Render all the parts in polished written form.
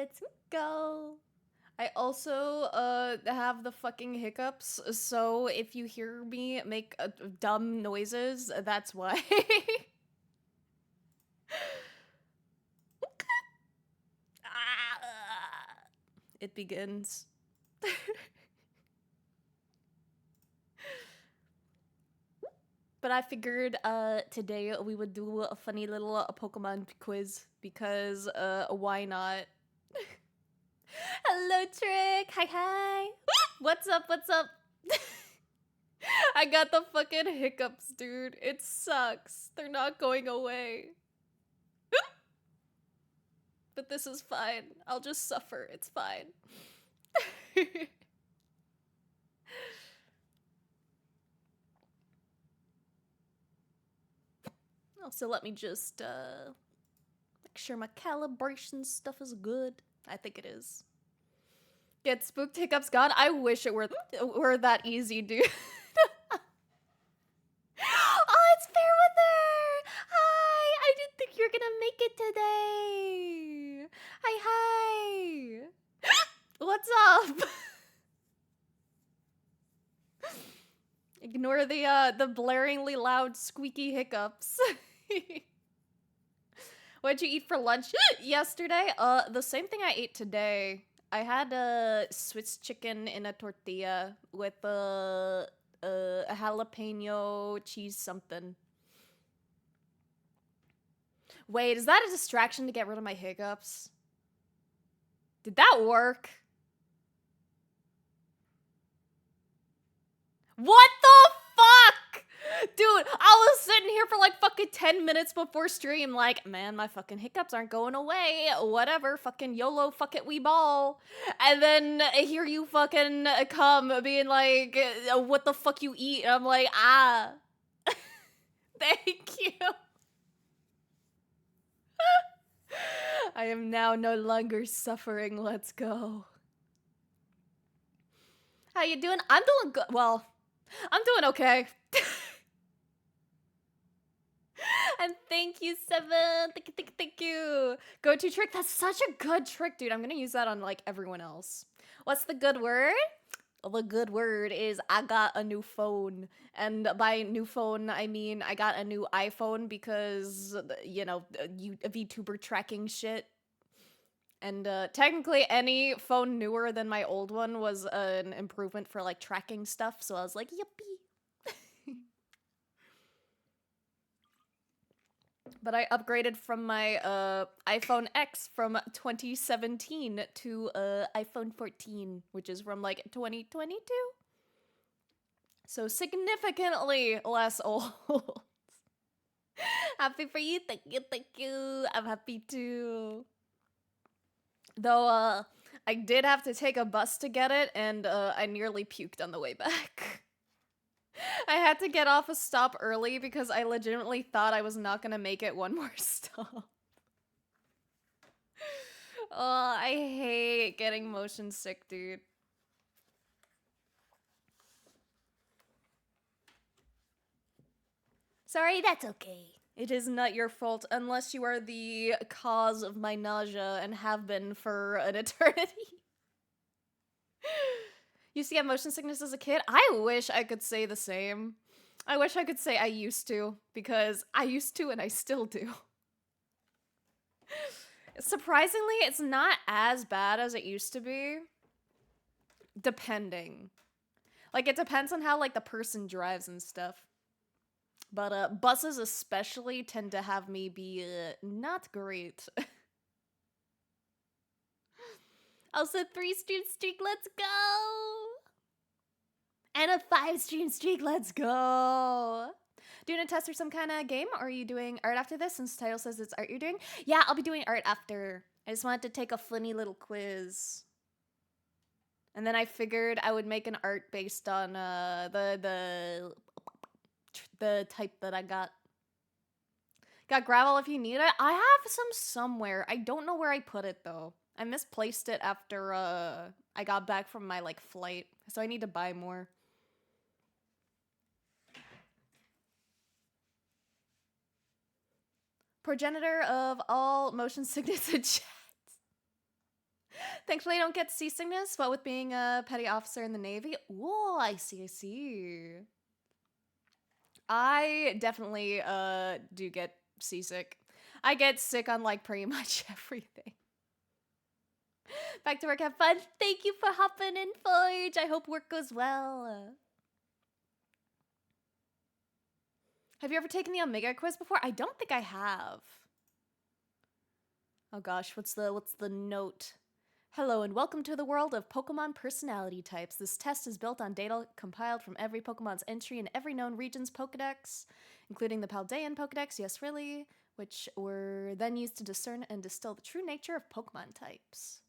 Let's go. I also have the fucking hiccups, so if you hear me make dumb noises, that's why. It begins. But I figured today we would do a funny little Pokemon quiz because why not? Hello Trick. Hi hi. What's up? What's up? I got the fucking hiccups, dude. It sucks. They're not going away. But this is fine. I'll just suffer. It's fine. Also, let me just make sure my calibration stuff is good. I think it is. Get spooked hiccups gone. I wish it were that easy, dude. Oh, it's fair weather. Hi. I didn't think you were gonna make it today. Hi, hi. What's up? Ignore the blaringly loud squeaky hiccups. What'd you eat for lunch yesterday? The same thing I ate today. I had a Swiss chicken in a tortilla with a jalapeno cheese something. Wait, is that a distraction to get rid of my hiccups? Did that work? What the fuck? Dude, I was sitting here for like fucking 10 minutes before stream, like, man, my fucking hiccups aren't going away. Whatever, fucking YOLO, fuck it, we ball. And then here you fucking come being like, what the fuck you eat? And I'm like, ah. Thank you. I am now no longer suffering. Let's go. How you doing? I'm doing good. Well, I'm doing okay. And thank you, Seven. Thank you. Go-to trick. That's such a good trick, dude. I'm gonna use that on like everyone else. What's the good word? The good word is I got a new phone. And by new phone, I mean I got a new iPhone because, you know, VTuber tracking shit. And technically, any phone newer than my old one was an improvement for like tracking stuff. So I was like, yippee. But I upgraded from my iPhone X from 2017 to iPhone 14, which is from like 2022. So significantly less old. Happy for you. Thank you. Thank you. I'm happy too. Though I did have to take a bus to get it, and I nearly puked on the way back. I had to get off a stop early because I legitimately thought I was not gonna make it one more stop. Oh, I hate getting motion sick, dude. Sorry, that's okay. It is not your fault unless you are the cause of my nausea and have been for an eternity. Used to get motion sickness as a kid? I wish I could say the same. I wish I could say I used to, because I used to and I still do. Surprisingly, it's not as bad as it used to be. Depending. Like, it depends on how, like, the person drives and stuff. But, buses especially tend to have me be, not great. Also, 3-stream streak, let's go! And a 5-stream streak, let's go! Doing a test or some kind of game, or are you doing art after this, since the title says it's art you're doing? Yeah, I'll be doing art after. I just wanted to take a funny little quiz. And then I figured I would make an art based on the type that I got. Got gravel if you need it? I have some somewhere. I don't know where I put it, though. I misplaced it after I got back from my, like, flight. So I need to buy more. Progenitor of all motion sickness and chat. Thankfully, I don't get seasickness, but with being a petty officer in the Navy, whoa, I see, I see. I definitely do get seasick. I get sick on like pretty much everything. Back to work, have fun. Thank you for hopping in, Forge. I hope work goes well. Have you ever taken the Omega quiz before? I don't think I have. Oh gosh, what's the note? Hello and welcome to the world of Pokemon personality types. This test is built on data compiled from every Pokemon's entry in every known region's Pokedex, including the Paldean Pokedex, yes really, which were then used to discern and distill the true nature of Pokemon types.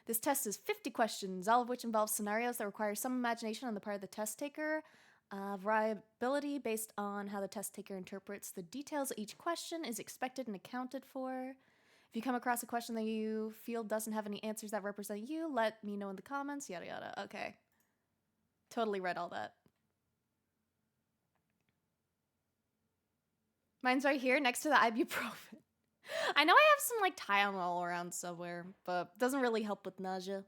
This test is 50 questions, all of which involve scenarios that require some imagination on the part of the test taker, variability based on how the test taker interprets the details of each question is expected and accounted for. If you come across a question that you feel doesn't have any answers that represent you, let me know in the comments, yada yada. Okay. Totally read all that. Mine's right here next to the ibuprofen. I know I have some like Tylenol around somewhere, but doesn't really help with nausea.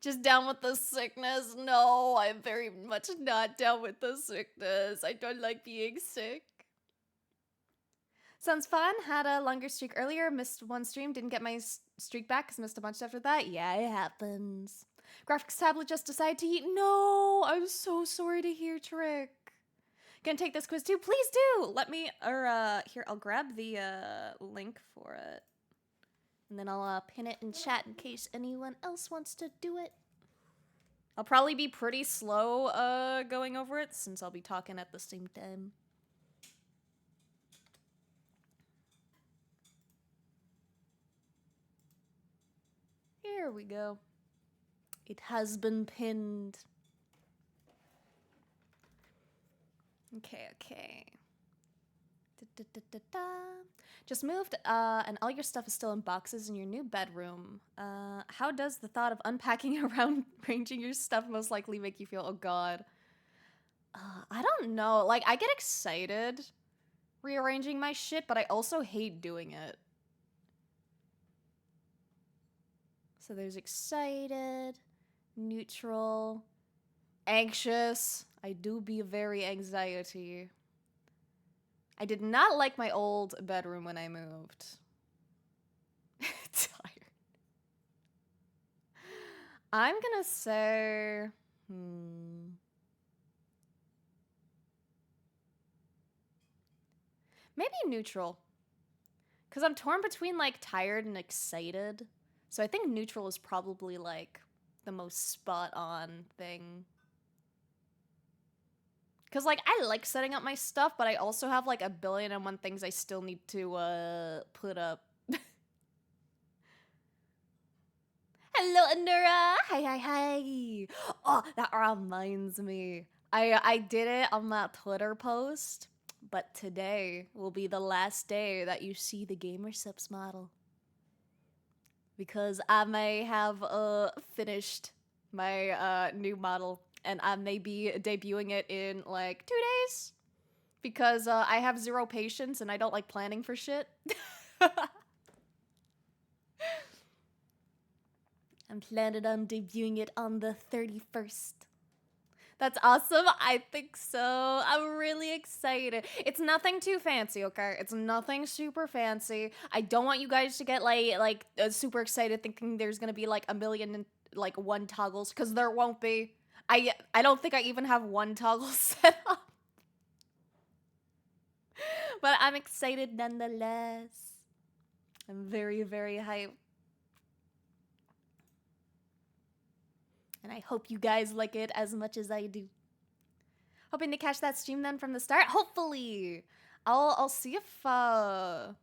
Just down with the sickness? No, I'm very much not down with the sickness. I don't like being sick. Sounds fun. Had a longer streak earlier, missed one stream, didn't get my streak back because missed a bunch after that. Yeah, it happens. Graphics tablet just decided to eat. No, I'm so sorry to hear, Trick. Gonna take this quiz too? Please do! Let me, here, I'll grab the, link for it. And then I'll, pin it in chat in case anyone else wants to do it. I'll probably be pretty slow, going over it since I'll be talking at the same time. Here we go. It has been pinned. Okay. Just moved, and all your stuff is still in boxes in your new bedroom. How does the thought of unpacking around arranging your stuff most likely make you feel? Oh god. I don't know. Like, I get excited rearranging my shit, but I also hate doing it. So there's excited, neutral, anxious. I do be very anxiety. I did not like my old bedroom when I moved. Tired. I'm gonna say, maybe neutral. Because I'm torn between, like, tired and excited. So I think neutral is probably, like, the most spot-on thing. Because, like, I like setting up my stuff, but I also have, like, 1,000,000,001 things I still need to, put up. Hello, Anura! Hi! Oh, that reminds me. I did it on that Twitter post, but today will be the last day that you see the GamerSupps model. Because I may have, finished my, new model, and I may be debuting it in, like, 2 days. Because, I have zero patience and I don't like planning for shit. I'm planning on debuting it on the 31st. That's awesome. I think so. I'm really excited. It's nothing too fancy, okay? It's nothing super fancy. I don't want you guys to get like super excited thinking there's gonna be like 1,000,001 toggles, because there won't be. I don't think I even have one toggle set up. But I'm excited nonetheless. I'm very, very hyped. And I hope you guys like it as much as I do. Hoping to catch that stream then from the start? Hopefully! I'll see if, I'll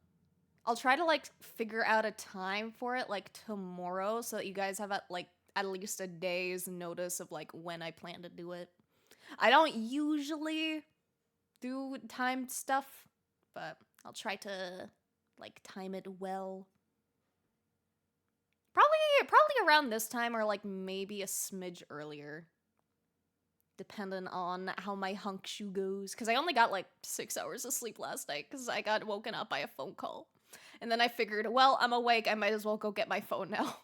try to, like, figure out a time for it, like, tomorrow, so that you guys have, at least a day's notice of, like, when I plan to do it. I don't usually do timed stuff, but I'll try to, like, time it well. Probably around this time, or, like, maybe a smidge earlier. Depending on how my hunk shoe goes. Because I only got, like, 6 hours of sleep last night, because I got woken up by a phone call. And then I figured, well, I'm awake, I might as well go get my phone now.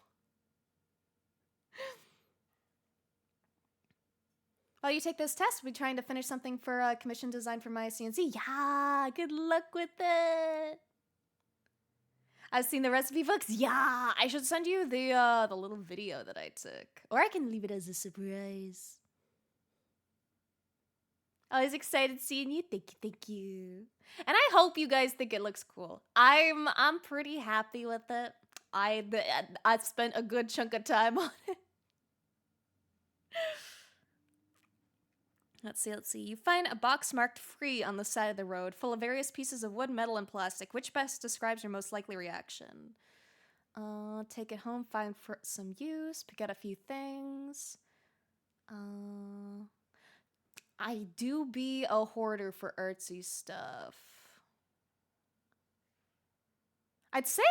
While you take this test, we'll be trying to finish something for a commission design for my CNC. Yeah, good luck with it. I've seen the recipe books. Yeah, I should send you the little video that I took, or I can leave it as a surprise. Always excited seeing you. Thank you. And I hope you guys think it looks cool. I'm pretty happy with it. I spent a good chunk of time on it. Let's see. You find a box marked free on the side of the road, full of various pieces of wood, metal, and plastic. Which best describes your most likely reaction? Take it home, find for some use, pick out a few things. I do be a hoarder for artsy stuff. I'd say,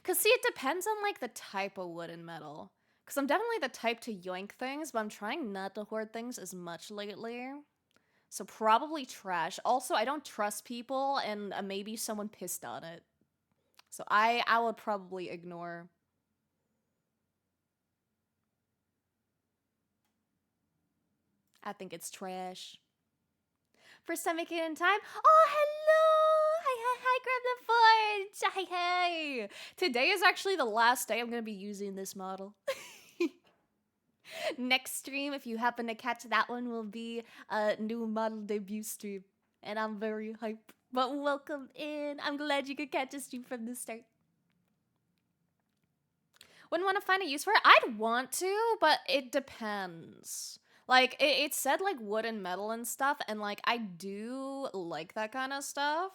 Cause see, it depends on like the type of wood and metal. Cause I'm definitely the type to yoink things, but I'm trying not to hoard things as much lately. So probably trash. Also, I don't trust people, and maybe someone pissed on it. So I would probably ignore. I think it's trash. First time making it in time. Oh, hello! Hi, Grab the Forge! Hey! Today is actually the last day I'm gonna be using this model. Next stream, if you happen to catch that one, will be a new model debut stream. And I'm very hyped. But welcome in. I'm glad you could catch a stream from the start. Wouldn't want to find a use for it? I'd want to, but it depends. Like, it said, like, wood and metal and stuff, and, like, I do like that kind of stuff.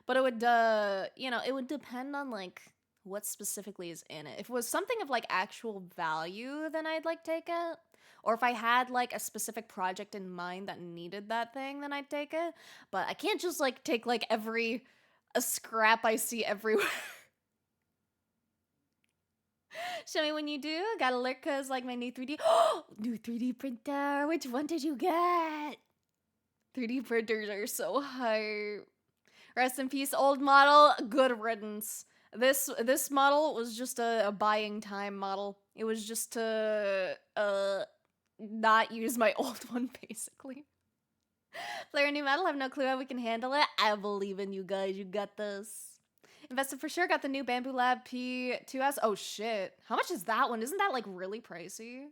But it would, it would depend on, like, what specifically is in it. If it was something of, like, actual value, then I'd, like, take it. Or if I had, like, a specific project in mind that needed that thing, then I'd take it. But I can't just, like, take, like, a scrap I see everywhere. Show me when you do. Got alert cause like my new 3D. New 3D printer. Which one did you get? 3D printers are so hype. Rest in peace, old model. Good riddance. This model was just a buying time model. It was just to not use my old one basically. Player new model. Have no clue how we can handle it. I believe in you guys. You got this. Invested for sure. Got the new Bamboo Lab P2S. Oh shit. How much is that one? Isn't that like really pricey?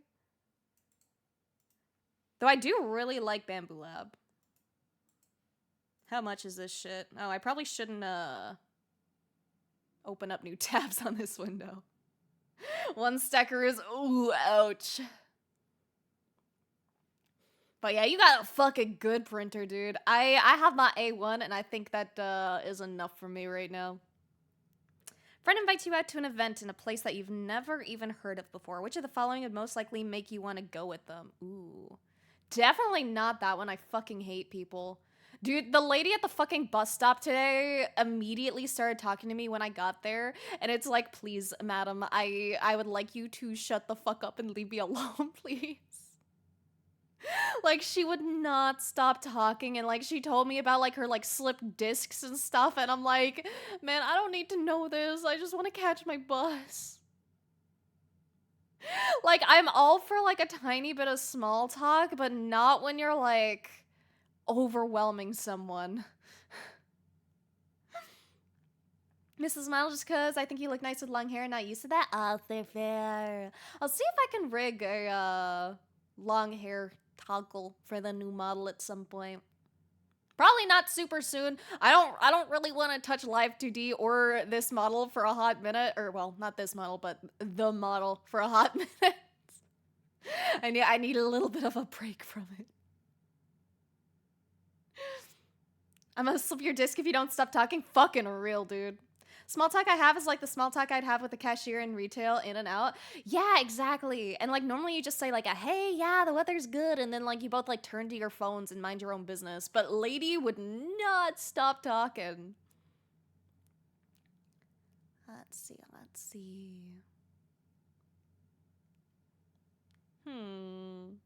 Though I do really like Bamboo Lab. How much is this shit? Oh, I probably shouldn't open up new tabs on this window. One stacker is, ooh, ouch. But yeah, you got a fucking good printer, dude. I have my A1 and I think that is enough for me right now. Friend invites you out to an event in a place that you've never even heard of before. Which of the following would most likely make you want to go with them? Ooh. Definitely not that one. I fucking hate people. Dude, the lady at the fucking bus stop today immediately started talking to me when I got there. And it's like, please, madam, I would like you to shut the fuck up and leave me alone, please. Like, she would not stop talking, and like she told me about like her like slipped discs and stuff, and I'm like, man, I don't need to know this. I just want to catch my bus. Like, I'm all for like a tiny bit of small talk, but not when you're like overwhelming someone. Mrs. Smile, just cause I think you look nice with long hair and not used to that. Oh, fair. I'll see if I can rig a long hair toggle for the new model at some point. Probably not super soon. I don't really want to touch Live 2D or this model for a hot minute. Or well, not this model, but the model for a hot minute. I need a little bit of a break from it. I'm gonna slip your disc if you don't stop talking. Fucking real, dude. Small talk I have is like the small talk I'd have with the cashier in retail, in and out. Yeah, exactly. And like normally you just say like a hey, yeah, the weather's good, and then like you both like turn to your phones and mind your own business. But lady would not stop talking. Let's see. Hmm.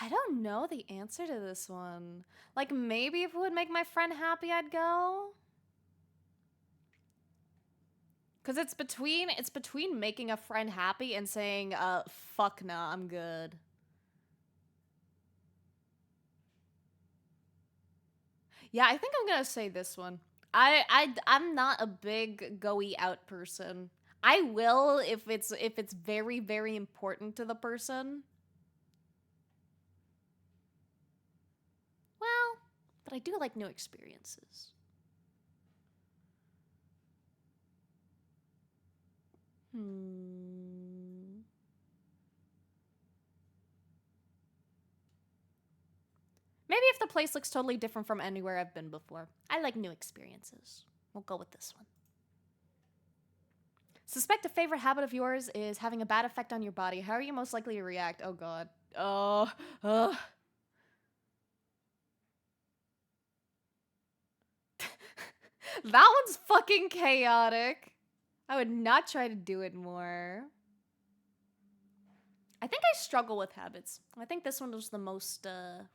I don't know the answer to this one. Like, maybe if it would make my friend happy, I'd go. Cause it's between making a friend happy and saying, fuck nah, I'm good. Yeah, I think I'm gonna say this one. I'm not a big go-y out person. I will if it's very, very important to the person. Well, but I do like new experiences. Hmm. Maybe if the place looks totally different from anywhere I've been before. I like new experiences. We'll go with this one. Suspect a favorite habit of yours is having a bad effect on your body. How are you most likely to react? Oh god. Oh. Ugh. That one's fucking chaotic. I would not try to do it more. I think I struggle with habits. I think this one was the most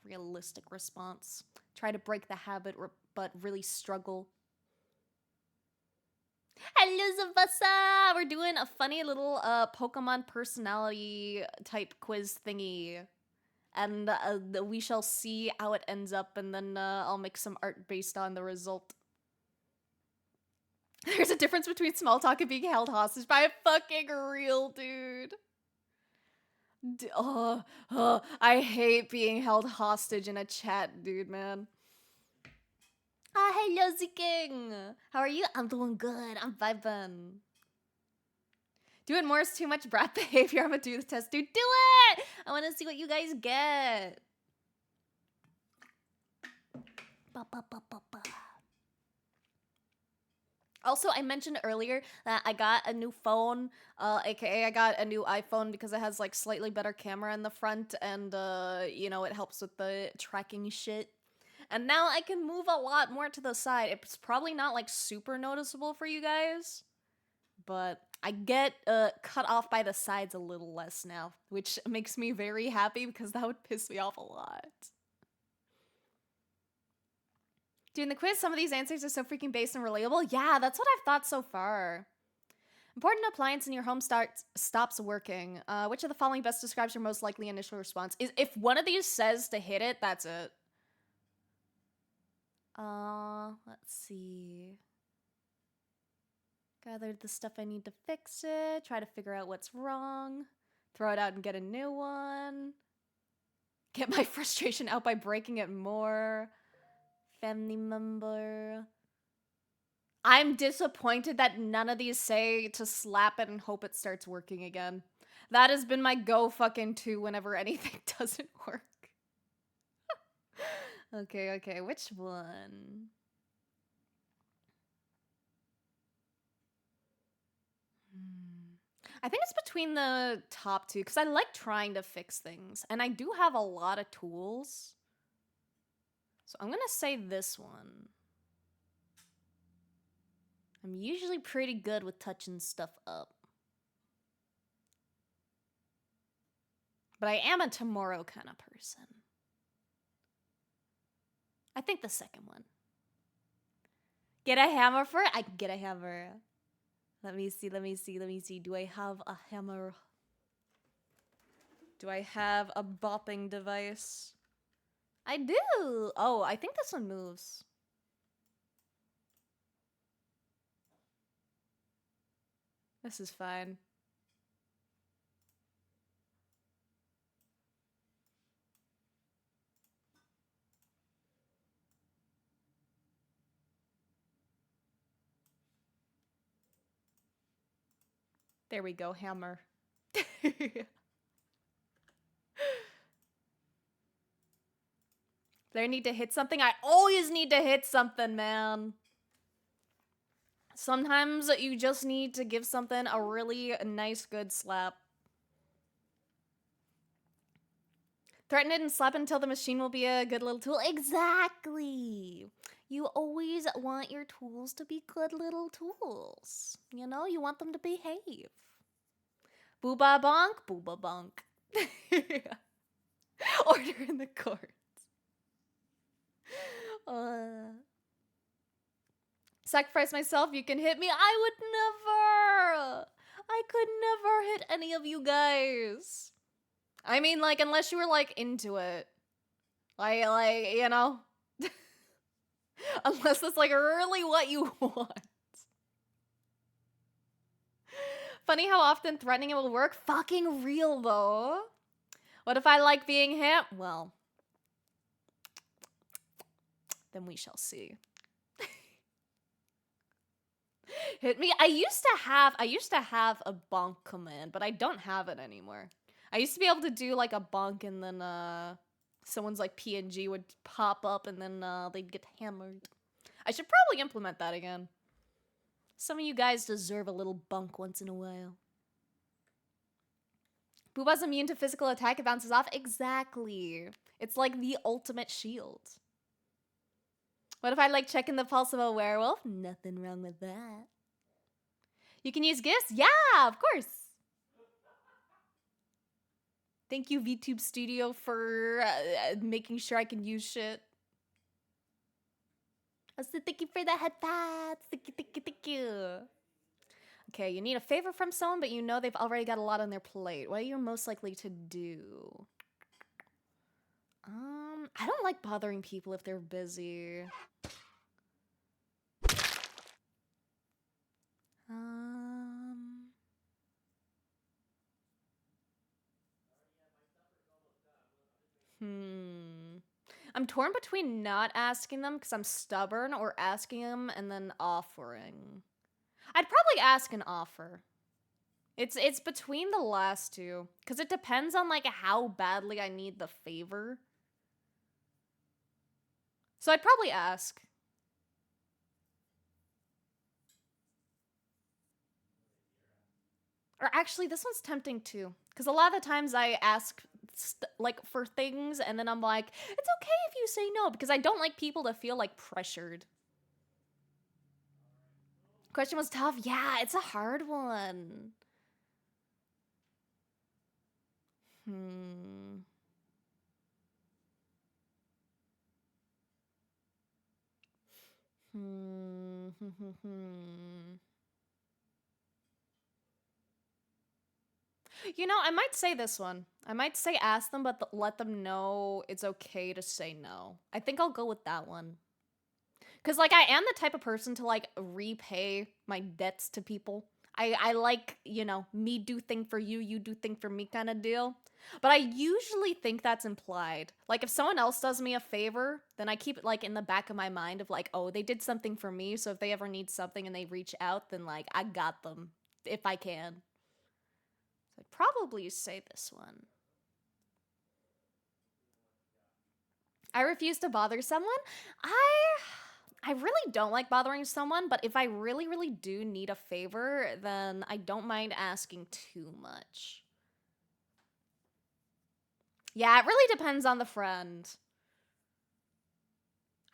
realistic response. Try to break the habit, but really struggle. Hello, Zavasa! We're doing a funny little Pokemon personality type quiz thingy. And we shall see how it ends up, and then I'll make some art based on the result. There's a difference between small talk and being held hostage by a fucking real dude. I hate being held hostage in a chat, dude, man. Hey, Yosi King. How are you? I'm doing good. I'm vibing. Doing more is too much brat behavior. I'm gonna do the test, dude. Do it! I want to see what you guys get. Ba, ba, ba, ba, ba. Also, I mentioned earlier that I got a new phone, aka I got a new iPhone because it has like slightly better camera in the front and you know, it helps with the tracking shit. And now I can move a lot more to the side. It's probably not like super noticeable for you guys, but I get cut off by the sides a little less now, which makes me very happy because that would piss me off a lot. Doing the quiz, some of these answers are so freaking based and relatable. Yeah, that's what I've thought so far. Important appliance in your home stops working. Which of the following best describes your most likely initial response? Is if one of these says to hit it, that's it. Let's see. Gathered the stuff I need to fix it. Try to figure out what's wrong. Throw it out and get a new one. Get my frustration out by breaking it more. Family member. I'm disappointed that none of these say to slap it and hope it starts working again. That has been my go fucking to whenever anything doesn't work. Okay, which one? I think it's between the top two because I like trying to fix things and I do have a lot of tools. So I'm gonna say this one. I'm usually pretty good with touching stuff up. But I am a tomorrow kind of person. I think the second one. Get a hammer for it? I can get a hammer. Let me see. Do I have a hammer? Do I have a bopping device? I do! Oh, I think this one moves. This is fine. There we go, hammer. Do I need to hit something? I always need to hit something, man. Sometimes you just need to give something a really nice, good slap. Threaten it and slap it until the machine will be a good little tool. Exactly. You always want your tools to be good little tools. You know, you want them to behave. Booba bonk, booba bonk. Order in the court. Sacrifice myself, you can hit me. I would never. I could never hit any of you guys. I mean, like, unless you were, like, into it. Like, you know? Unless that's, like, really what you want. Funny how often threatening it will work. Fucking real, though. What if I like being hit? Well, then we shall see. Hit me. I used to have a bonk command, but I don't have it anymore. I used to be able to do like a bonk and then someone's like PNG would pop up and then they'd get hammered. I should probably implement that again. Some of you guys deserve a little bunk once in a while. Booba's immune to physical attack, it bounces off. Exactly. It's like the ultimate shield. What if I like checking the pulse of a werewolf? Nothing wrong with that. You can use gifts? Yeah, of course. Thank you, VTube Studio, for making sure I can use shit. Also, thank you for the headpads. Thank you. Okay, you need a favor from someone, but you know they've already got a lot on their plate. What are you most likely to do? I don't like bothering people if they're busy. I'm torn between not asking them because I'm stubborn or asking them and then offering. I'd probably ask and offer. It's between the last two because it depends on like how badly I need the favor. So I'd probably ask. Or actually, this one's tempting too. Because a lot of the times I ask like for things and then I'm like, it's okay if you say no. Because I don't like people to feel like pressured. Question was tough. Yeah, it's a hard one. You know, I might say this one. I might say ask them, but let them know it's okay to say no. I think I'll go with that one. Because, like, I am the type of person to, like, repay my debts to people. I like, you know, me do thing for you, you do thing for me kind of deal. But I usually think that's implied. Like, if someone else does me a favor, then I keep it, like, in the back of my mind of, like, oh, they did something for me, so if they ever need something and they reach out, then, like, I got them, if I can. So I'd probably say this one. I refuse to bother someone. I really don't like bothering someone, but if I really, really do need a favor, then I don't mind asking too much. Yeah, it really depends on the friend.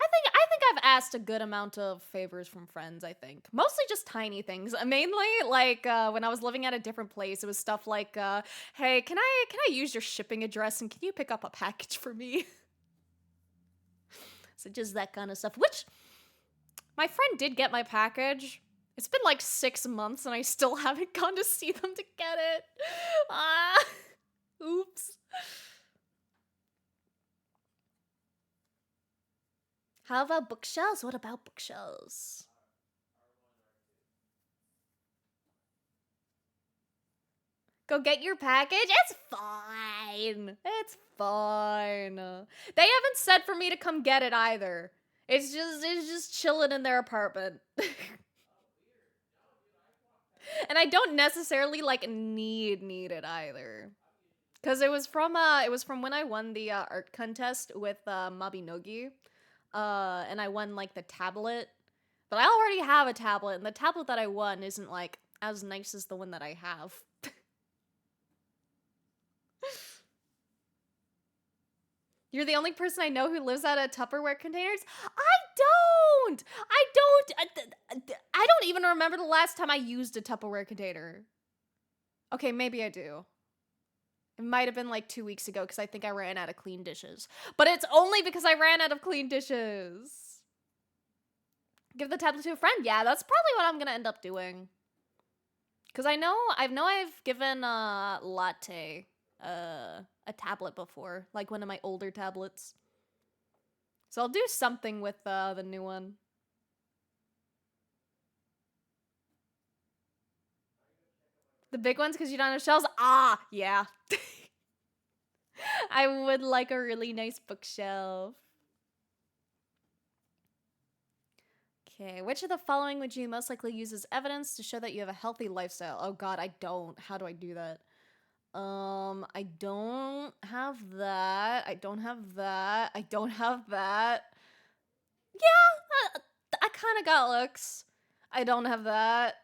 I think I've asked a good amount of favors from friends, I think. Mostly just tiny things. Mainly, like, when I was living at a different place, it was stuff like, hey, can I use your shipping address and can you pick up a package for me? So just that kind of stuff, which my friend did get my package. It's been like 6 months and I still haven't gone to see them to get it. Oops. How about bookshelves? What about bookshelves? Go get your package? It's fine. It's fine. They haven't said for me to come get it either. It's just chilling in their apartment. And I don't necessarily like need it either. Cause it was from when I won the art contest with Mabinogi. And I won like the tablet. But I already have a tablet, and the tablet that I won isn't like as nice as the one that I have. You're the only person I know who lives out of Tupperware containers? I don't even remember the last time I used a Tupperware container. Okay, maybe I do. It might have been like 2 weeks ago because I think I ran out of clean dishes. But it's only because I ran out of clean dishes. Give the tablet to a friend. Yeah, that's probably what I'm gonna end up doing. Because I know I've given Latte a tablet before, like one of my older tablets. So I'll do something with the new one. The big ones because you don't have shelves? Ah, yeah. I would like a really nice bookshelf. Okay, which of the following would you most likely use as evidence to show that you have a healthy lifestyle? Oh god, I don't. How do I do that? I don't have that. I don't have that. I don't have that. Yeah, I kind of got looks. I don't have that.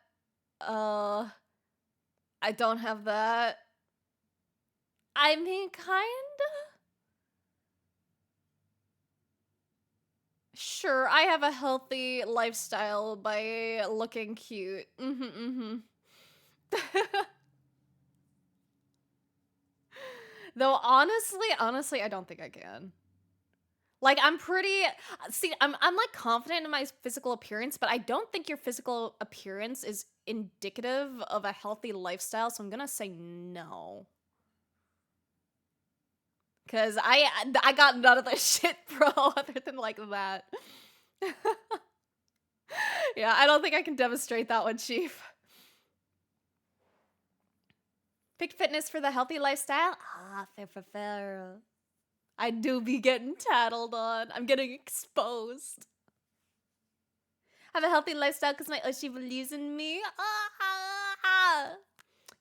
I don't have that. I mean, kinda. Sure, I have a healthy lifestyle by looking cute. Though honestly, I don't think I can. Like I'm pretty see, I'm like confident in my physical appearance, but I don't think your physical appearance is indicative of a healthy lifestyle, so I'm gonna say no. Cause I got none of this shit, bro, other than like that. Yeah, I don't think I can demonstrate that one, Chief. Picked fitness for the healthy lifestyle? Ah, fair. I do be getting tattled on. I'm getting exposed. Have a healthy lifestyle because my Oshi believes in me.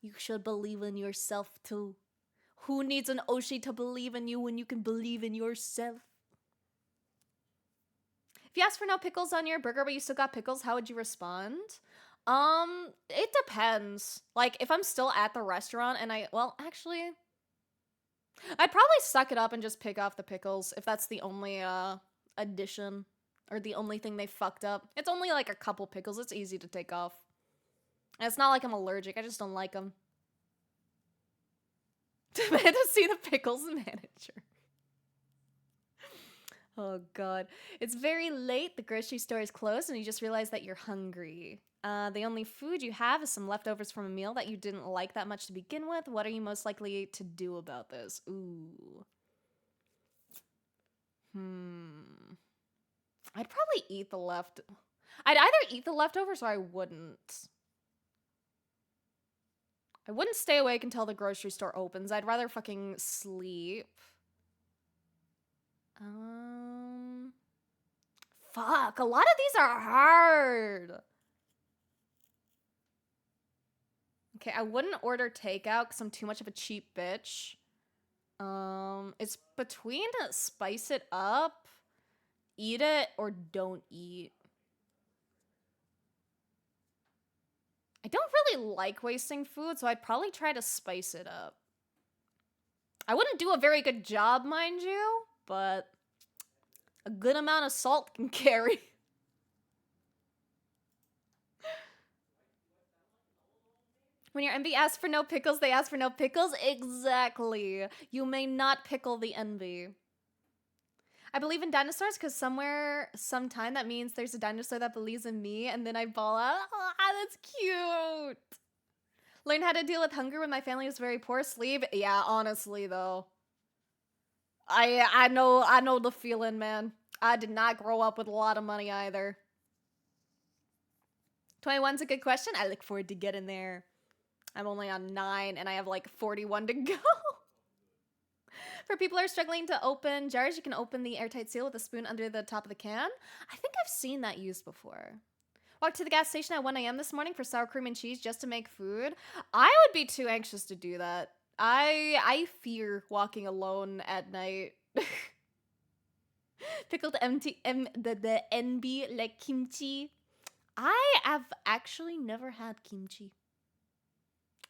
You should believe in yourself too. Who needs an Oshi to believe in you when you can believe in yourself? If you asked for no pickles on your burger but you still got pickles, how would you respond? It depends. Like, if I'm still at the restaurant and actually, I'd probably suck it up and just pick off the pickles if that's the only, addition. Or the only thing they fucked up. It's only like a couple pickles. It's easy to take off. And it's not like I'm allergic. I just don't like them. Demand to see the pickles manager. Oh god. It's very late. The grocery store is closed and you just realize that you're hungry. The only food you have is some leftovers from a meal that you didn't like that much to begin with. What are you most likely to do about this? Ooh. I'd probably eat the I'd either eat the leftovers or I wouldn't. I wouldn't stay awake until the grocery store opens. I'd rather fucking sleep. Fuck, a lot of these are hard. Okay, I wouldn't order takeout because I'm too much of a cheap bitch. It's between spice it up, eat it, or don't eat. I don't really like wasting food, so I'd probably try to spice it up. I wouldn't do a very good job, mind you, but a good amount of salt can carry. When your envy asks for no pickles, they ask for no pickles? Exactly. You may not pickle the envy. I believe in dinosaurs because sometime, that means there's a dinosaur that believes in me, and then I bawl out. Oh, that's cute. Learn how to deal with hunger when my family was very poor. Sleep. Yeah, honestly, though. I know the feeling, man. I did not grow up with a lot of money either. 21's a good question. I look forward to getting there. I'm only on 9 and I have like 41 to go. For people who are struggling to open jars, you can open the airtight seal with a spoon under the top of the can. I think I've seen that used before. Walked to the gas station at 1 a.m. this morning for sour cream and cheese just to make food. I would be too anxious to do that. I fear walking alone at night. Pickled the NB like kimchi. I have actually never had kimchi.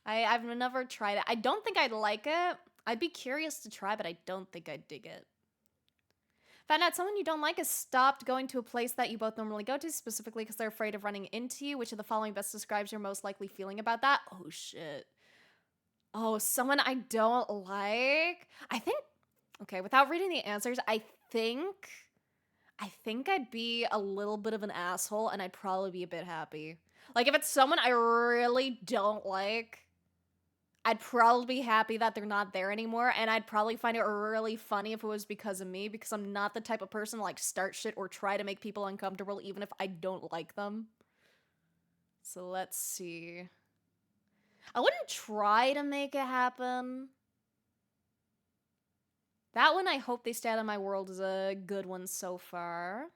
I've never tried it. I don't think I'd like it. I'd be curious to try, but I don't think I'd dig it. Found out someone you don't like has stopped going to a place that you both normally go to, specifically because they're afraid of running into you. Which of the following best describes your most likely feeling about that? Oh, shit. Oh, someone I don't like. I think, okay, without reading the answers, think I think I'd be a little bit of an asshole and I'd probably be a bit happy. Like if it's someone I really don't like, I'd probably be happy that they're not there anymore, and I'd probably find it really funny if it was because of me, because I'm not the type of person to like start shit or try to make people uncomfortable even if I don't like them. So let's see. I wouldn't try to make it happen. That one, I hope they stay out of my world, is a good one so far.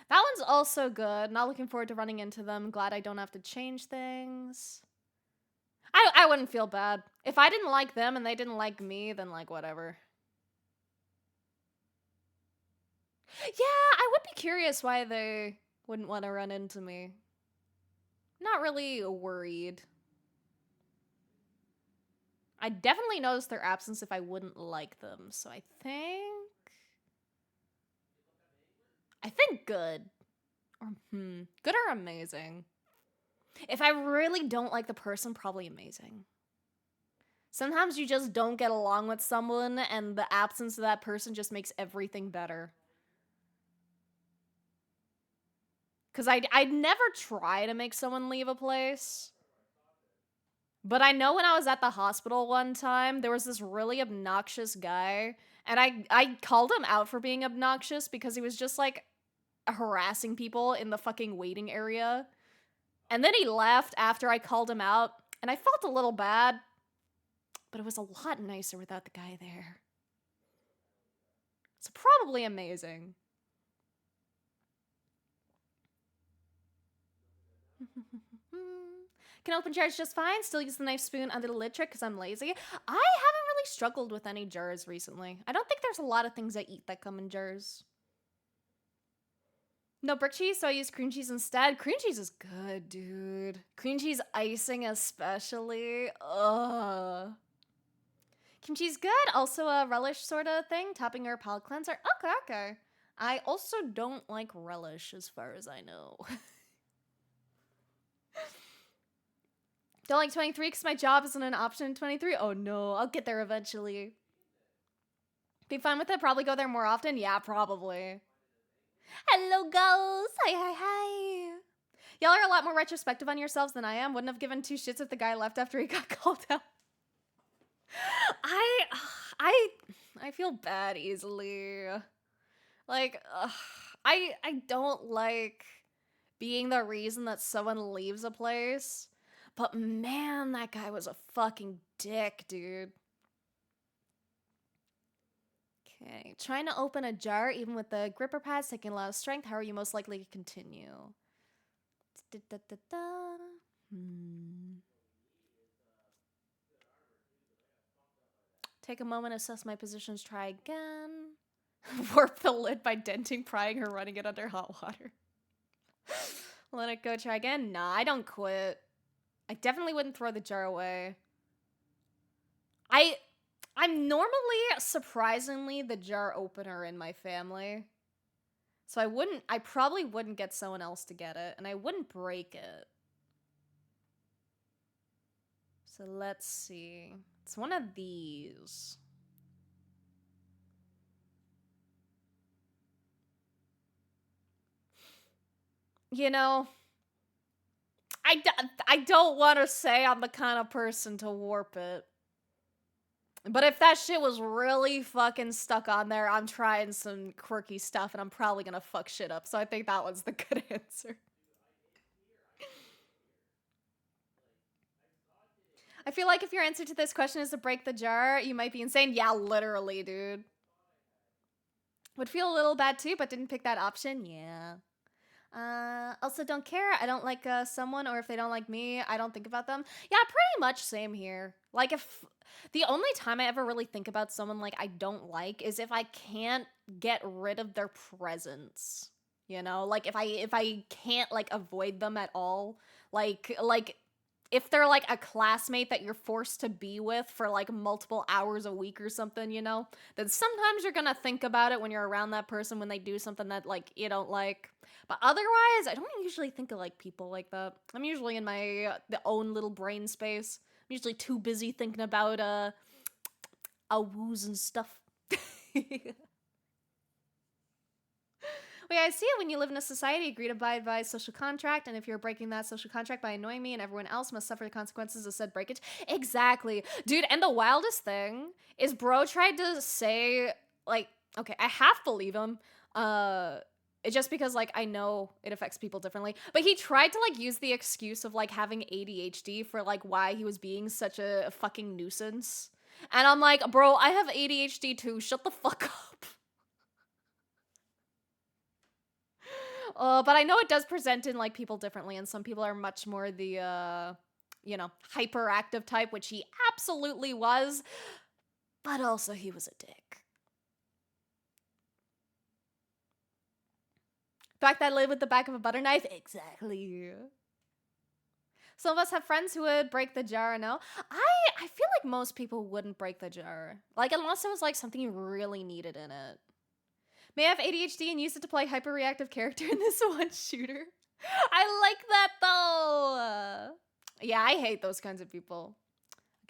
That one's also good. Not looking forward to running into them. Glad I don't have to change things. I wouldn't feel bad. If I didn't like them and they didn't like me, then like whatever. Yeah, I would be curious why they wouldn't want to run into me. Not really worried. I'd definitely notice their absence if I wouldn't like them, so I think good. Or good or amazing. If I really don't like the person, probably amazing. Sometimes you just don't get along with someone, and the absence of that person just makes everything better. Because I'd never try to make someone leave a place. But I know when I was at the hospital one time, there was this really obnoxious guy, and I called him out for being obnoxious because he was just like harassing people in the fucking waiting area. And then he left after I called him out, and I felt a little bad, but it was a lot nicer without the guy there. It's probably amazing. Can open jars just fine. Still use the knife spoon under the lid trick because I'm lazy. I haven't really struggled with any jars recently. I don't think there's a lot of things I eat that come in jars. No brick cheese, so I use cream cheese instead. Cream cheese is good, dude. Cream cheese icing especially. Ugh. Kimchi's good. Also a relish sort of thing. Topping or palate cleanser. Okay. I also don't like relish as far as I know. Don't like 23 because my job isn't an option in 23. Oh no, I'll get there eventually. Be fun with it? Probably go there more often? Yeah, probably. Hello, ghosts! Hi. Y'all are a lot more retrospective on yourselves than I am. Wouldn't have given two shits if the guy left after he got called out. I feel bad easily. Like, I don't like being the reason that someone leaves a place. But man, that guy was a fucking dick, dude. Okay, trying to open a jar even with the gripper pads taking a lot of strength. How are you most likely to continue? Take a moment, assess my positions, try again. Warp the lid by denting, prying, or running it under hot water. Let it go, try again. Nah, I don't quit. I definitely wouldn't throw the jar away. I'm normally, surprisingly, the jar opener in my family. So I probably wouldn't get someone else to get it, and I wouldn't break it. So let's see. It's one of these. You know, I don't want to say I'm the kind of person to warp it. But if that shit was really fucking stuck on there, I'm trying some quirky stuff and I'm probably gonna fuck shit up. So I think that was the good answer. I feel like if your answer to this question is to break the jar, you might be insane. Yeah, literally, dude. Would feel a little bad too, but didn't pick that option. Yeah. Also don't care. I don't like someone, or if they don't like me, I don't think about them. Yeah, pretty much same here. Like if the only time I ever really think about someone like I don't like is if I can't get rid of their presence. You know, like if I can't like avoid them at all, like if they're like a classmate that you're forced to be with for like multiple hours a week or something, you know, then sometimes you're gonna think about it when you're around that person when they do something that like you don't like. But otherwise, I don't usually think of like people like that. I'm usually in my the own little brain space. usually too busy thinking about woos and stuff. Wait, I see it when you live in a society, agree to abide by social contract, and if you're breaking that social contract by annoying me and everyone else must suffer the consequences of said breakage. Exactly. Dude, and the wildest thing is bro tried to say, like, okay, I half believe him, just because, like, I know it affects people differently, but he tried to, like, use the excuse of, like, having ADHD for, like, why he was being such a fucking nuisance. And I'm like, bro, I have ADHD too, shut the fuck up. But I know it does present in, like, people differently, and some people are much more the, you know, hyperactive type, which he absolutely was, but also he was a dick. Fact that I live with the back of a butter knife? Exactly. Some of us have friends who would break the jar, no? I feel like most people wouldn't break the jar. Like, unless it was, like, something you really needed in it. May I have ADHD and use it to play hyperreactive character in this one shooter. I like that though. Yeah, I hate those kinds of people.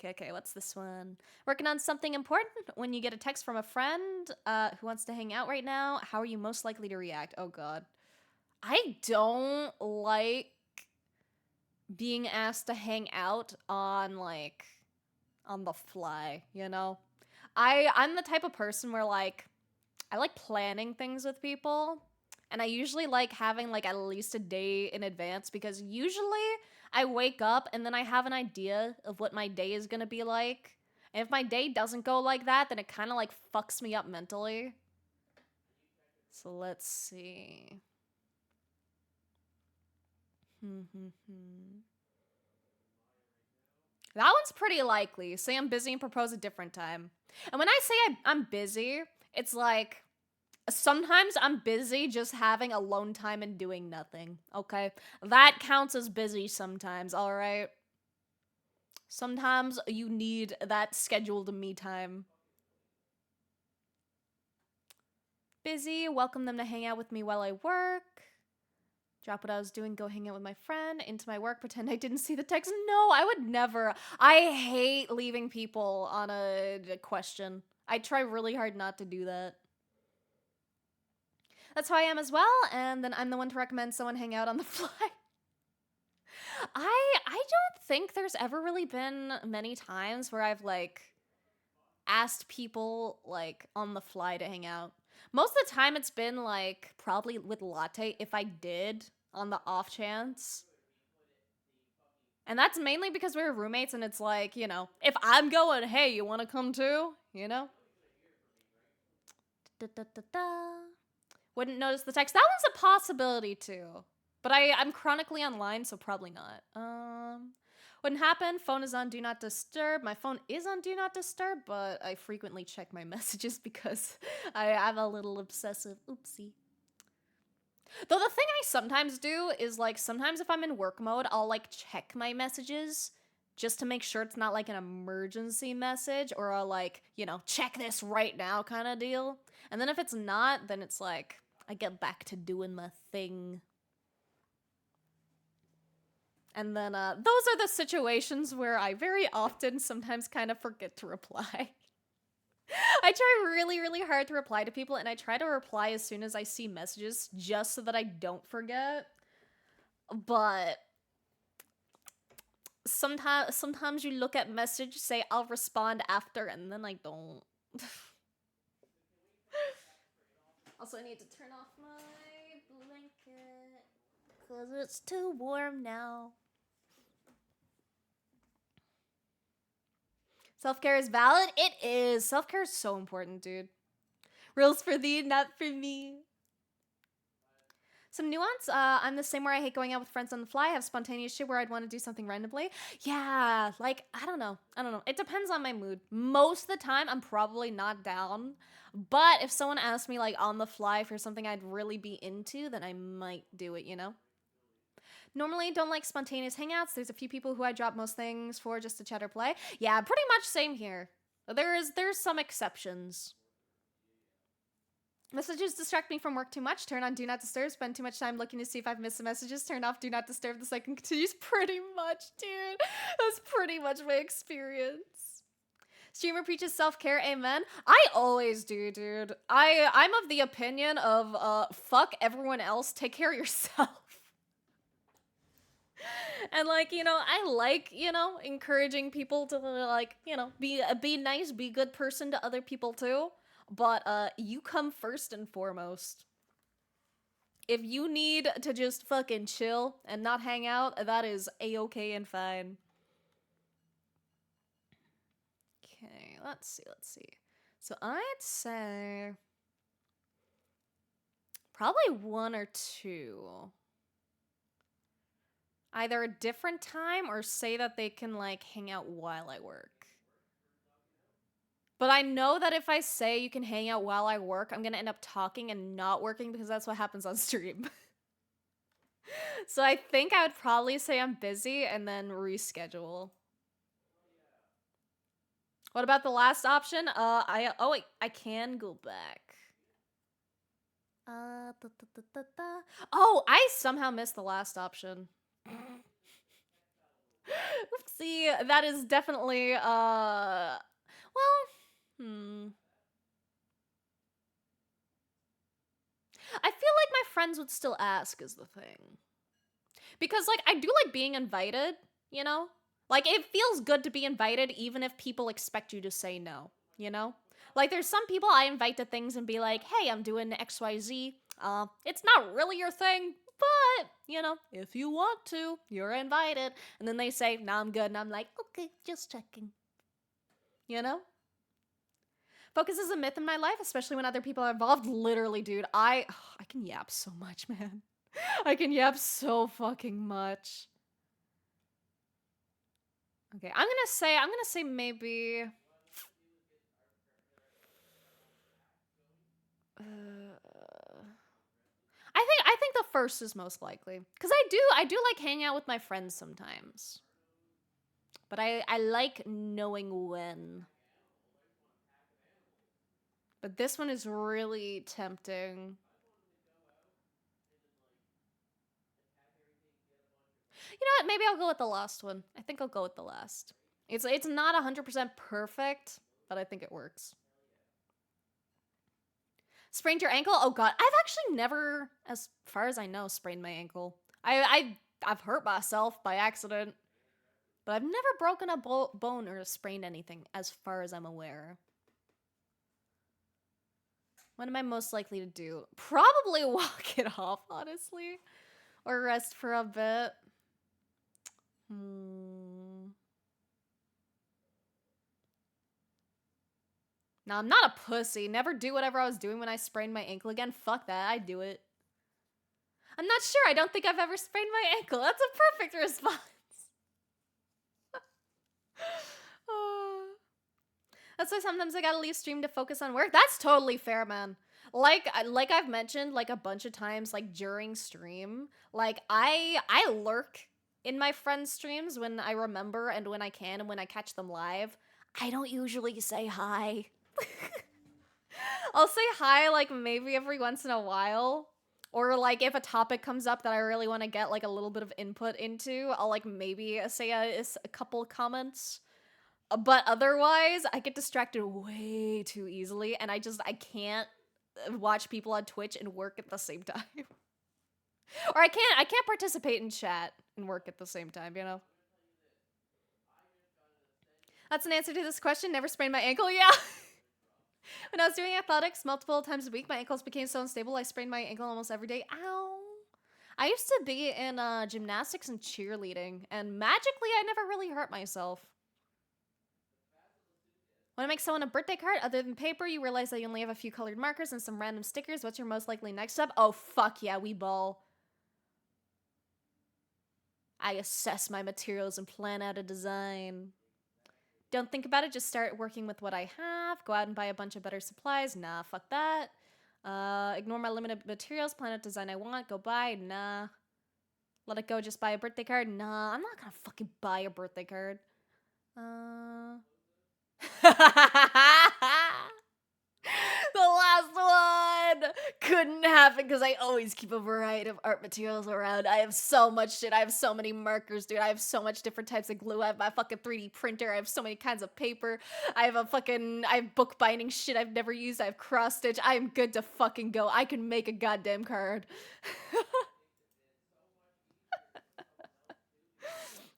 Okay, what's this one? Working on something important when you get a text from a friend who wants to hang out right now. How are you most likely to react? Oh god. I don't like being asked to hang out on, like, on the fly, you know? I'm the type of person where, like, I like planning things with people, and I usually like having, like, at least a day in advance, because usually I wake up and then I have an idea of what my day is gonna be like. And if my day doesn't go like that, then it kind of, like, fucks me up mentally. So let's see. That one's pretty likely. Say I'm busy and propose a different time. And when I say I'm busy, it's like, sometimes I'm busy just having alone time and doing nothing, okay? That counts as busy sometimes, alright? Sometimes you need that scheduled me time. Busy, welcome them to hang out with me while I work. Drop what I was doing, go hang out with my friend. Into my work, pretend I didn't see the text. No, I would never. I hate leaving people on a question. I try really hard not to do that. That's how I am as well, and then I'm the one to recommend someone hang out on the fly. I don't think there's ever really been many times where I've, like, asked people, like, on the fly to hang out. Most of the time it's been, like, probably with Latte, if I did, on the off chance. And that's mainly because we were roommates, and it's like, you know, if I'm going, hey, you want to come too? You know? Wouldn't notice the text. That one's a possibility too. But I'm chronically online, so probably not. Wouldn't happen. Phone is on Do Not Disturb. My phone is on Do Not Disturb, but I frequently check my messages because I'm a little obsessive. Oopsie. Though the thing I sometimes do is, like, sometimes if I'm in work mode, I'll, like, check my messages just to make sure it's not, like, an emergency message or a, like, you know, check this right now kind of deal. And then if it's not, then it's like, I get back to doing my thing. And then, those are the situations where I very often sometimes kind of forget to reply. I try really, really hard to reply to people, and I try to reply as soon as I see messages just so that I don't forget. But sometimes you look at message, say I'll respond after, and then I don't. Also, I need to turn off my blanket because it's too warm now. Self-care is valid? It is. Self-care is so important, dude. Rules for thee, not for me. Some nuance, I'm the same where I hate going out with friends on the fly. I have spontaneous shit where I'd want to do something randomly. Yeah, like, I don't know. It depends on my mood. Most of the time, I'm probably not down. But if someone asks me, like, on the fly for something I'd really be into, then I might do it, you know? Normally don't like spontaneous hangouts. There's a few people who I drop most things for just to chat or play. Yeah, pretty much same here. There's some exceptions. Messages distract me from work too much. Turn on Do Not Disturb. Spend too much time looking to see if I've missed the messages. Turn off Do Not Disturb the second continues. Pretty much, dude. That's pretty much my experience. Streamer preaches self-care, amen. I always do, dude. I'm of the opinion of fuck everyone else, take care of yourself. And like, you know, I like, you know, encouraging people to like, you know, be nice, be a good person to other people too. But you come first and foremost. If you need to just fucking chill and not hang out, that is a-okay and fine. Okay, let's see. So I'd say probably 1 or 2. Either a different time or say that they can like hang out while I work. But I know that if I say you can hang out while I work, I'm gonna end up talking and not working because that's what happens on stream. So I think I would probably say I'm busy and then reschedule. What about the last option? Wait, I can go back. Oh, I somehow missed the last option. Oopsie, that is definitely well, I feel like my friends would still ask is the thing. Because like I do like being invited, you know? Like it feels good to be invited even if people expect you to say no, you know? Like there's some people I invite to things and be like, "Hey, I'm doing XYZ. It's not really your thing, but, you know, if you want to, you're invited." And then they say, "Nah, I'm good." And I'm like, "Okay, just checking." You know? Focus is a myth in my life, especially when other people are involved. Literally, dude, I can yap so much, man. I can yap so fucking much. Okay, I'm gonna say maybe I think the first is most likely. Cause I do like hanging out with my friends sometimes. But I like knowing when. But this one is really tempting. You know what? Maybe I'll go with the last one. I think I'll go with the last. It's not 100% perfect, but I think it works. Sprained your ankle? Oh god, I've actually never, as far as I know, sprained my ankle. I've hurt myself by accident, but I've never broken a bone or sprained anything, as far as I'm aware. What am I most likely to do? Probably walk it off, honestly, or rest for a bit. No, I'm not a pussy. Never do whatever I was doing when I sprained my ankle again. Fuck that, I'd do it. I'm not sure. I don't think I've ever sprained my ankle. That's a perfect response. That's why sometimes I gotta leave stream to focus on work. That's totally fair, man. Like I've mentioned like a bunch of times, like during stream, like I lurk in my friends' streams when I remember and when I can and when I catch them live. I don't usually say hi. I'll say hi like maybe every once in a while. Or like if a topic comes up that I really want to get like a little bit of input into, I'll like maybe say a couple comments. But otherwise, I get distracted way too easily and I can't watch people on Twitch and work at the same time. Or I can't participate in chat and work at the same time, you know? That's an answer to this question. Never sprained my ankle. Yeah. When I was doing athletics multiple times a week, my ankles became so unstable, I sprained my ankle almost every day. Ow. I used to be in gymnastics and cheerleading, and magically I never really hurt myself. Want to make someone a birthday card? Other than paper, you realize that you only have a few colored markers and some random stickers. What's your most likely next step? Oh, fuck yeah, we ball. I assess my materials and plan out a design. Don't think about it, just start working with what I have. Go out and buy a bunch of better supplies. Nah, fuck that. Ignore my limited materials, plan out design I want, go buy. Nah. Let it go, just buy a birthday card. Nah, I'm not gonna fucking buy a birthday card. The last one! laughing because I always keep a variety of art materials around. I have so much shit. I have so many markers, dude. I have so much different types of glue. I have my fucking 3D printer. I have so many kinds of paper. I have bookbinding shit I've never used. I have cross stitch. I am good to fucking go. I can make a goddamn card.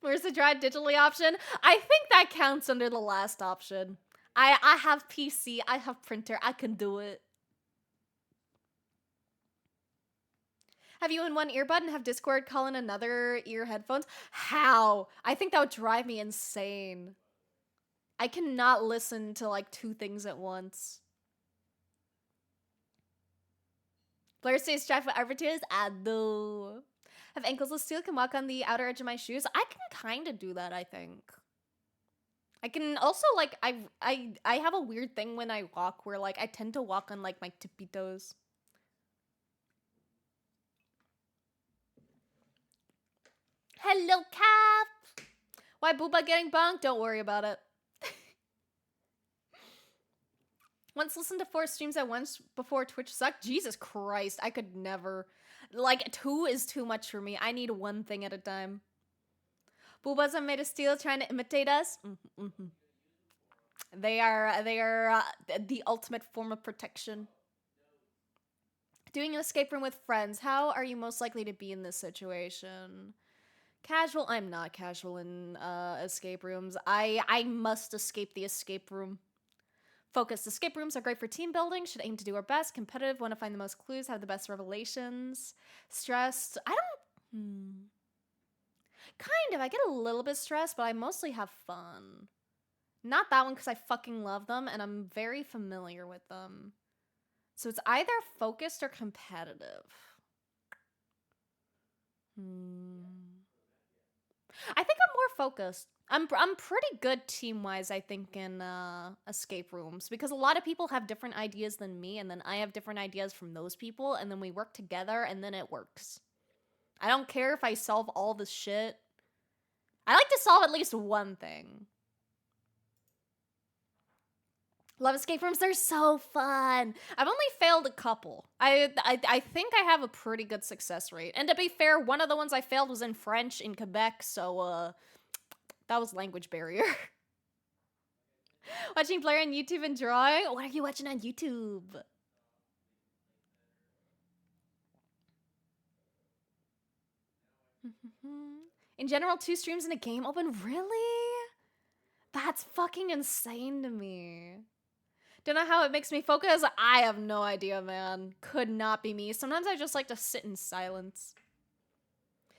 Where's the draw digitally option? I think that counts under the last option. I have PC. I have printer. I can do it. Have you in one earbud and have Discord call in another ear headphones? How? I think that would drive me insane. I cannot listen to like two things at once. Blair says strive for arbiters? I do. Have ankles of steel, can walk on the outer edge of my shoes. I can kind of do that, I think. I can also like I have a weird thing when I walk where like I tend to walk on like my tippy toes. Hello, Cap. Why Booba getting bonked? Don't worry about it. Once listened to 4 streams at once before Twitch sucked. Jesus Christ, I could never. Like 2 is too much for me. I need one thing at a time. Boobas are made of steel, trying to imitate us. They are the ultimate form of protection. Doing an escape room with friends. How are you most likely to be in this situation? Casual? I'm not casual in escape rooms. I must escape the escape room. Focused. Escape rooms are great for team building. Should aim to do our best. Competitive. Want to find the most clues. Have the best revelations. Stressed. I don't... Kind of. I get a little bit stressed, but I mostly have fun. Not that one because I fucking love them and I'm very familiar with them. So it's either focused or competitive. I think I'm more focused. I'm pretty good team-wise, I think, in escape rooms. Because a lot of people have different ideas than me, and then I have different ideas from those people, and then we work together, and then it works. I don't care if I solve all this shit. I like to solve at least one thing. Love escape rooms, they're so fun. I've only failed a couple. I think I have a pretty good success rate. And to be fair, one of the ones I failed was in French in Quebec, so that was language barrier. Watching Blair on YouTube and drawing? What are you watching on YouTube? In general, 2 streams in a game open? Really? That's fucking insane to me. Don't know how it makes me focus? I have no idea, man. Could not be me. Sometimes I just like to sit in silence.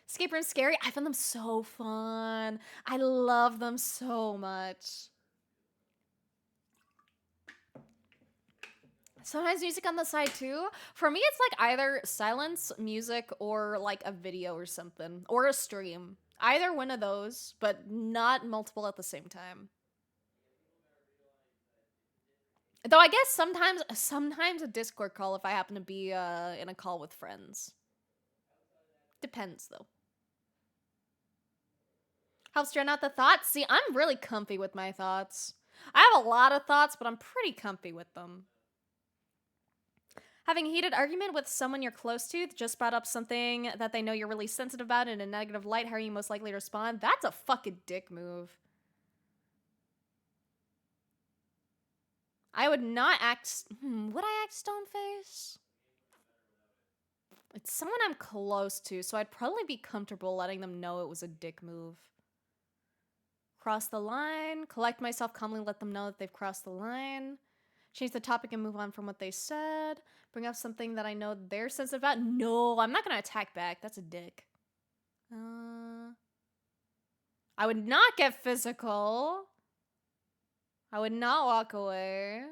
Escape rooms scary? I find them so fun. I love them so much. Sometimes music on the side too. For me, it's like either silence, music, or like a video or something. Or a stream. Either one of those, but not multiple at the same time. Though I guess sometimes a Discord call if I happen to be in a call with friends. Depends though. Helps drown out the thoughts? See, I'm really comfy with my thoughts. I have a lot of thoughts, but I'm pretty comfy with them. Having a heated argument with someone you're close to just brought up something that they know you're really sensitive about in a negative light. How are you most likely to respond? That's a fucking dick move. I would not act... would I act stone-faced? It's someone I'm close to, so I'd probably be comfortable letting them know it was a dick move. Cross the line. Collect myself calmly, let them know that they've crossed the line. Change the topic and move on from what they said. Bring up something that I know they're sensitive about. No, I'm not going to attack back. That's a dick. I would not get physical. I would not walk away.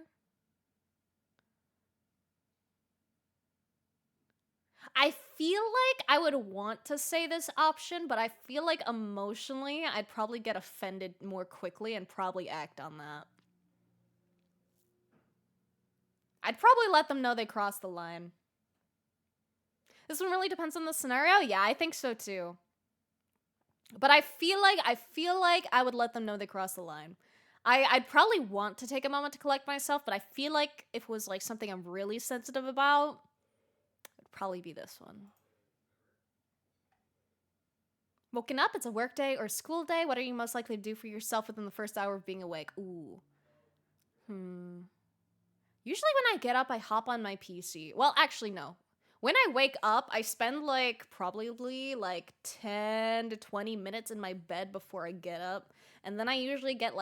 I feel like I would want to say this option, but I feel like emotionally I'd probably get offended more quickly and probably act on that. I'd probably let them know they crossed the line. This one really depends on the scenario? Yeah, I think so too. But I feel like I would let them know they crossed the line. I'd probably want to take a moment to collect myself, but I feel like if it was like something I'm really sensitive about, I'd Probably be this one. Woken up, it's a work day or school day. What are you most likely to do for yourself within the first hour of being awake? Ooh. Usually when I get up, I hop on my PC. Well, actually, no. When I wake up, I spend probably 10 to 20 minutes in my bed before I get up. And then I usually get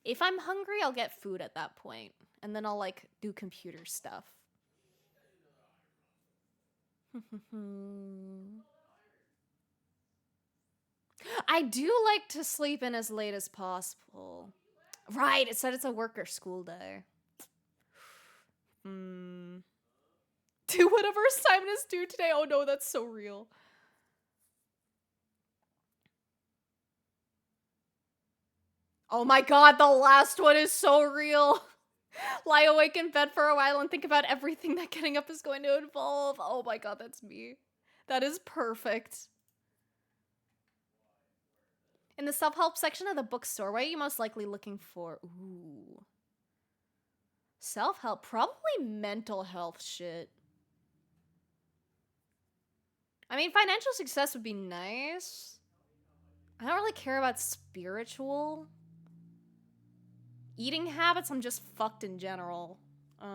if I'm hungry, I'll get food at that point. And then I'll do computer stuff. I do like to sleep in as late as possible. Right, it said it's a work or school day. Do whatever assignment is due today. Oh no, that's so real. Oh my god, the last one is so real. Lie awake in bed for a while and think about everything that getting up is going to involve. Oh my god, that's me. That is perfect. In the self-help section of the bookstore, what are you most likely looking for? Ooh. Self-help, probably mental health shit. I mean, financial success would be nice. I don't really care about spiritual. Eating habits, I'm just fucked in general. Would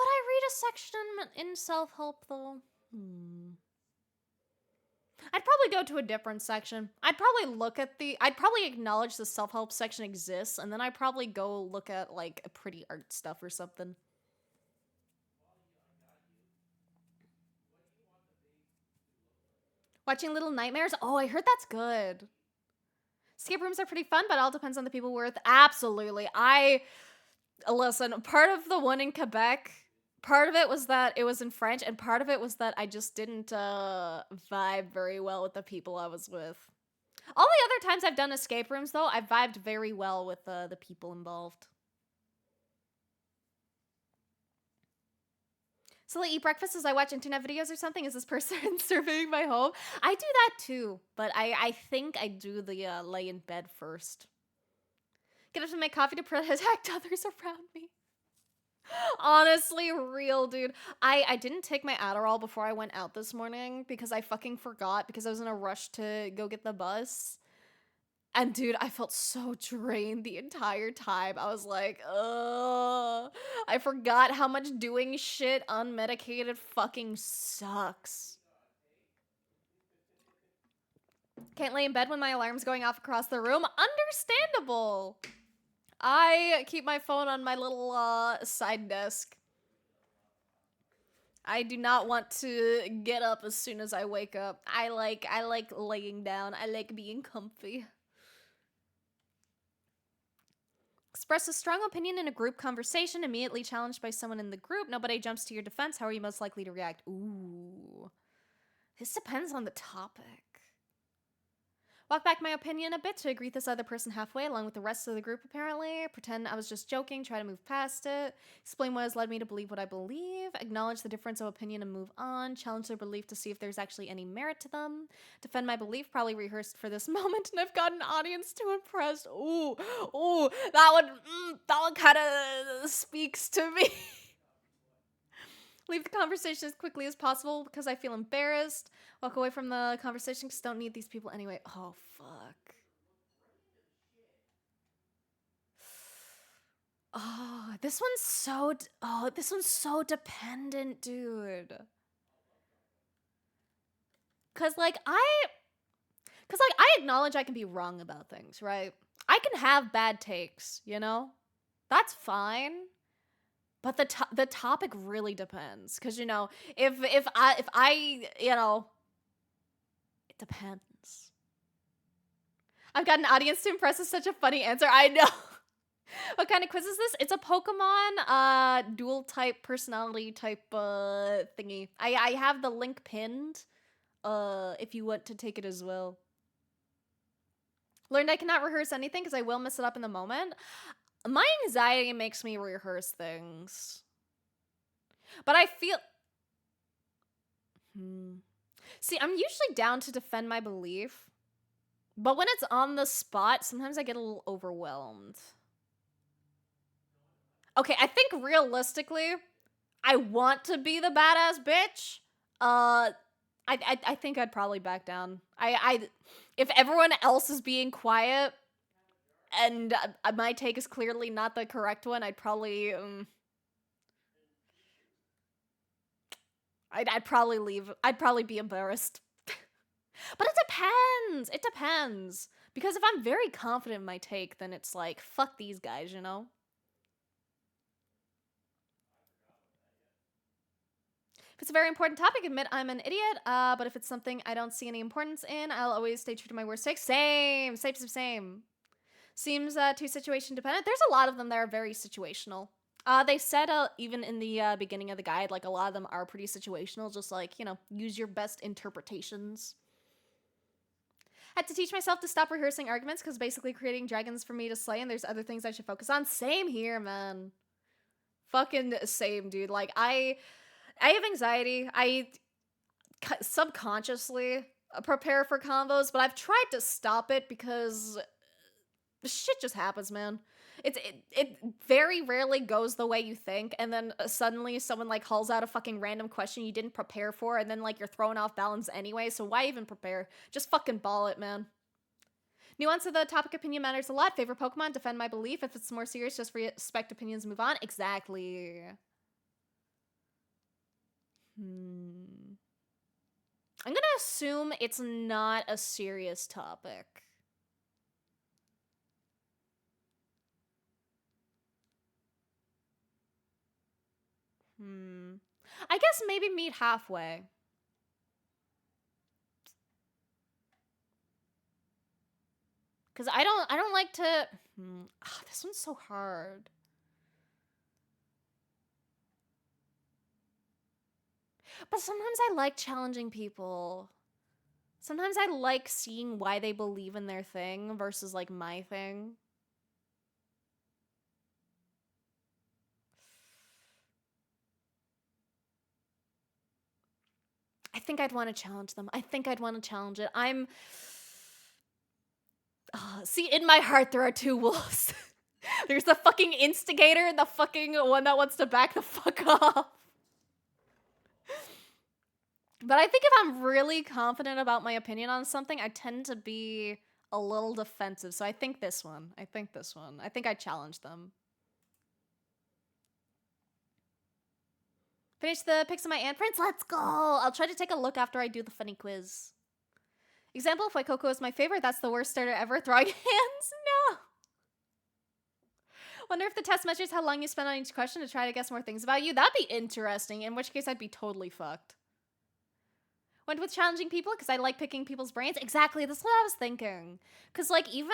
I read a section in self-help, though? I'd probably go to a different section. I'd probably acknowledge the self-help section exists, and then I'd probably go look at, pretty art stuff or something. Watching Little Nightmares? Oh, I heard that's good. Escape rooms are pretty fun, but it all depends on the people we're with. Absolutely. Listen, part of the one in Quebec, part of it was that it was in French, and part of it was that I just didn't vibe very well with the people I was with. All the other times I've done escape rooms, though, I've vibed very well with the people involved. So I eat breakfast as I watch internet videos or something? Is this person surveying my home? I do that too, but I think I do the lay in bed first. Get up to make coffee to protect others around me. Honestly, real, dude. I didn't take my Adderall before I went out this morning because I fucking forgot because I was in a rush to go get the bus. And dude, I felt so drained the entire time. I was like, ugh. I forgot how much doing shit unmedicated fucking sucks. Can't lay in bed when my alarm's going off across the room. Understandable. I keep my phone on my little side desk. I do not want to get up as soon as I wake up. I like laying down. I like being comfy. Express a strong opinion in a group conversation, immediately challenged by someone in the group. Nobody jumps to your defense. How are you most likely to react? Ooh. This depends on the topic. Walk back my opinion a bit to greet this other person halfway, along with the rest of the group, apparently. Pretend I was just joking, try to move past it. Explain what has led me to believe what I believe. Acknowledge the difference of opinion and move on. Challenge their belief to see if there's actually any merit to them. Defend my belief, probably rehearsed for this moment, and I've got an audience too impressed. Ooh, that one kind of speaks to me. Leave the conversation as quickly as possible because I feel embarrassed. Walk away from the conversation because don't need these people anyway. Oh, fuck. Oh, this one's so dependent, dude. Cause I acknowledge I can be wrong about things, right? I can have bad takes, you know? That's fine. But the topic really depends, cuz if I it depends. I've got an audience to impress is such a funny answer. I know. What kind of quiz is this? It's a Pokemon dual type personality type thingy. I have the link pinned if you want to take it as well. Learned I cannot rehearse anything because I will mess it up in the moment. My anxiety makes me rehearse things. But I feel... See, I'm usually down to defend my belief. But when it's on the spot, sometimes I get a little overwhelmed. Okay, I think realistically, I want to be the badass bitch. I think I'd probably back down. If everyone else is being quiet and my take is clearly not the correct one, I'd probably I'd probably leave. I'd probably be embarrassed. But it depends. It depends. Because if I'm very confident in my take, then it's like, fuck these guys, you know? If it's a very important topic, admit I'm an idiot. But if it's something I don't see any importance in, I'll always stay true to my worst take. Same. Seems too situation dependent. There's a lot of them that are very situational. They said even in the beginning of the guide, like a lot of them are pretty situational. Just like, you know, use your best interpretations. Had to teach myself to stop rehearsing arguments because basically creating dragons for me to slay and there's other things I should focus on. Same here, man. Fucking same, dude. Like, I have anxiety. I subconsciously prepare for combos, but I've tried to stop it because shit just happens, man. It very rarely goes the way you think, and then suddenly someone like hauls out a fucking random question you didn't prepare for, and then like you're thrown off balance anyway, so why even prepare? Just fucking ball it, man. Nuance of the topic opinion matters a lot. Favorite Pokemon, defend my belief. If it's more serious, just respect opinions, move on. Exactly. I'm gonna assume it's not a serious topic. I guess maybe meet halfway. Cause I don't like to. This one's so hard. But sometimes I like challenging people. Sometimes I like seeing why they believe in their thing versus like my thing. I think I'd want to challenge them. I think I'd want to challenge it. See, in my heart, there are two wolves. There's the fucking instigator and the fucking one that wants to back the fuck off. But I think if I'm really confident about my opinion on something, I tend to be a little defensive. So I think this one. I think I challenge them. Finish the pics of my aunt prints. Let's go. I'll try to take a look after I do the funny quiz. Example, if Fuecoco is my favorite, that's the worst starter ever. Throwing hands? No. Wonder if the test measures how long you spend on each question to try to guess more things about you. That'd be interesting, in which case I'd be totally fucked. Went with challenging people because I like picking people's brains. Exactly, that's what I was thinking. Because, like, even,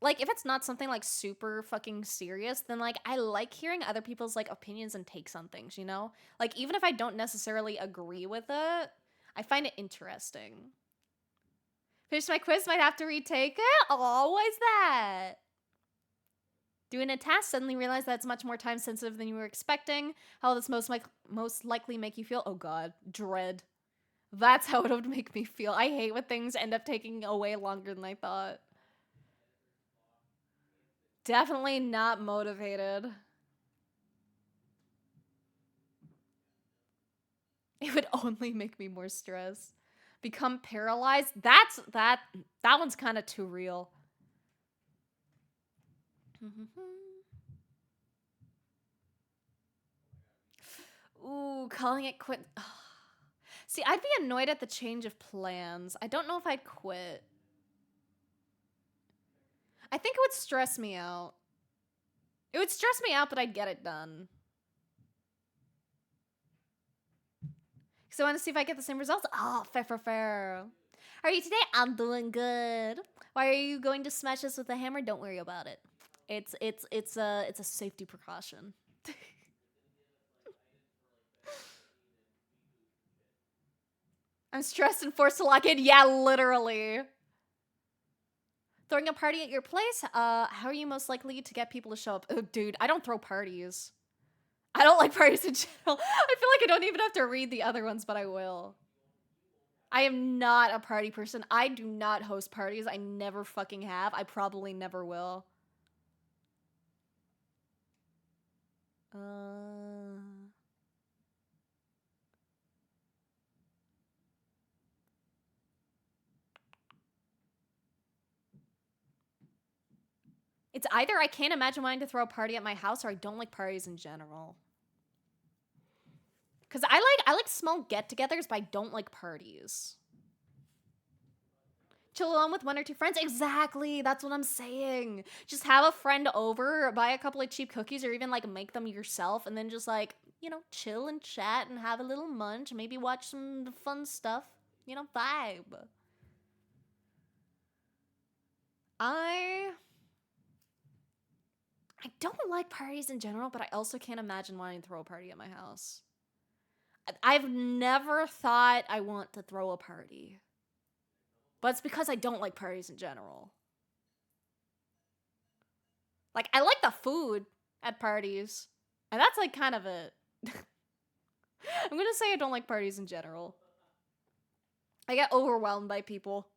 like, if it's not something, like, super fucking serious, then, like, I like hearing other people's, like, opinions and takes on things, you know? Like, even if I don't necessarily agree with it, I find it interesting. Finish my quiz, might have to retake it? Oh, why's that? Doing a task, suddenly realize that it's much more time sensitive than you were expecting. How will this most likely make you feel? Oh god, dread. That's how it would make me feel. I hate when things end up taking away longer than I thought. Definitely not motivated. It would only make me more stressed. Become paralyzed? That one's kind of too real. Ooh, calling it quit. See, I'd be annoyed at the change of plans. I don't know if I'd quit. I think it would stress me out. It would stress me out, but I'd get it done. So I want to see if I get the same results. Oh, fair. How are you today? I'm doing good. Why are you going to smash us with a hammer? Don't worry about it. It's a safety precaution. I'm stressed and forced to lock in. Yeah, literally. Throwing a party at your place? How are you most likely to get people to show up? Oh, dude, I don't throw parties. I don't like parties in general. I feel like I don't even have to read the other ones, but I will. I am not a party person. I do not host parties. I never fucking have. I probably never will. It's either I can't imagine wanting to throw a party at my house or I don't like parties in general. Cause I like small get-togethers, but I don't like parties. Chill alone with one or two friends. Exactly. That's what I'm saying. Just have a friend over, buy a couple of cheap cookies, or even like make them yourself, and then just like, you know, chill and chat and have a little munch, maybe watch some fun stuff. You know, vibe. I I don't like parties in general, but I also can't imagine wanting to throw a party at my house. I've never thought I want to throw a party. But it's because I don't like parties in general. Like, I like the food at parties. And that's like kind of it. I'm gonna say I don't like parties in general. I get overwhelmed by people.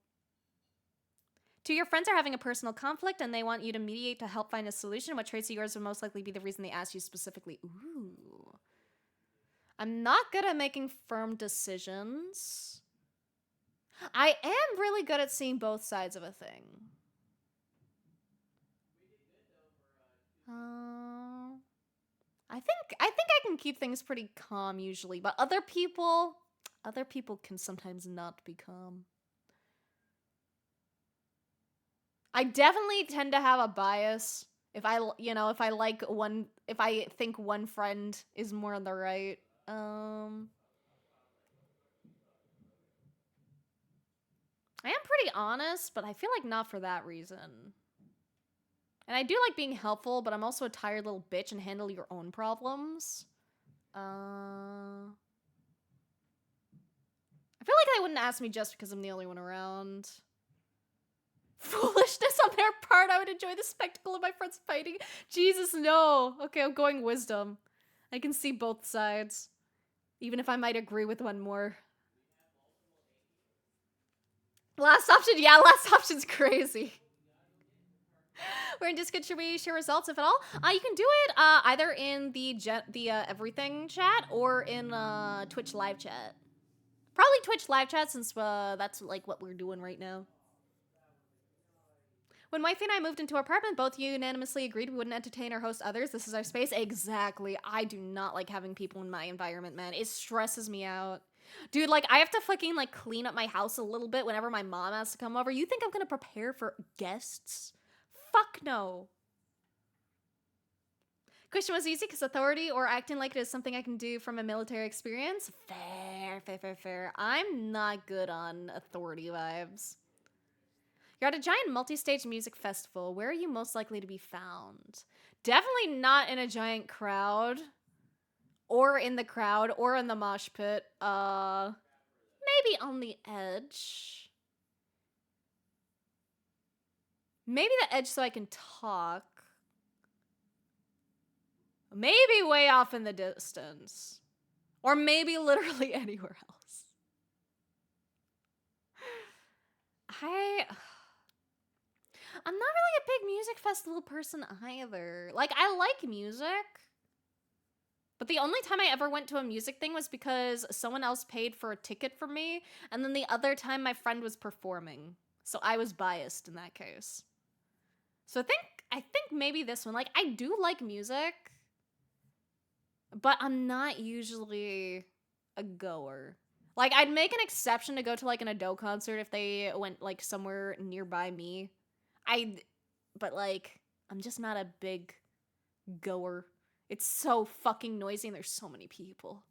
Two, your friends are having a personal conflict and they want you to mediate to help find a solution. What traits of yours would most likely be the reason they asked you specifically? Ooh. I'm not good at making firm decisions. I am really good at seeing both sides of a thing. I think I can keep things pretty calm usually, but other people can sometimes not be calm. I definitely tend to have a bias if if I think one friend is more on the right. I am pretty honest, but I feel like not for that reason. And I do like being helpful, but I'm also a tired little bitch and handle your own problems. I feel like they wouldn't ask me just because I'm the only one around. Foolishness on their part. I would enjoy the spectacle of my friends fighting. Jesus, no. Okay, I'm going wisdom. I can see both sides. Even if I might agree with one more. Last option? Yeah, last option's crazy. We're in Discord. Should we share results, if at all? You can do it either in the everything chat or in Twitch live chat. Probably Twitch live chat since that's like what we're doing right now. When Wifey and I moved into our apartment, both unanimously agreed we wouldn't entertain or host others. This is our space. Exactly. I do not like having people in my environment, man. It stresses me out. Dude, like, I have to fucking, like, clean up my house a little bit whenever my mom has to come over. You think I'm gonna prepare for guests? Fuck no. Question was easy because authority or acting like it is something I can do from a military experience. Fair. I'm not good on authority vibes. You're at a giant multi-stage music festival. Where are you most likely to be found? Definitely not in a giant crowd. Or in the crowd. Or in the mosh pit. Maybe on the edge. Maybe the edge so I can talk. Maybe way off in the distance. Or maybe literally anywhere else. I'm not really a big music festival person either. Like, I like music. But the only time I ever went to a music thing was because someone else paid for a ticket for me. And then the other time my friend was performing. So I was biased in that case. So I think maybe this one. Like, I do like music. But I'm not usually a goer. Like, I'd make an exception to go to, like, an Ado concert if they went, like, somewhere nearby me. But, like, I'm just not a big goer. It's so fucking noisy and there's so many people.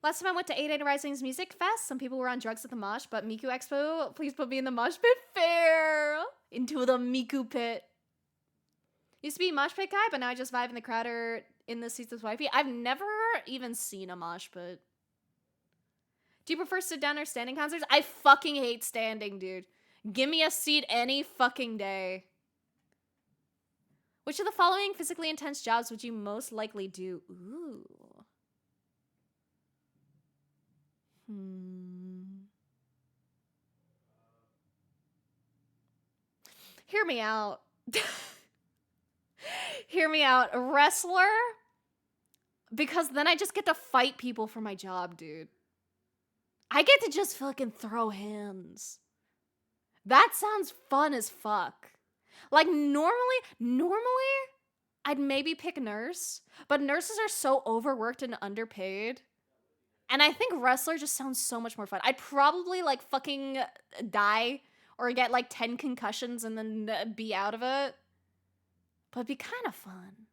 Last time I went to 88 Rising's Music Fest, some people were on drugs at the mosh, but Miku Expo, please put me in the mosh pit. Fair! Into the Miku pit. Used to be a mosh pit guy, but now I just vibe in the crowd or in the seats with wifey. I've never even seen a mosh pit. Do you prefer sit down or standing concerts? I fucking hate standing, dude. Give me a seat any fucking day. Which of the following physically intense jobs would you most likely do? Ooh. Hear me out. Hear me out. A wrestler? Because then I just get to fight people for my job, dude. I get to just fucking throw hands. That sounds fun as fuck. Like, normally, I'd maybe pick nurse, but nurses are so overworked and underpaid. And I think wrestler just sounds so much more fun. I'd probably, like, fucking die or get, like, 10 concussions and then be out of it. But it'd be kind of fun.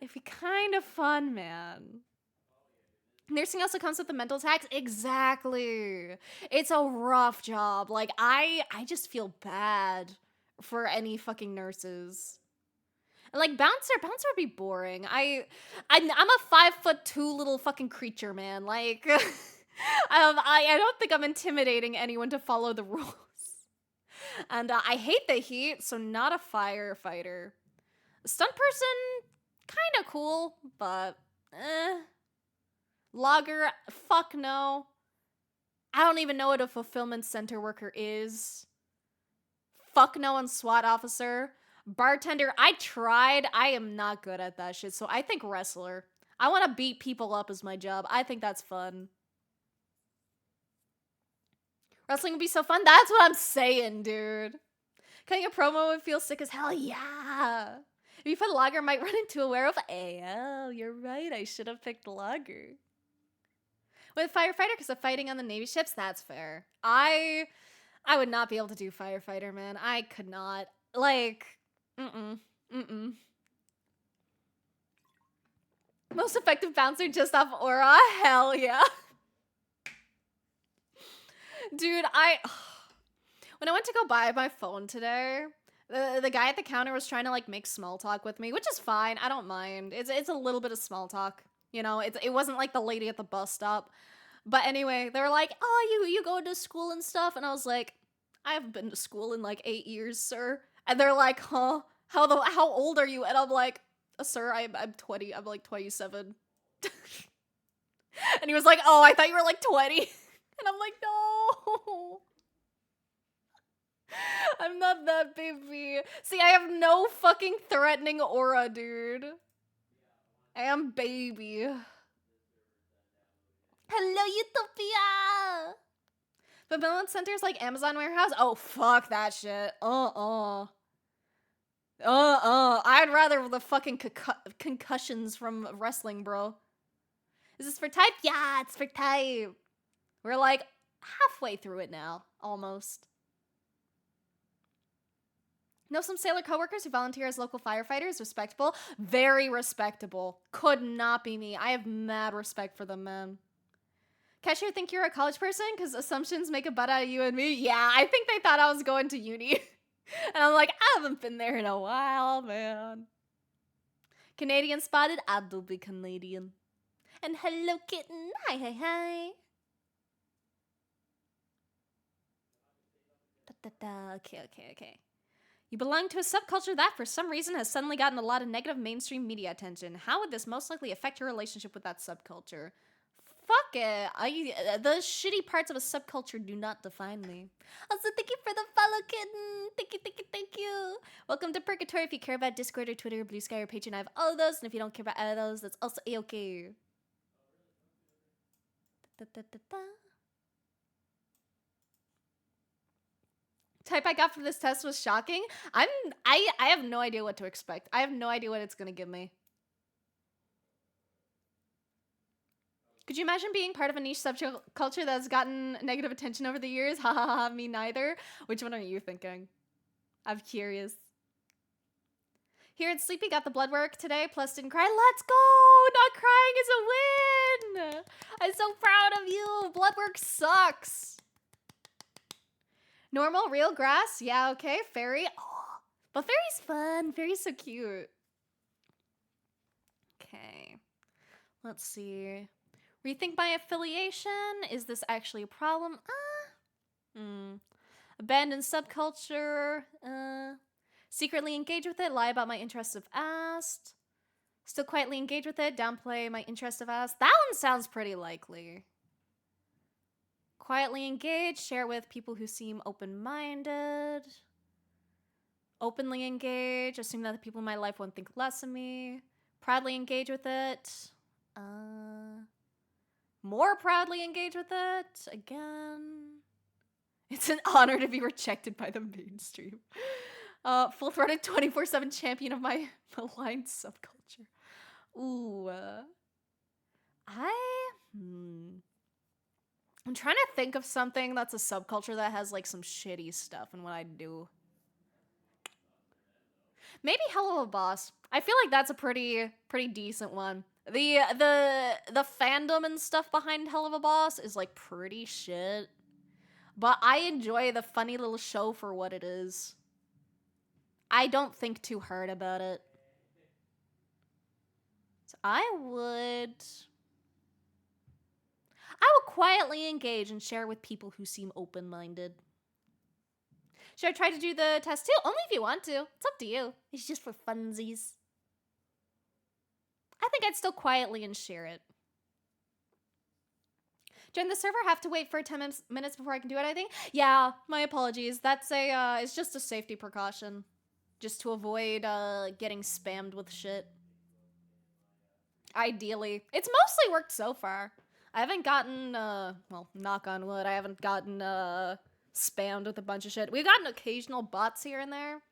It'd be kind of fun, man. Nursing also comes with the mental tax. Exactly. It's a rough job. Like, I just feel bad for any fucking nurses. Like, bouncer would be boring. I'm a 5'2" little fucking creature, man. Like, I don't think I'm intimidating anyone to follow the rules. And I hate the heat, so not a firefighter. Stunt person, kind of cool, but Logger, fuck no. I don't even know what a fulfillment center worker is. Fuck no on SWAT officer. Bartender, I tried. I am not good at that shit, so I think wrestler. I want to beat people up as my job. I think that's fun. Wrestling would be so fun. That's what I'm saying, dude. Cutting a promo would feel sick as hell. Yeah. If you put Lager, might run into a werewolf. Oh, you're right. I should have picked Lager. With firefighter, because of fighting on the Navy ships, that's fair. I would not be able to do firefighter, man. I could not. Like, Most effective bouncer just off aura? Hell yeah. Dude, when I went to go buy my phone today, the guy at the counter was trying to, like, make small talk with me, which is fine. I don't mind. It's a little bit of small talk. You know, it wasn't like the lady at the bus stop. But anyway, they were like, oh, you go to school and stuff? And I was like, I haven't been to school in like 8 years, sir. And they're like, huh? How old are you? And I'm like, sir, I'm 20. I'm like 27. And he was like, oh, I thought you were like 20. And I'm like, no. I'm not that baby. See, I have no fucking threatening aura, dude. I am baby. Hello, Utopia! Fulfillment centers like Amazon warehouse? Oh, fuck that shit. I'd rather the fucking concussions from wrestling, bro. Is this for type? Yeah, it's for type. We're like halfway through it now, almost. Know some sailor coworkers who volunteer as local firefighters? Respectable? Very respectable. Could not be me. I have mad respect for them, man. Cashier think you're a college person? Because assumptions make a butt out of you and me? Yeah, I think they thought I was going to uni. And I'm like, I haven't been there in a while, man. Canadian spotted? I do be Canadian. And hello, kitten. Hi. Okay. You belong to a subculture that, for some reason, has suddenly gotten a lot of negative mainstream media attention. How would this most likely affect your relationship with that subculture? Fuck it. The shitty parts of a subculture do not define me. Also, thank you for the follow, kitten. Thank you. Welcome to Purgatory. If you care about Discord or Twitter or Blue Sky or Patreon, I have all of those. And if you don't care about any of those, that's also A-okay. Type I got from this test was shocking. I have no idea what to expect. I have no idea what it's gonna give me. Could you imagine being part of a niche subculture that has gotten negative attention over the years? Ha ha ha, me neither. Which one are you thinking? I'm curious. Here at Sleepy got the blood work today, plus didn't cry. Let's go! Not crying is a win! I'm so proud of you! Blood work sucks! Normal, real grass? Yeah, okay. Fairy? Oh, but fairy's fun. Fairy's so cute. Okay. Let's see. Rethink my affiliation. Is this actually a problem? Abandon subculture. Secretly engage with it. Lie about my interests if asked. Still quietly engage with it. Downplay my interest if asked. That one sounds pretty likely. Quietly engage, share with people who seem open-minded. Openly engage, assume that the people in my life won't think less of me. Proudly engage with it. More proudly engage with it. Again. It's an honor to be rejected by the mainstream. Full-throated 24/7 champion of my maligned subculture. Ooh. I'm trying to think of something that's a subculture that has like some shitty stuff and what I do. Maybe Hello Boss. I feel like that's a pretty decent one. The fandom and stuff behind Hell of a Boss is like pretty shit. But I enjoy the funny little show for what it is. I don't think too hard about it. So I would quietly engage and share with people who seem open-minded. Should I try to do the test too? Only if you want to. It's up to you. It's just for funsies. I think I'd still quietly and share it. Join the server, have to wait for 10 minutes before I can do it, I think? Yeah, my apologies. That's it's just a safety precaution. Just to avoid, getting spammed with shit. Ideally. It's mostly worked so far. I haven't gotten, well, knock on wood, I haven't gotten, spammed with a bunch of shit. We've gotten occasional bots here and there,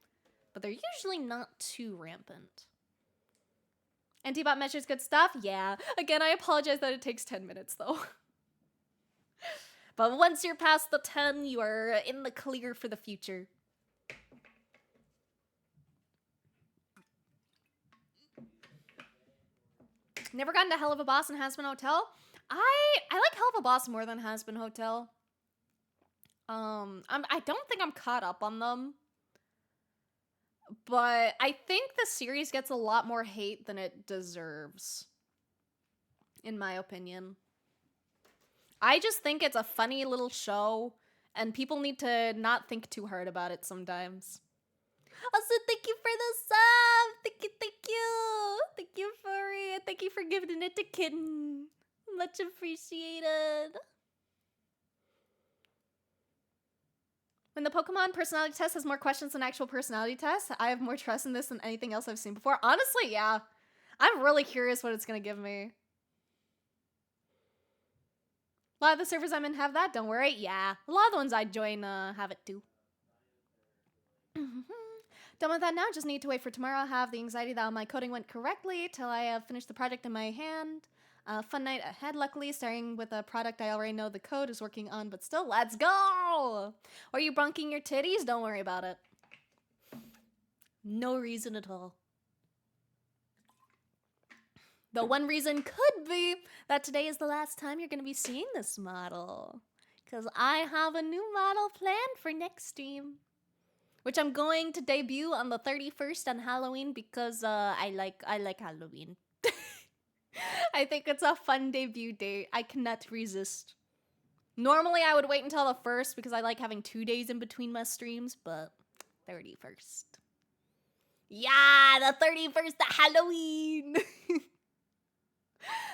but they're usually not too rampant. Anti-bot measures good stuff? Yeah. Again, I apologize that it takes 10 minutes, though. But once you're past the 10, you are in the clear for the future. Never gotten to Hell of a Boss and Has Been Hotel? I like Hell of a Boss more than Has Been Hotel. I don't think I'm caught up on them. But I think the series gets a lot more hate than it deserves. In my opinion. I just think it's a funny little show, and people need to not think too hard about it sometimes. Also, thank you for the sub! Thank you, thank you! Thank you, Furry, and thank you for giving it to Kitten. Much appreciated. When the Pokemon personality test has more questions than actual personality tests, I have more trust in this than anything else I've seen before. Honestly, yeah. I'm really curious what it's gonna give me. A lot of the servers I'm in have that, don't worry. Yeah, a lot of the ones I join have it too. Done with that now, just need to wait for tomorrow. I have the anxiety that all my coding went correctly till I have finished the project in my hand. Fun night ahead, luckily, starting with a product I already know the code is working on, but still, let's go! Are you bonking your titties? Don't worry about it. No reason at all. The one reason could be that today is the last time you're going to be seeing this model. Because I have a new model planned for next stream. Which I'm going to debut on the 31st on Halloween because I like Halloween. I think it's a fun debut date. I cannot resist. Normally I would wait until the 1st because I like having 2 days in between my streams, but 31st. Yeah, the 31st, the Halloween!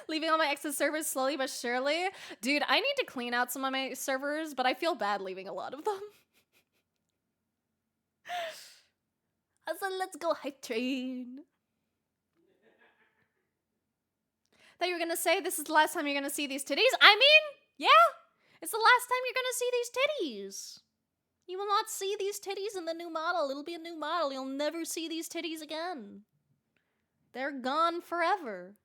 Leaving all my exit servers slowly but surely. Dude, I need to clean out some of my servers, but I feel bad leaving a lot of them. So let's go hype train. Thought you were gonna say this is the last time you're gonna see these titties? I mean, yeah, it's the last time you're gonna see these titties. You will not see these titties in the new model. It'll be a new model. You'll never see these titties again. They're gone forever.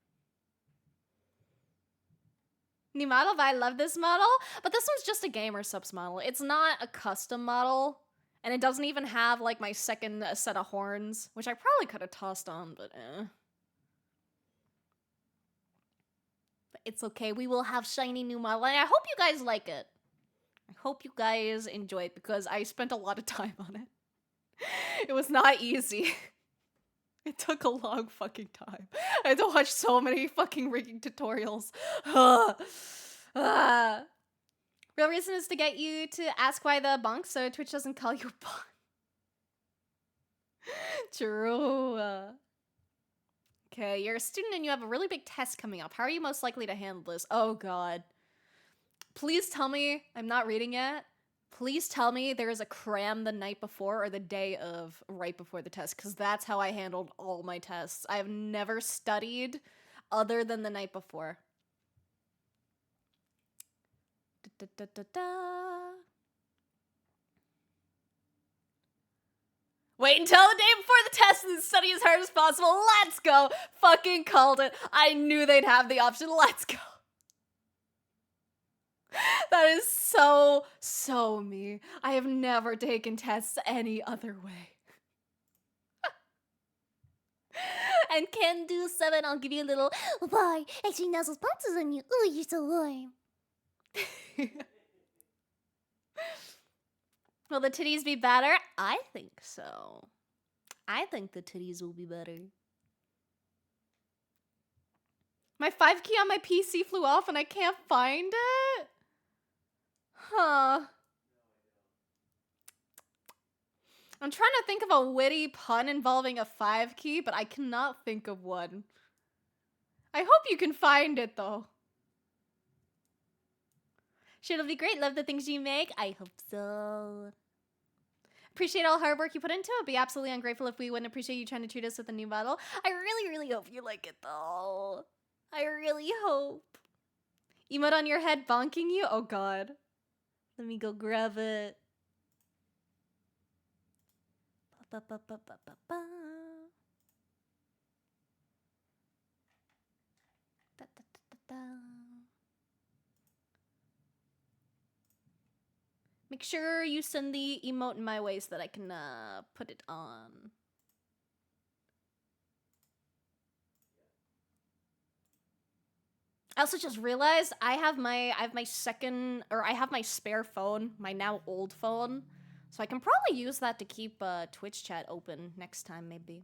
New model, but I love this model. But this one's just a gamer subs model. It's not a custom model. And it doesn't even have, like, my second set of horns, which I probably could have tossed on, but But it's okay. We will have shiny new model, and I hope you guys like it. I hope you guys enjoy it, because I spent a lot of time on it. It was not easy. It took a long fucking time. I had to watch so many fucking rigging tutorials. Real reason is to get you to ask why the bonk, so Twitch doesn't call you bonk. True. Okay, you're a student and you have a really big test coming up. How are you most likely to handle this? Oh god. Please tell me, I'm not reading yet. Please tell me there is a cram the night before or the day of right before the test, because that's how I handled all my tests. I have never studied other than the night before. Da, da, da, da. Wait until the day before the test and study as hard as possible. Let's go. Fucking called it. I knew they'd have the option. Let's go. That is so me. I have never taken tests any other way. And can do 7, I'll give you a little, why? Actually, Nuzzle's pants is on you. Oh, you're so warm. Will the titties be better? I think so. I think the titties will be better. My 5 key on my PC flew off and I can't find it? Huh. I'm trying to think of a witty pun involving a 5 key, but I cannot think of one. I hope you can find it, though. Sure, it'll be great. Love the things you make. I hope so. Appreciate all the hard work you put into it. Be absolutely ungrateful if we wouldn't appreciate you trying to treat us with a new bottle. I really hope you like it, though. I really hope. Emote on your head bonking you? Oh, God. Let me go grab it. Ba, ba, ba, ba, ba, ba. Da, da, da, da, da. Make sure you send the emote in my way so that I can put it on. I also just realized I have my spare phone, my now old phone. So I can probably use that to keep Twitch chat open next time, maybe.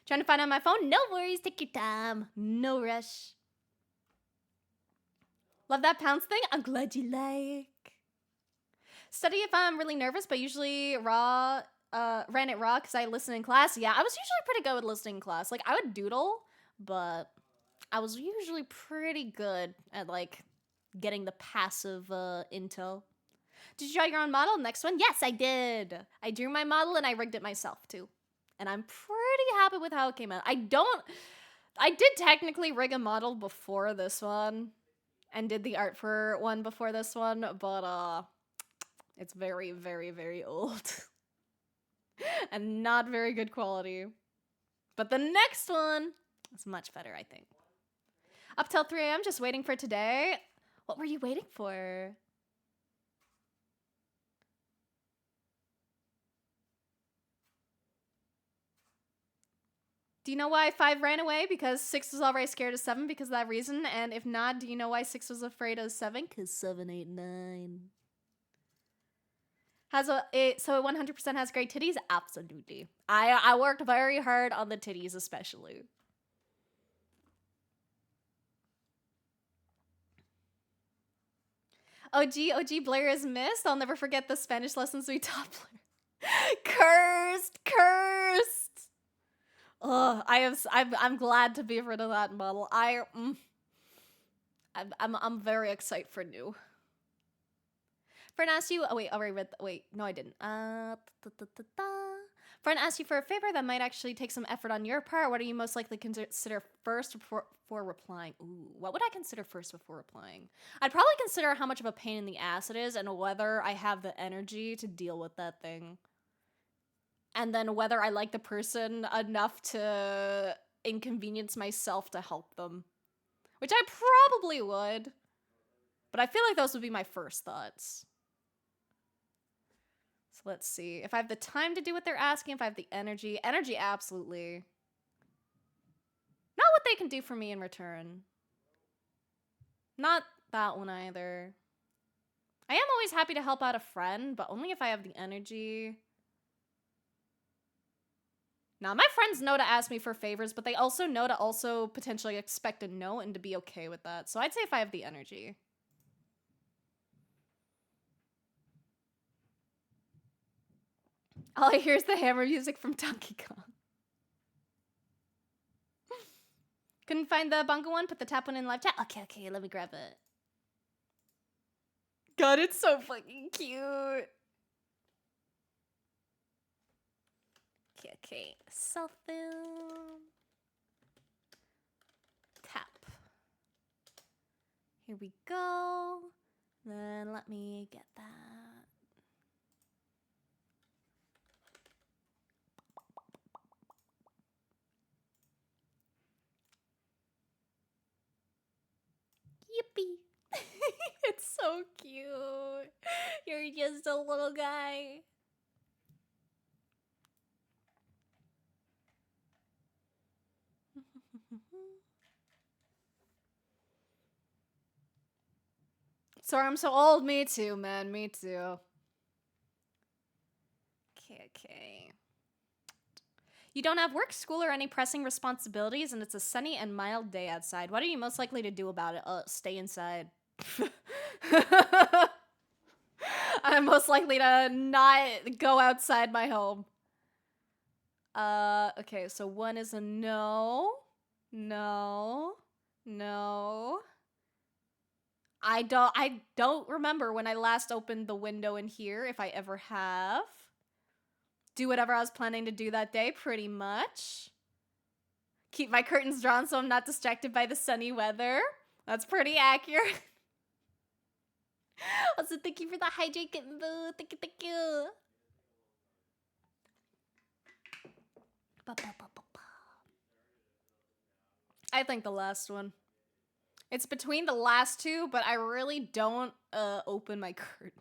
Trying to find out my phone? No worries, take your time. No rush. Love that pounce thing? I'm glad you like. Study if I'm really nervous, but usually ran it raw because I listen in class. Yeah, I was usually pretty good with listening in class. Like, I would doodle, but I was usually pretty good at, like, getting the passive intel. Did you draw your own model? Next one? Yes, I did. I drew my model and I rigged it myself, too. And I'm pretty happy with how it came out. I did technically rig a model before this one and did the art for one before this one, but it's very, very old. And not very good quality. But the next one is much better, I think. Up till 3 a.m. just waiting for today. What were you waiting for? Do you know why 5 ran away? Because 6 was already scared of 7 because of that reason. And if not, do you know why 6 was afraid of 7? Because 7, 8, 9. So it 100% has great titties? Absolutely. I worked very hard on the titties especially. OG Blair is missed. I'll never forget the Spanish lessons we taught Blair. Cursed. Ugh, I'm glad to be rid of that model. I'm very excited for new. Friend asked you. Oh wait, already read. Wait, no, I didn't. Friend asked you for a favor that might actually take some effort on your part. What are you most likely consider first before replying? Ooh, what would I consider first before replying? I'd probably consider how much of a pain in the ass it is and whether I have the energy to deal with that thing. And then whether I like the person enough to inconvenience myself to help them. Which I probably would. But I feel like those would be my first thoughts. So let's see. If I have the time to do what they're asking, if I have the energy. Energy, absolutely. Not what they can do for me in return. Not that one either. I am always happy to help out a friend, but only if I have the energy. Now, my friends know to ask me for favors, but they also know to also potentially expect a no and to be okay with that. So I'd say if I have the energy. All I hear is the hammer music from Donkey Kong. Couldn't find the bongo one? Put the tap one in live chat? Okay, let me grab it. God, it's so fucking cute. Okay. Cell phone. Tap. Here we go. Then let me get that. Yippee. It's so cute. You're just a little guy. Sorry, I'm so old. Me too, man. Me too. Okay. You don't have work, school, or any pressing responsibilities, and it's a sunny and mild day outside. What are you most likely to do about it? Stay inside. I'm most likely to not go outside my home. Okay, so one is a no. No. I don't remember when I last opened the window in here, if I ever have. Do whatever I was planning to do that day, pretty much. Keep my curtains drawn so I'm not distracted by the sunny weather. That's pretty accurate. Also, thank you for the hydrate kitten boo. Thank you. I think the last one. It's between the last two, but I really don't open my curtains.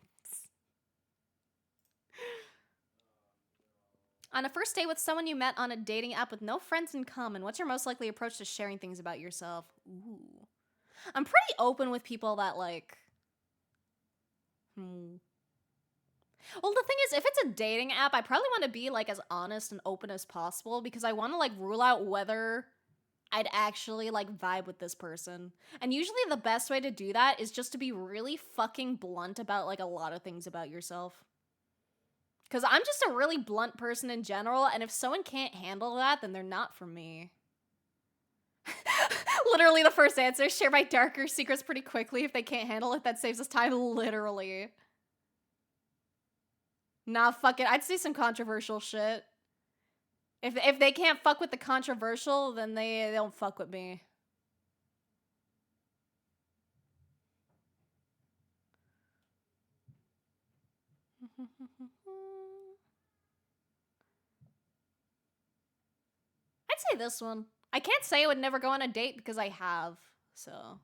On a first date with someone you met on a dating app with no friends in common, what's your most likely approach to sharing things about yourself? Ooh. I'm pretty open with people that, like... Well, the thing is, if it's a dating app, I probably want to be, like, as honest and open as possible because I want to, like, rule out whether I'd actually, like, vibe with this person. And usually the best way to do that is just to be really fucking blunt about, like, a lot of things about yourself. Because I'm just a really blunt person in general, and if someone can't handle that, then they're not for me. Literally the first answer, share my darker secrets pretty quickly. If they can't handle it, that saves us time, literally. Nah, fuck it. I'd say some controversial shit. If they can't fuck with the controversial, then they don't fuck with me. I'd say this one. I can't say I would never go on a date because I have, so.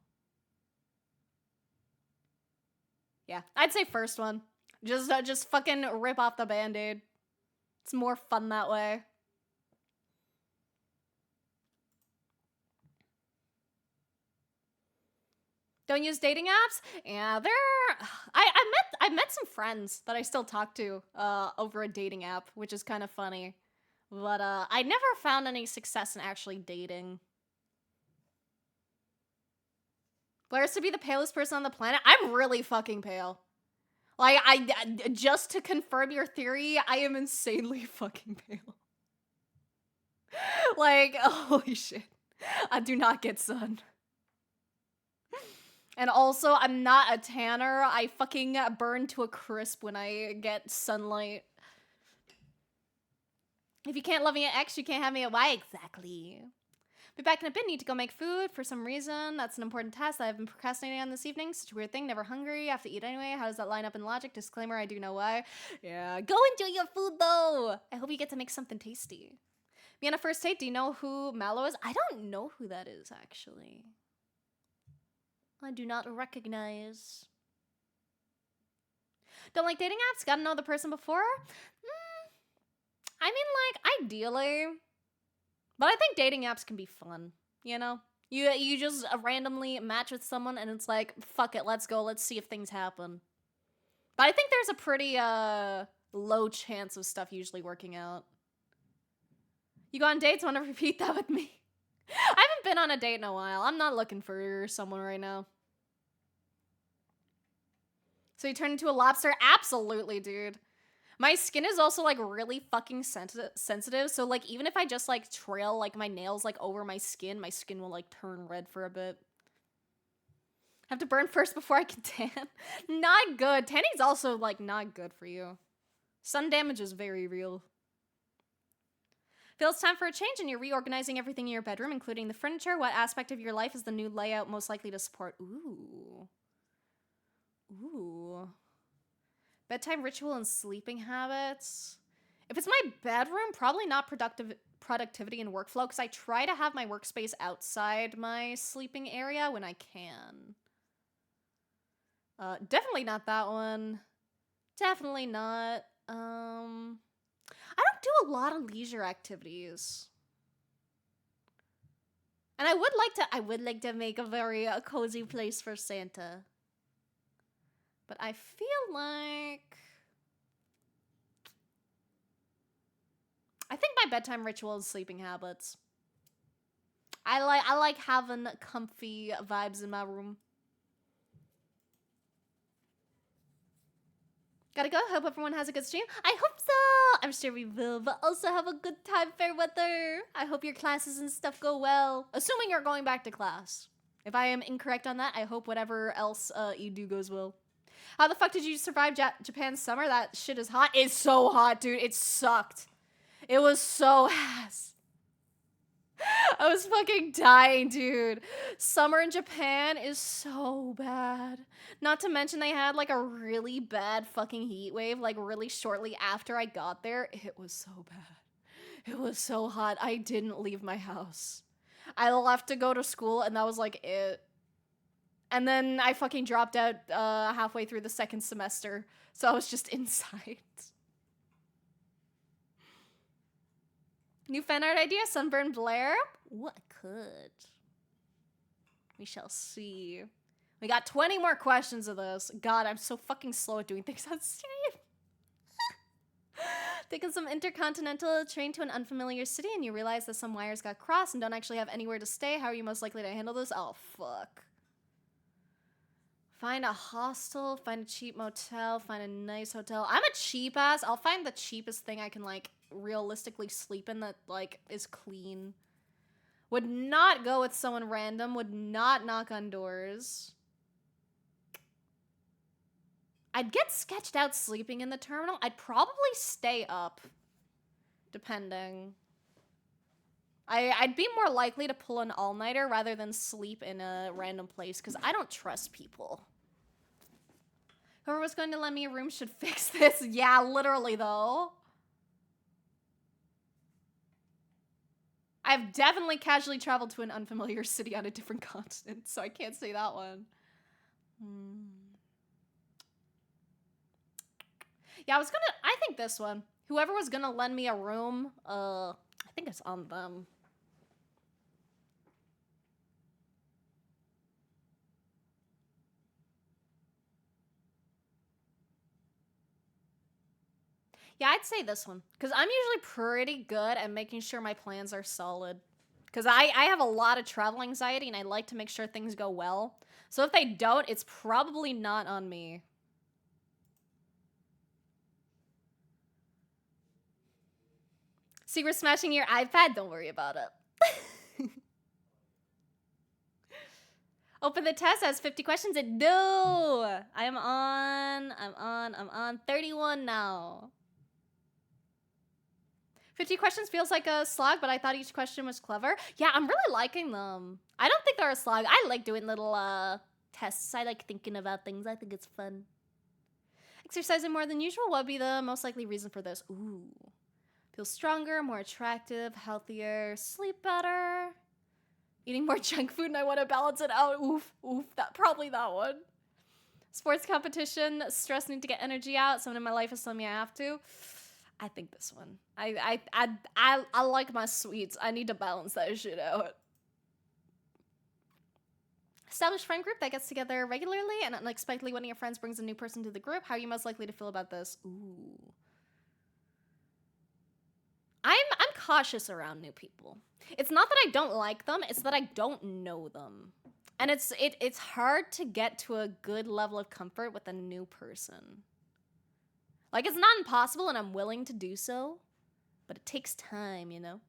Yeah, I'd say first one. Just fucking rip off the band-aid. It's more fun that way. Don't use dating apps? Yeah, I've met some friends that I still talk to over a dating app, which is kind of funny. But I never found any success in actually dating. Blair's to be the palest person on the planet? I'm really fucking pale. Like, just to confirm your theory, I am insanely fucking pale. Like, holy shit. I do not get sun. And also, I'm not a tanner. I fucking burn to a crisp when I get sunlight. If you can't love me at X, you can't have me at Y. Exactly. Be back in a bit. Need to go make food for some reason. That's an important task that I've been procrastinating on this evening. Such a weird thing. Never hungry. Have to eat anyway. How does that line up in logic? Disclaimer, I do know why. Yeah, go enjoy your food though. I hope you get to make something tasty. Be on a first date. Do you know who Mallow is? I don't know who that is, actually. I do not recognize. Don't like dating apps? Gotta know the person before? I mean, like, ideally. But I think dating apps can be fun, you know? You just randomly match with someone and it's like, fuck it, let's go, let's see if things happen. But I think there's a pretty, low chance of stuff usually working out. You go on dates? Want to repeat that with me? I haven't been on a date in a while. I'm not looking for someone right now. So you turn into a lobster? Absolutely, dude. My skin is also, like, really fucking sensitive, so, like, even if I just, like, trail, like, my nails, like, over my skin will, like, turn red for a bit. Have to burn first before I can tan. Not good. Tanning's also, like, not good for you. Sun damage is very real. Feel it's time for a change and you're reorganizing everything in your bedroom, including the furniture. What aspect of your life is the new layout most likely to support? Ooh. Ooh. Bedtime ritual and sleeping habits. If it's my bedroom, probably not productivity and workflow, because I try to have my workspace outside my sleeping area when I can. Definitely not that one. Definitely not. I don't do a lot of leisure activities. And I would like to make a very cozy place for Santa. But I feel like I think my bedtime ritual is sleeping habits. I like having comfy vibes in my room. Gotta go. Hope everyone has a good stream. I hope so. I'm sure we will, but also have a good time, fair weather. I hope your classes and stuff go well. Assuming you're going back to class. If I am incorrect on that, I hope whatever else you do goes well. How the fuck did you survive Japan's summer? That shit is hot. It's so hot, dude. It sucked. It was so ass. I was fucking dying, dude. Summer in Japan is so bad. Not to mention they had like a really bad fucking heat wave like really shortly after I got there. It was so bad. It was so hot. I didn't leave my house. I left to go to school and that was like it. And then I fucking dropped out halfway through the second semester. So I was just inside. New fan art idea, Sunburn Blair? What could? We shall see. We got 20 more questions of this. God, I'm so fucking slow at doing things on stream. Taking some intercontinental train to an unfamiliar city and you realize that some wires got crossed and don't actually have anywhere to stay. How are you most likely to handle this? Oh, fuck. Find a hostel, find a cheap motel, find a nice hotel. I'm a cheap ass. I'll find the cheapest thing I can, like, realistically sleep in that, like, is clean. Would not go with someone random. Would not knock on doors. I'd get sketched out sleeping in the terminal. I'd probably stay up. Depending. I'd be more likely to pull an all-nighter rather than sleep in a random place because I don't trust people. Whoever was going to lend me a room should fix this. Yeah, literally, though. I've definitely casually traveled to an unfamiliar city on a different continent, so I can't say that one. Yeah, I think this one. Whoever was gonna lend me a room, I think it's on them. Yeah, I'd say this one. Because I'm usually pretty good at making sure my plans are solid. Because I have a lot of travel anxiety and I like to make sure things go well. So if they don't, it's probably not on me. Secret smashing your iPad? Don't worry about it. Open the test has 50 questions and no! I'm on 31 now. 50 questions feels like a slog, but I thought each question was clever. Yeah, I'm really liking them. I don't think they're a slog. I like doing little tests. I like thinking about things. I think it's fun. Exercising more than usual. What would be the most likely reason for this? Ooh. Feel stronger, more attractive, healthier, sleep better. Eating more junk food and I want to balance it out. Oof, probably that one. Sports competition, stress, need to get energy out. Someone in my life is telling me I have to. I think this one. I like my sweets. I need to balance that shit out. Established friend group that gets together regularly and unexpectedly one of your friends brings a new person to the group. How are you most likely to feel about this? Ooh. I'm cautious around new people. It's not that I don't like them, it's that I don't know them. And it's hard to get to a good level of comfort with a new person. Like, it's not impossible and I'm willing to do so, but it takes time, you know?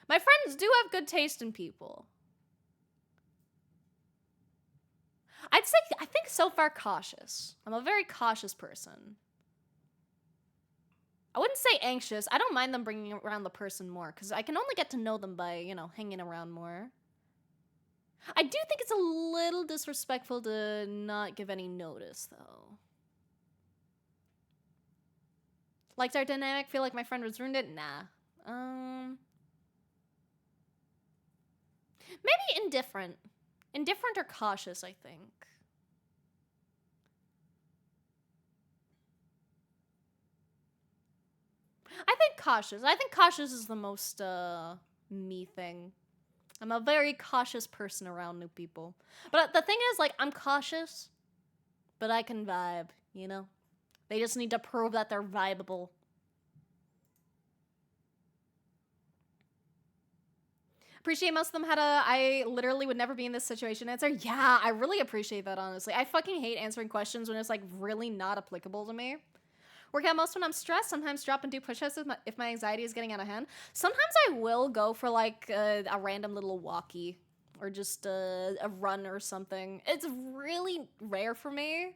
My friends do have good taste in people. I'd say, I think so far cautious. I'm a very cautious person. I wouldn't say anxious. I don't mind them bringing around the person more because I can only get to know them by, you know, hanging around more. I do think it's a little disrespectful to not give any notice, though. Liked our dynamic? Feel like my friend was ruined it? Nah. Maybe indifferent. Indifferent or cautious, I think. I think cautious. I think cautious is the most, me thing. I'm a very cautious person around new people. But the thing is, like, I'm cautious, but I can vibe, you know? They just need to prove that they're vibeable. Appreciate most of them had a I literally would never be in this situation answer. Yeah, I really appreciate that, honestly. I fucking hate answering questions when it's, like, really not applicable to me. Work out most when I'm stressed. Sometimes drop and do push-ups if my anxiety is getting out of hand. Sometimes I will go for, like, a random little walkie or just a run or something. It's really rare for me,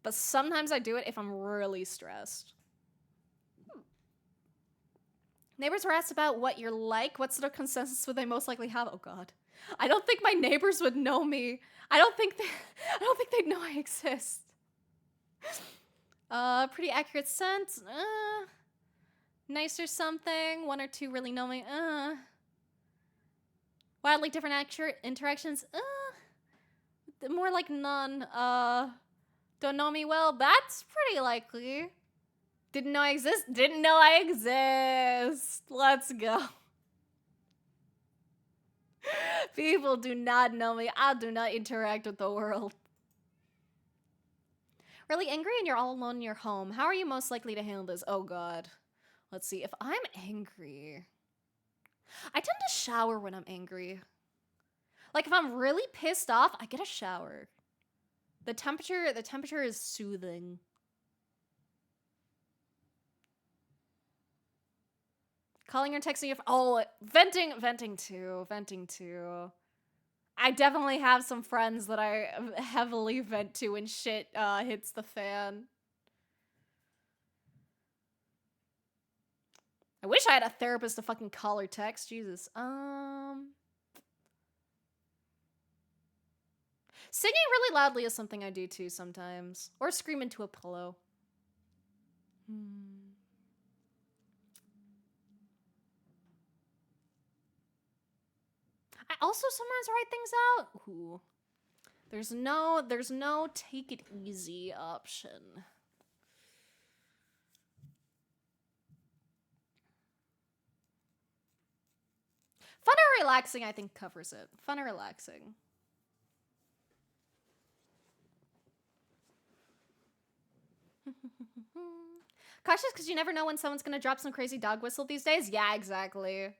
but sometimes I do it if I'm really stressed. Neighbors were asked about what you're like. What sort of consensus would they most likely have? Oh God, I don't think my neighbors would know me. I don't think they'd know I exist. Pretty accurate sense. Nice or something. One or two really know me. Wildly different interactions. More like none. Don't know me well. That's pretty likely. Didn't know I exist. Didn't know I exist. Let's go. People do not know me. I do not interact with the world. Really angry and you're all alone in your home. How are you most likely to handle this? Oh God. Let's see. If I'm angry, I tend to shower when I'm angry. Like if I'm really pissed off, I get a shower. The temperature is soothing. Calling or texting your venting too. I definitely have some friends that I heavily vent to when shit hits the fan. I wish I had a therapist to fucking call or text. Jesus. Singing really loudly is something I do too sometimes. Or scream into a pillow. I also sometimes write things out. Ooh. There's no take it easy option. Fun or relaxing, I think, covers it. Fun or relaxing. Cautious because you never know when someone's gonna drop some crazy dog whistle these days? Yeah, exactly.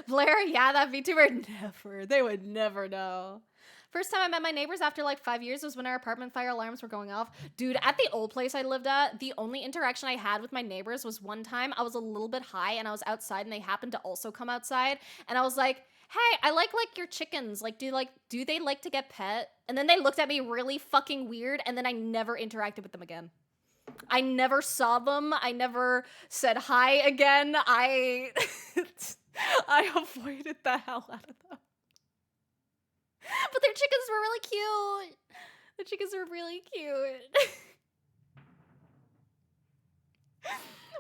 Blair, yeah, that VTuber, they would never know. First time I met my neighbors after like 5 years was when our apartment fire alarms were going off. Dude, at the old place I lived at, the only interaction I had with my neighbors was one time I was a little bit high and I was outside and they happened to also come outside. And I was like, hey, I like your chickens. Like, do they like to get pet? And then they looked at me really fucking weird and then I never interacted with them again. I never saw them. I never said hi again. I avoided the hell out of them. But their chickens were really cute. The chickens were really cute.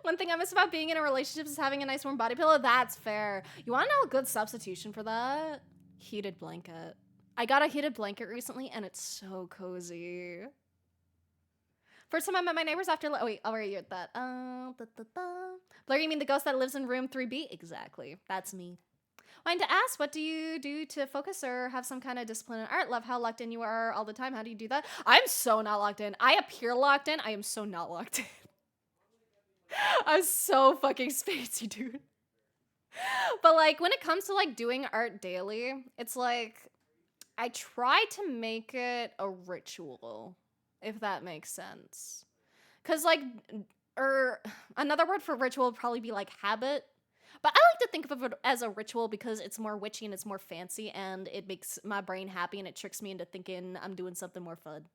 One thing I miss about being in a relationship is having a nice warm body pillow. That's fair. You want to know a good substitution for that? Heated blanket. I got a heated blanket recently and it's so cozy. First time I met my neighbors after... Oh, wait, I'll read that. Blair, you mean the ghost that lives in room 3B? Exactly. That's me. Wanting to ask, what do you do to focus or have some kind of discipline in art? Love how locked in you are all the time. How do you do that? I'm so not locked in. I appear locked in. I am so not locked in. I'm so fucking spacey, dude. But, like, when it comes to, like, doing art daily, it's like, I try to make it a ritual, if that makes sense. Because, like, or another word for ritual would probably be, like, habit. But I like to think of it as a ritual because it's more witchy and it's more fancy and it makes my brain happy and it tricks me into thinking I'm doing something more fun.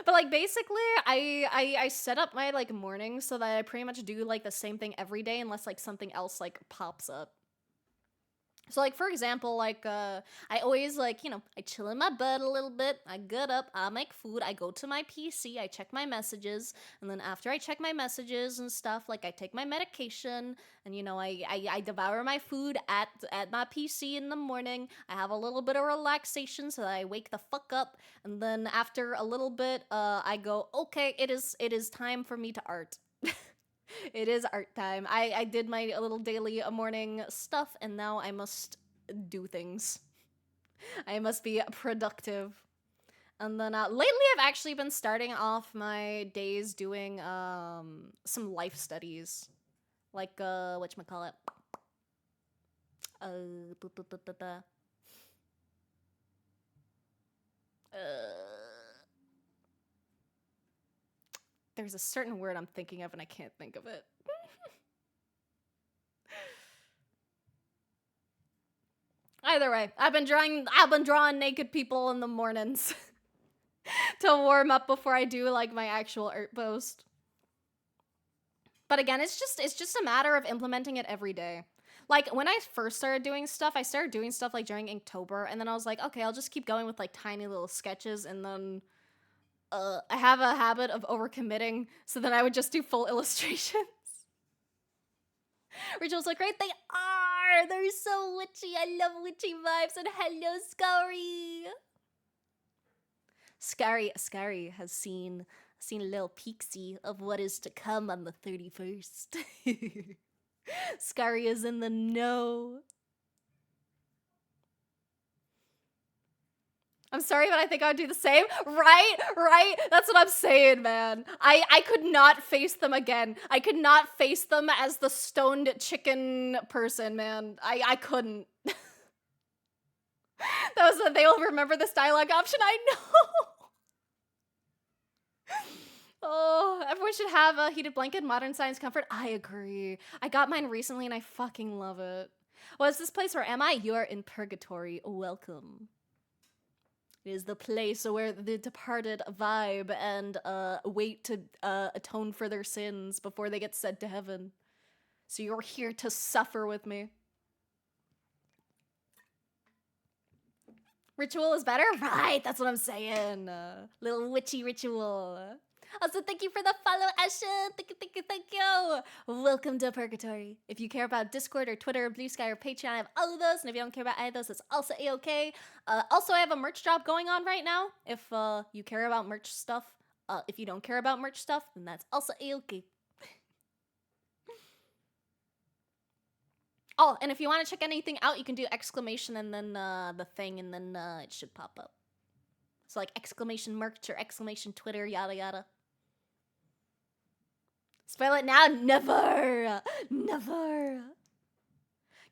But like basically I set up my like mornings so that I pretty much do like the same thing every day unless like something else like pops up. So like for example, like I always like, I chill in my bed a little bit, I get up, I make food, I go to my PC, I check my messages, and then after I check my messages and stuff, like I take my medication and I devour my food at my PC in the morning. I have a little bit of relaxation so that I wake the fuck up, and then after a little bit I go, okay, it is time for me to art. It is art time. I did my little daily morning stuff, and now I must do things. I must be productive. And then lately I've actually been starting off my days doing some life studies. Like, whatchamacallit? Uh, bu- bu- bu- bu- bu- there's a certain word I'm thinking of and I can't think of it. Either way, I've been drawing naked people in the mornings to warm up before I do like my actual art post. But again, it's just a matter of implementing it every day. Like when I first started doing stuff, I started doing stuff like during Inktober, and then I was like, okay, I'll just keep going with like tiny little sketches, and then I have a habit of overcommitting, so then I would just do full illustrations. Rachel's like, right, they are! They're so witchy! I love witchy vibes, and hello, Scary! Scary has seen a little peeksy of what is to come on the 31st. Scary is in the know. I'm sorry, but I think I would do the same. Right? That's what I'm saying, man. I could not face them again. I could not face them as the stoned chicken person, man. I couldn't. They'll remember this dialogue option, I know. Oh, everyone should have a heated blanket, modern science comfort. I agree. I got mine recently and I fucking love it. Well, is this place where am I? You are in purgatory. Welcome. It is the place where the departed vibe and wait to atone for their sins before they get sent to heaven. So you're here to suffer with me. Ritual is better? Right, that's what I'm saying. Little witchy ritual. Also, thank you for the follow, Asha. Thank you. Welcome to Purgatory. If you care about Discord or Twitter or Blue Sky or Patreon, I have all of those. And if you don't care about any of those, it's also a-okay. Also, I have a merch drop going on right now. If you care about merch stuff. If you don't care about merch stuff, then that's also a-okay. Oh, and if you want to check anything out, you can do exclamation and then the thing, and then it should pop up. So like exclamation merch or exclamation Twitter, yada yada. Spoil it now? Never! Never!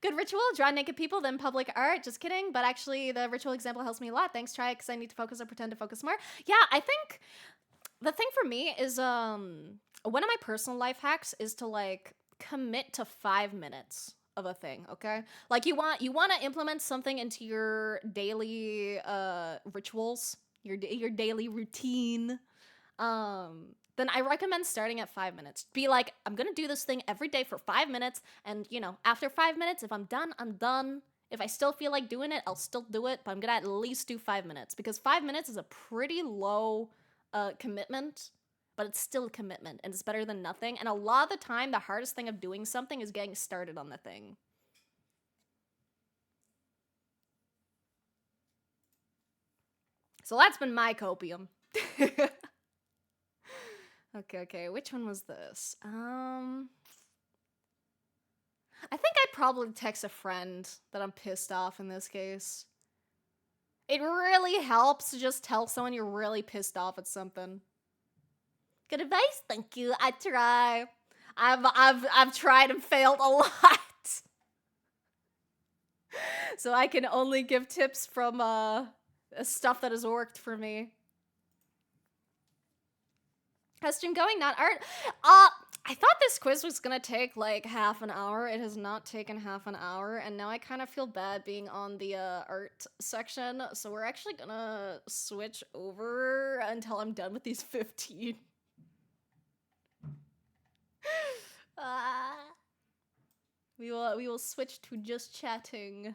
Good ritual, draw naked people, then public art. Just kidding, but actually the ritual example helps me a lot. Thanks, try it, because I need to focus or pretend to focus more. Yeah, I think the thing for me is, one of my personal life hacks is to, like, commit to 5 minutes of a thing, okay? Like, you want to implement something into your daily, rituals, your daily routine, then I recommend starting at 5 minutes. Be like, I'm gonna do this thing every day for 5 minutes, and after 5 minutes, if I'm done, I'm done. If I still feel like doing it, I'll still do it, but I'm gonna at least do 5 minutes, because 5 minutes is a pretty low commitment, but it's still a commitment, and it's better than nothing. And a lot of the time, the hardest thing of doing something is getting started on the thing. So that's been my copium. Okay, which one was this? I think I'd probably text a friend that I'm pissed off in this case. It really helps to just tell someone you're really pissed off at something. Good advice, thank you. I try. I've tried and failed a lot. So I can only give tips from stuff that has worked for me. How's stream going? Not art? I thought this quiz was gonna take like half an hour. It has not taken half an hour, and now I kind of feel bad being on the art section. So we're actually gonna switch over until I'm done with these 15. Ah. We will switch to just chatting,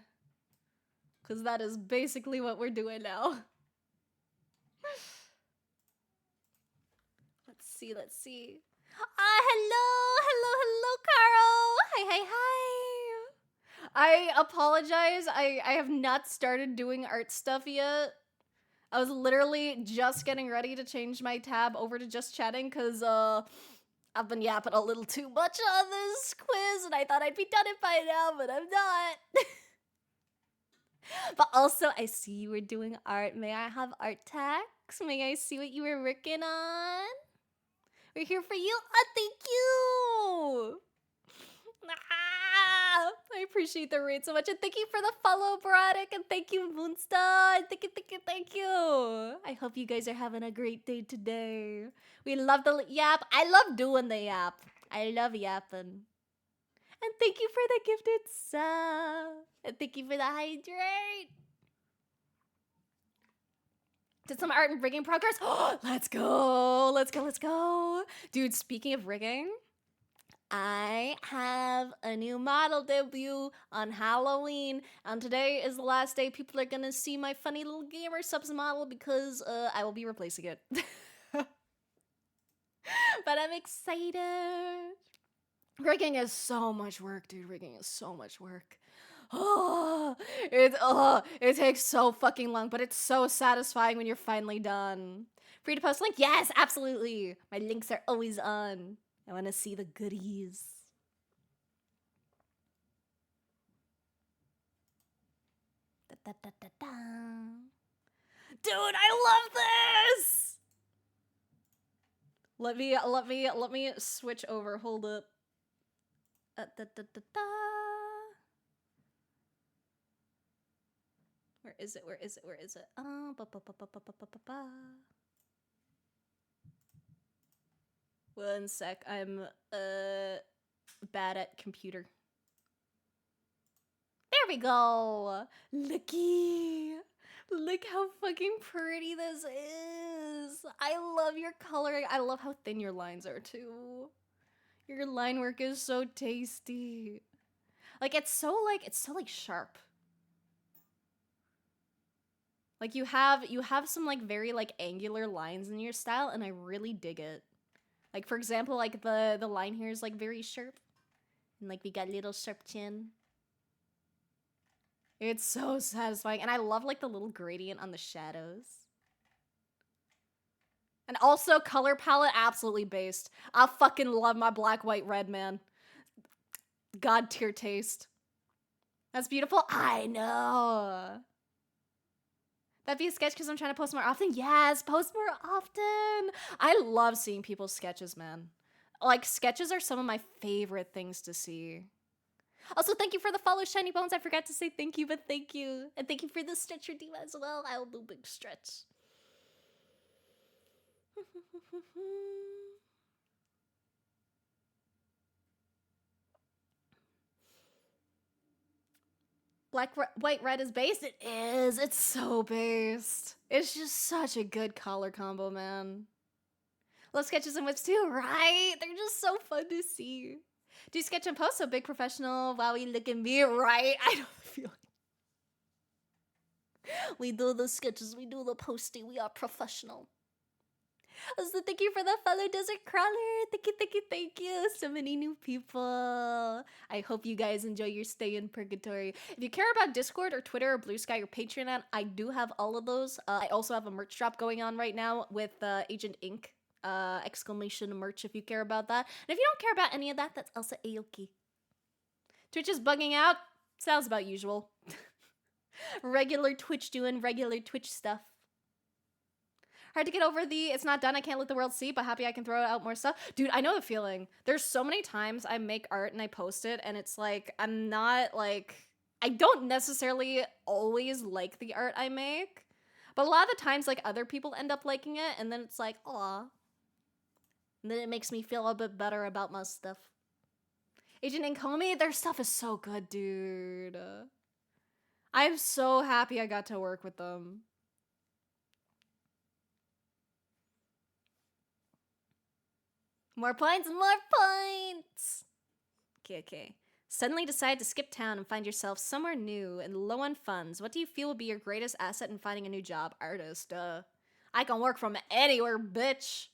because that is basically what we're doing now. Let's see. Hello, Carl. Hi. I apologize. I have not started doing art stuff yet. I was literally just getting ready to change my tab over to just chatting because I've been yapping a little too much on this quiz, and I thought I'd be done it by now, but I'm not. But also, I see you were doing art. May I have art tags? May I see what you were working on? We're here for you. Oh, thank you. Ah, I appreciate the raid so much, and thank you for the follow, Broderick, and thank you, Moonstar. Thank you. I hope you guys are having a great day today. We love the yap. I love doing the yap. I love yapping. And thank you for the gifted sub. And thank you for the hydrate. Did some art and rigging progress? Let's go. Dude, speaking of rigging, I have a new model debut on Halloween, and today is the last day people are gonna see my funny little gamer subs model because I will be replacing it. But I'm excited. Rigging is so much work, dude. Rigging is so much work. It takes so fucking long, but it's so satisfying when you're finally done. Free to post link? Yes, absolutely. My links are always on. I want to see the goodies. Da, da, da, da. Dude, I love this. Let me switch over. Hold up. Da, da, da, da. Where is it? One sec. I'm bad at computer. There we go. Look how fucking pretty this is. I love your coloring. I love how thin your lines are too. Your line work is so tasty. Like it's so sharp. Like you have some like very like angular lines in your style, and I really dig it. Like for example, like the line here is like very sharp, and like we got little sharp chin. It's so satisfying, and I love like the little gradient on the shadows. And also color palette, absolutely based. I fucking love my black, white, red, man. God tier taste. That's beautiful. I know. That'd be a sketch because I'm trying to post more often. Yes, post more often. I love seeing people's sketches, man. Like, sketches are some of my favorite things to see. Also, thank you for the follow, Shiny Bones. I forgot to say thank you, but thank you. And thank you for the stretcher diva as well. I will do big stretch. Black, white, red is based? It is. It's so based. It's just such a good color combo, man. Love sketches and whips too, right? They're just so fun to see. Do sketch and post, so big professional. Wowie, look at me, right? I know the feeling. We do the sketches, we do the posting, we are professional. So thank you for the follow, Desert Crawler. Thank you. So many new people. I hope you guys enjoy your stay in Purgatory. If you care about Discord or Twitter or Blue Sky or Patreon, I do have all of those. I also have a merch drop going on right now with Agent Ink. Exclamation merch if you care about that. And if you don't care about any of that, that's also a-okay. Twitch is bugging out. Sounds about usual. Regular Twitch doing regular Twitch stuff. Hard to get over the it's not done, I can't let the world see, but happy I can throw out more stuff. Dude, I know the feeling. There's so many times I make art and I post it, and it's like, I'm not like, I don't necessarily always like the art I make, but a lot of the times, like, other people end up liking it, and then it's like, aw. And then it makes me feel a bit better about my stuff. Agent and Comey, their stuff is so good, dude. I'm so happy I got to work with them. More points, more points! Okay. Suddenly decide to skip town and find yourself somewhere new and low on funds. What do you feel will be your greatest asset in finding a new job? Artist, I can work from anywhere, bitch.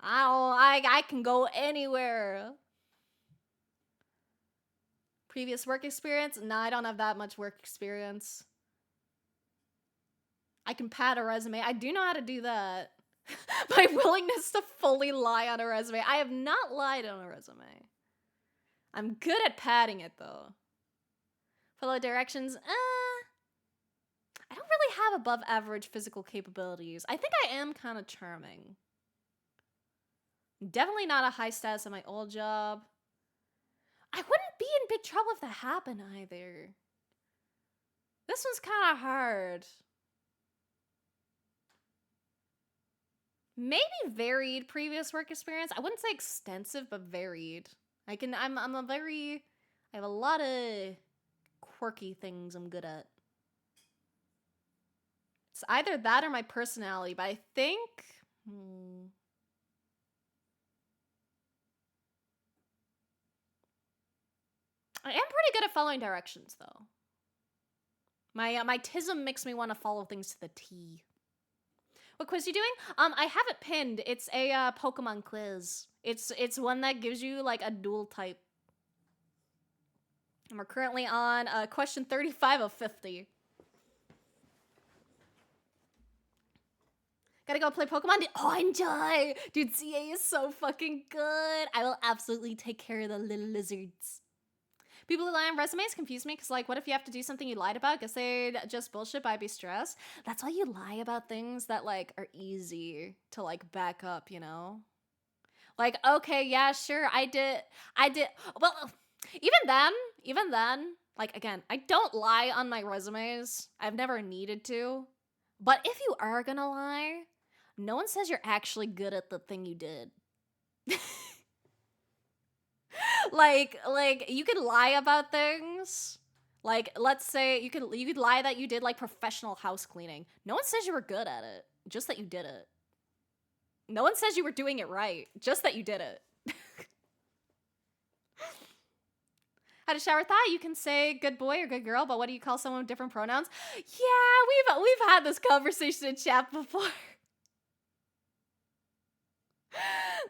I can go anywhere. Previous work experience? Nah, I don't have that much work experience. I can pad a resume. I do know how to do that. My willingness to fully lie on a resume. I have not lied on a resume. I'm good at padding it, though. Follow directions? I don't really have above average physical capabilities. I think I am kind of charming. Definitely not a high status at my old job. I wouldn't be in big trouble if that happened either. This one's kind of hard. Maybe varied previous work experience. I wouldn't say extensive, but varied. I have a lot of quirky things I'm good at. It's either that or my personality, but I think... I am pretty good at following directions, though. My tism makes me want to follow things to the T. What quiz are you doing? I have it pinned. It's a Pokemon quiz. It's one that gives you like a dual type. And we're currently on question 35 of 50. Gotta go play Pokemon. Oh, enjoy! Dude, CA is so fucking good. I will absolutely take care of the little lizards. People who lie on resumes confuse me because, like, what if you have to do something you lied about? Guess they'd just bullshit, but I'd be stressed. That's why you lie about things that, like, are easy to, like, back up, you know? Like, okay, yeah, sure, I did. Well, even then, like, again, I don't lie on my resumes. I've never needed to. But if you are gonna lie, no one says you're actually good at the thing you did. like you could lie about things. Like, let's say you could lie that you did like professional house cleaning. No one says you were good at it, just that you did it. No one says you were doing it right, just that you did it. How to shower thought? You can say good boy or good girl, but what do you call someone with different pronouns? Yeah, we've had this conversation in chat before.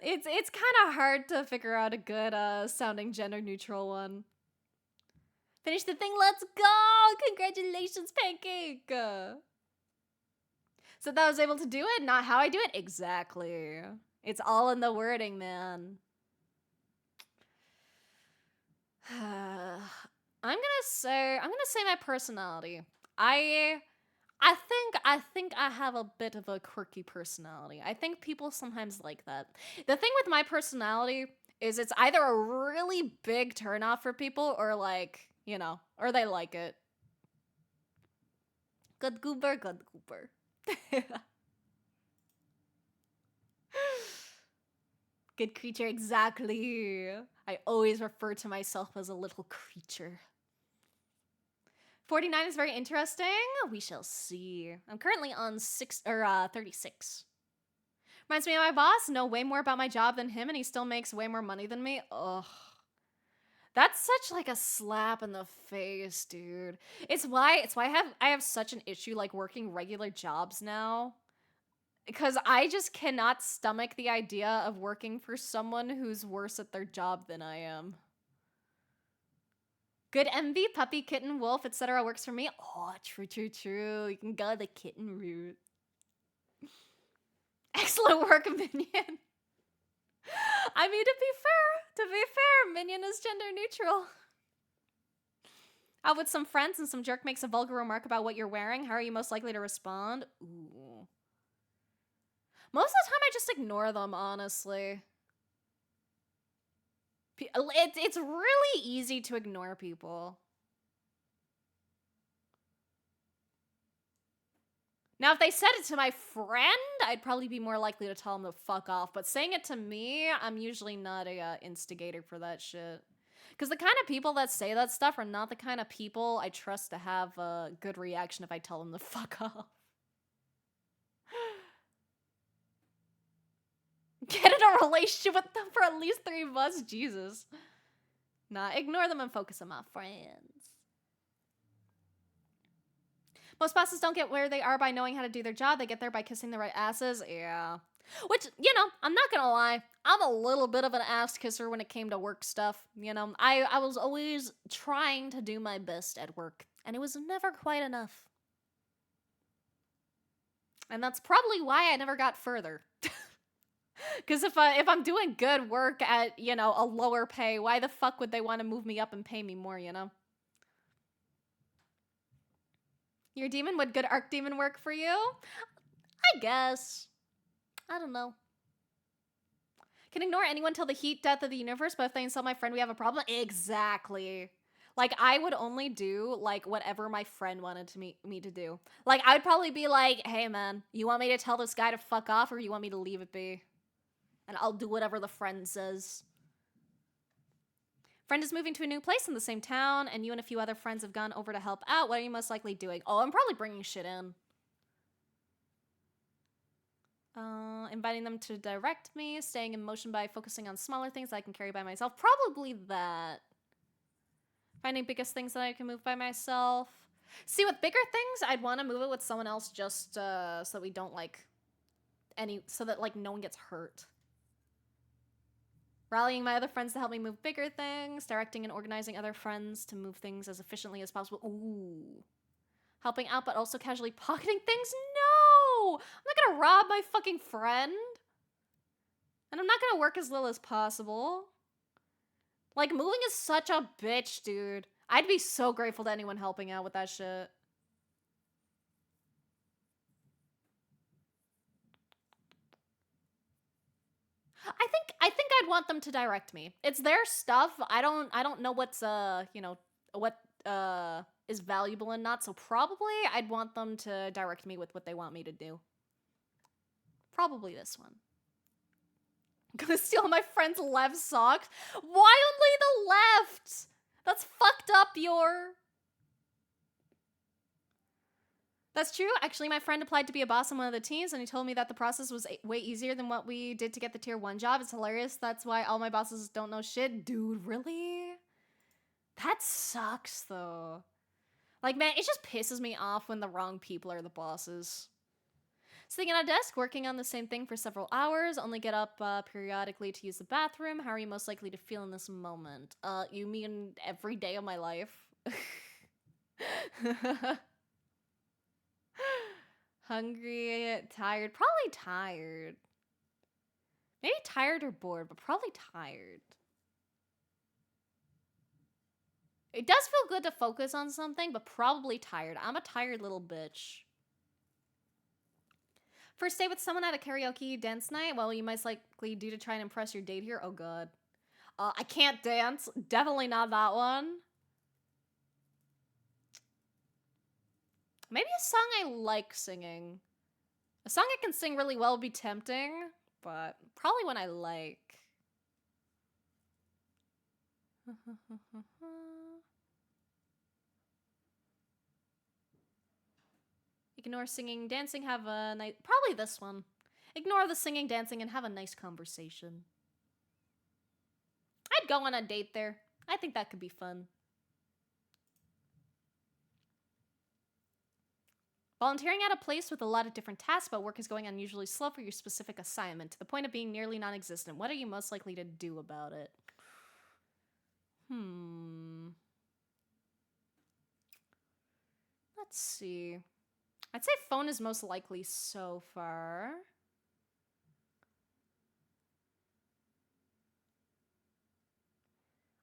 It's kind of hard to figure out a good sounding gender neutral one. Finish the thing, let's go! Congratulations, Pancake! So that I was able to do it, not how I do it? Exactly. It's all in the wording, man. I'm gonna say my personality. I think I have a bit of a quirky personality. I think people sometimes like that. The thing with my personality is it's either a really big turnoff for people or like, you know, or they like it. Good goober, good goober. Good creature, exactly. I always refer to myself as a little creature. 49 is very interesting. We shall see. I'm currently on 36. Reminds me of my boss. Know way more about my job than him, and he still makes way more money than me. Ugh. That's such like a slap in the face, dude. It's why I have such an issue like working regular jobs now. Because I just cannot stomach the idea of working for someone who's worse at their job than I am. Good MV, puppy, kitten, wolf, etc. works for me. Oh, true. You can go the kitten route. Excellent work, Minion. I mean, to be fair, Minion is gender neutral. Out with some friends and some jerk makes a vulgar remark about what you're wearing. How are you most likely to respond? Ooh. Most of the time, I just ignore them, honestly. It's really easy to ignore people. Now, if they said it to my friend, I'd probably be more likely to tell them to fuck off. But saying it to me, I'm usually not a instigator for that shit. Because the kind of people that say that stuff are not the kind of people I trust to have a good reaction if I tell them to fuck off. Get in a relationship with them for at least 3 months? Jesus. Nah, ignore them and focus on my friends. Most bosses don't get where they are by knowing how to do their job. They get there by kissing the right asses. Yeah. Which, you know, I'm not gonna lie. I'm a little bit of an ass kisser when it came to work stuff. You know, I was always trying to do my best at work, and it was never quite enough. And that's probably why I never got further. Because if I'm doing good work at, you know, a lower pay, why the fuck would they want to move me up and pay me more, you know? Your demon? Would good arc demon work for you? I guess. I don't know. Can ignore anyone till the heat death of the universe, but if they insult my friend, we have a problem? Exactly. Like, I would only do, like, whatever my friend wanted me to do. Like, I would probably be like, hey, man, you want me to tell this guy to fuck off, or you want me to leave it be? And I'll do whatever the friend says. Friend is moving to a new place in the same town, and you and a few other friends have gone over to help out. What are you most likely doing? Oh, I'm probably bringing shit in. Inviting them to direct me, staying in motion by focusing on smaller things I can carry by myself. Probably that. Finding biggest things that I can move by myself. See, with bigger things, I'd want to move it with someone else just so that we don't, like, so that, like, no one gets hurt. Rallying my other friends to help me move bigger things. Directing and organizing other friends to move things as efficiently as possible. Ooh. Helping out, but also casually pocketing things? No! I'm not gonna rob my fucking friend. And I'm not gonna work as little as possible. Like, moving is such a bitch, dude. I'd be so grateful to anyone helping out with that shit. I think I'd want them to direct me. It's their stuff. I don't know what's you know, what is valuable and not, so probably I'd want them to direct me with what they want me to do. Probably this one. I'm gonna steal my friend's left sock? Why only the left? That's fucked up, Yor. That's true. Actually, my friend applied to be a boss on one of the teams, and he told me that the process was way easier than what we did to get the tier 1 job. It's hilarious. That's why all my bosses don't know shit. Dude, really? That sucks, though. Like, man, it just pisses me off when the wrong people are the bosses. Sitting at a desk, working on the same thing for several hours, only get up periodically to use the bathroom. How are you most likely to feel in this moment? You mean every day of my life? Hungry, tired, probably tired. Maybe tired or bored, but probably tired. It does feel good to focus on something, but probably tired. I'm a tired little bitch. First date with someone at a karaoke dance night? Well, you most likely do to try and impress your date here. Oh, God. I can't dance. Definitely not that one. Maybe a song I like singing. A song I can sing really well would be tempting, but probably one I like. Ignore singing, dancing, have a nice... Probably this one. Ignore the singing, dancing, and have a nice conversation. I'd go on a date there. I think that could be fun. Volunteering at a place with a lot of different tasks, but work is going unusually slow for your specific assignment, to the point of being nearly non-existent. What are you most likely to do about it? Let's see. I'd say phone is most likely so far.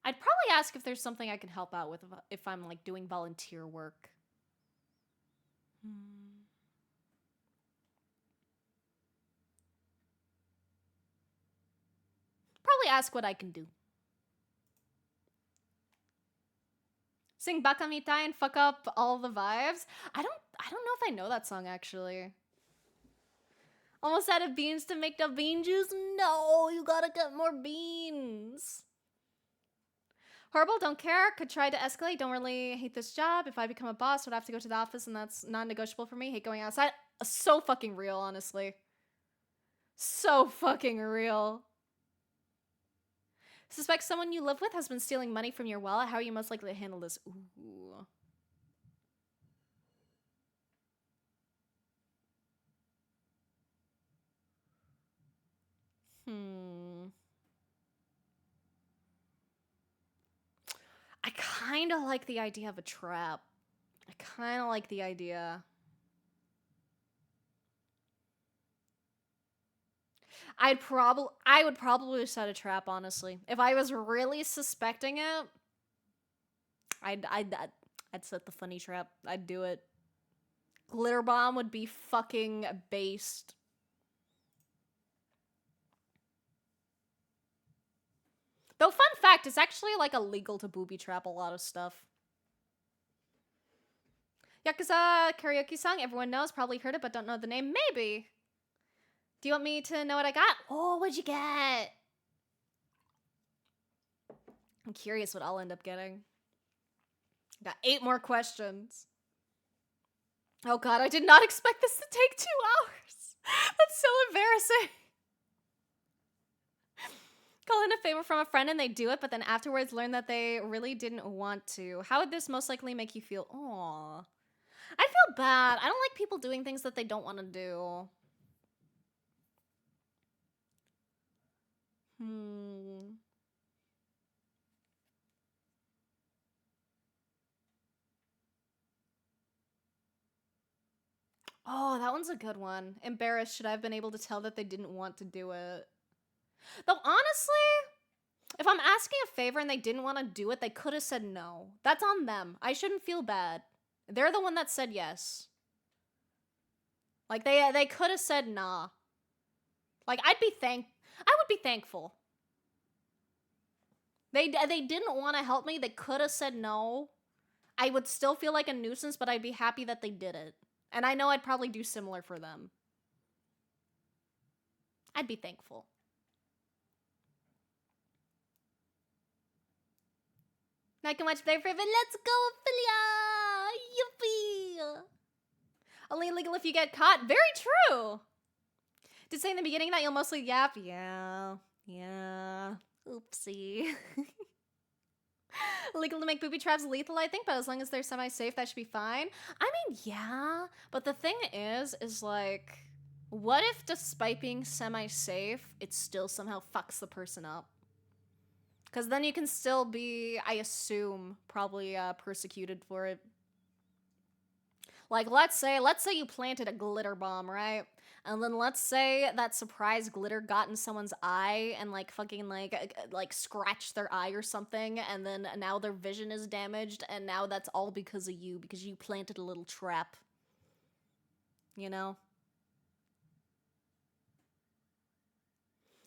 I'd probably ask if there's something I can help out with if I'm, like, doing volunteer work. Probably ask what I can do. Sing Baka Mitai and fuck up all the vibes. I don't know if I know that song actually. Almost out of beans to make the bean juice? No, you gotta get more beans. Horrible, don't care. Could try to escalate. Don't really hate this job. If I become a boss, would have to go to the office, and that's non-negotiable for me. Hate going outside. So fucking real, honestly. So fucking real. Suspect someone you live with has been stealing money from your wallet. How are you most likely to handle this? Ooh. I kind of like the idea of a trap. I kind of like the idea. I would probably set a trap, honestly. If I was really suspecting it, I'd set the funny trap. I'd do it. Glitter bomb would be fucking based. Though, fun fact, it's actually like illegal to booby trap a lot of stuff. Yakuza karaoke song, everyone knows, probably heard it, but don't know the name. Maybe. Do you want me to know what I got? Oh, what'd you get? I'm curious what I'll end up getting. Got 8 more questions. Oh god, I did not expect this to take 2 hours. That's so embarrassing. Call in a favor from a friend and they do it, but then afterwards learn that they really didn't want to. How would this most likely make you feel? Aww. I feel bad. I don't like people doing things that they don't want to do. Oh, that one's a good one. Embarrassed. Should I have been able to tell that they didn't want to do it? Though, honestly, if I'm asking a favor and they didn't want to do it, they could have said no. That's on them. I shouldn't feel bad. They're the one that said yes. Like, they could have said nah. Like, I would be thankful. They didn't want to help me. They could have said no. I would still feel like a nuisance, but I'd be happy that they did it. And I know I'd probably do similar for them. I'd be thankful. I can watch Play Favorite. Let's go, Ophelia! Yippee! Only illegal if you get caught. Very true. Did say in the beginning that you'll mostly yap? Yeah. Oopsie. Illegal to make booby traps lethal, I think, but as long as they're semi-safe, that should be fine. I mean, yeah, but the thing is like, what if despite being semi-safe, it still somehow fucks the person up? Because then you can still be, I assume, probably persecuted for it. Like, let's say you planted a glitter bomb, right? And then let's say that surprise glitter got in someone's eye and like fucking like scratched their eye or something, and then now their vision is damaged, and now that's all because of you, because you planted a little trap. You know?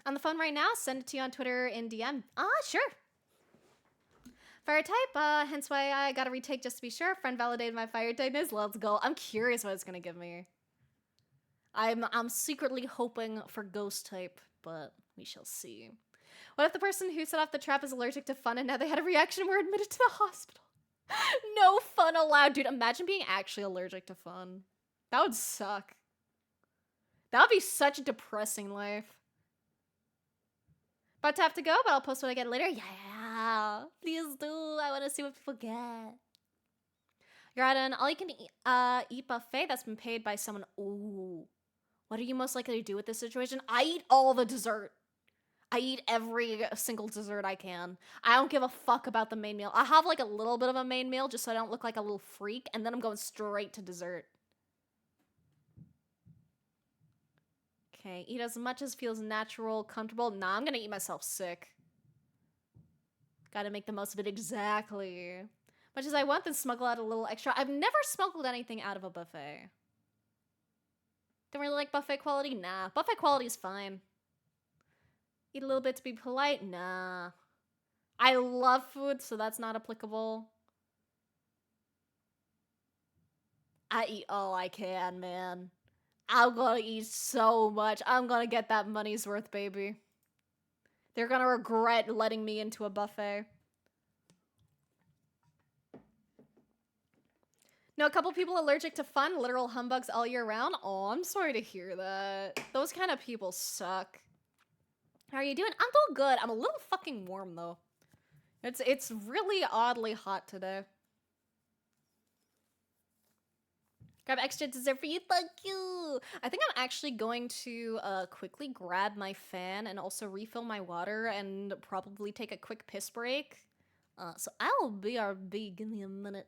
On the phone right now, send it to you on Twitter in DM. Sure. Fire type, hence why I gotta retake just to be sure. Friend validated my fire typeness. Let's go. I'm curious what it's gonna give me. I'm secretly hoping for ghost type, but we shall see. What if the person who set off the trap is allergic to fun and now they had a reaction and were admitted to the hospital? No fun allowed. Dude, imagine being actually allergic to fun. That would suck. That would be such a depressing life. About to have to go, but I'll post what I get later. Yeah, please do. I want to see what people get. You're at an all-you-can-eat buffet that's been paid by someone. Ooh. What are you most likely to do with this situation? I eat all the dessert. I eat every single dessert I can. I don't give a fuck about the main meal. I have like a little bit of a main meal just so I don't look like a little freak, and then I'm going straight to dessert. Okay, eat as much as feels natural, comfortable. Nah, I'm gonna eat myself sick. Gotta make the most of it, exactly. Much as I want, then smuggle out a little extra. I've never smuggled anything out of a buffet. Don't really like buffet quality? Nah. Buffet quality is fine. Eat a little bit to be polite? Nah. I love food, so that's not applicable. I eat all I can, man. I'm gonna eat so much. I'm gonna get that money's worth, baby. They're gonna regret letting me into a buffet. No, a couple people allergic to fun, literal humbugs all year round. Oh, I'm sorry to hear that. Those kind of people suck. How are you doing? I'm doing good. I'm a little fucking warm though. It's really oddly hot today. Grab extra dessert for you. Thank you. I think I'm actually going to quickly grab my fan and also refill my water and probably take a quick piss break. So I'll BRB. Give me a minute.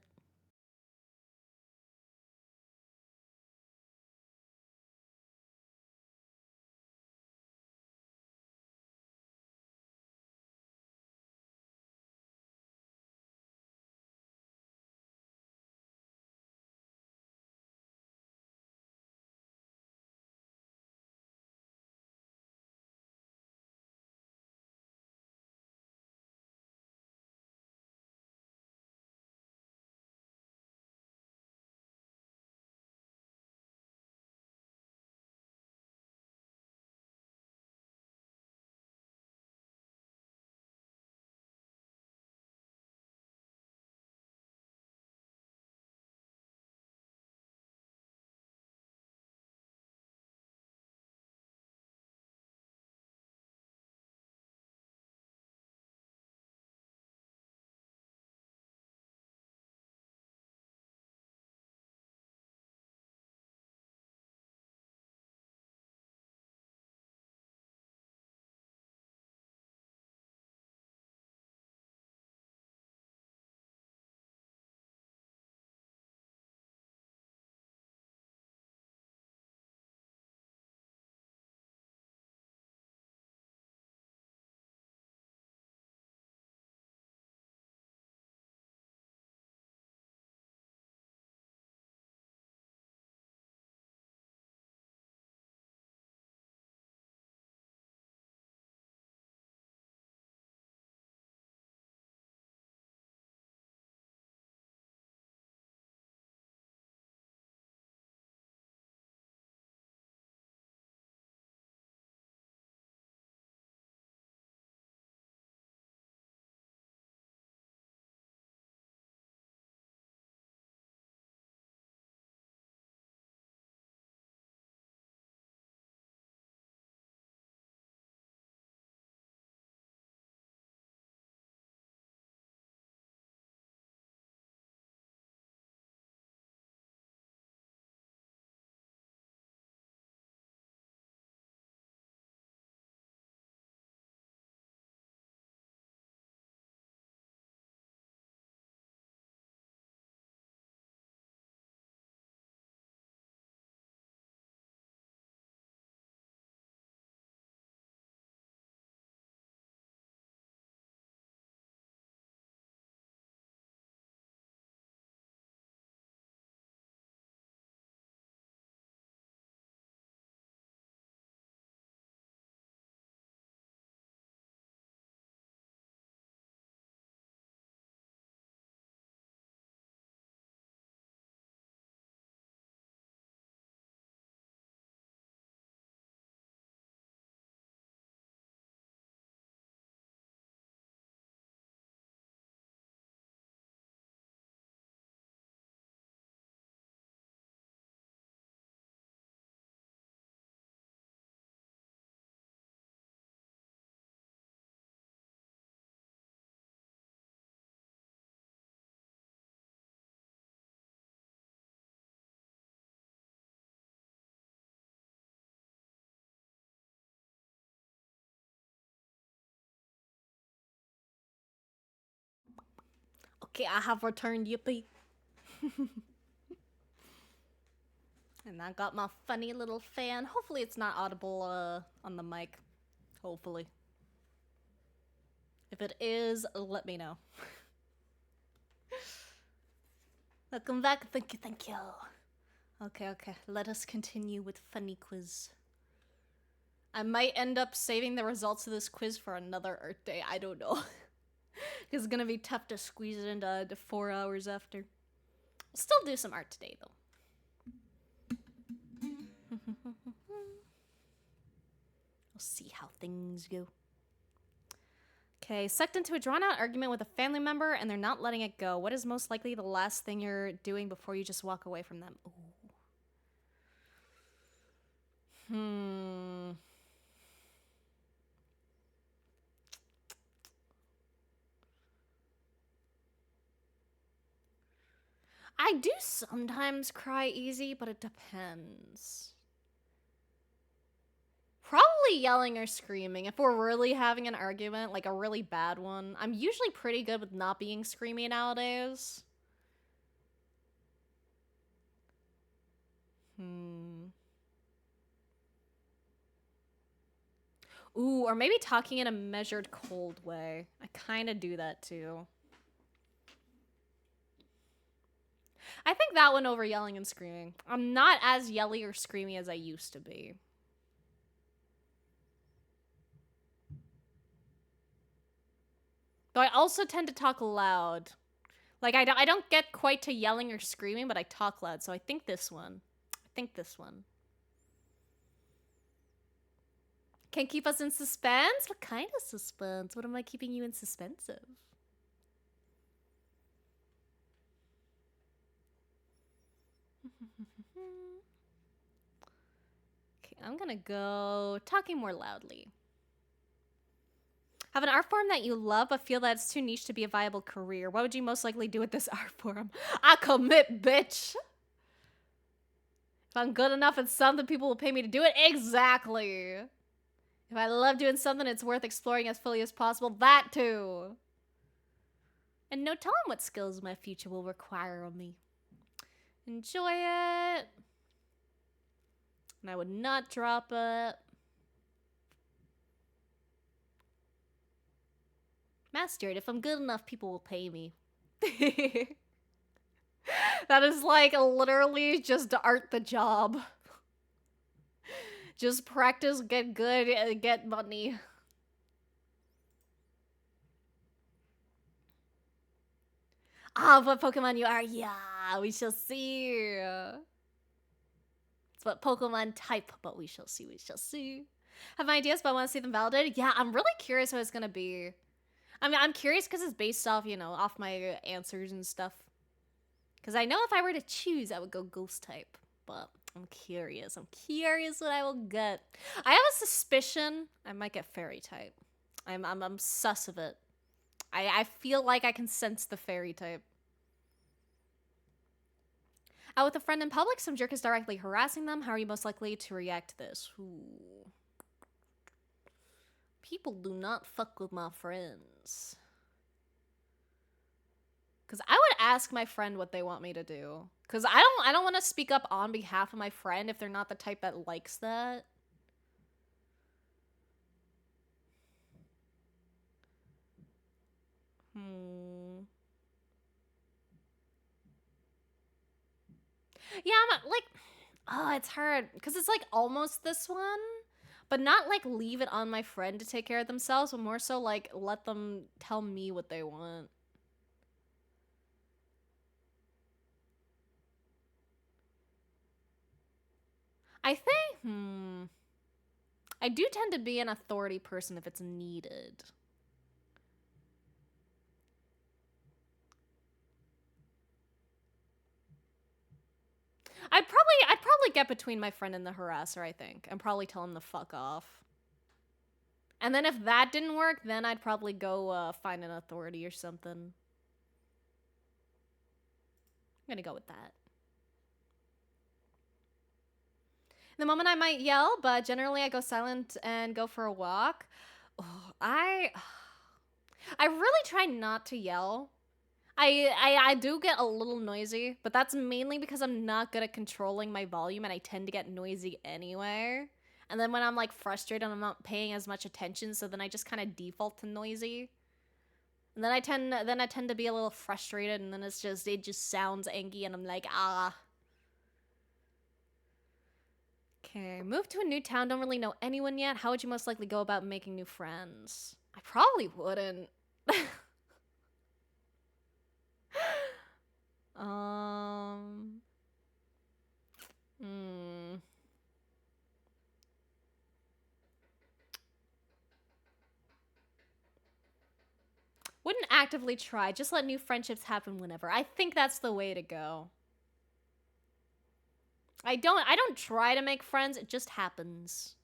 Okay, I have returned, yippee. And I got my funny little fan. Hopefully it's not audible on the mic. Hopefully. If it is, let me know. Welcome back. Thank you, thank you. Okay, let us continue with funny quiz. I might end up saving the results of this quiz for another Earth Day. I don't know. It's gonna be tough to squeeze it into 4 hours after. I'll still do some art today, though. We'll see how things go. Okay, sucked into a drawn-out argument with a family member and they're not letting it go. What is most likely the last thing you're doing before you just walk away from them? Ooh. I do sometimes cry easy, but it depends. Probably yelling or screaming if we're really having an argument, like a really bad one. I'm usually pretty good with not being screamy nowadays. Ooh, or maybe talking in a measured, cold way. I kind of do that too. I think that one over yelling and screaming. I'm not as yelly or screamy as I used to be. Though I also tend to talk loud. Like, I don't get quite to yelling or screaming, but I talk loud, so I think this one. Can keep us in suspense? What kind of suspense? What am I keeping you in suspense of? Okay, I'm gonna go talking more loudly. Have an art form that you love but feel that it's too niche to be a viable career. What would you most likely do with this art form? I commit, bitch. If I'm good enough at something, people will pay me to do it. Exactly. If I love doing something, it's worth exploring as fully as possible. That too. And no telling what skills my future will require of me. Enjoy it. And I would not drop it. Mastered. If I'm good enough, people will pay me. That is like literally just art the job. Just practice, get good, and get money. Ah, what Pokemon you are? Yeah, we shall see. It's what Pokemon type, but we shall see, we shall see. Have ideas, but I want to see them validated? Yeah, I'm really curious what it's gonna be. I mean, I'm curious because it's based off, you know, off my answers and stuff. Because I know if I were to choose, I would go ghost type. But I'm curious. I'm curious what I will get. I have a suspicion I might get fairy type. I'm sus of it. I feel like I can sense the fairy type. Out with a friend in public, some jerk is directly harassing them. How are you most likely to react to this? Ooh. People do not fuck with my friends. Because I would ask my friend what they want me to do. Because I don't want to speak up on behalf of my friend if they're not the type that likes that. Yeah, I'm like, oh, it's hard. Because it's like almost this one. But not like leave it on my friend to take care of themselves, but more so like let them tell me what they want. I think, I do tend to be an authority person if it's needed. I'd probably get between my friend and the harasser, I think, and probably tell him to fuck off. And then if that didn't work, then I'd probably go find an authority or something. I'm gonna go with that. The moment I might yell, but generally I go silent and go for a walk. Oh, I really try not to yell. I do get a little noisy, but that's mainly because I'm not good at controlling my volume and I tend to get noisy anyway. And then when I'm like frustrated, I'm not paying as much attention, so then I just kind of default to noisy. And then I tend to be a little frustrated, and then it just sounds angry, and I'm like, ah. Okay, move to a new town, don't really know anyone yet. How would you most likely go about making new friends? I probably wouldn't. um. Hmm. actively try. Just let new friendships happen whenever. I think that's the way to go. I don't try to make friends, it just happens.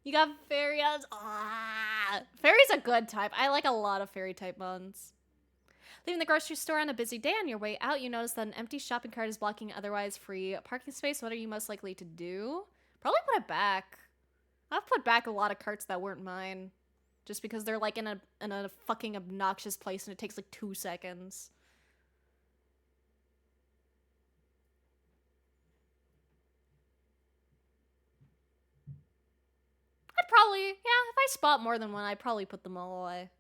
You got fairies. Ah, fairy's a good type. I like a lot of fairy type ones. Leaving the grocery store on a busy day, on your way out, you notice that an empty shopping cart is blocking an otherwise free parking space. What are you most likely to do? Probably put it back. I've put back a lot of carts that weren't mine. Just because they're like in a fucking obnoxious place and it takes like 2 seconds. I'd probably, yeah, if I spot more than one, I'd probably put them all away.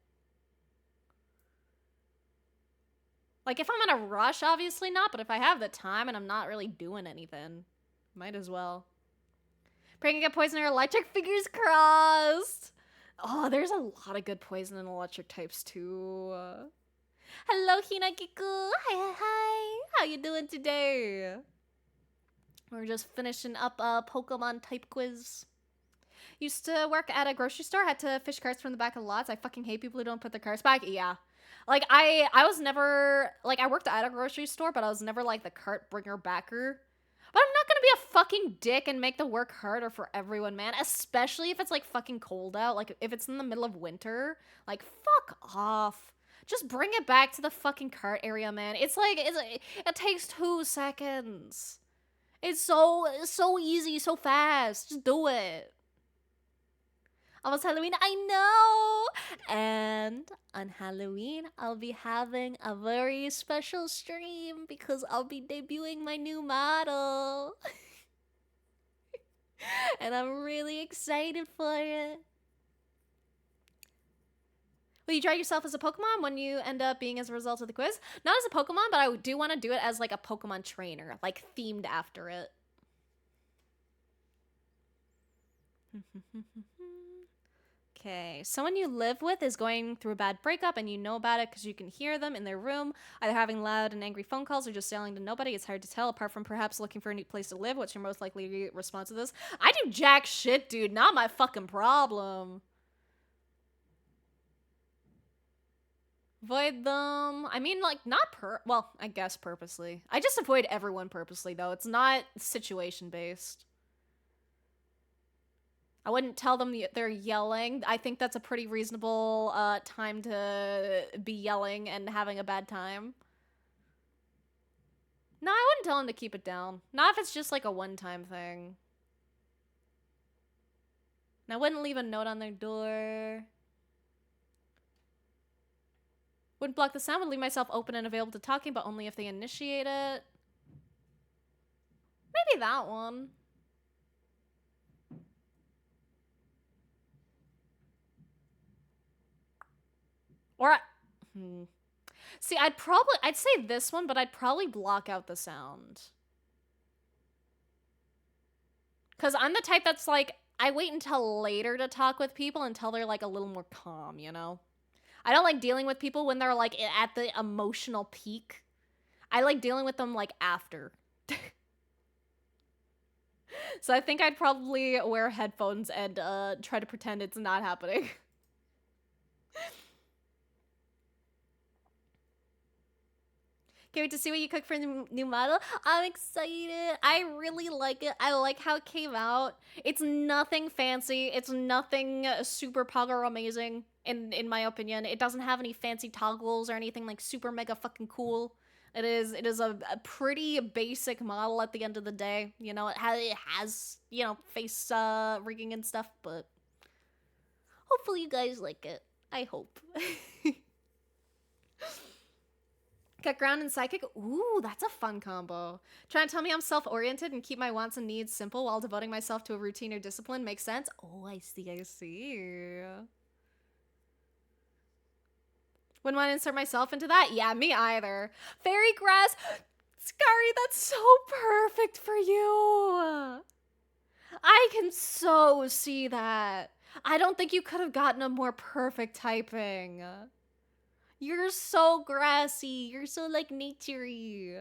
Like, if I'm in a rush, obviously not, but if I have the time and I'm not really doing anything, might as well. Praying to get poison or electric, fingers crossed! Oh, there's a lot of good poison and electric types, too. Hello, Hinagiku! Hi! How you doing today? We're just finishing up a Pokemon type quiz. Used to work at a grocery store, had to fish carts from the back of lots. I fucking hate people who don't put their carts back. Yeah. Like, I was never, like, I worked at a grocery store, but I was never, like, the cart bringer backer. But I'm not gonna be a fucking dick and make the work harder for everyone, man. Especially if it's, like, fucking cold out. Like, if it's in the middle of winter. Like, fuck off. Just bring it back to the fucking cart area, man. It's like, it takes 2 seconds. It's so easy, so fast. Just do it. Almost Halloween, I know! And on Halloween, I'll be having a very special stream because I'll be debuting my new model. And I'm really excited for it. Will you try yourself as a Pokemon when you end up being as a result of the quiz? Not as a Pokemon, but I do want to do it as like a Pokemon trainer, like themed after it. Okay, someone you live with is going through a bad breakup and you know about it because you can hear them in their room, either having loud and angry phone calls or just yelling to nobody. It's hard to tell, apart from perhaps looking for a new place to live. What's your most likely response to this? I do jack shit, dude. Not my fucking problem. Avoid them. I mean, like, not well, I guess purposely. I just avoid everyone purposely, though. It's not situation-based. I wouldn't tell them they're yelling. I think that's a pretty reasonable time to be yelling and having a bad time. No, I wouldn't tell them to keep it down. Not if it's just like a one-time thing. And I wouldn't leave a note on their door. Wouldn't block the sound, would leave myself open and available to talking, but only if they initiate it. Maybe that one. Or, see, I'd say this one, but I'd probably block out the sound. Because I'm the type that's like, I wait until later to talk with people until they're like a little more calm, you know? I don't like dealing with people when they're like at the emotional peak. I like dealing with them like after. So I think I'd probably wear headphones and try to pretend it's not happening. Can't wait to see what you cook for the new model. I'm excited. I really like it. I like how it came out. It's nothing fancy. It's nothing super power amazing, in my opinion. It doesn't have any fancy toggles or anything like super mega fucking cool. It is a pretty basic model at the end of the day. You know, it has you know, face rigging and stuff, but hopefully you guys like it. I hope. Cut ground and psychic. Ooh, that's a fun combo. Trying to tell me I'm self-oriented and keep my wants and needs simple while devoting myself to a routine or discipline makes sense? Oh, I see, I see. Wouldn't want to insert myself into that? Yeah, me either. Fairy grass. Scary, that's so perfect for you. I can so see that. I don't think you could have gotten a more perfect typing. You're so grassy. You're so, like, naturey.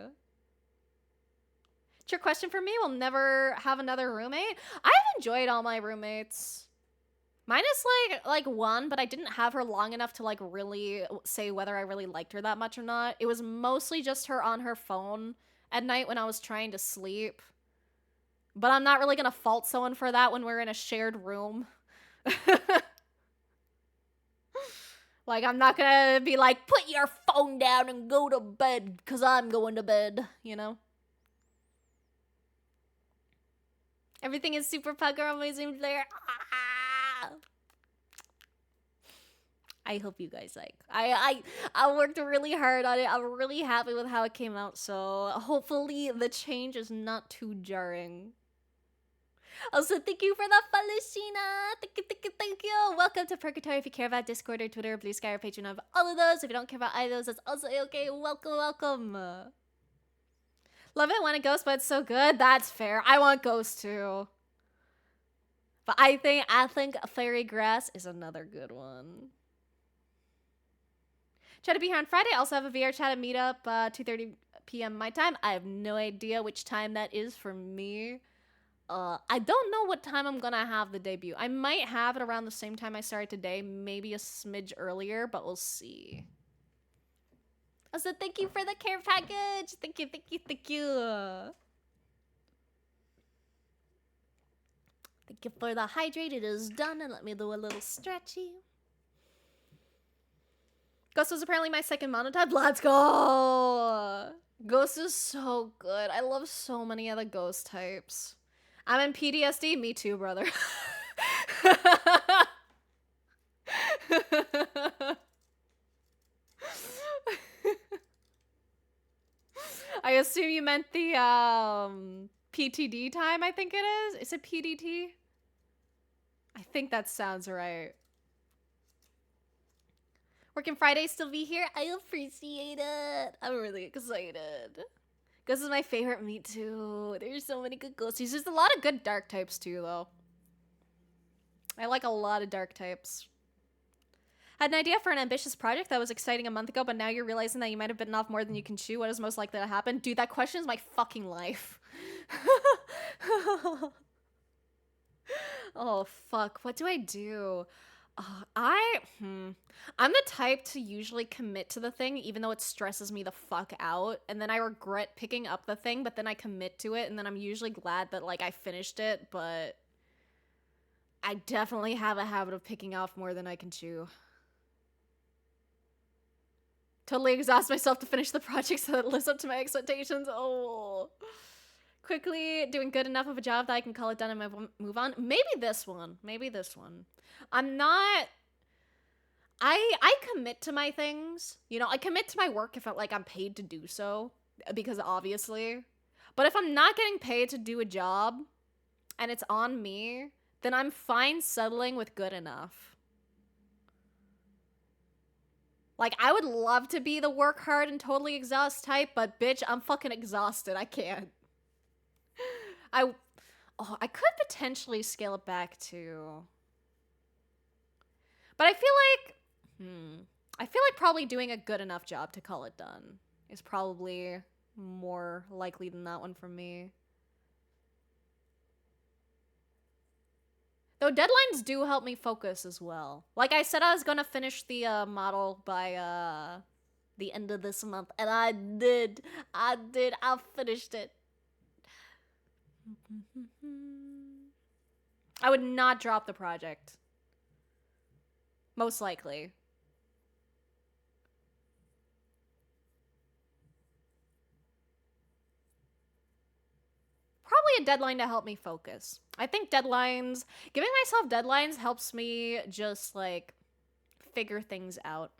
It's your question for me? We'll never have another roommate? I've enjoyed all my roommates. Mine is like one, but I didn't have her long enough to like really say whether I really liked her that much or not. It was mostly just her on her phone at night when I was trying to sleep. But I'm not really gonna fault someone for that when we're in a shared room. Like, I'm not gonna be like, put your phone down and go to bed, because I'm going to bed, you know? Everything is super pucker amazing player. I hope you guys like. I worked really hard on it. I'm really happy with how it came out, so hopefully the change is not too jarring. Also, thank you for the follow, Sheena. Thank you, thank you, thank you. Welcome to Purgatory. If you care about Discord or Twitter, or Blue Sky or Patreon, I have all of those. If you don't care about either of those, that's also okay. Welcome, welcome. Love it when it ghosts, but it's so good. That's fair. I want ghosts too. But I think Fairy Grass is another good one. Try to be here on Friday. Also have a VR chat and meetup 2:30 p.m. my time. I have no idea which time that is for me. I don't know what time I'm gonna have the debut. I might have it around the same time I started today, maybe a smidge earlier, but we'll see. Also, thank you for the care package. Thank you, thank you, thank you. Thank you for the hydrate. It is done, and let me do a little stretchy. Ghost was apparently my second monotype. Let's go! Ghost is so good. I love so many of the ghost types. I'm in PTSD. Me too, brother. I assume you meant the PTD time, I think it is. Is it PDT? I think that sounds right. Working Friday, still be here. I appreciate it. I'm really excited. Ghost is my favorite. Me too. There's so many good ghosties. There's a lot of good dark types too, though. I like a lot of dark types. Had an idea for an ambitious project that was exciting a month ago, but now you're realizing that you might have bitten off more than you can chew. What is most likely to happen? Dude, that question is my fucking life. Oh, fuck. What do I do? I'm the type to usually commit to the thing, even though it stresses me the fuck out. And then I regret picking up the thing, but then I commit to it. And then I'm usually glad that, like, I finished it. But I definitely have a habit of picking off more than I can chew. Totally exhaust myself to finish the project so that it lives up to my expectations. Oh. Quickly doing good enough of a job that I can call it done and move on. Maybe this one. Maybe this one. I'm not... I commit to my things. You know, I commit to my work if I'm paid to do so. Because obviously. But if I'm not getting paid to do a job and it's on me, then I'm fine settling with good enough. Like, I would love to be the work hard and totally exhaust type, but bitch, I'm fucking exhausted. I can't. I could potentially scale it back to... But I feel like probably doing a good enough job to call it done is probably more likely than that one for me. Though deadlines do help me focus as well. Like I said, I was gonna finish the model by the end of this month, and I did. I finished it. I would not drop the project. Most likely. Probably a deadline to help me focus. I think giving myself deadlines helps me just, like, figure things out.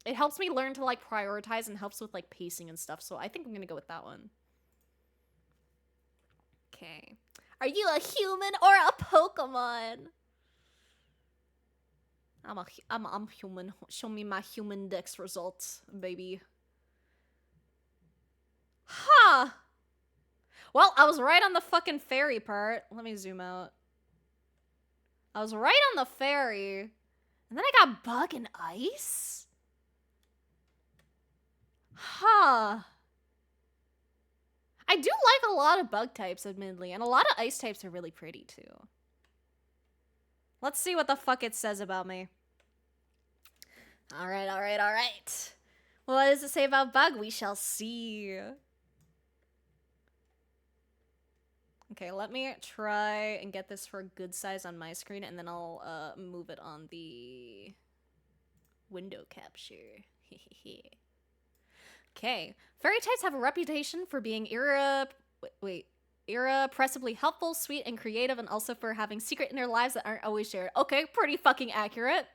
It helps me learn to, like, prioritize and helps with, like, pacing and stuff, so I think I'm gonna go with that one. Okay. Are you a human or a Pokemon? I'm human. Show me my human dex results, baby. Huh. Well, I was right on the fucking fairy part. Let me zoom out. I was right on the fairy. And then I got bug and ice? Huh. I do like a lot of bug types, admittedly. And a lot of ice types are really pretty, too. Let's see what the fuck it says about me. All right. Well, what does it say about Bug? We shall see. Okay, let me try and get this for a good size on my screen, and then I'll move it on the window capture. Okay, fairy types have a reputation for being irrepressibly helpful, sweet, and creative, and also for having secret inner lives that aren't always shared. Okay, pretty fucking accurate.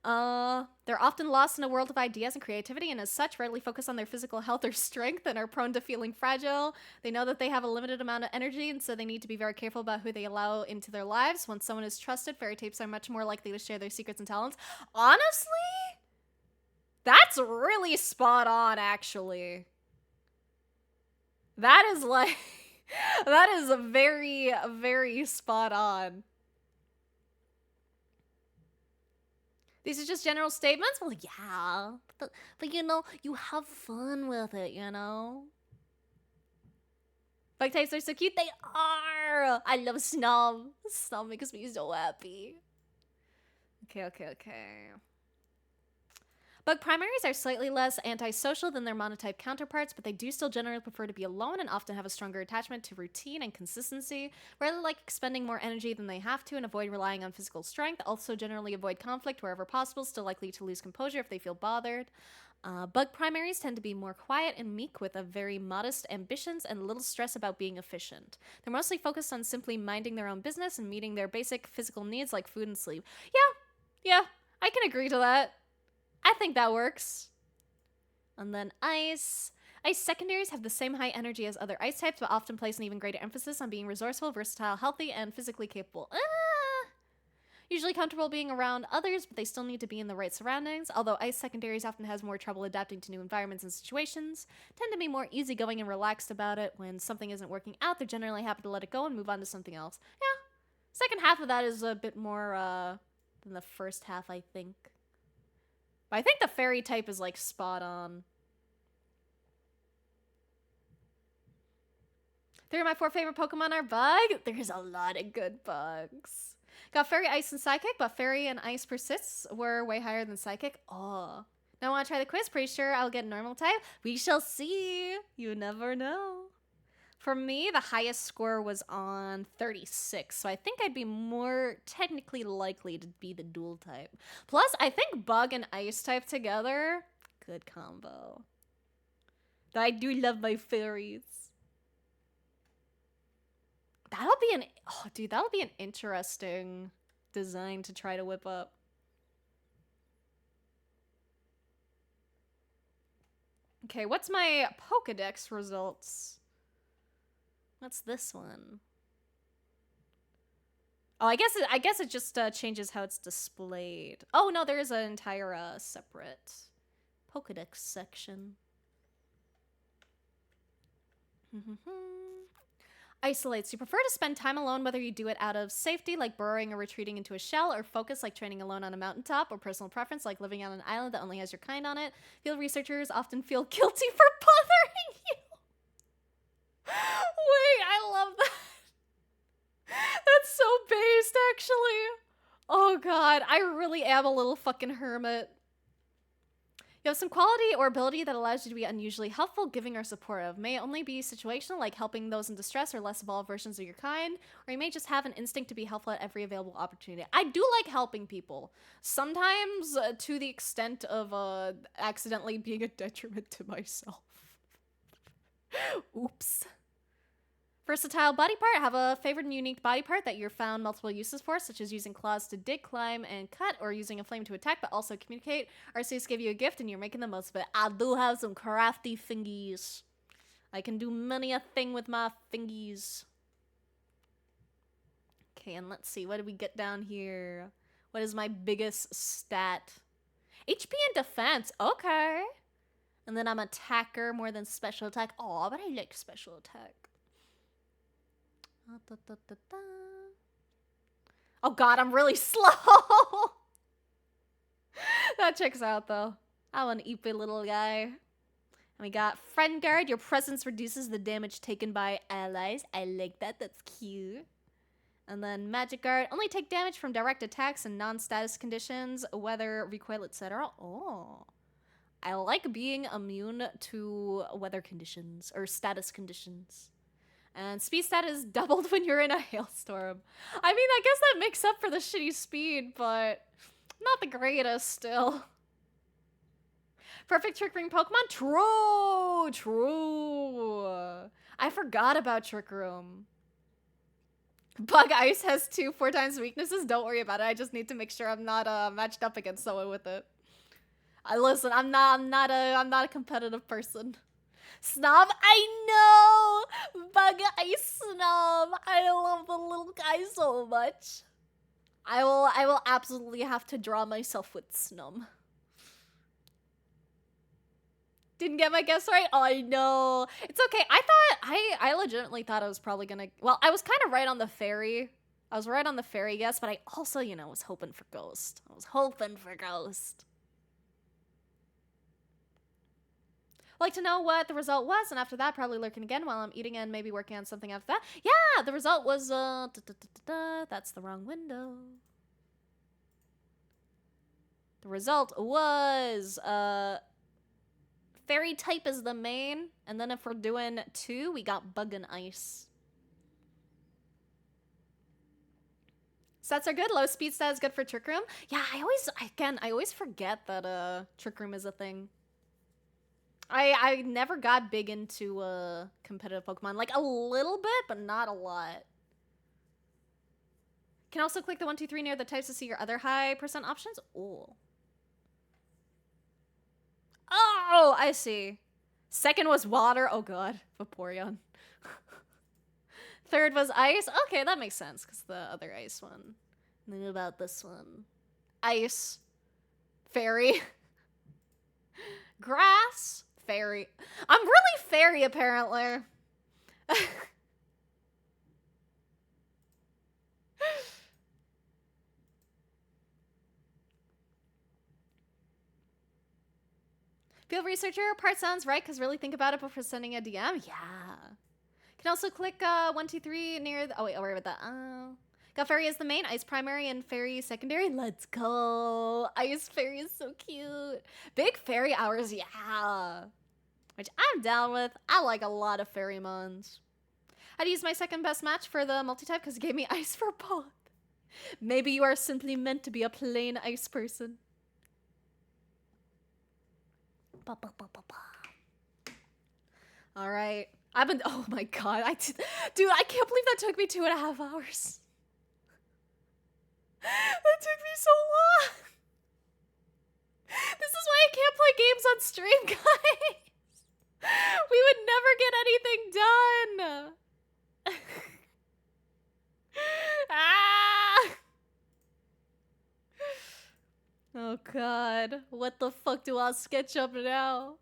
They're often lost in a world of ideas and creativity, and as such, rarely focus on their physical health or strength and are prone to feeling fragile. They know that they have a limited amount of energy, and so they need to be very careful about who they allow into their lives. Once someone is trusted, fairy types are much more likely to share their secrets and talents. Honestly, that's really spot on, actually. That is like, that is a very, very spot on. These are just general statements? Well, yeah. But you know, you have fun with it, you know? Bug types are so cute. They are! I love Snob. Snob makes me so happy. Okay. Bug primaries are slightly less antisocial than their monotype counterparts, but they do still generally prefer to be alone and often have a stronger attachment to routine and consistency, rather like expending more energy than they have to and avoid relying on physical strength, also generally avoid conflict wherever possible, still likely to lose composure if they feel bothered. Bug primaries tend to be more quiet and meek with a very modest ambitions and little stress about being efficient. They're mostly focused on simply minding their own business and meeting their basic physical needs like food and sleep. Yeah, I can agree to that. I think that works. And then ice. Ice secondaries have the same high energy as other ice types, but often place an even greater emphasis on being resourceful, versatile, healthy, and physically capable. Usually comfortable being around others, but they still need to be in the right surroundings. Although ice secondaries often has more trouble adapting to new environments and situations, tend to be more easygoing and relaxed about it. When something isn't working out, they're generally happy to let it go and move on to something else. Yeah, second half of that is a bit more than the first half, I think. But I think the fairy type is like spot on. 3 of my 4 favorite Pokemon are Bug. There's a lot of good bugs. Got Fairy, Ice, and Psychic, but Fairy and Ice persists were way higher than Psychic. Oh. Now I want to try the quiz. Pretty sure I'll get Normal type. We shall see. You never know. For me, the highest score was on 36, so I think I'd be more technically likely to be the dual type. Plus, I think Bug and Ice type together, good combo. I do love my fairies. That'll be an interesting design to try to whip up. Okay, what's my Pokedex results? What's this one? Oh, I guess it just changes how it's displayed. Oh no, there is an entire separate Pokedex section. Isolates. You prefer to spend time alone, whether you do it out of safety, like burrowing or retreating into a shell, or focus, like training alone on a mountaintop, or personal preference, like living on an island that only has your kind on it. Field researchers often feel guilty for bothering you. Wait, I love that. That's so based, actually. Oh god, I really am a little fucking hermit. You have some quality or ability that allows you to be unusually helpful, giving, or supportive. May only be situational, like helping those in distress or less evolved versions of your kind, or you may just have an instinct to be helpful at every available opportunity. I do like helping people. Sometimes to the extent of accidentally being a detriment to myself. Oops. Versatile body part. Have a favorite and unique body part that you're found multiple uses for, such as using claws to dig, climb, and cut, or using a flame to attack, but also communicate. Arceus gave you a gift and you're making the most of it. I do have some crafty fingies. I can do many a thing with my fingies. Okay, and let's see. What did we get down here? What is my biggest stat? HP and defense. Okay. And then I'm attacker more than special attack. Aw, but I like special attack. Oh god, I'm really slow. That checks out though. I'm an eepy little guy. And we got Friend Guard. Your presence reduces the damage taken by allies. I like that. That's cute. And then Magic Guard. Only take damage from direct attacks and non-status conditions, weather, recoil, etc. Oh. I like being immune to weather conditions or status conditions. And speed stat is doubled when you're in a hailstorm. I mean, I guess that makes up for the shitty speed, but not the greatest still. Perfect Trick Room Pokemon? True. I forgot about Trick Room. Bug Ice has 4 times weaknesses. Don't worry about it. I just need to make sure I'm not matched up against someone with it. Listen, I'm not a competitive person. Snob, I know. Bug Ice Snob. I love the little guy so much. I will absolutely have to draw myself with Snum. Didn't get my guess right? Oh, I know. It's okay. I legitimately thought I was probably gonna... Well, I was kind of right on the fairy. I was right on the fairy guess, but I also, you know, was hoping for Ghost. Like to know what the result was, and after that, probably lurking again while I'm eating and maybe working on something after that. Yeah, the result was, that's the wrong window. The result was, Fairy type is the main, and then if we're doing 2, we got Bug and Ice. Stats are good. Low speed stat is good for Trick Room. Yeah, I always forget that Trick Room is a thing. I never got big into competitive Pokemon. Like a little bit, but not a lot. Can also click the 1, 2, 3 near the types to see your other high % options. Ooh. Oh, I see. Second was water. Oh god, Vaporeon. Third was ice. Okay, that makes sense because the other ice one. And then about this one. Ice. Fairy. Grass. Fairy. I'm really fairy apparently. Field researcher, part sounds right, because really think about it before sending a DM. Yeah. Can also click 1, 2, 3 near the... Oh, wait, I'll worry about that. Got Fairy as the main, Ice primary, and Fairy secondary. Let's go. Ice Fairy is so cute. Big Fairy hours, yeah. Which I'm down with. I like a lot of Fairymons. I'd use my second best match for the multi-type because it gave me Ice for both. Maybe you are simply meant to be a plain Ice person. All right. Oh my god. Dude, I can't believe that took me 2.5 hours. That took me so long. This is why I can't play games on stream, guys. We would never get anything done. Ah! Oh god. What the fuck do I sketch up now?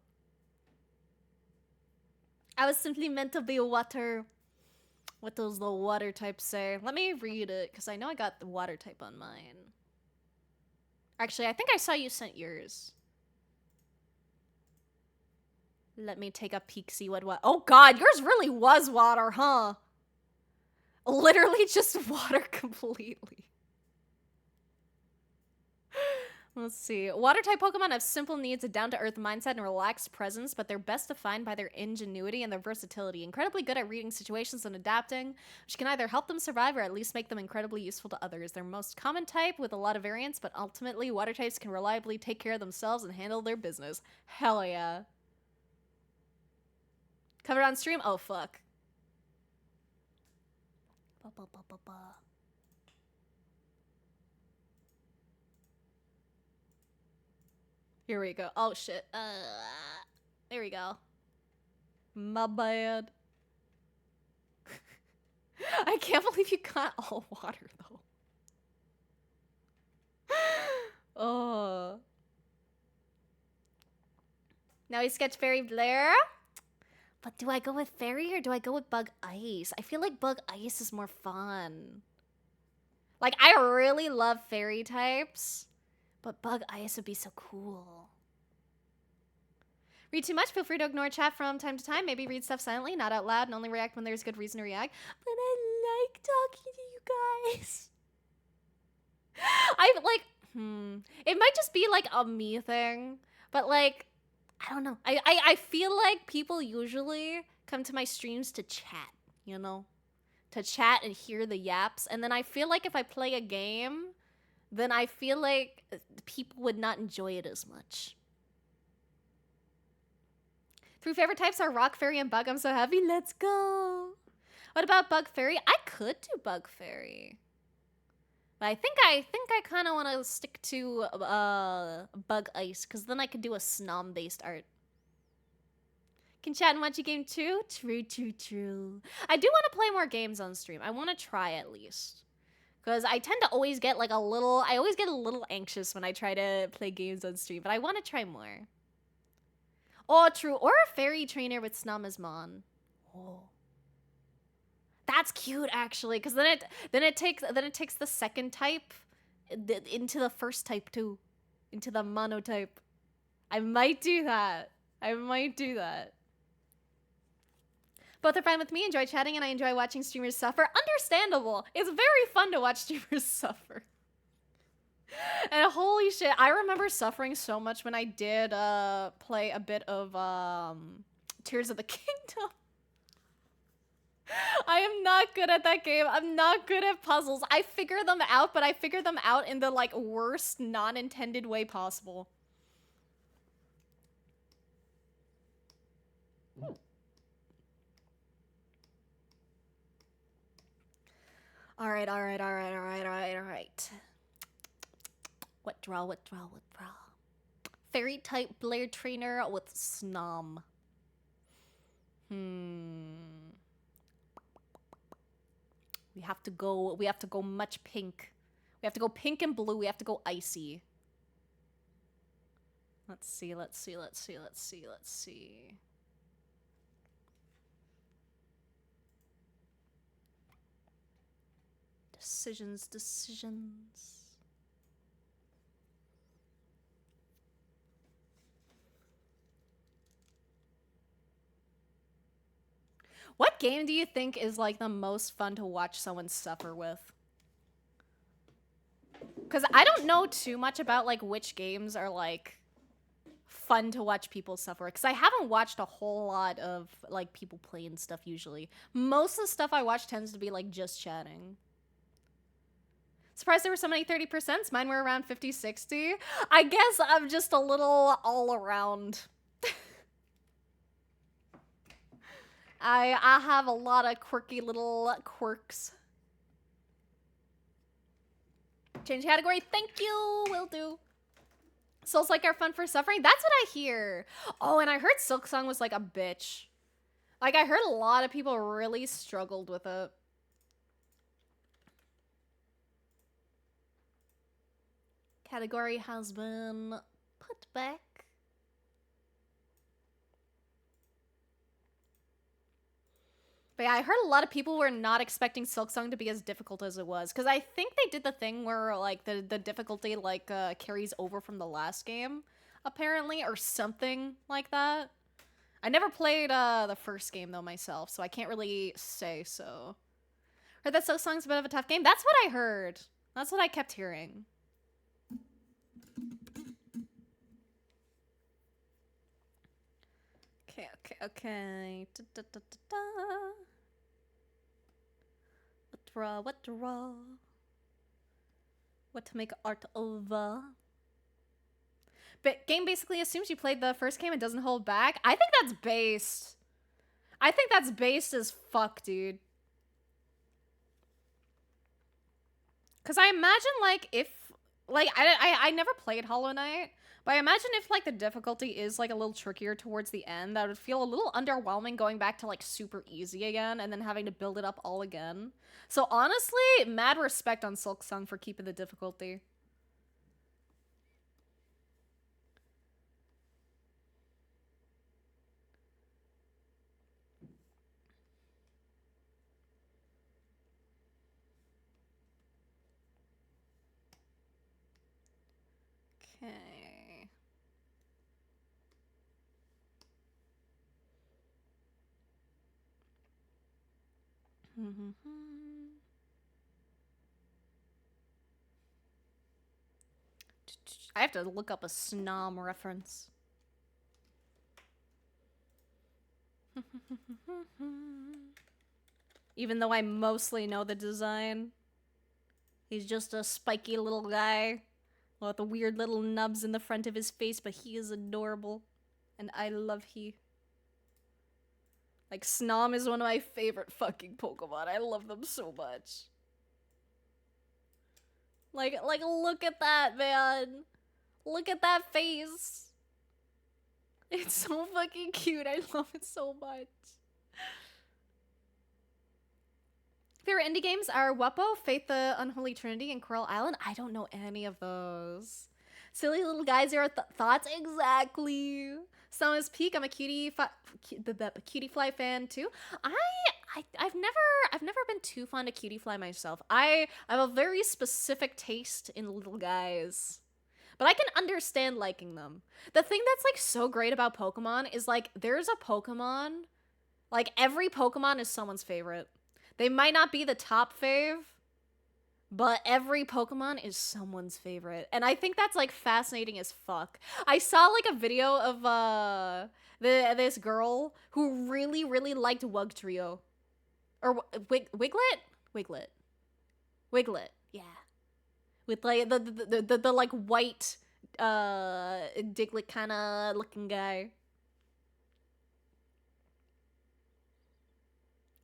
I was simply meant to be water. What does the water type say? Let me read it, because I know I got the water type on mine. Actually, I think I saw you sent yours. Let me take a peek, see what... Oh god, yours really was water, huh? Literally just water completely. Let's see. Water-type Pokemon have simple needs, a down-to-earth mindset, and relaxed presence, but they're best defined by their ingenuity and their versatility. Incredibly good at reading situations and adapting, which can either help them survive or at least make them incredibly useful to others. They're most common type with a lot of variance, but ultimately, water types can reliably take care of themselves and handle their business. Hell yeah. Covered on stream? Oh, fuck. Here we go. Oh, shit. There we go. My bad. I can't believe you got all water, though. Oh. Now we sketch Fairy Blair. But do I go with Fairy or do I go with Bug Ice? I feel like Bug Ice is more fun. Like, I really love Fairy types. But Bug Ice would be so cool. Read too much? Feel free to ignore chat from time to time. Maybe read stuff silently, not out loud, and only react when there's good reason to react. But I like talking to you guys. I like, it might just be like a me thing, but like, I don't know. I feel like people usually come to my streams to chat, you know? To chat and hear the yaps. And then I feel like if I play a game, then I feel like people would not enjoy it as much. 3 favorite types are Rock, Fairy, and Bug. I'm so happy. Let's go. What about Bug Fairy? I could do Bug Fairy. But I think I kind of want to stick to Bug Ice, because then I could do a Snom-based art. Can chat and watch a game too? True, true, true. I do want to play more games on stream. I want to try at least. Because I tend to always get like a little anxious when I try to play games on stream, but I want to try more. Oh, true. Or a fairy trainer with Snamazmon. Oh. That's cute actually, because then it takes the second type into the first type too. Into the monotype. I might do that. Both are fine with me. Enjoy chatting, and I enjoy watching streamers suffer. Understandable. It's very fun to watch streamers suffer. And holy shit, I remember suffering so much when I did play a bit of Tears of the Kingdom. I am not good at that game. I'm not good at puzzles. I figure them out, but I figure them out in the like worst non-intended way possible. All right. What draw? Fairy type Blair trainer with Snom. We have to go much pink. We have to go pink and blue. We have to go icy. Let's see. Decisions. What game do you think is like the most fun to watch someone suffer with? Because I don't know too much about like which games are like fun to watch people suffer. Because I haven't watched a whole lot of like people playing stuff usually. Most of the stuff I watch tends to be like just chatting. Surprised there were so many 30%. Mine were around 50, 60. I guess I'm just a little all around. I have a lot of quirky little quirks. Change category. Thank you. Will do. Souls like are fun for suffering. That's what I hear. Oh, and I heard Silksong was like a bitch. Like I heard a lot of people really struggled with it. Category has been put back. But yeah, I heard a lot of people were not expecting Silksong to be as difficult as it was. Because I think they did the thing where, like, the difficulty, like, carries over from the last game, apparently, or something like that. I never played, the first game, though, myself, so I can't really say so. Heard that Silksong's a bit of a tough game? That's what I heard. That's what I kept hearing. Okay. What draw? What to make art of? But game basically assumes you played the first game and doesn't hold back. I think that's based. I think that's based as fuck, dude. Because I imagine, like, if... Like, I never played Hollow Knight, but I imagine if, like, the difficulty is, like, a little trickier towards the end, that would feel a little underwhelming going back to, like, super easy again, and then having to build it up all again. So, honestly, mad respect on Silksong for keeping the difficulty. Okay. I have to look up a Snom reference. Even though I mostly know the design. He's just a spiky little guy with the weird little nubs in the front of his face, but he is adorable. And I love he. Like, Snom is one of my favorite fucking Pokemon. I love them so much. Like, look at that, man. Look at that face. It's so fucking cute. I love it so much. Favorite indie games are Weppo, Faith the Unholy Trinity, and Coral Island. I don't know any of those. Silly little guys, your thoughts? Exactly. Summer's Peak. I'm a cutie fly fan too. I've never been too fond of cutie fly myself. I have a very specific taste in little guys. But I can understand liking them. The thing that's like so great about Pokemon is like there's a Pokemon, like every Pokemon is someone's favorite. They might not be the top fave, but every Pokemon is someone's favorite. And I think that's like fascinating as fuck. I saw like a video of this girl who really liked Wugtrio. Or Wiglet, yeah. With like the like white Diglett kind of looking guy.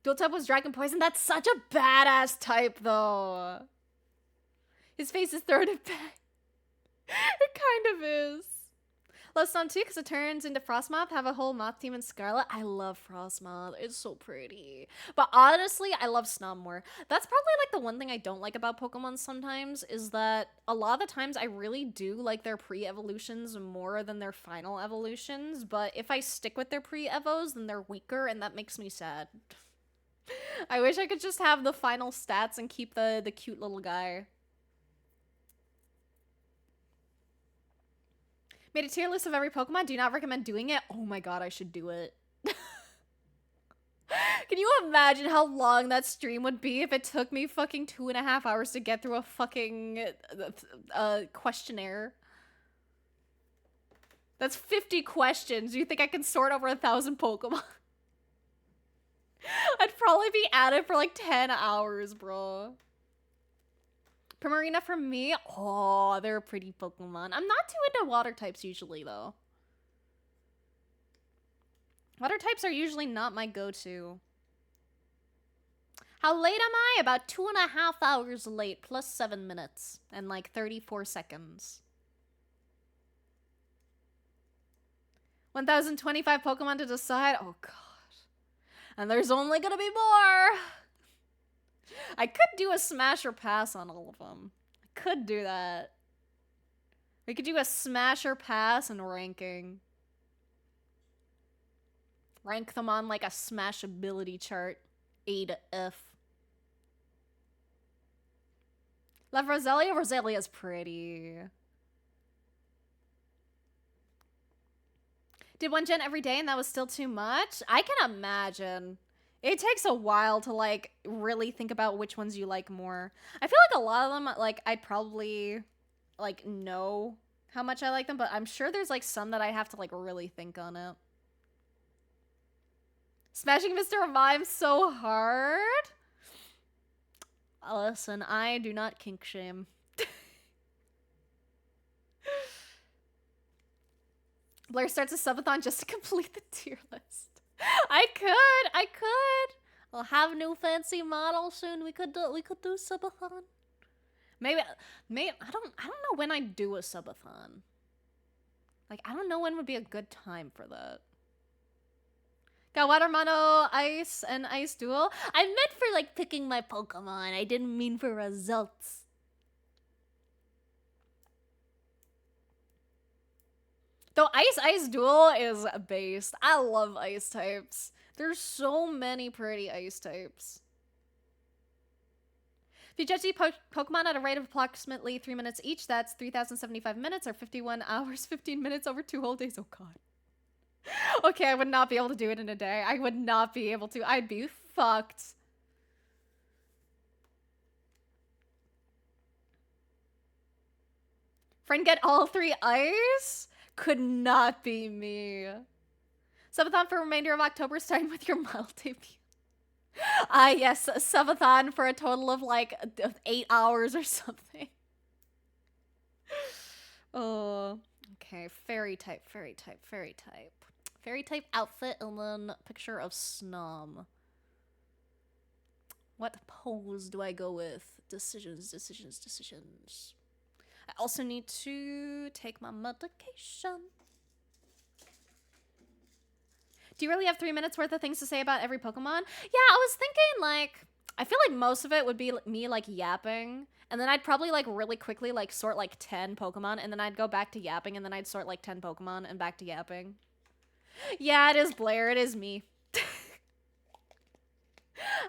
Dual type was Dragon Poison. That's such a badass type though. His face is thrown it back. It kind of is. Love Snom too because it turns into Frostmoth. Have a whole Moth team in Scarlet. I love Frostmoth. It's so pretty. But honestly, I love Snom more. That's probably like the one thing I don't like about Pokemon sometimes is that a lot of the times I really do like their pre-evolutions more than their final evolutions. But if I stick with their pre-evos, then they're weaker and that makes me sad. I wish I could just have the final stats and keep the cute little guy. Made a tier list of every Pokemon. Do not recommend doing it. Oh my god, I should do it. Can you imagine how long that stream would be if it took me fucking 2.5 hours to get through a fucking questionnaire? That's 50 questions. Do you think I can sort over 1,000 Pokemon? I'd probably be at it for like 10 hours, bro. Primarina for me? Oh, they're a pretty Pokemon. I'm not too into water types usually, though. Water types are usually not my go-to. How late am I? About 2.5 hours late, plus 7 minutes, and like 34 seconds. 1,025 Pokemon to decide? Oh, God. And there's only gonna be more! I could do a smash or pass on all of them. I could do that. We could do a smash or pass and ranking. Rank them on like a smash ability chart. A to F. Love Roselia? Roselia's pretty. Did one gen every day and that was still too much? I can imagine. It takes a while to, like, really think about which ones you like more. I feel like a lot of them, like, I'd probably, like, know how much I like them, but I'm sure there's, like, some that I have to, like, really think on it. Smashing Mr. Mime so hard? Listen, I do not kink shame. Blair starts a subathon just to complete the tier list. I could. I'll have a new fancy model soon. We could do subathon. Maybe I don't know when I'd do a subathon. Like, I don't know when would be a good time for that. Got Water Mono, Ice, and Ice Duel. I meant for, like, picking my Pokemon. I didn't mean for results. Though Ice Duel is based. I love ice types. There's so many pretty ice types. If you judge the Pokemon at a rate of approximately 3 minutes each, that's 3,075 minutes or 51 hours, 15 minutes over 2 whole days. Oh, God. Okay, I would not be able to do it in a day. I would not be able to. I'd be fucked. Friend get all 3 ice? Could not be me. Subathon for remainder of October, starting with your mild debut. Ah, yes, a subathon for a total of like 8 hours or something. Oh, okay. Fairy type, fairy type, fairy type. Fairy type outfit and then picture of Snom. What pose do I go with? Decisions, decisions, decisions. I also need to take my medication. Do you really have 3 minutes worth of things to say about every Pokemon? Yeah, I was thinking, like, I feel like most of it would be me, like, yapping. And then I'd probably, like, really quickly, like, sort, like, 10 Pokemon. And then I'd go back to yapping. And then I'd sort, like, 10 Pokemon and back to yapping. Yeah, it is Blair. It is me.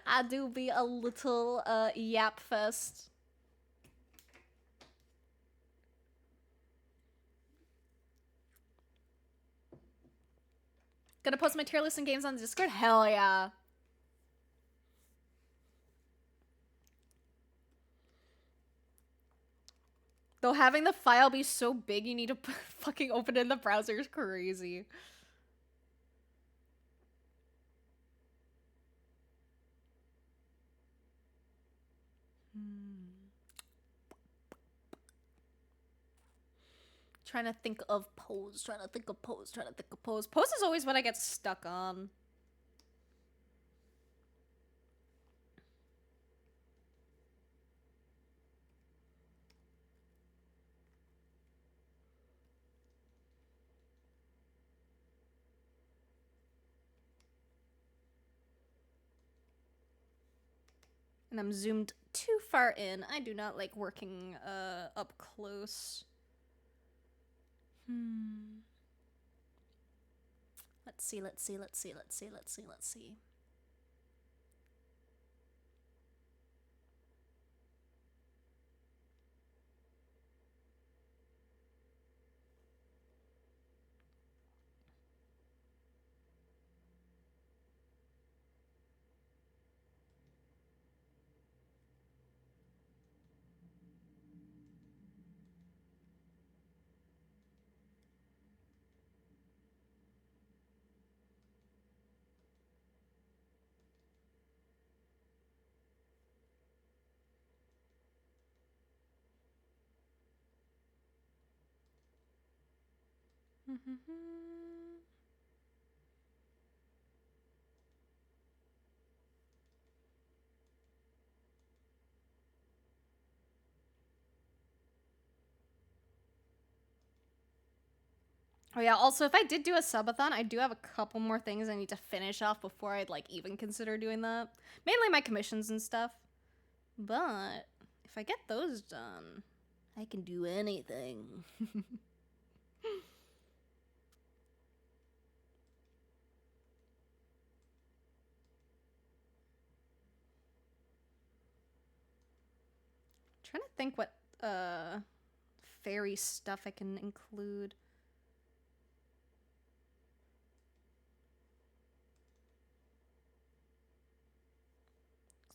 I do be a little, yap fest. Gonna post my tier list and games on the Discord? Hell yeah. Though having the file be so big you need to fucking open it in the browser is crazy. Trying to think of pose, trying to think of pose, trying to think of pose. Pose is always what I get stuck on. And I'm zoomed too far in. I do not like working up close. Let's see, let's see, let's see, let's see, let's see, let's see. Oh yeah, also if I did do a subathon, I do have a couple more things I need to finish off before I'd like even consider doing that. Mainly my commissions and stuff. But if I get those done, I can do anything. Trying to think what fairy stuff I can include.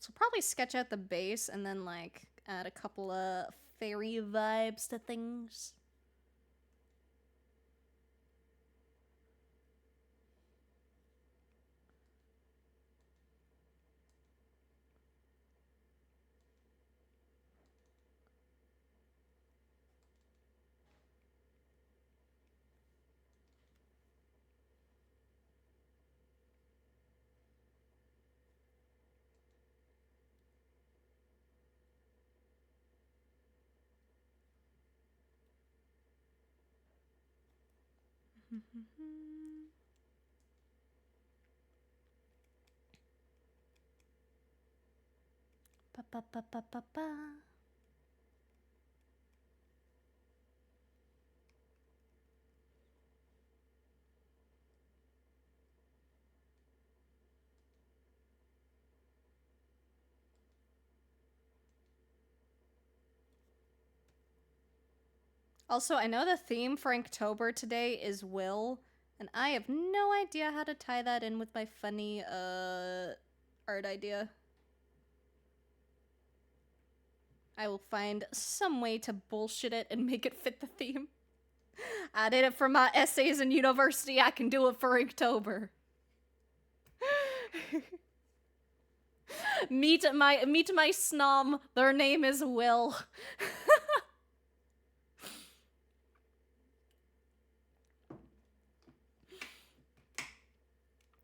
So probably sketch out the base and then like add a couple of fairy vibes to things. Pa pa pa pa pa pa. Also, I know the theme for Inktober today is Will, and I have no idea how to tie that in with my funny art idea. I will find some way to bullshit it and make it fit the theme. I did it for my essays in university. I can do it for Inktober. meet my snom. Their name is Will.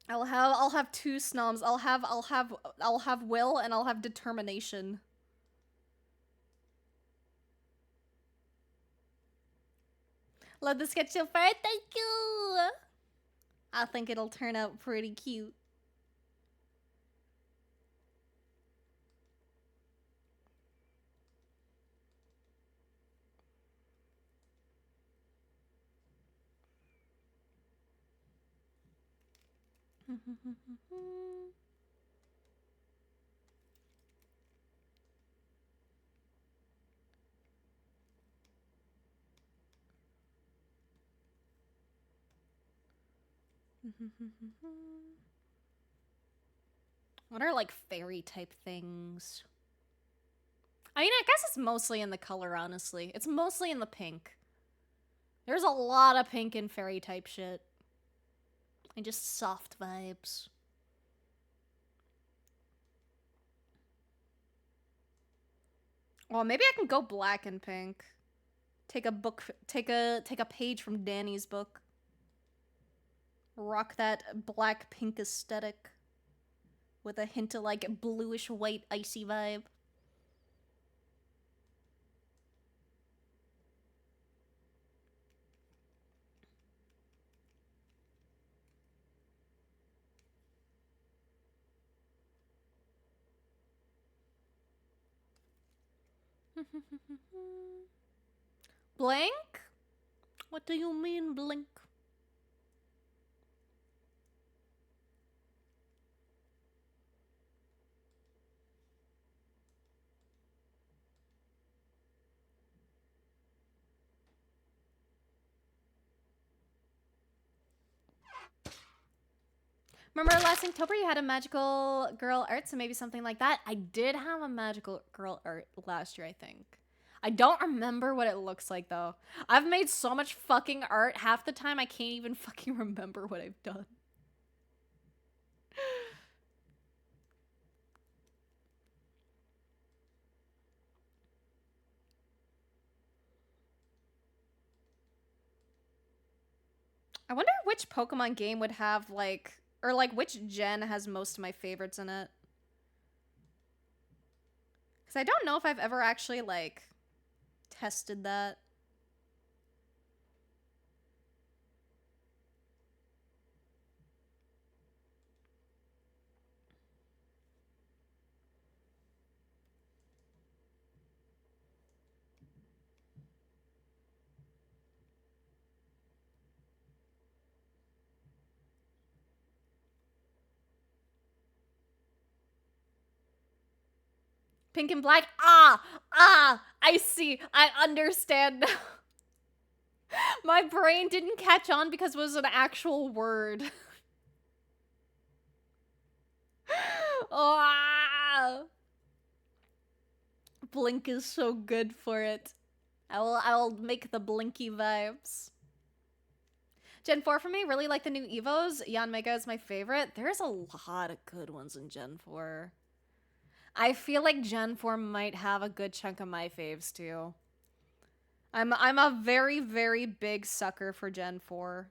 I'll have two snoms. I'll have Will and I'll have determination. Love the sketch so far. Thank you. I think it'll turn out pretty cute. What are like fairy type things? I mean, I guess it's mostly in the color, honestly. It's mostly in the pink. There's a lot of pink in fairy type shit. And just soft vibes. Well, maybe I can go black and pink. Take a page from Danny's book. Rock that black pink aesthetic with a hint of like bluish white icy vibe. Blank? What do you mean, blink? Remember last October you had a magical girl art, so maybe something like that? I did have a magical girl art last year, I think. I don't remember what it looks like, though. I've made so much fucking art, half the time I can't even fucking remember what I've done. I wonder which Pokemon game would have, like... Or, like, which gen has most of my favorites in it. Because I don't know if I've ever actually, like, tested that. Pink and black. I see. I understand now. My brain didn't catch on because it was an actual word. Blink is so good for it. I'll make the blinky vibes. Gen 4 for me, really like the new Evos. Yanmega is my favorite. There's a lot of good ones in Gen 4. I feel like Gen 4 might have a good chunk of my faves too. I'm a very, very big sucker for Gen 4.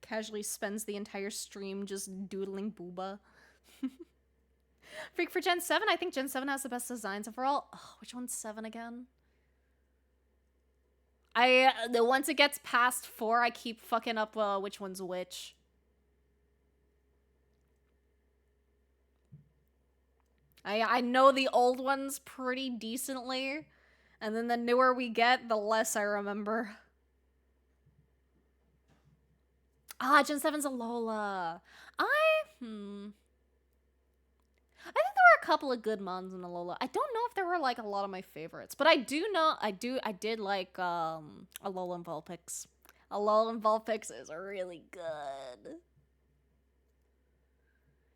Casually spends the entire stream just doodling booba. Freak for Gen 7. I think Gen 7 has the best designs overall. Oh, which one's 7 again? Once it gets past 4, I keep fucking up which one's which. I know the old ones pretty decently, and then the newer we get, the less I remember. Ah, Gen 7's Alola. I think there were a couple of good mons in Alola. I don't know if there were like a lot of my favorites, but I do know I did like Alola and Vulpix. Alola and Vulpix is really good.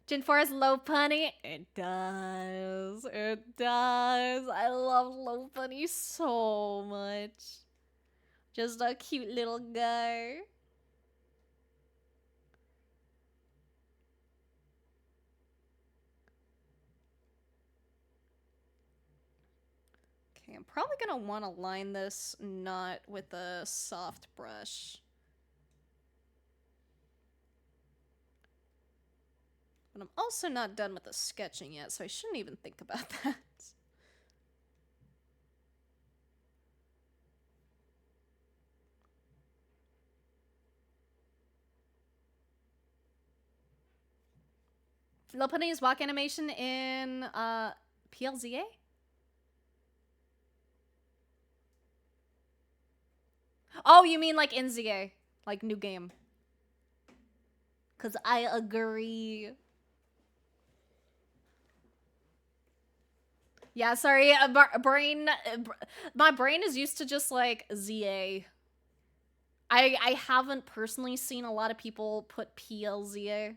Gen 4 has Lopunny. It does. It does. I love Lopunny so much. Just a cute little guy. Okay, I'm probably gonna want to line this knot with a soft brush. But I'm also not done with the sketching yet, so I shouldn't even think about that. Lopunny's walk animation in PLZA? Oh, you mean like in ZA, like new game. Cause I agree. Yeah, sorry, my brain is used to just like ZA. I haven't personally seen a lot of people put PLZA.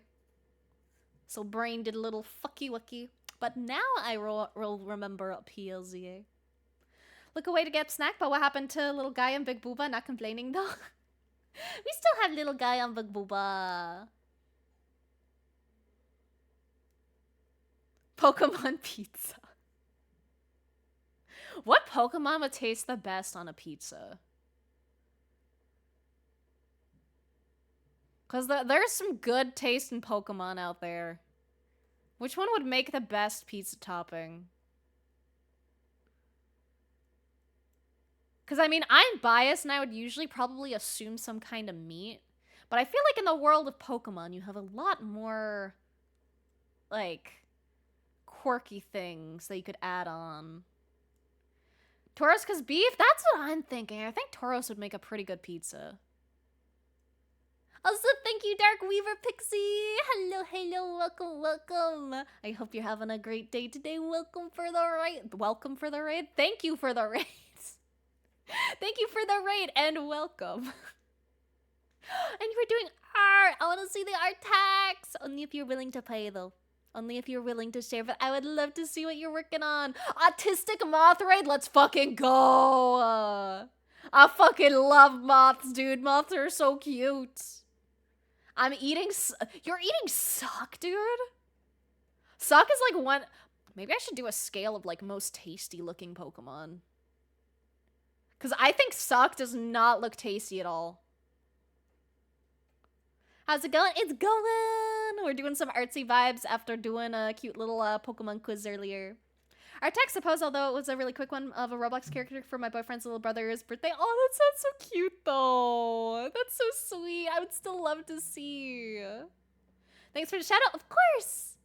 So brain did a little fucky wucky. But now I will remember PLZA. Look away to get snack, but what happened to little guy and Big Booba? Not complaining though. We still have little guy on Big Booba. Pokemon pizza. What Pokemon would taste the best on a pizza? Because there's some good taste in Pokemon out there. Which one would make the best pizza topping? Because, I mean, I'm biased and I would usually probably assume some kind of meat. But I feel like in the world of Pokemon, you have a lot more, like, quirky things that you could add on. Tauros, because beef? That's what I'm thinking. I think Tauros would make a pretty good pizza. Also, thank you, Dark Weaver Pixie. Hello, hello, welcome, welcome. I hope you're having a great day today. Welcome for the raid. Welcome for the raid. Thank you for the raid. Thank you for the raid and welcome. And you were doing art. I want to see the art tags. Only if you're willing to pay, though. Only if you're willing to share, but I would love to see what you're working on. Autistic moth raid. Let's fucking go. I fucking love moths, dude. Moths are so cute. I'm eating... You're eating Sock, dude? Sock is like one... Maybe I should do a scale of like most tasty looking Pokemon. Because I think Sock does not look tasty at all. How's it going? It's going! We're doing some artsy vibes after doing a cute little Pokemon quiz earlier. Our text, suppose, although it was a really quick one, of a Roblox character for my boyfriend's little brother's birthday. Oh, that sounds so cute, though. That's so sweet. I would still love to see. Thanks for the shout out. Of course.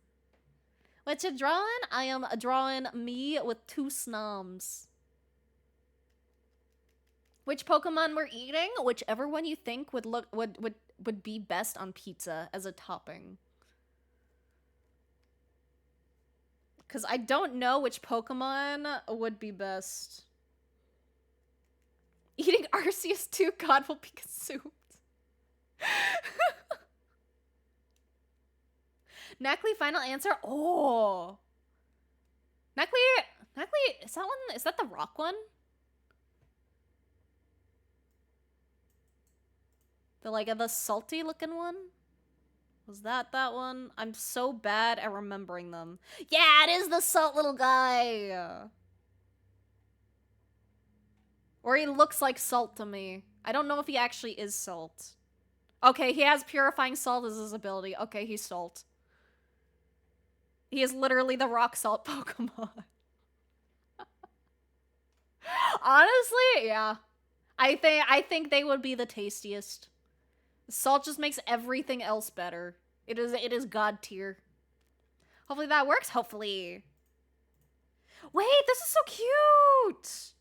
What you drawing? I am drawing me with 2 snoms. Which Pokemon we're eating? Whichever one you think would be best on pizza as a topping. Because I don't know which Pokemon would be best. Eating Arceus 2, God will be consumed. Knackley, final answer? Oh. Knackley, is that the rock one? The salty looking one? Was that one? I'm so bad at remembering them. Yeah, it is the salt little guy! Or he looks like salt to me. I don't know if he actually is salt. Okay, he has purifying salt as his ability. Okay, he's salt. He is literally the rock salt Pokemon. Honestly, yeah. I think they would be the tastiest. Salt just makes everything else better. It is god tier. Hopefully that works. Hopefully. Wait, this is so cute.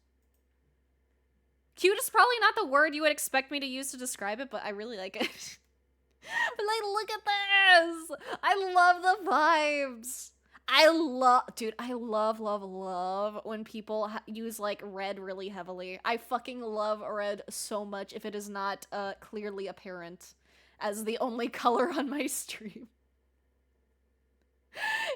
Cute is probably not the word you would expect me to use to describe it, but I really like it. But like, look at this. I love the vibes. Dude, I love when people use like red really heavily. I fucking love red so much if it is not clearly apparent as the only color on my stream.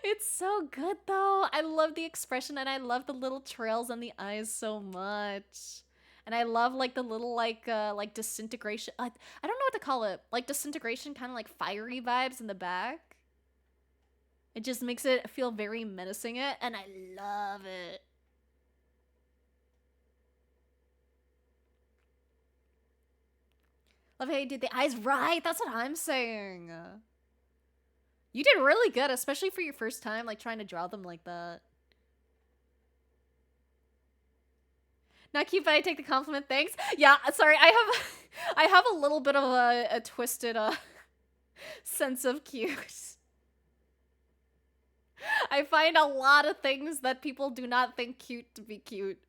It's so good though. I love the expression and I love the little trails on the eyes so much. And I love like the little like disintegration. I don't know what to call it. Like disintegration, kind of like fiery vibes in the back. It just makes it feel very menacing, and I love it. Love how you did the eyes right. That's what I'm saying. You did really good, especially for your first time, like trying to draw them like that. Not cute, but I take the compliment. Thanks. Yeah, sorry. I have a little bit of a twisted sense of cute. I find a lot of things that people do not think cute to be cute.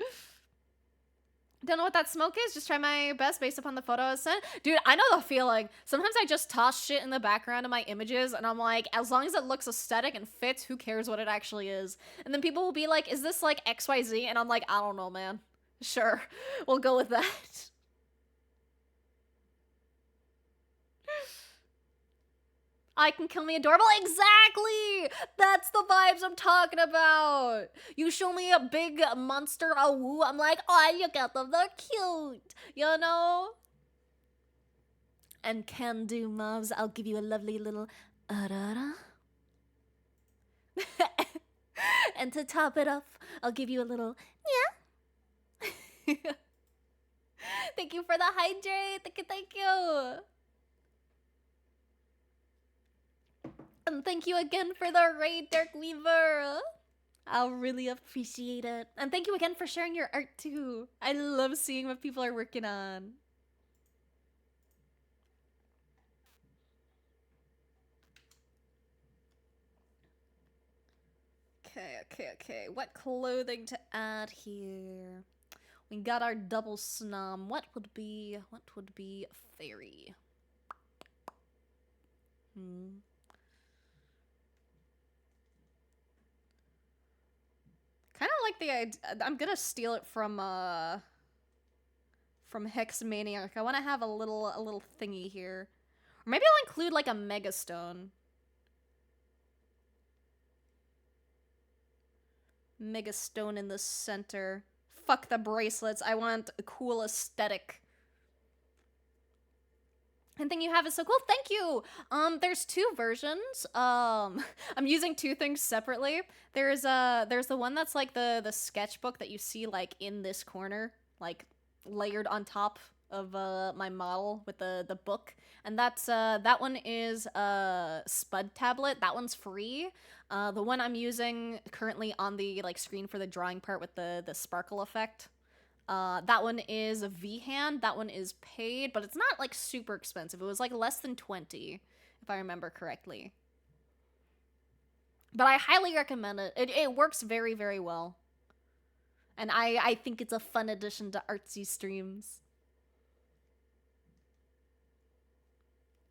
Don't know what that smoke is. Just try my best based upon the photo I sent. Dude, I know the feeling. Sometimes I just toss shit in the background of my images and I'm like, as long as it looks aesthetic and fits, who cares what it actually is? And then people will be like, is this like XYZ? And I'm like, I don't know, man. Sure, we'll go with that. I can kill me adorable. Exactly! That's the vibes I'm talking about. You show me a big monster, a woo, I'm like, oh, look at them, they're cute. You know? And can do mobs, I'll give you a lovely little arara. And to top it off, I'll give you a little yeah. Thank you for the hydrate. Thank you. And thank you again for the raid, Dark Weaver. I'll really appreciate it. And thank you again for sharing your art too. I love seeing what people are working on. Okay. What clothing to add here? We got our double snom. What would be fairy? Kind of like the idea. I'm gonna steal it from Hexmaniac. I want to have a little thingy here, or maybe I'll include like a megastone. Megastone in the center. Fuck the bracelets. I want a cool aesthetic. And thing you have is so cool. Thank you. There's two versions. I'm using two things separately. There's the one that's like the sketchbook that you see like in this corner, like layered on top of my model with the book. And that's that one is Spud tablet. That one's free. The one I'm using currently on the like screen for the drawing part with the sparkle effect. That one is a V-Hand. That one is paid, but it's not like super expensive. It was like less than 20, if I remember correctly. But I highly recommend it. It works very, very well. And I think it's a fun addition to artsy streams.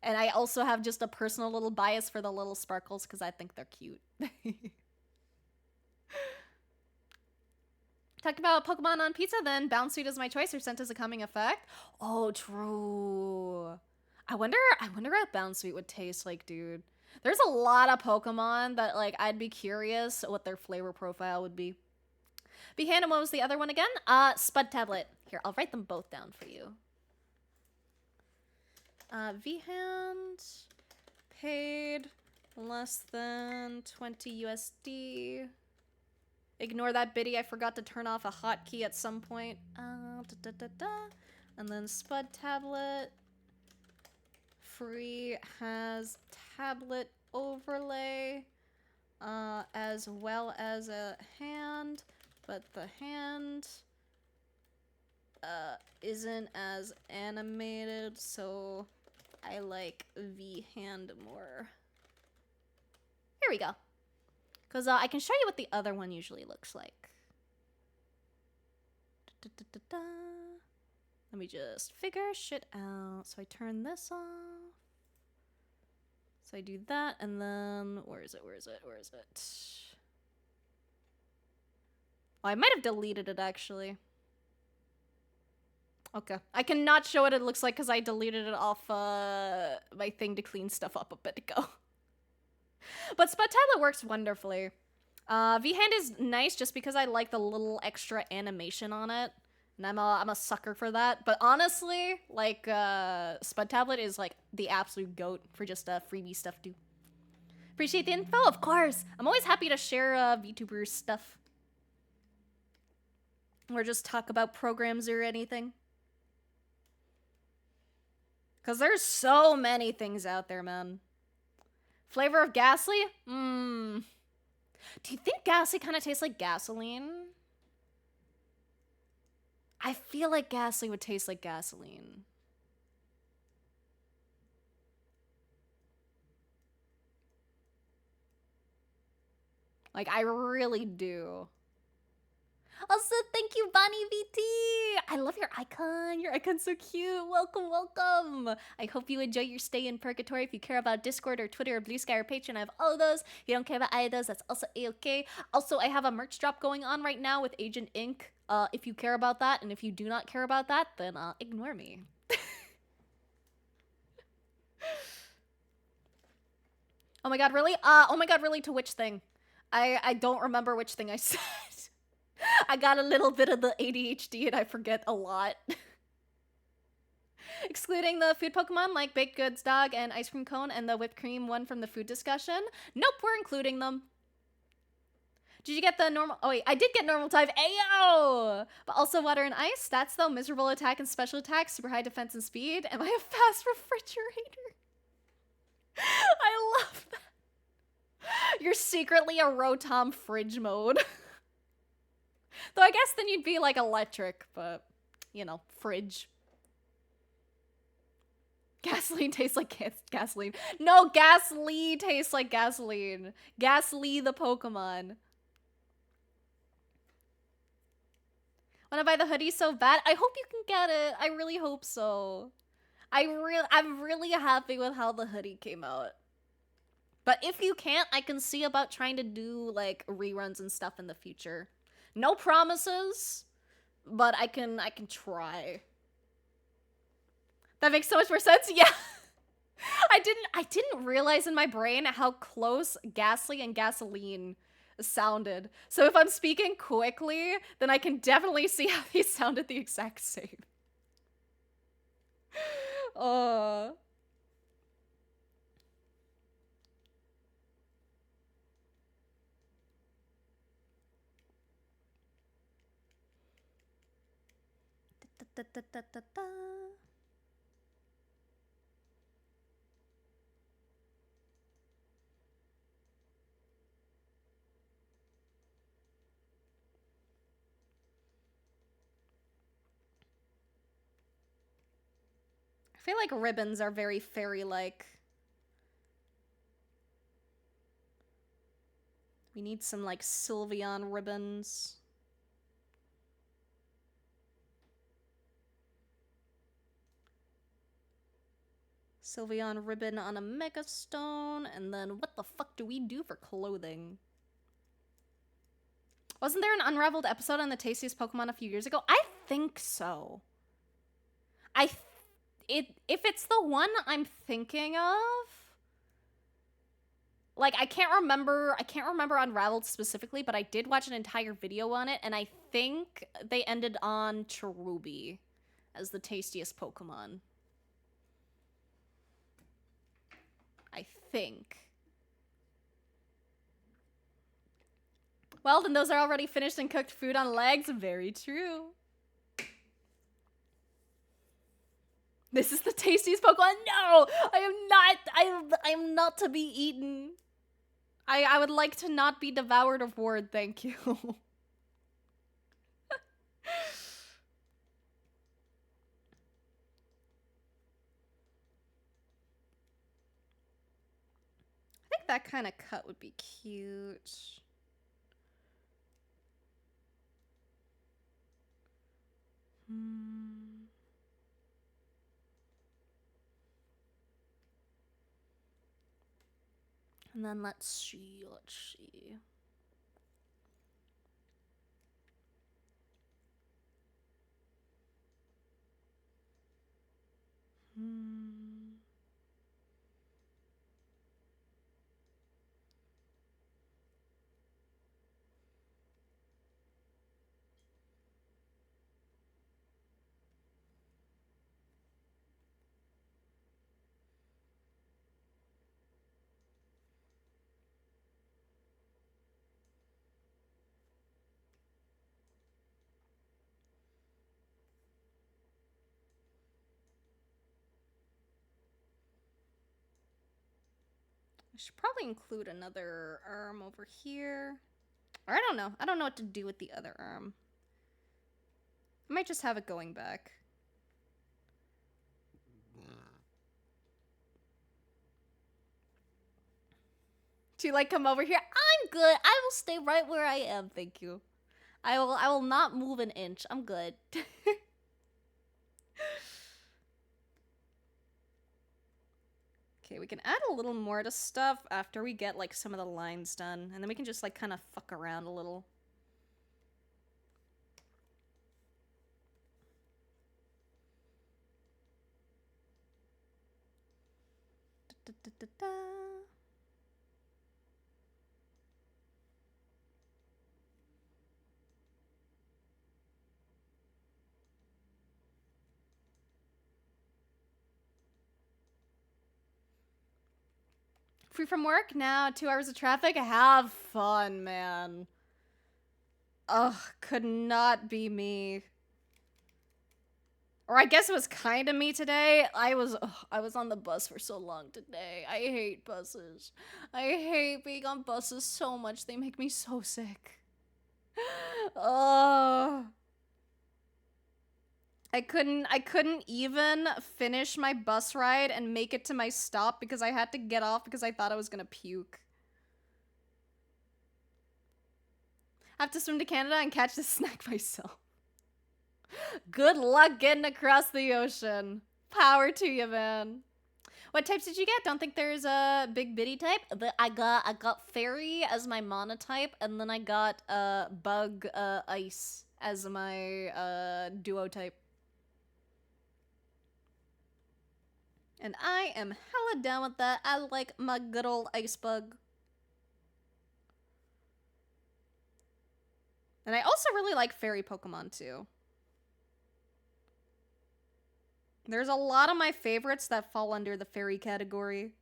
And I also have just a personal little bias for the little sparkles because I think they're cute. Talked about Pokemon on pizza, then Bound Sweet is my choice or sent as a coming effect. Oh, true. I wonder what Bound Sweet would taste like, dude. There's a lot of Pokemon that like I'd be curious what their flavor profile would be. Behand, and what was the other one again? Spud tablet. Here, I'll write them both down for you. V-Hand, paid, less than 20 USD. Ignore that biddy, I forgot to turn off a hotkey at some point. And then Spud tablet. Free has tablet overlay. as well as a hand, but the hand isn't as animated, so I like the hand more. Here we go. Because I can show you what the other one usually looks like. Da-da-da-da-da. Let me just figure shit out. So I turn this off. So I do that, and then where is it? Oh, I might have deleted it actually. Okay, I cannot show what it looks like because I deleted it off my thing to clean stuff up a bit ago. But Spud Tablet works wonderfully. V-Hand is nice just because I like the little extra animation on it. And I'm a sucker for that. But honestly, like, Spud Tablet is, like, the absolute goat for just freebie stuff, too. Appreciate the info, of course! I'm always happy to share VTuber stuff. Or just talk about programs or anything. Because there's so many things out there, man. Flavor of Ghastly? Do you think Ghastly kind of tastes like gasoline? I feel like Ghastly would taste like gasoline. Like, I really do. Also, thank you, Bonnie VT! I love your icon. Your icon's so cute. Welcome, welcome. I hope you enjoy your stay in Purgatory. If you care about Discord or Twitter or Blue Sky or Patreon, I have all of those. If you don't care about either of those, that's also a-okay. Also, I have a merch drop going on right now with Agent Ink. If you care about that, and if you do not care about that, then ignore me. Oh my god, really? Oh my god, really? To which thing? I don't remember which thing I said. I got a little bit of the ADHD and I forget a lot. Excluding the food Pokemon like Baked Goods Dog and Ice Cream Cone and the whipped cream one from the food discussion. Nope, we're including them. Did you get the normal? Oh wait, I did get normal type. Ayo! But also water and ice. Stats though, miserable attack and special attack, super high defense and speed. Am I a fast refrigerator? I love that. You're secretly a Rotom fridge mode. Though I guess then you'd be like electric, but you know, fridge. Gasoline tastes like gasoline. No, Ghastly tastes like gasoline. Ghastly the Pokemon. Wanna buy the hoodie so bad? I hope you can get it. I really hope so. I'm really happy with how the hoodie came out. But if you can't, I can see about trying to do like reruns and stuff in the future. No promises, but I can try. That makes so much more sense. Yeah. I didn't realize in my brain how close Ghastly and Gasoline sounded. So if I'm speaking quickly, then I can definitely see how they sounded the exact same. Da-da-da-da-da-da. I feel like ribbons are very fairy-like. We need some, like, Sylveon ribbons. Sylveon ribbon on a Mega Stone, and then what the fuck do we do for clothing? Wasn't there an Unraveled episode on the Tastiest Pokemon a few years ago? I think so. If it's the one I'm thinking of, like, I can't remember Unraveled specifically, but I did watch an entire video on it, and I think they ended on Cherubi as the tastiest Pokemon. I think. Well, then those are already finished and cooked food on legs. Very true. This is the tastiest Pokemon. No, I am not. I am not to be eaten. I would like to not be devoured of word, thank you. I think that kind of cut would be cute. And then let's see. I should probably include another arm over here. Or I don't know. I don't know what to do with the other arm. I might just have it going back. Do you like come over here? I'm good. I will stay right where I am, thank you. I will not move an inch. I'm good. Okay, we can add a little more to stuff after we get like some of the lines done, and then we can just like kind of fuck around a little. Da, da, da, da. Free from work now, 2 hours of traffic. Have fun, man. Ugh, could not be me. Or I guess it was kind of me today. I was on the bus for so long today. I hate buses. I hate being on buses so much. They make me so sick. Oh. I couldn't even finish my bus ride and make it to my stop because I had to get off because I thought I was gonna puke. I have to swim to Canada and catch the snack myself. Good luck getting across the ocean. Power to you, man. What types did you get? Don't think there's a big bitty type. I got fairy as my monotype, and then I got bug ice as my duo type. And I am hella down with that. I like my good old ice bug. And I also really like fairy Pokemon too. There's a lot of my favorites that fall under the fairy category.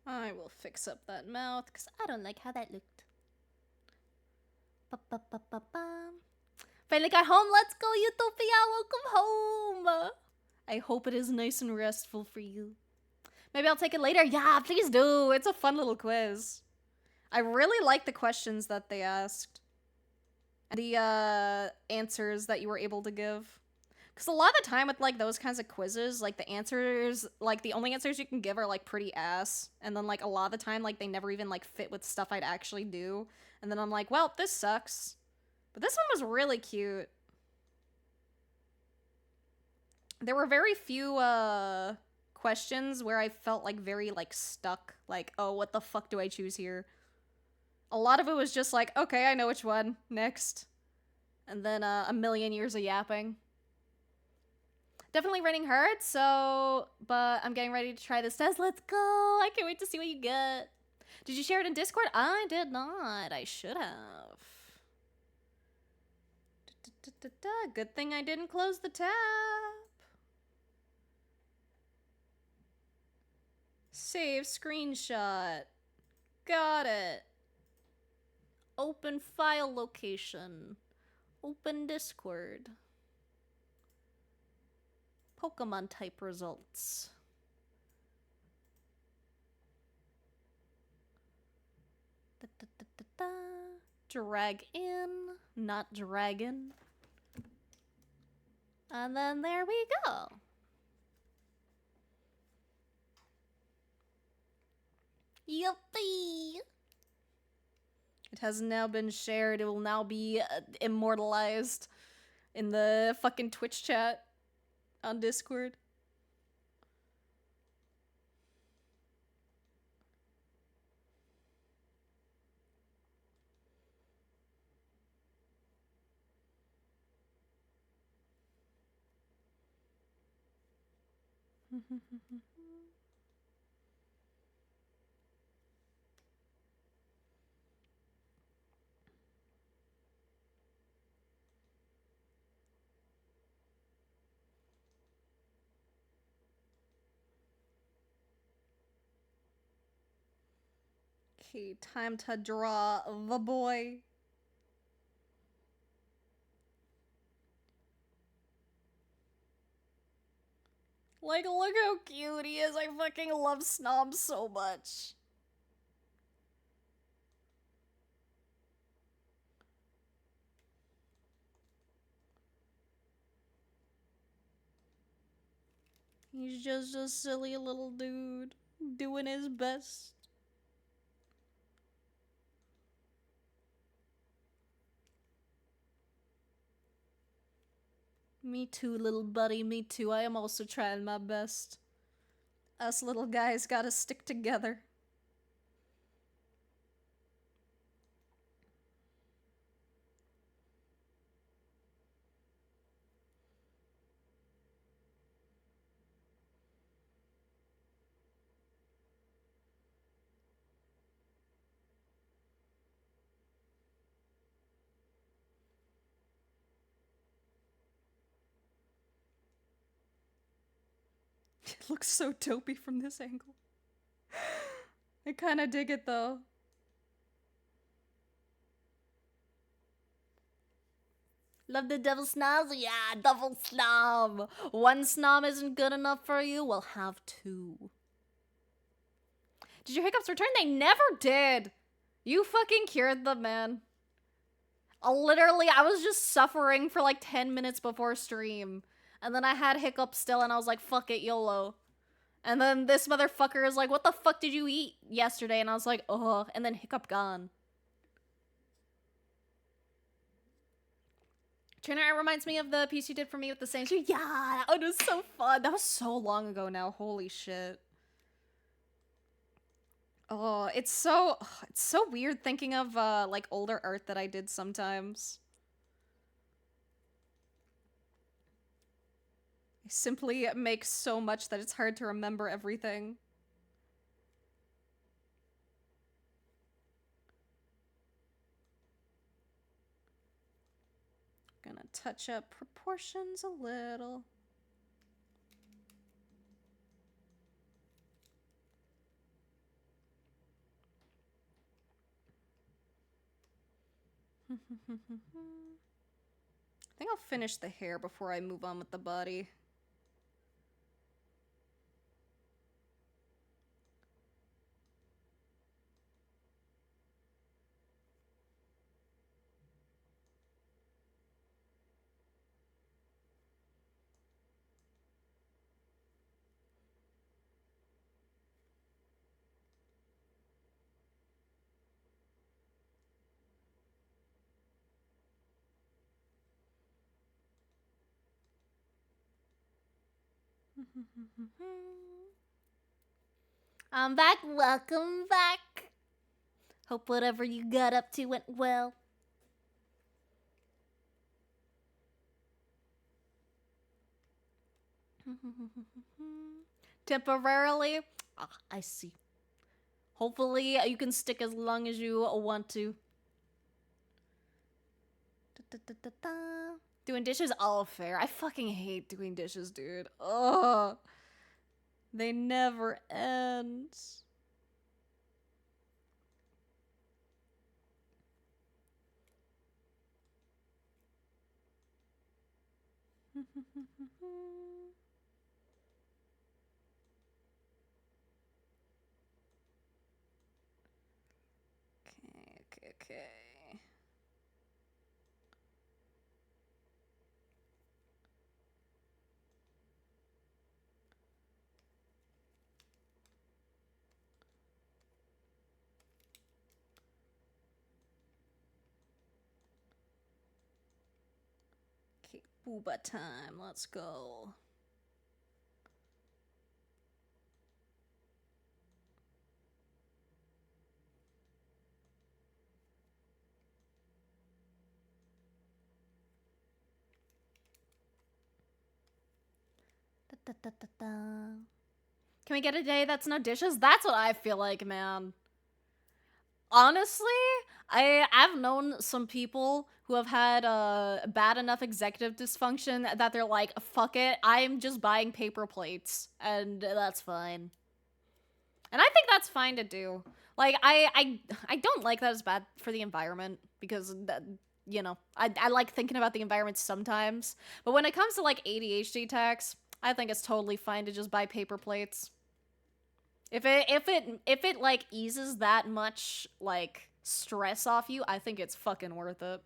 I will fix up that mouth because I don't like how that looked. Ba-ba-ba-ba-ba. Finally got home. Let's go, Utopia. Welcome home. I hope it is nice and restful for you. Maybe I'll take it later. Yeah, please do. It's a fun little quiz. I really like the questions that they asked. And the answers that you were able to give. Because a lot of the time with like those kinds of quizzes, like the answers, like the only answers you can give are like pretty ass, and then like a lot of the time like they never even like fit with stuff I'd actually do, and then I'm like, well, this sucks. But this one was really cute. There were very few questions where I felt like very like stuck, like, oh, what the fuck do I choose here? A lot of it was just like, okay, I know which one. Next. And then a million years of yapping. Definitely raining hard, so but I'm getting ready to try this test. Let's go. I can't wait to see what you get. Did you share it in Discord? I did not. I should have. Good thing I didn't close the tab. Save screenshot. Got it. Open file location. Open Discord. Pokemon type results. Drag in, not dragon. And then there we go. Yuppie! It has now been shared. It will now be immortalized in the fucking Twitch chat on Discord. Okay, time to draw the boy. Like, look how cute he is. I fucking love Snob so much. He's just a silly little dude doing his best. Me too, little buddy, me too. I am also trying my best. Us little guys gotta stick together. It looks so dopey from this angle. I kinda dig it though. Love the double snobs? Yeah, double snob. One snob isn't good enough for you? We'll have two. Did your hiccups return? They never did. You fucking cured them, man. Literally, I was just suffering for like 10 minutes before stream. And then I had hiccups still, and I was like, fuck it, YOLO. And then this motherfucker is like, what the fuck did you eat yesterday? And I was like, ugh. And then hiccup gone. Trainer, it reminds me of the piece you did for me with the same. Yeah, that was so fun. That was so long ago now. Holy shit. Oh, it's so weird thinking of like older art that I did sometimes. I simply make so much that it's hard to remember everything. Gonna touch up proportions a little. I think I'll finish the hair before I move on with the body. I'm back. Welcome back. Hope whatever you got up to went well. Temporarily? Ah, I see. Hopefully you can stick as long as you want to. Doing dishes? All fair. I fucking hate doing dishes, dude. Ugh. They never end. Okay. Okay, booba time. Let's go. Can we get a day that's no dishes? That's what I feel like, man. Honestly, I've known some people who have had bad enough executive dysfunction that they're like, fuck it, I'm just buying paper plates, and that's fine. And I think that's fine to do. Like, I don't like that it's bad for the environment, because you know, I like thinking about the environment sometimes. But when it comes to like ADHD attacks, I think it's totally fine to just buy paper plates. If it like eases that much like stress off you, I think it's fucking worth it.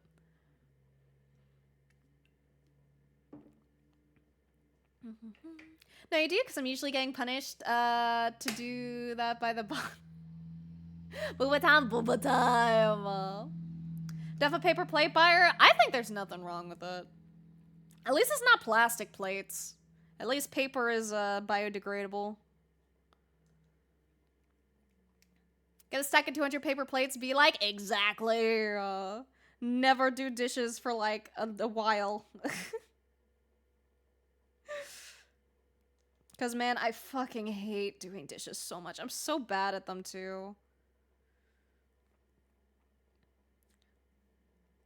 No, you do, because I'm usually getting punished to do that by the bot. Booba time, booba time. Def a paper plate buyer? I think there's nothing wrong with it. At least it's not plastic plates. At least paper is biodegradable. Get a stack of 200 paper plates, be like, exactly. Never do dishes for like a while. Because, man, I fucking hate doing dishes so much. I'm so bad at them, too.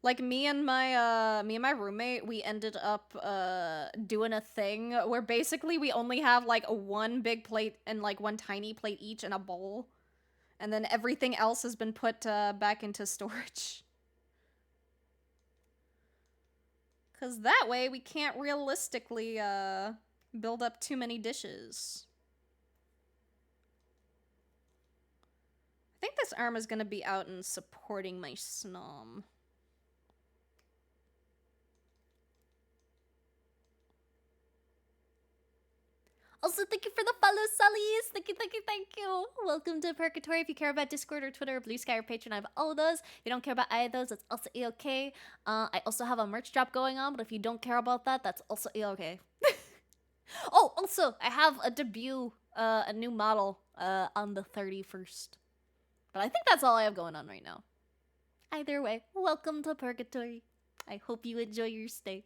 Like, me and my roommate, we ended up doing a thing where basically we only have like one big plate and like one tiny plate each in a bowl. And then everything else has been put back into storage. Because that way we can't realistically build up too many dishes. I think this arm is going to be out and supporting my snom. Also, thank you for the follow, Sullies. Thank you, thank you, thank you. Welcome to Purgatory. If you care about Discord or Twitter or Blue Sky or Patreon, I have all of those. If you don't care about either of those, that's also A-okay. I also have a merch drop going on, but if you don't care about that, that's also A-okay. Oh, also, I have a debut, a new model, on the 31st. But I think that's all I have going on right now. Either way, welcome to Purgatory. I hope you enjoy your stay.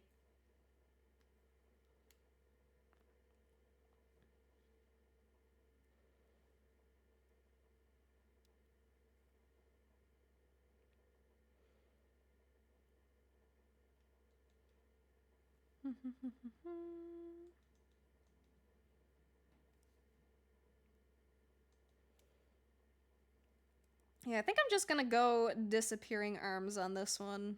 Yeah, I think I'm just gonna go disappearing arms on this one.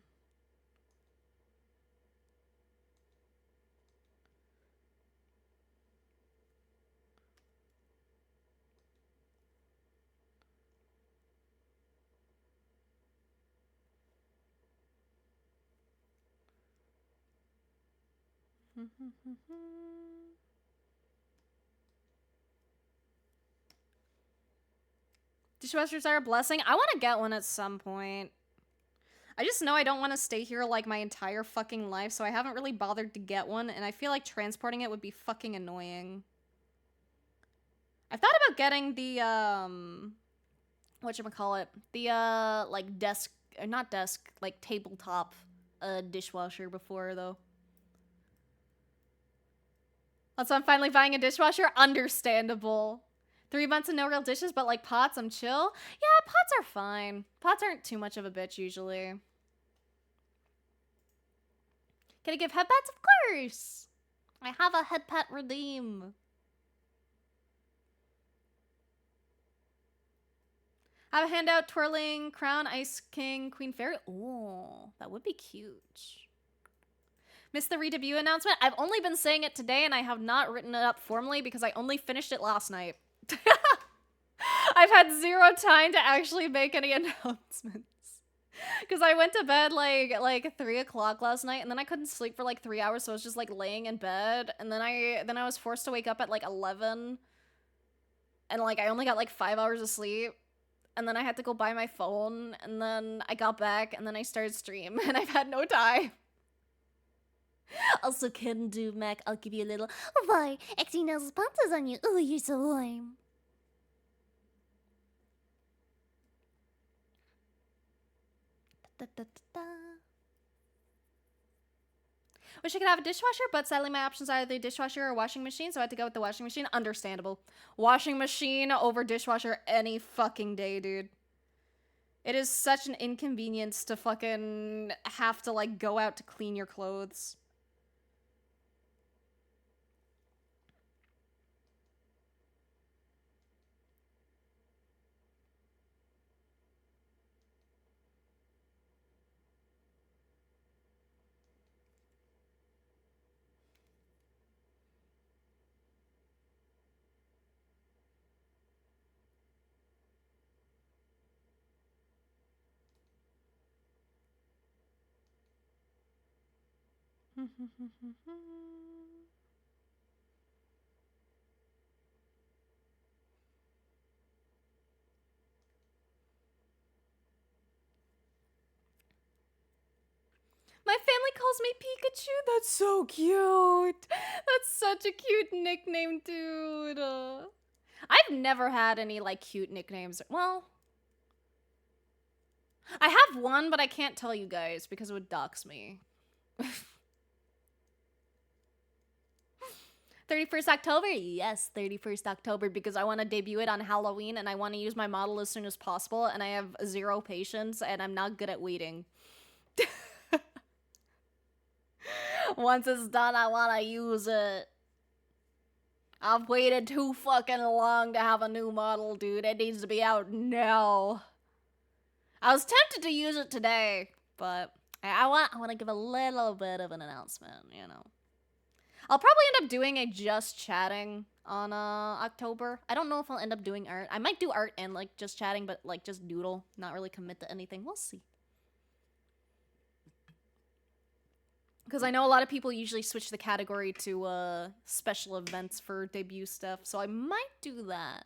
Dishwashers are a blessing. I want to get one at some point. I just know I don't want to stay here like my entire fucking life, so I haven't really bothered to get one, and I feel like transporting it would be fucking annoying. I thought about getting the whatchamacallit, the like desk, or not desk, like tabletop dishwasher before though. Also, I'm finally buying a dishwasher. Understandable. 3 months and no real dishes, but like pots, I'm chill. Yeah, pots are fine. Pots aren't too much of a bitch usually. Can I give head pats? Of course. I have a head pat redeem. Have a handout, twirling, crown, ice king, queen fairy. Oh, that would be cute. Missed the redebut announcement? I've only been saying it today and I have not written it up formally because I only finished it last night. I've had zero time to actually make any announcements. Because I went to bed like 3 o'clock last night and then I couldn't sleep for like 3 hours, so I was just like laying in bed, and then I was forced to wake up at like 11, and like I only got like 5 hours of sleep, and then I had to go buy my phone, and then I got back, and then I started stream, and I've had no time. Also, couldn't do Mac. I'll give you a little. Why? XD nails sponsors on you. Oh, you're so warm. Da, da, da, da. Wish I could have a dishwasher, but sadly my options are either dishwasher or washing machine, so I had to go with the washing machine. Understandable. Washing machine over dishwasher any fucking day, dude. It is such an inconvenience to fucking have to like go out to clean your clothes. My family calls me Pikachu. That's so cute. That's such a cute nickname, dude. I've never had any like cute nicknames. Well, I have one, but I can't tell you guys because it would dox me. 31st October? Yes, 31st October, because I want to debut it on Halloween and I want to use my model as soon as possible, and I have zero patience and I'm not good at waiting. Once it's done, I want to use it. I've waited too fucking long to have a new model, dude. It needs to be out now. I was tempted to use it today, but I want to give a little bit of an announcement, you know. I'll probably end up doing a just chatting on October. I don't know if I'll end up doing art. I might do art and like just chatting, but like just doodle, not really commit to anything. We'll see. Because I know a lot of people usually switch the category to special events for debut stuff, so I might do that.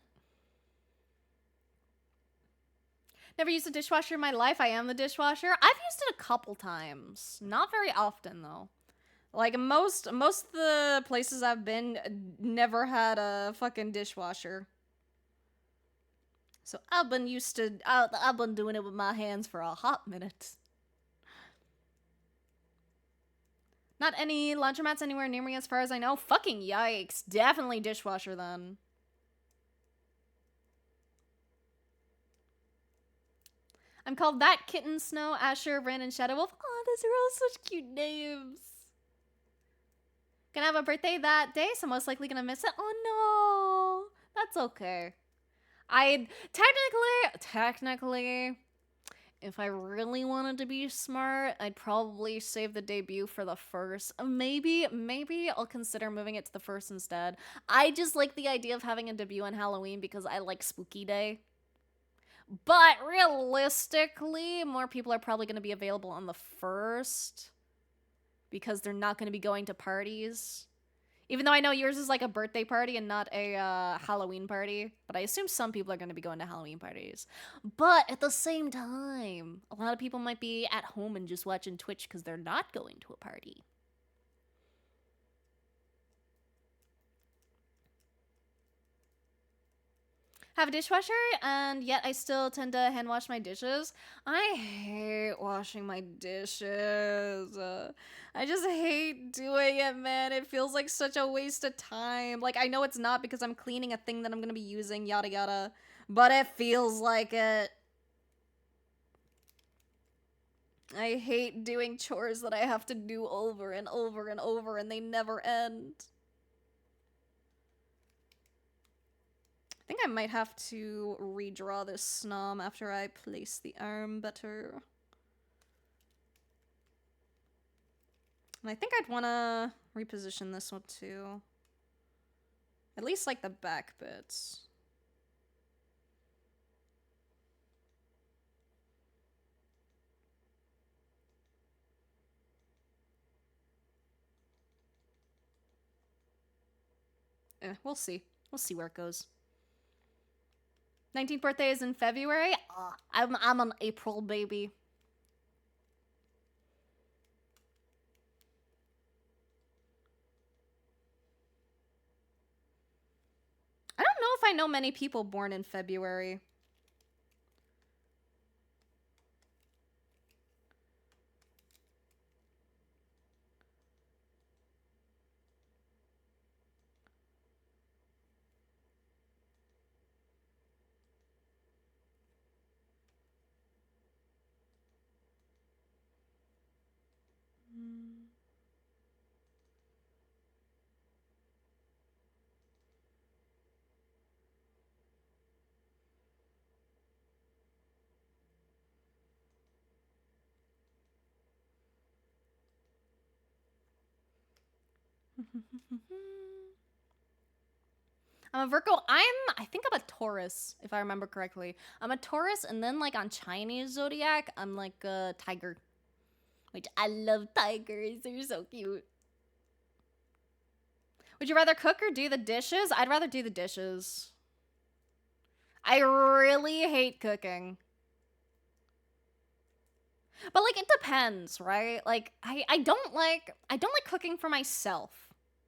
Never used a dishwasher in my life. I am the dishwasher. I've used it a couple times. Not very often, though. Like, most of the places I've been never had a fucking dishwasher. So I've been I've been doing it with my hands for a hot minute. Not any laundromats anywhere near me as far as I know. Fucking yikes. Definitely dishwasher then. I'm called That Kitten, Snow, Asher, Brandon, Shadow Wolf. Oh, those are all such cute names. Gonna have a birthday that day, so most likely gonna miss it. Oh no. That's okay. I technically, if I really wanted to be smart, I'd probably save the debut for the first. Maybe I'll consider moving it to the first instead. I just like the idea of having a debut on Halloween because I like Spooky Day. But realistically, more people are probably going to be available on the first because they're not going to be going to parties. Even though I know yours is like a birthday party and not a Halloween party. But I assume some people are going to be going to Halloween parties. But at the same time, a lot of people might be at home and just watching Twitch because they're not going to a party. have a dishwasher, and yet I still tend to hand wash my dishes. I hate washing my dishes. I just hate doing it, man. It feels like such a waste of time. Like, I know it's not because I'm cleaning a thing that I'm gonna be using, yada yada, but it feels like it. I hate doing chores that I have to do over and over and over, and they never end. I think I might have to redraw this snom after I place the arm better. And I think I'd want to reposition this one too. At least like the back bits. We'll see. We'll see where it goes. 19th birthday is in February. I'm an April baby. I don't know if I know many people born in February. I'm a Virgo. I think I'm a Taurus, if I remember correctly. I'm a Taurus, and then like on Chinese zodiac, I'm like a tiger. Which I love tigers. They're so cute. Would you rather cook or do the dishes? I'd rather do the dishes. I really hate cooking. But like it depends, right? Like I don't like cooking for myself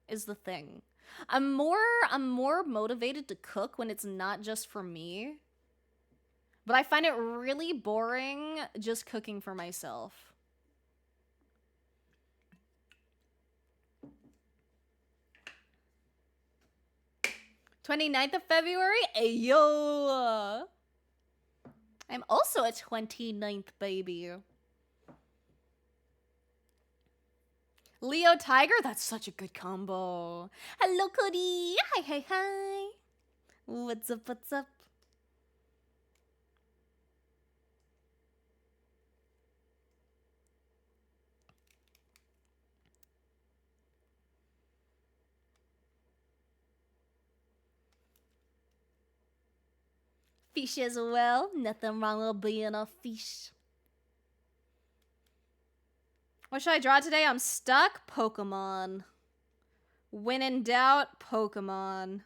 is the thing. I'm more motivated to cook when it's not just for me. But I find it really boring just cooking for myself. 29th of February? Ayo! I'm also a 29th baby. Leo Tiger? That's such a good combo. Hello, Cody. Hi, hi, hi. What's up, what's up? Fish as well. Nothing wrong with being a fish. What should I draw today? I'm stuck. Pokemon. When in doubt, Pokemon.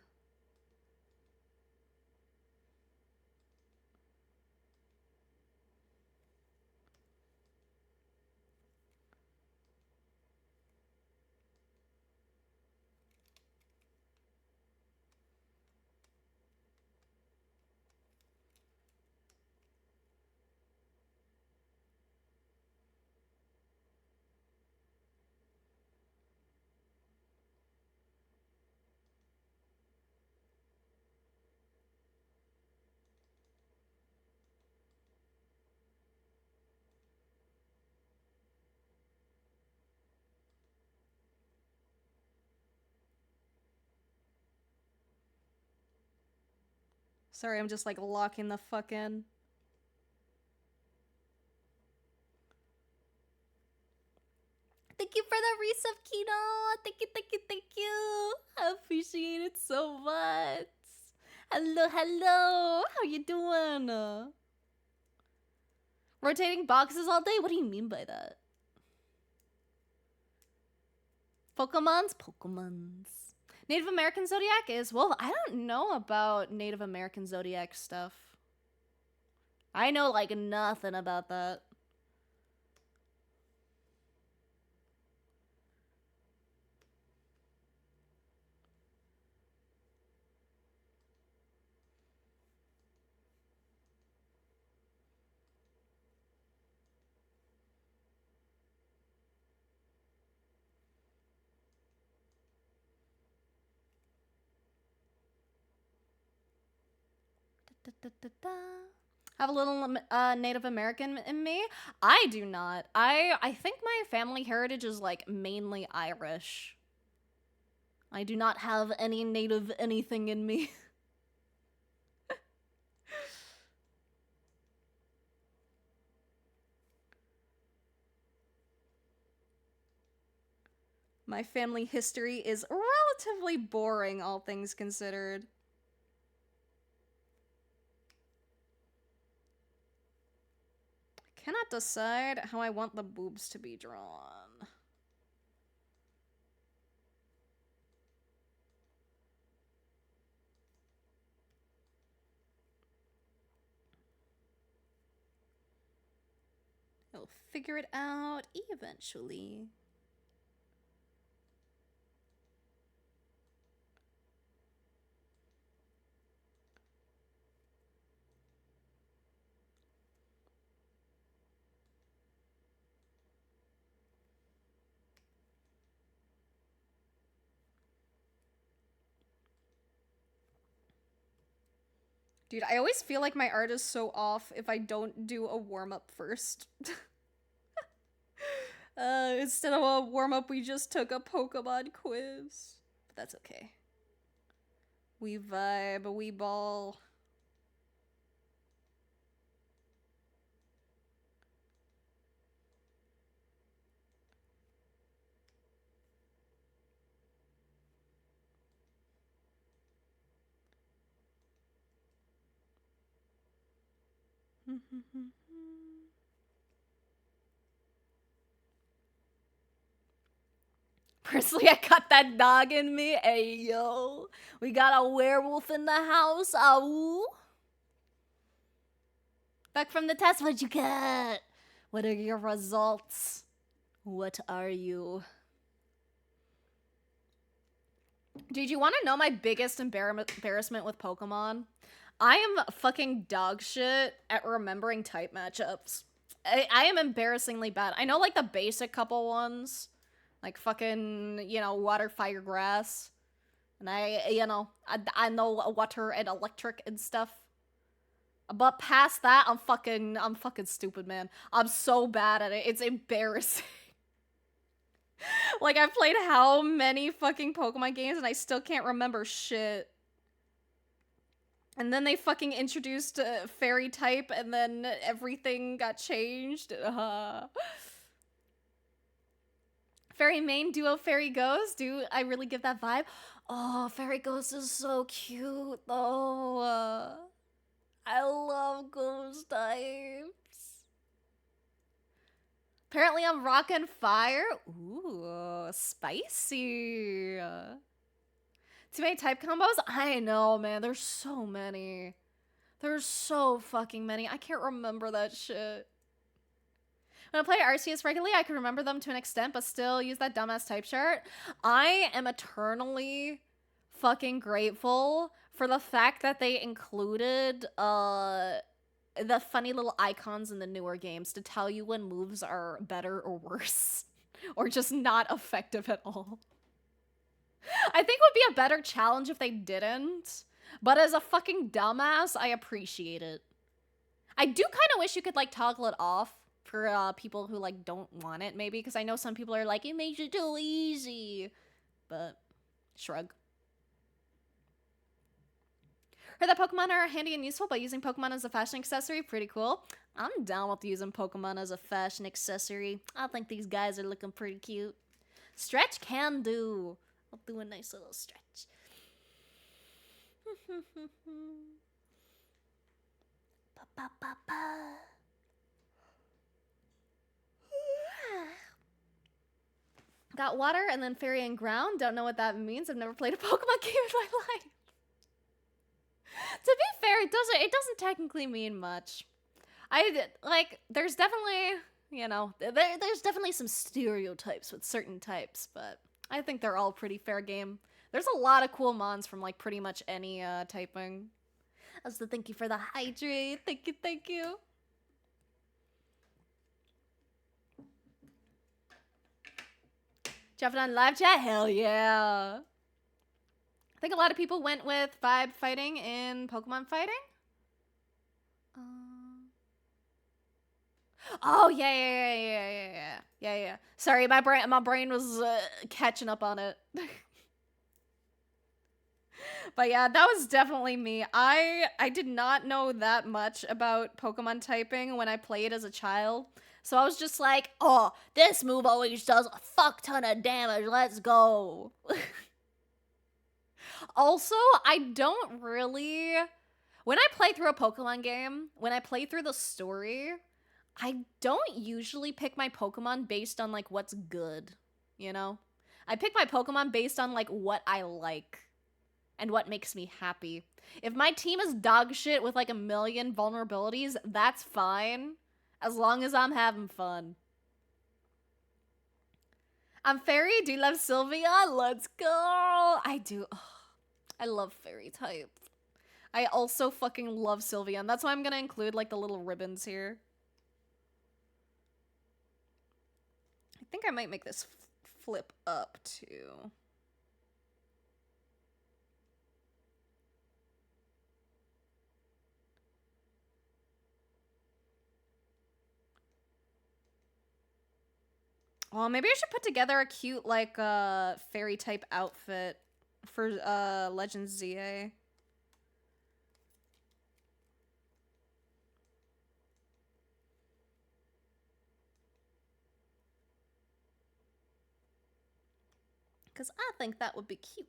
Sorry, I'm just like locking the fuck in. Thank you for the resub, Kino. Thank you, thank you, thank you. I appreciate it so much. Hello, hello. How you doing? Rotating boxes all day? What do you mean by that? Pokemons. Native American Zodiac is, well, I don't know about Native American Zodiac stuff. I know like nothing about that. Have a little Native American in me. I do not. I think my family heritage is like mainly Irish. I do not have any native anything in me. My family history is relatively boring, all things considered. I cannot decide how I want the boobs to be drawn. I'll figure it out eventually. Dude, I always feel like my art is so off if I don't do a warm-up first. Instead of a warm-up, we just took a Pokemon quiz. But that's okay. We vibe, we ball. Personally, I got that dog in me. Hey, yo. We got a werewolf in the house. Ooh. Back from the test, what'd you get? What are your results? What are you? Dude, you want to know my biggest embarrassment with Pokemon? I am fucking dog shit at remembering type matchups. I am embarrassingly bad. I know, like, the basic couple ones. Like, fucking, you know, water, fire, grass. And I know water and electric and stuff. But past that, I'm fucking stupid, man. I'm so bad at it. It's embarrassing. Like, I've played how many fucking Pokemon games and I still can't remember shit. And then they fucking introduced fairy type and then everything got changed. Fairy main duo Fairy Ghost. Do I really give that vibe? Oh, Fairy Ghost is so cute though. I love ghost types. Apparently I'm rocking fire. Ooh, spicy. Too many type combos? I know, man. There's so many. There's so fucking many. I can't remember that shit. When I play Arceus regularly, I can remember them to an extent, but still use that dumbass type chart. I am eternally fucking grateful for the fact that they included the funny little icons in the newer games to tell you when moves are better or worse, or just not effective at all. I think it would be a better challenge if they didn't, but as a fucking dumbass, I appreciate it. I do kind of wish you could, like, toggle it off for people who, like, don't want it, maybe, because I know some people are like, it makes it too easy, but shrug. Heard that Pokemon are handy and useful, but using Pokemon as a fashion accessory, pretty cool. I'm down with using Pokemon as a fashion accessory. I think these guys are looking pretty cute. Stretch can do. I'll do a nice little stretch. Got water and then fairy and ground. Don't know what that means. I've never played a Pokemon game in my life. To be fair, it doesn't technically mean much. There's definitely, you know, there's definitely some stereotypes with certain types, but I think they're all pretty fair game. There's a lot of cool mons from, like, pretty much any typing. Also, thank you for the hydrate. Thank you, thank you. Jumping on live chat? Hell yeah. I think a lot of people went with vibe fighting in Pokemon fighting. Oh yeah. Sorry, my brain was catching up on it. But yeah, that was definitely me. I did not know that much about Pokemon typing when I played as a child. So I was just like, oh, this move always does a fuck ton of damage. Let's go. Also, I don't really. When I play through a Pokemon game, when I play through the story, I don't usually pick my Pokemon based on like what's good, you know? I pick my Pokemon based on like what I like and what makes me happy. If my team is dog shit with like a million vulnerabilities, that's fine. As long as I'm having fun. I'm Fairy. Do you love Sylvia? Let's go. I do. Ugh, I love Fairy type. I also fucking love Sylvia, and that's why I'm gonna include like the little ribbons here. I think I might make this flip up too. Well, maybe I should put together a cute like fairy type outfit for Legends ZA. Cause I think that would be cute.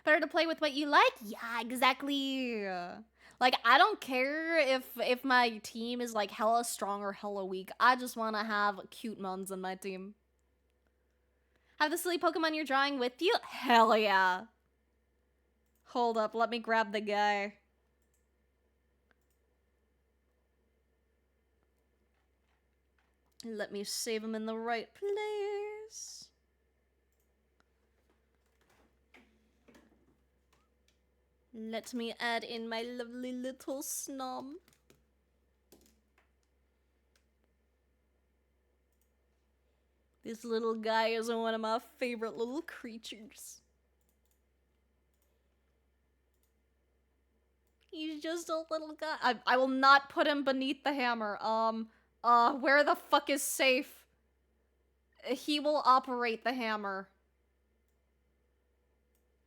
Better to play with what you like? Yeah, exactly. Like I don't care if my team is like hella strong or hella weak. I just want to have cute mons in my team. Have the silly Pokemon you're drawing with you? Hell yeah. Hold up, let me grab the guy. Let me save him in the right place. Let me add in my lovely little snob. This little guy is one of my favorite little creatures. He's just a little guy. I will not put him beneath the hammer. Where the fuck is safe? He will operate the hammer.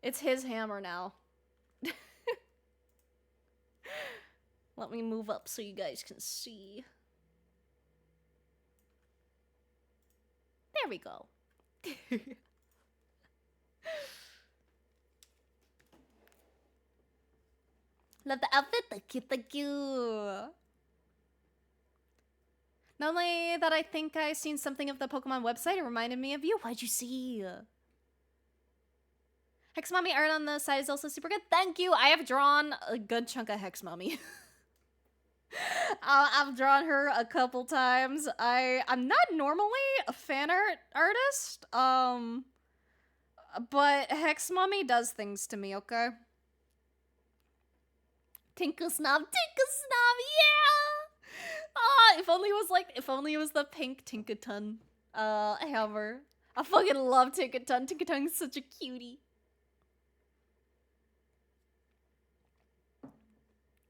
It's his hammer now. Let me move up so you guys can see. There we go. Love the outfit. Thank you. Not only that I think I seen something of the Pokemon website, it reminded me of you. What'd you see? Hex Mommy art on the side is also super good. Thank you. I have drawn a good chunk of Hex Mommy. I've drawn her a couple times. I'm not normally a fan art artist, but Hex Mommy does things to me, okay? Tinka Snob, yeah! If only it was the pink Tinkaton hammer. I fucking love Tinkaton. Tinkaton's such a cutie.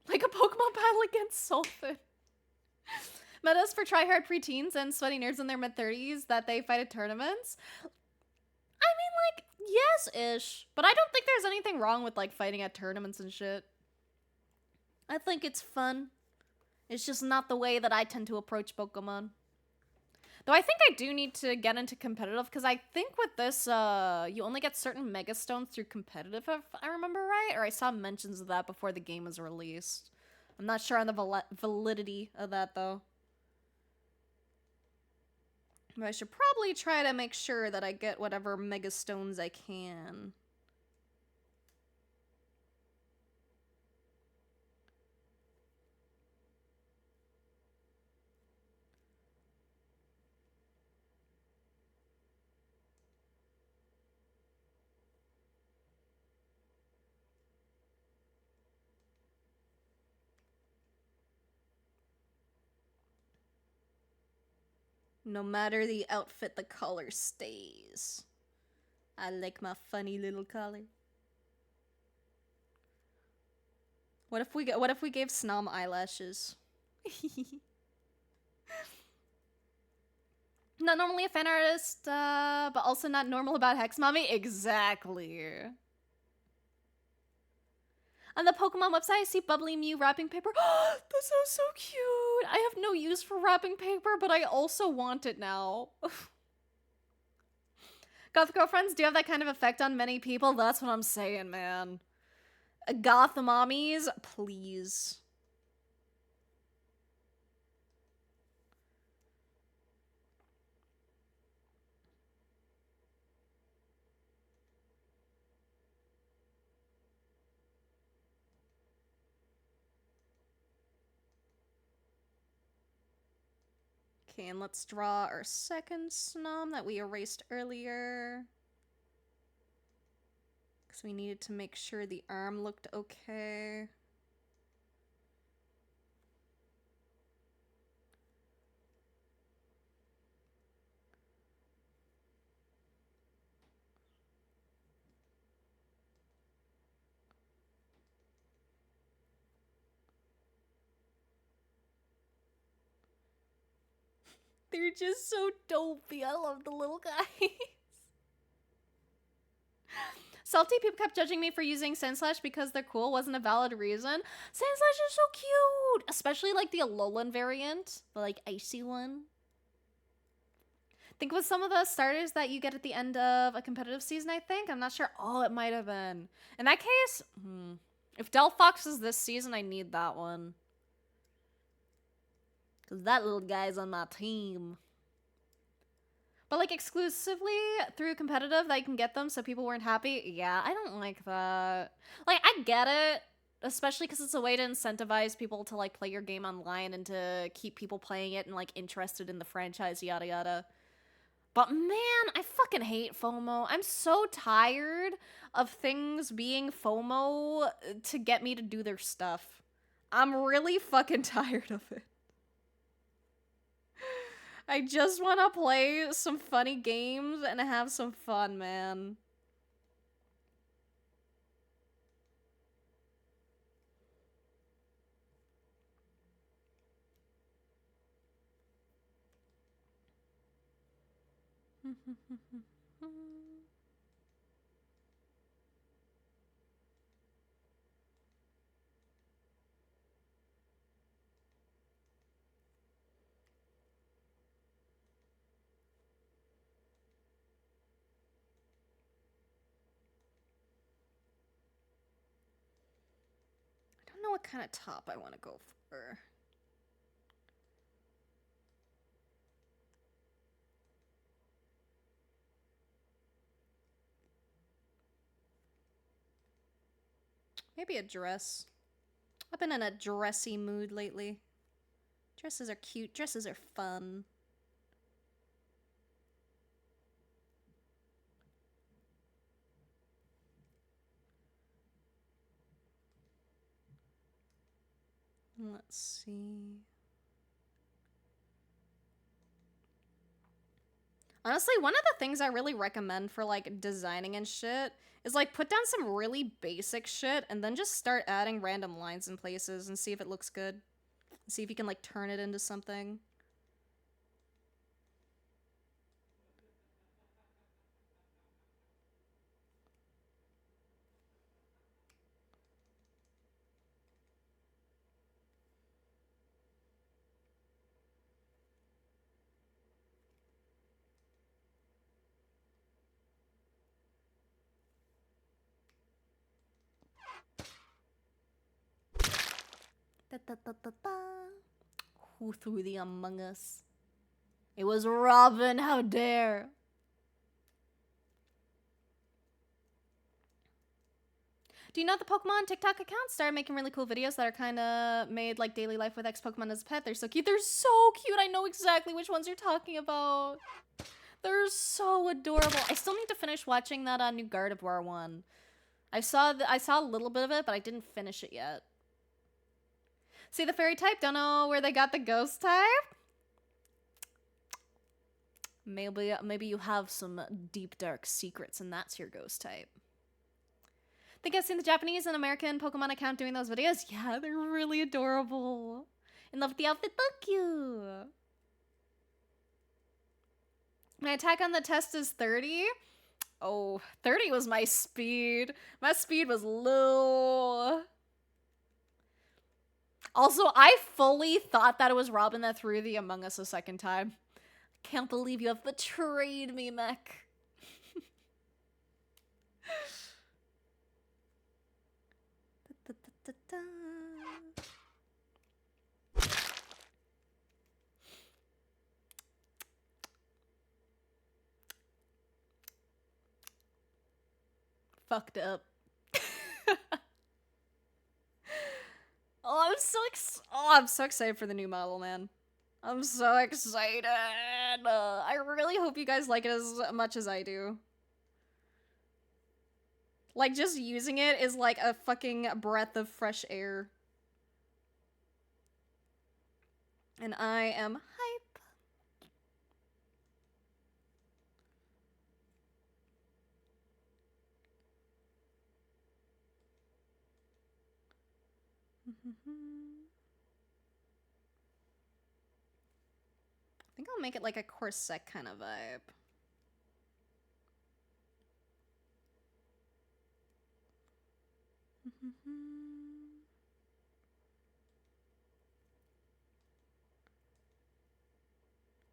Like a Pokemon battle against Sulfin. Metas for tryhard preteens and sweaty nerds in their mid-30s that they fight at tournaments. I mean, like, yes-ish. But I don't think there's anything wrong with, like, fighting at tournaments and shit. I think it's fun. It's just not the way that I tend to approach Pokemon. Though I think I do need to get into competitive, because I think with this, you only get certain Mega Stones through competitive, if I remember right? Or I saw mentions of that before the game was released. I'm not sure on the validity of that, though. But I should probably try to make sure that I get whatever Mega Stones I can. No matter the outfit, the color stays. I like my funny little color. What if we gave Snom eyelashes? Not normally a fan artist, but also not normal about Hex Mommy? Exactly. On the Pokemon website, I see Bubbly Mew wrapping paper. That sounds so cute. I have no use for wrapping paper, but I also want it now. Goth girlfriends do have that kind of effect on many people. That's what I'm saying, man. Goth mommies, please. Okay, and let's draw our second Snom that we erased earlier. Because we needed to make sure the arm looked okay. They're just so dopey. I love the little guys. Salty people kept judging me for using Sandslash because they're cool. Wasn't a valid reason. Sandslash is so cute! Especially like the Alolan variant. The like icy one. Think with some of the starters that you get at the end of a competitive season, I think. I'm not sure. Oh, it might have been. In that case, if Delphox is this season, I need that one. Because that little guy's on my team. But like exclusively through competitive that you can get them so people weren't happy? Yeah, I don't like that. Like, I get it. Especially because it's a way to incentivize people to like play your game online and to keep people playing it and like interested in the franchise, yada yada. But man, I fucking hate FOMO. I'm so tired of things being FOMO to get me to do their stuff. I'm really fucking tired of it. I just want to play some funny games and have some fun, man. I don't know what kind of top I want to go for. Maybe a dress. I've been in a dressy mood lately. Dresses are cute. Dresses are fun. Let's see. Honestly, one of the things I really recommend for like designing and shit is like put down some really basic shit and then just start adding random lines in places and see if it looks good. See if you can like turn it into something. Da, da, da, da, da. Who threw the Among Us? It was Robin, how dare! Do you know the Pokemon TikTok account started making really cool videos that are kind of made like daily life with X Pokemon as a pet? They're so cute. They're so cute. I know exactly which ones you're talking about. They're so adorable. I still need to finish watching that new Gardevoir one. I saw a little bit of it, but I didn't finish it yet. See the fairy type? Don't know where they got the ghost type? Maybe you have some deep dark secrets and that's your ghost type. Think I've seen the Japanese and American Pokemon account doing those videos? Yeah, they're really adorable. In love with the outfit, thank you. My attack on the test is 30. Oh, 30 was my speed. My speed was low. Also, I fully thought that it was Robin that threw the Among Us a second time. Can't believe you have betrayed me, mech. Fucked up. I'm so excited for the new model, man. I'm so excited. I really hope you guys like it as much as I do. Like, just using it is like a fucking breath of fresh air. And I am hype. I think I'll make it like a corset kind of vibe.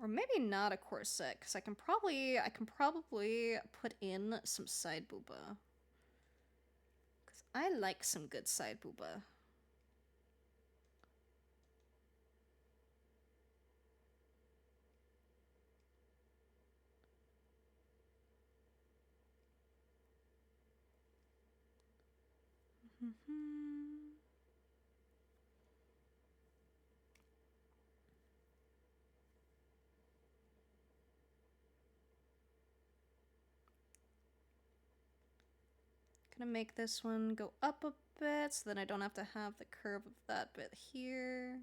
Or maybe not a corset, because I can probably put in some side booba. Because I like some good side booba. Gonna make this one go up a bit so then I don't have to have the curve of that bit here.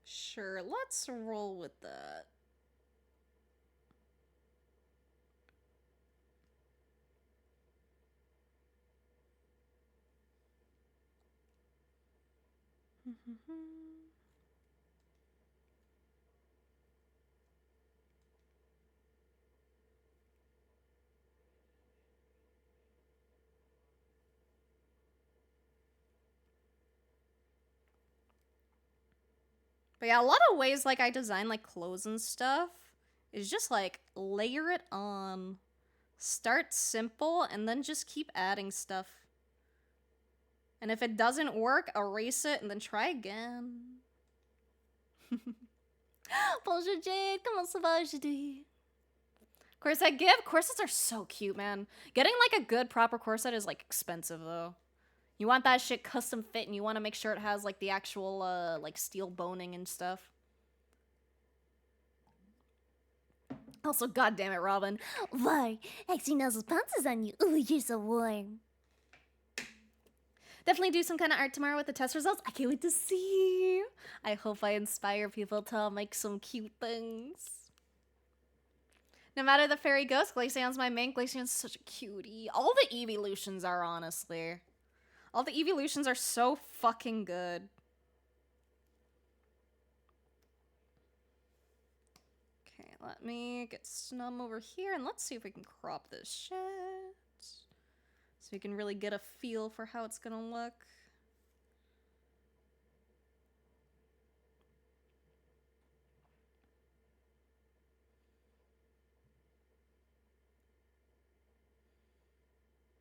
Sure, let's roll with that. But yeah, a lot of ways like I design like clothes and stuff is just like layer it on. Start simple and then just keep adding stuff. And if it doesn't work, erase it and then try again. Bonjour Jade, comment ça va aujourd'hui? Corset give? Corsets are so cute, man. Getting like a good proper corset is like expensive though. You want that shit custom fit and you want to make sure it has like the actual like steel boning and stuff. Also, goddamn it, Robin. Why? Hexy Nuzzle's pants is on you. Ooh, you're so warm. Definitely do some kind of art tomorrow with the test results. I can't wait to see. I hope I inspire people to make some cute things. No matter the fairy ghost, Glaceon's my main. Glaceon's such a cutie. All the evolutions are, honestly. All the evolutions are so fucking good. Okay, let me get Snum over here and let's see if we can crop this shit. So we can really get a feel for how it's gonna look.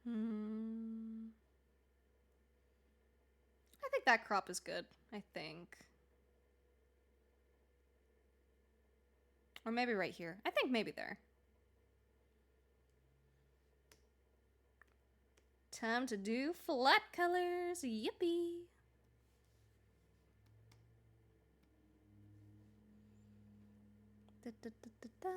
I think that crop is good. I think. Or maybe right here. I think maybe there. Time to do flat colors. Yippee. Da, da, da, da, da.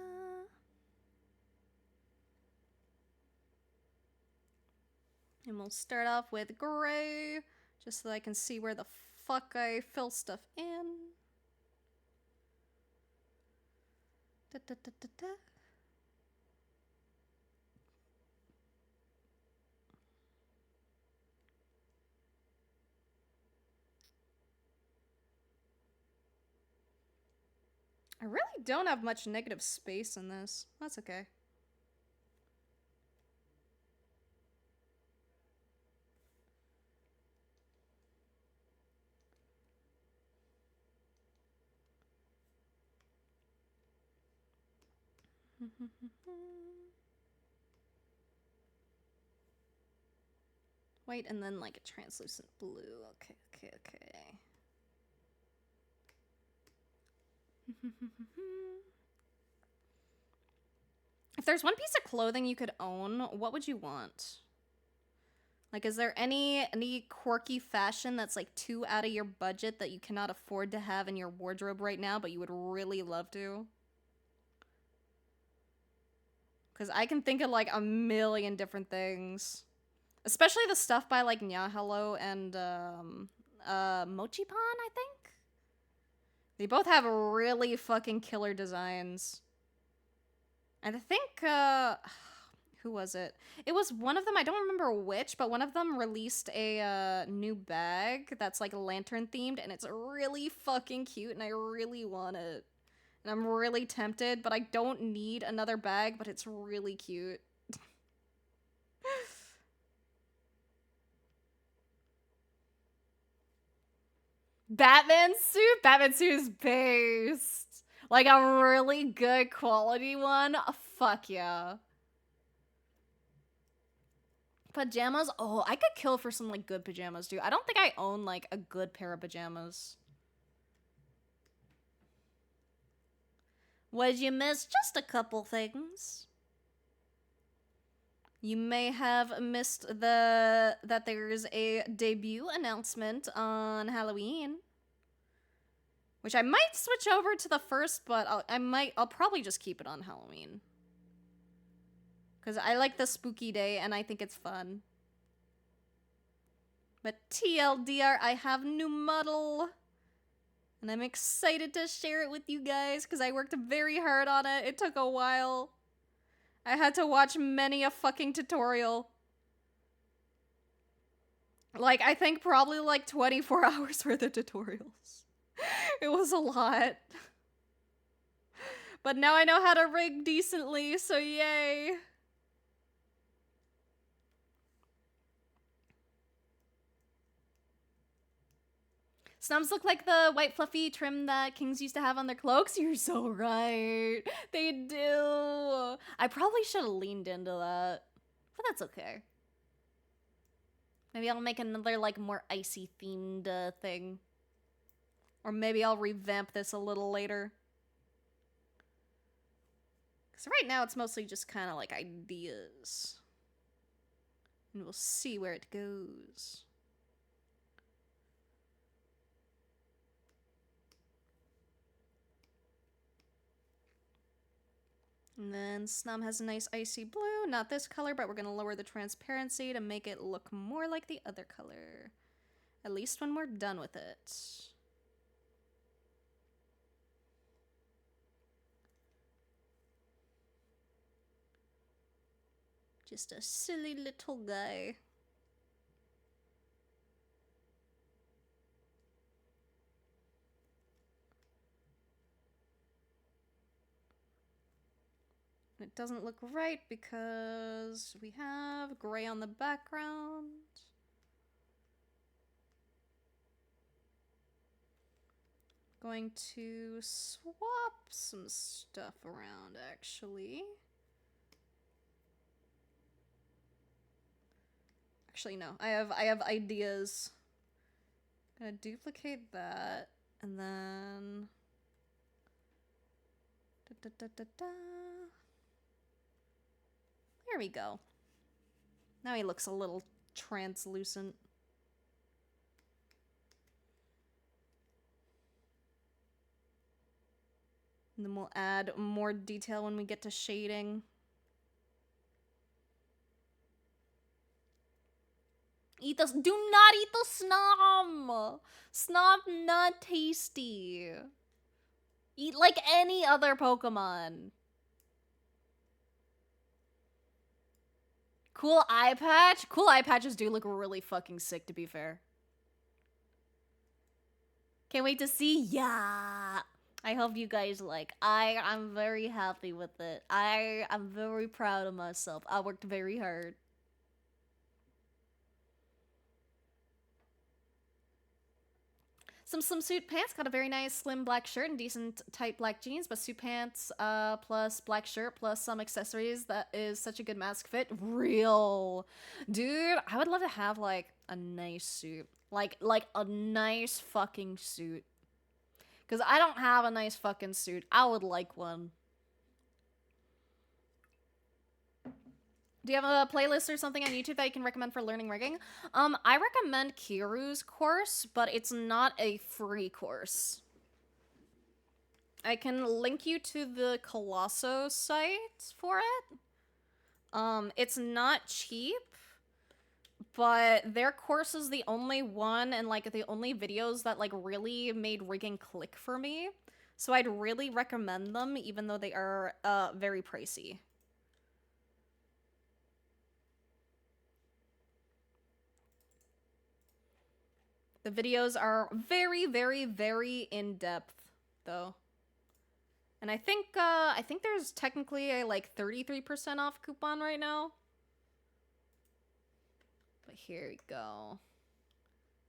And we'll start off with gray, just so I can see where the fuck I fill stuff in. Da, da, da, da, da. I really don't have much negative space in this. That's okay. White and then like a translucent blue. Okay, okay, okay. If there's one piece of clothing you could own, what would you want? Like, is there any quirky fashion that's like too out of your budget that you cannot afford to have in your wardrobe right now, but you would really love to? Because I can think of like a million different things. Especially the stuff by like Nya Hello and Mochipan, I think? They both have really fucking killer designs. And I think, who was it? It was one of them, I don't remember which, but one of them released a new bag that's like lantern themed, and it's really fucking cute, and I really want it. And I'm really tempted, but I don't need another bag, but it's really cute. Batman suit? Batman suit is based. Like a really good quality one? Fuck yeah. Pajamas? Oh, I could kill for some like good pajamas, dude. I don't think I own like a good pair of pajamas. What'd you miss? Just a couple things. You may have missed that there's a debut announcement on Halloween. Which I might switch over to the first, but I'll probably just keep it on Halloween. Because I like the spooky day and I think it's fun. But TLDR, I have new model. And I'm excited to share it with you guys because I worked very hard on it. It took a while. I had to watch many a fucking tutorial. Like, I think probably like 24 hours worth of tutorials. It was a lot. But now I know how to rig decently, so yay. Snums look like the white fluffy trim that kings used to have on their cloaks. You're so right. They do. I probably should have leaned into that. But that's okay. Maybe I'll make another, like, more icy themed thing. Or maybe I'll revamp this a little later. Because right now it's mostly just kind of like ideas. And we'll see where it goes. And then Snum has a nice icy blue. Not this color, but we're going to lower the transparency to make it look more like the other color. At least when we're done with it. Just a silly little guy. It doesn't look right because we have gray on the background. Going to swap some stuff around, actually. Actually, no. I have ideas. Gonna duplicate that, and then... There we go. Now he looks a little translucent. And then we'll add more detail when we get to shading. Eat the— do not eat the snom! Snom not tasty. Eat like any other Pokemon. Cool eye patch? Cool eye patches do look really fucking sick, to be fair. Can't wait to see. Yeah. I hope you guys like. I'm very happy with it. I'm very proud of myself. I worked very hard. Some suit pants, got a very nice slim black shirt and decent tight black jeans, but suit pants plus black shirt plus some accessories. That is such a good mask fit. Real. Dude, I would love to have like a nice suit. Like a nice fucking suit. Because I don't have a nice fucking suit. I would like one. Do you have a playlist or something on YouTube that you can recommend for learning rigging? I recommend Kiru's course, but it's not a free course. I can link you to the Colosso site for it. It's not cheap, but their course is the only one and like the only videos that like really made rigging click for me. So I'd really recommend them, even though they are very pricey. The videos are very, very, very in-depth, though. And I think there's technically a, like, 33% off coupon right now. But here we go.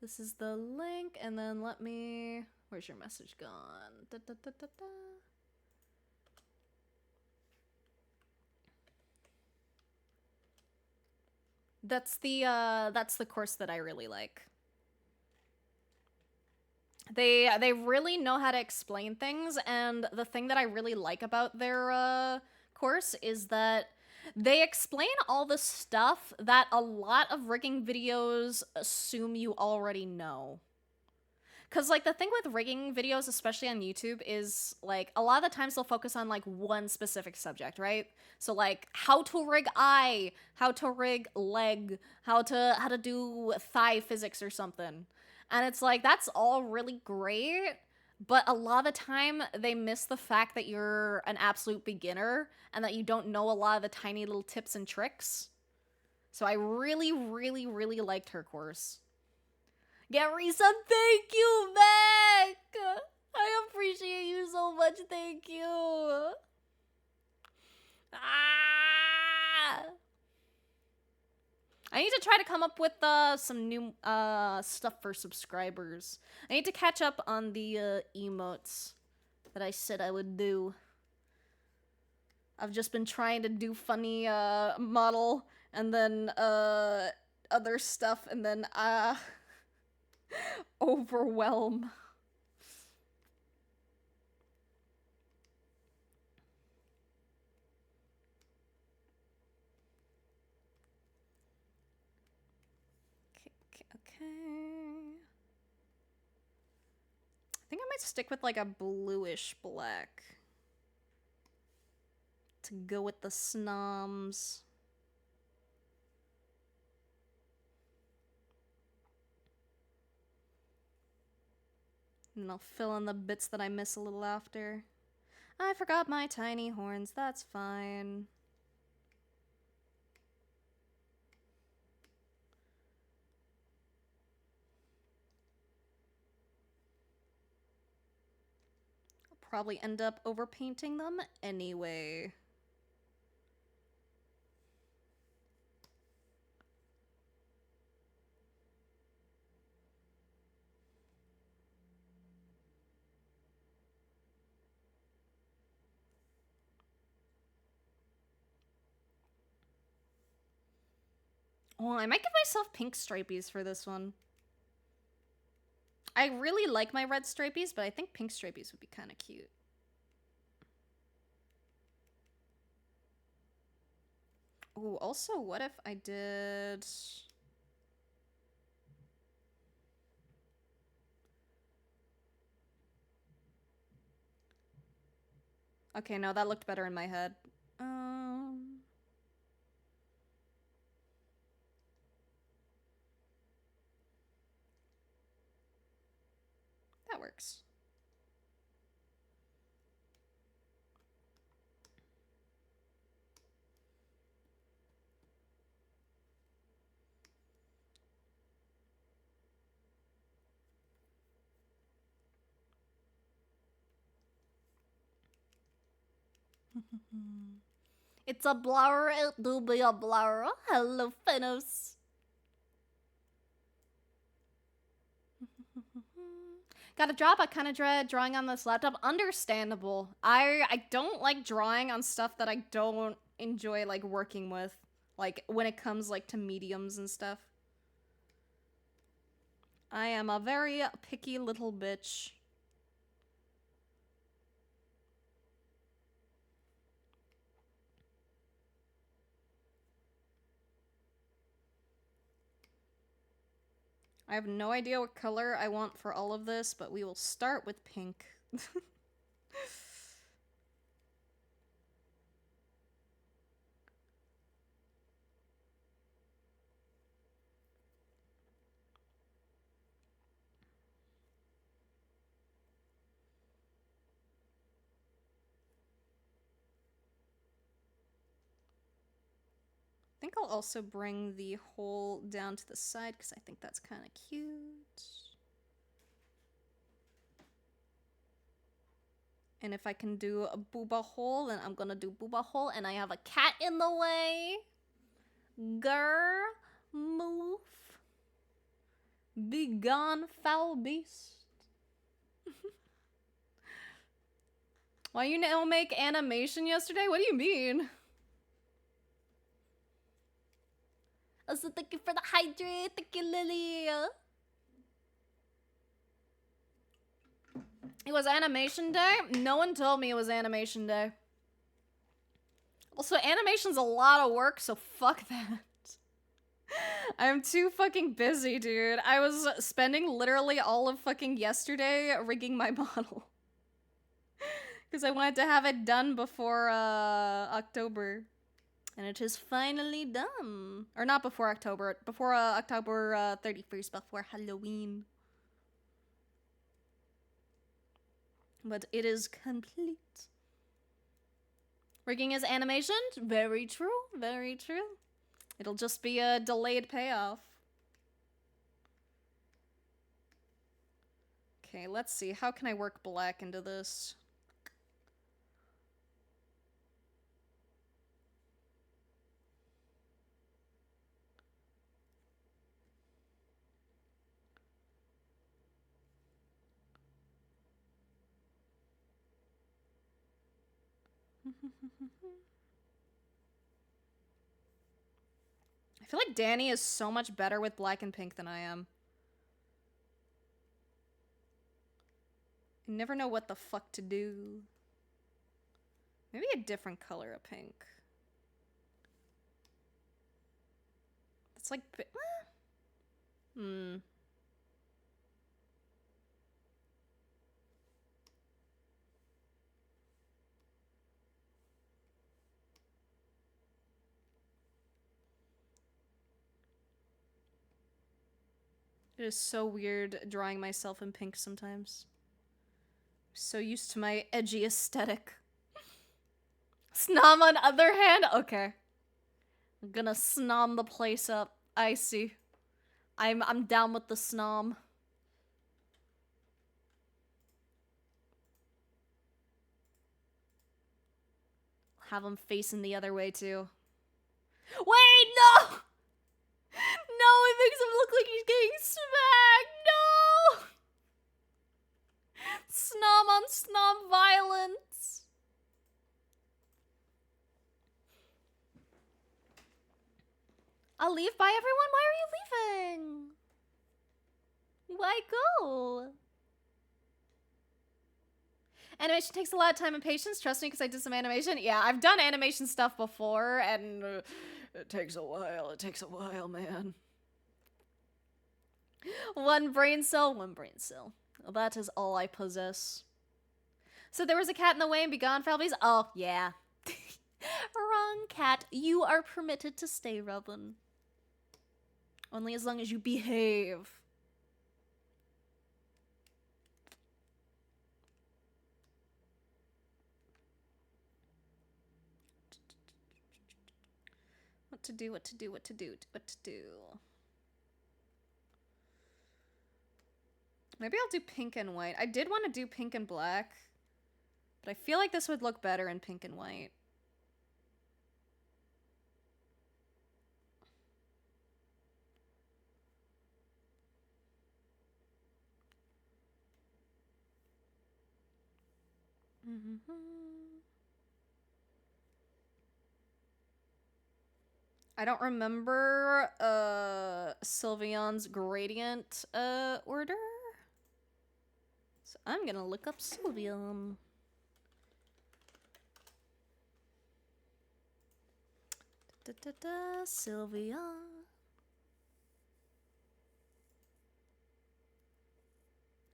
This is the link, and then let me... Where's your message gone? Da, da, da, da, da. That's the course that I really like. They really know how to explain things, and the thing that I really like about their course is that they explain all the stuff that a lot of rigging videos assume you already know. Because, like, the thing with rigging videos, especially on YouTube, is, like, a lot of the times they'll focus on, like, one specific subject, right? So, like, how to rig eye, how to rig leg, how to do thigh physics or something. And it's like, that's all really great, but a lot of the time they miss the fact that you're an absolute beginner and that you don't know a lot of the tiny little tips and tricks. So I really, really, really liked her course. Get Risa, thank you, Beck! I appreciate you so much, thank you! Ah! I need to try to come up with some new stuff for subscribers. I need to catch up on the emotes that I said I would do. I've just been trying to do funny model and then other stuff and then overwhelm. Okay. I think I might stick with like a bluish black to go with the snoms. And I'll fill in the bits that I miss a little after. I forgot my tiny horns, that's fine. Probably end up overpainting them anyway. Oh, I might give myself pink stripies for this one. I really like my red stripies, but I think pink stripies would be kind of cute. Oh, also, what if I did... Okay, no, that looked better in my head. That works. It's a blur, it do be a blur. Hello, Finos. Got a job. I kind of dread drawing on this laptop. Understandable. I don't like drawing on stuff that I don't enjoy like working with. Like when it comes like to mediums and stuff. I am a very picky little bitch. I have no idea what color I want for all of this, but we will start with pink. I think I'll also bring the hole down to the side because I think that's kind of cute. And if I can do a booba hole, then I'm gonna do booba hole. And I have a cat in the way. Grr, move. Be gone, foul beast. Why you now make animation yesterday? What do you mean? Also, thank you for the hydrate. Thank you, Lily. It was animation day? No one told me it was animation day. Also, animation's a lot of work, so fuck that. I'm too fucking busy, dude. I was spending literally all of fucking yesterday rigging my model. Because I wanted to have it done before October. And it is finally done. Or not before October. Before October 31st, before Halloween. But it is complete. Rigging is animation? Very true. Very true. It'll just be a delayed payoff. Okay, let's see. How can I work black into this? I feel like Danny is so much better with black and pink than I am. I never know what the fuck to do. Maybe a different color of pink. It's like... It is so weird drawing myself in pink sometimes. I'm so used to my edgy aesthetic. Snom on other hand? Okay. I'm gonna snom the place up. I see. I'm down with the snom. Have him facing the other way too. Wait, no! No, it makes him look like he's getting smacked. No! Snom on snom violence. I'll leave. Bye, everyone. Why are you leaving? Why go? Animation takes a lot of time and patience. Trust me, because I did some animation. Yeah, I've done animation stuff before, and it takes a while. It takes a while, man. One brain cell, one brain cell. That is all I possess. So there was a cat in the way and be gone, Falbies? Oh, yeah. Wrong cat. You are permitted to stay, Robin. Only as long as you behave. What to do, what to do, what to do, what to do. Maybe I'll do pink and white. I did want to do pink and black, but I feel like this would look better in pink and white. I don't remember Sylveon's gradient order. So I'm gonna look up Sylveon. Sylveon.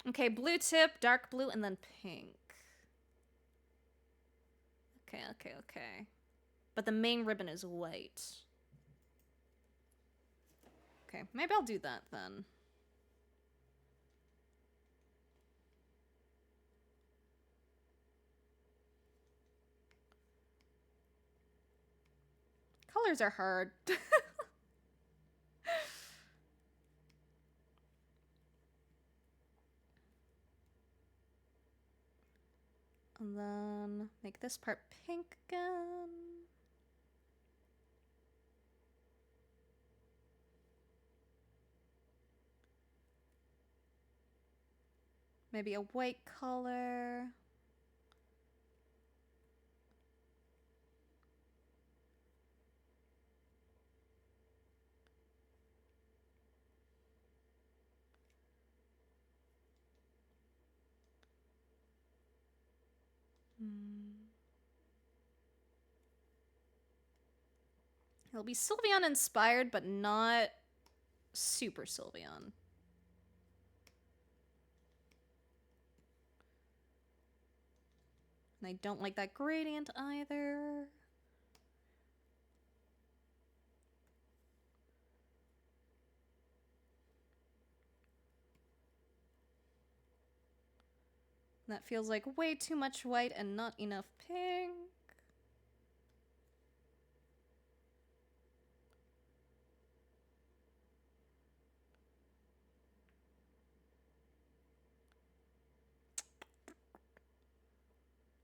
Okay, blue tip, dark blue, and then pink. Okay. But the main ribbon is white. Okay, maybe I'll do that then. Colors are hard. And then make this part pink again. Maybe a white color. It'll be Sylveon inspired, but not super Sylveon. And I don't like that gradient either. That feels like way too much white and not enough pink.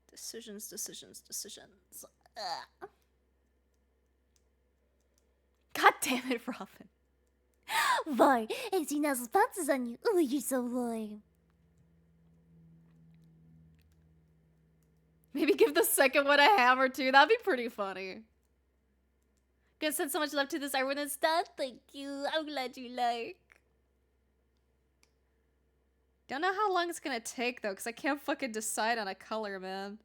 Decisions. Ugh. God damn it, Robin. Why? I've seen those spots on you. Oh, you're so lame. Maybe give the second one a hammer too. That'd be pretty funny. Gonna send so much love to this. I wouldn't stop. Thank you. I'm glad you like. Don't know how long it's gonna take though, because I can't fucking decide on a color, man.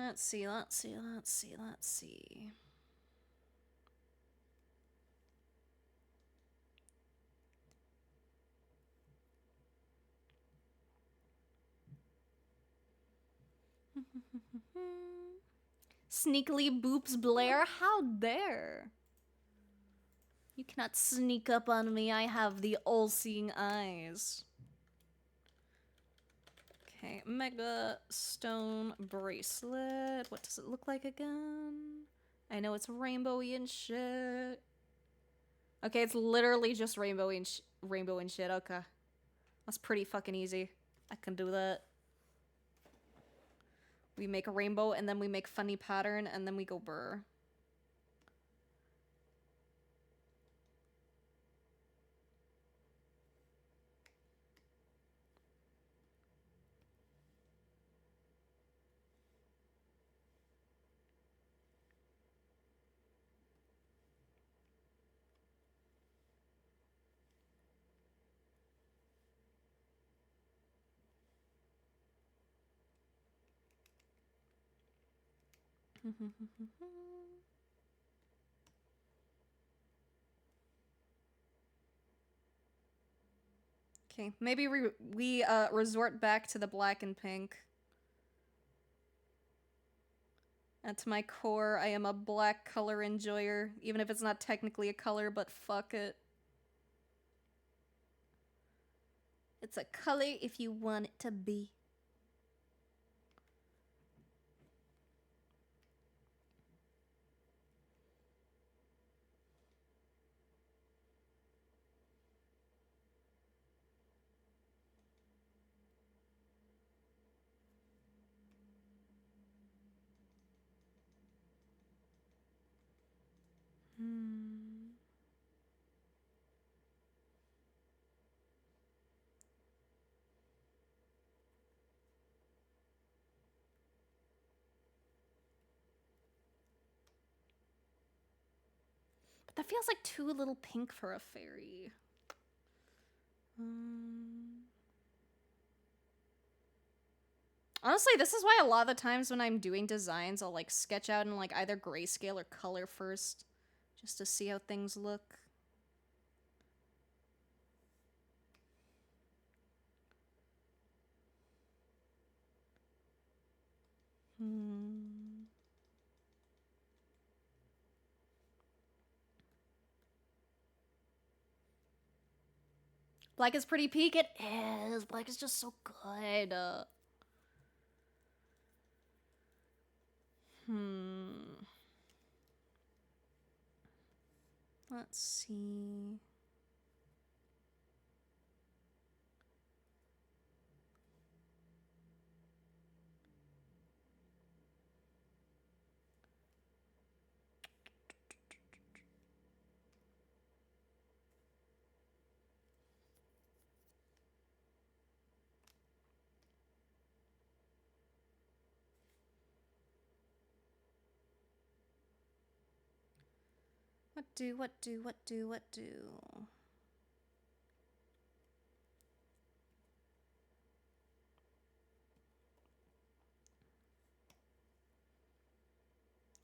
Let's see. Sneakily boops Blair, how dare? You cannot sneak up on me, I have the all-seeing eyes. Okay, Mega Stone Bracelet. What does it look like again? I know it's rainbowy and shit. Okay, it's literally just rainbow and shit. Okay. That's pretty fucking easy. I can do that. We make a rainbow, and then we make funny pattern, and then we go burr. Okay, maybe we resort back to the black and pink. At my core, I am a black color enjoyer, even if it's not technically a color, but fuck it. It's a color if you want it to be. But that feels like too little pink for a fairy. Honestly, this is why a lot of the times when I'm doing designs, I'll like sketch out in like either grayscale or color first, just to see how things look. Black is pretty peak. It is. Black is just so good. Let's see. What do?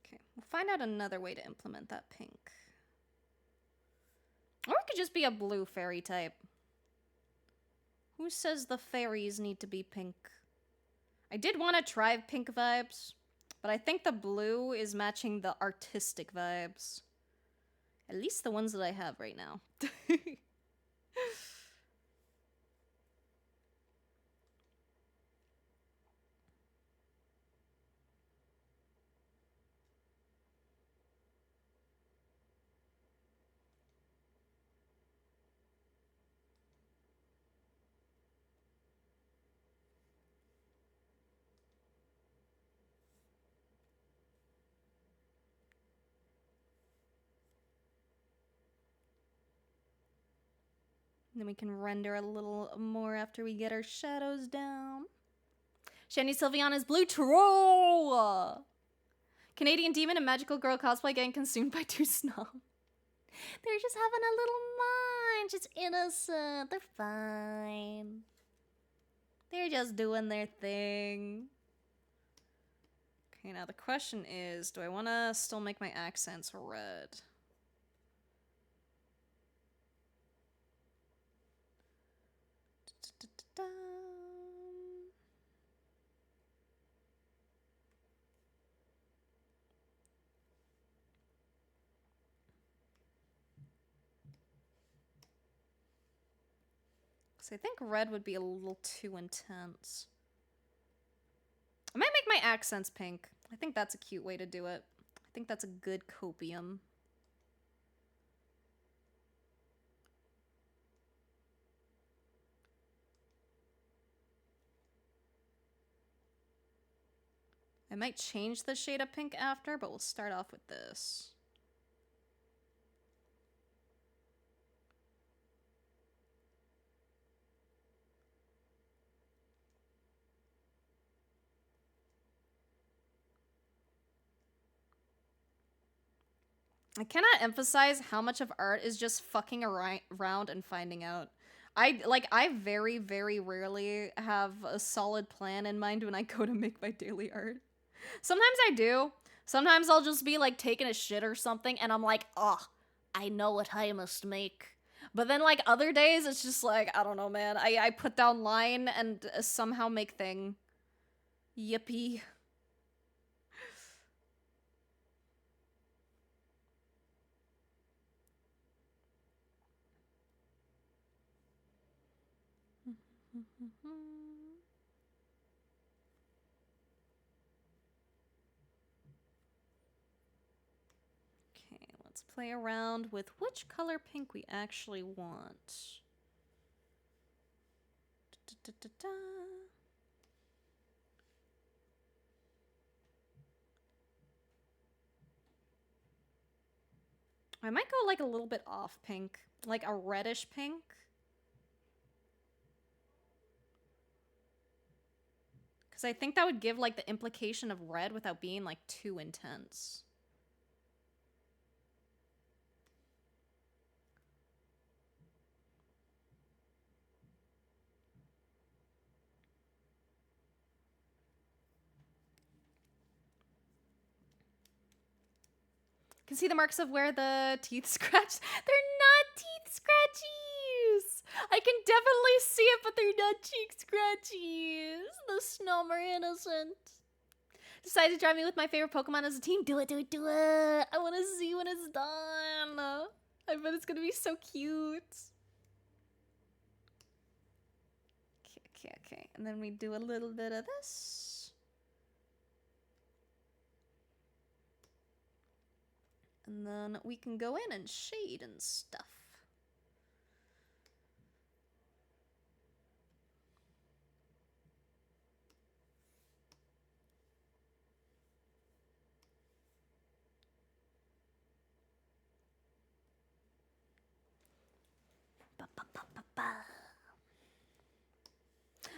Okay, we'll find out another way to implement that pink. Or it could just be a blue fairy type. Who says the fairies need to be pink? I did want to try pink vibes, but I think the blue is matching the artistic vibes. At least the ones that I have right now. Then we can render a little more after we get our shadows down. Shani Sylviana's Blue Troll! Canadian demon and magical girl cosplay getting consumed by two snobs. They're just having a little munch. It's innocent. They're fine. They're just doing their thing. Okay, now the question is, do I want to still make my accents red? So I think red would be a little too intense. I might make my accents pink. I think that's a cute way to do it. I think that's a good copium. I might change the shade of pink after, but we'll start off with this. I cannot emphasize how much of art is just fucking around and finding out. I very, very rarely have a solid plan in mind when I go to make my daily art. Sometimes I do, Sometimes I'll just be like taking a shit or something and I'm like, oh, I know what I must make. but then like other days it's just like, I don't know, man. I put down line and somehow make thing. Yippee. Okay, let's play around with which color pink we actually want. Da-da-da-da. I might go like a little bit off pink, like a reddish pink. Because I think that would give like the implication of red without being like too intense. Can see the marks of where the teeth scratched. They're not teeth scratchies. I can definitely see it, but they're not cheek scratchies. The Snom are innocent. Decided to drive me with my favorite Pokemon as a team. Do it, do it, do it. I want to see when it's done. I bet it's gonna be so cute. Okay. And then we do a little bit of this. And then we can go in and shade and stuff.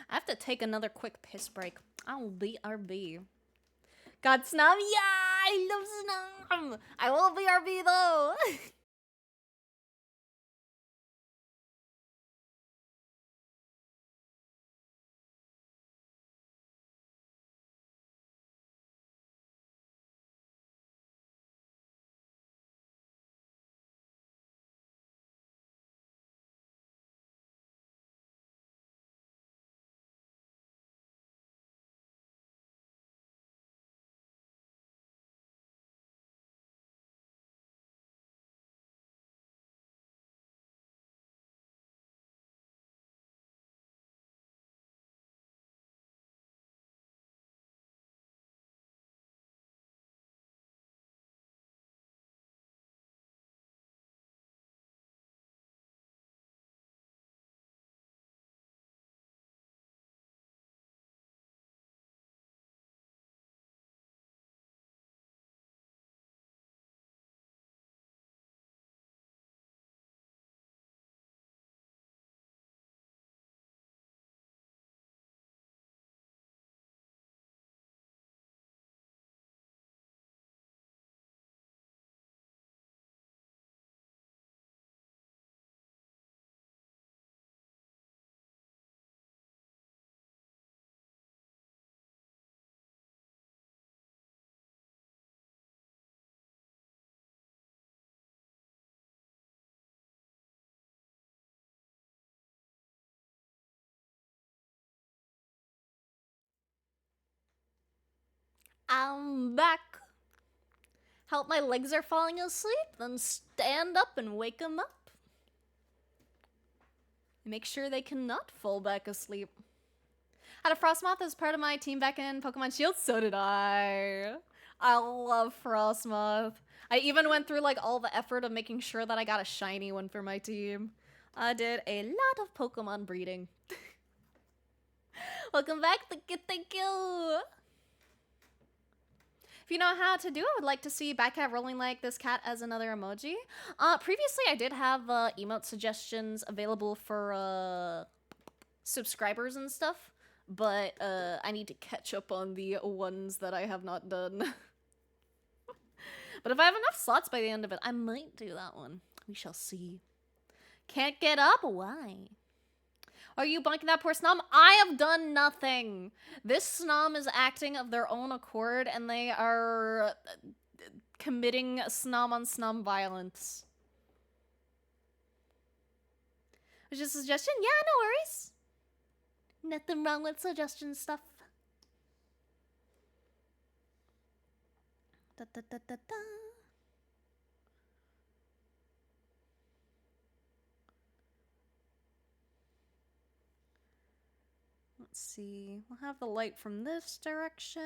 I have to take another quick piss break. I'll BRB. God, Snom, yeah! I love Snom! I will BRB though! I'm back. Help my legs are falling asleep, then stand up and wake them up. Make sure they cannot fall back asleep. Had a Frostmoth as part of my team back in Pokemon Shield, so did I. I love Frostmoth. I even went through like all the effort of making sure that I got a shiny one for my team. I did a lot of Pokemon breeding. Welcome back, thank you. If you know how to do it, I would like to see Batcat rolling like this cat as another emoji. Previously, I did have emote suggestions available for subscribers and stuff, but I need to catch up on the ones that I have not done. But if I have enough slots by the end of it, I might do that one. We shall see. Can't get up? Why? Are you bonking that poor Snom? I have done nothing. This Snom is acting of their own accord, and they are committing Snom on Snom violence. Which is a suggestion? Yeah, no worries. Nothing wrong with suggestion stuff. Da, da, da, da, da. Let's see. We'll have the light from this direction.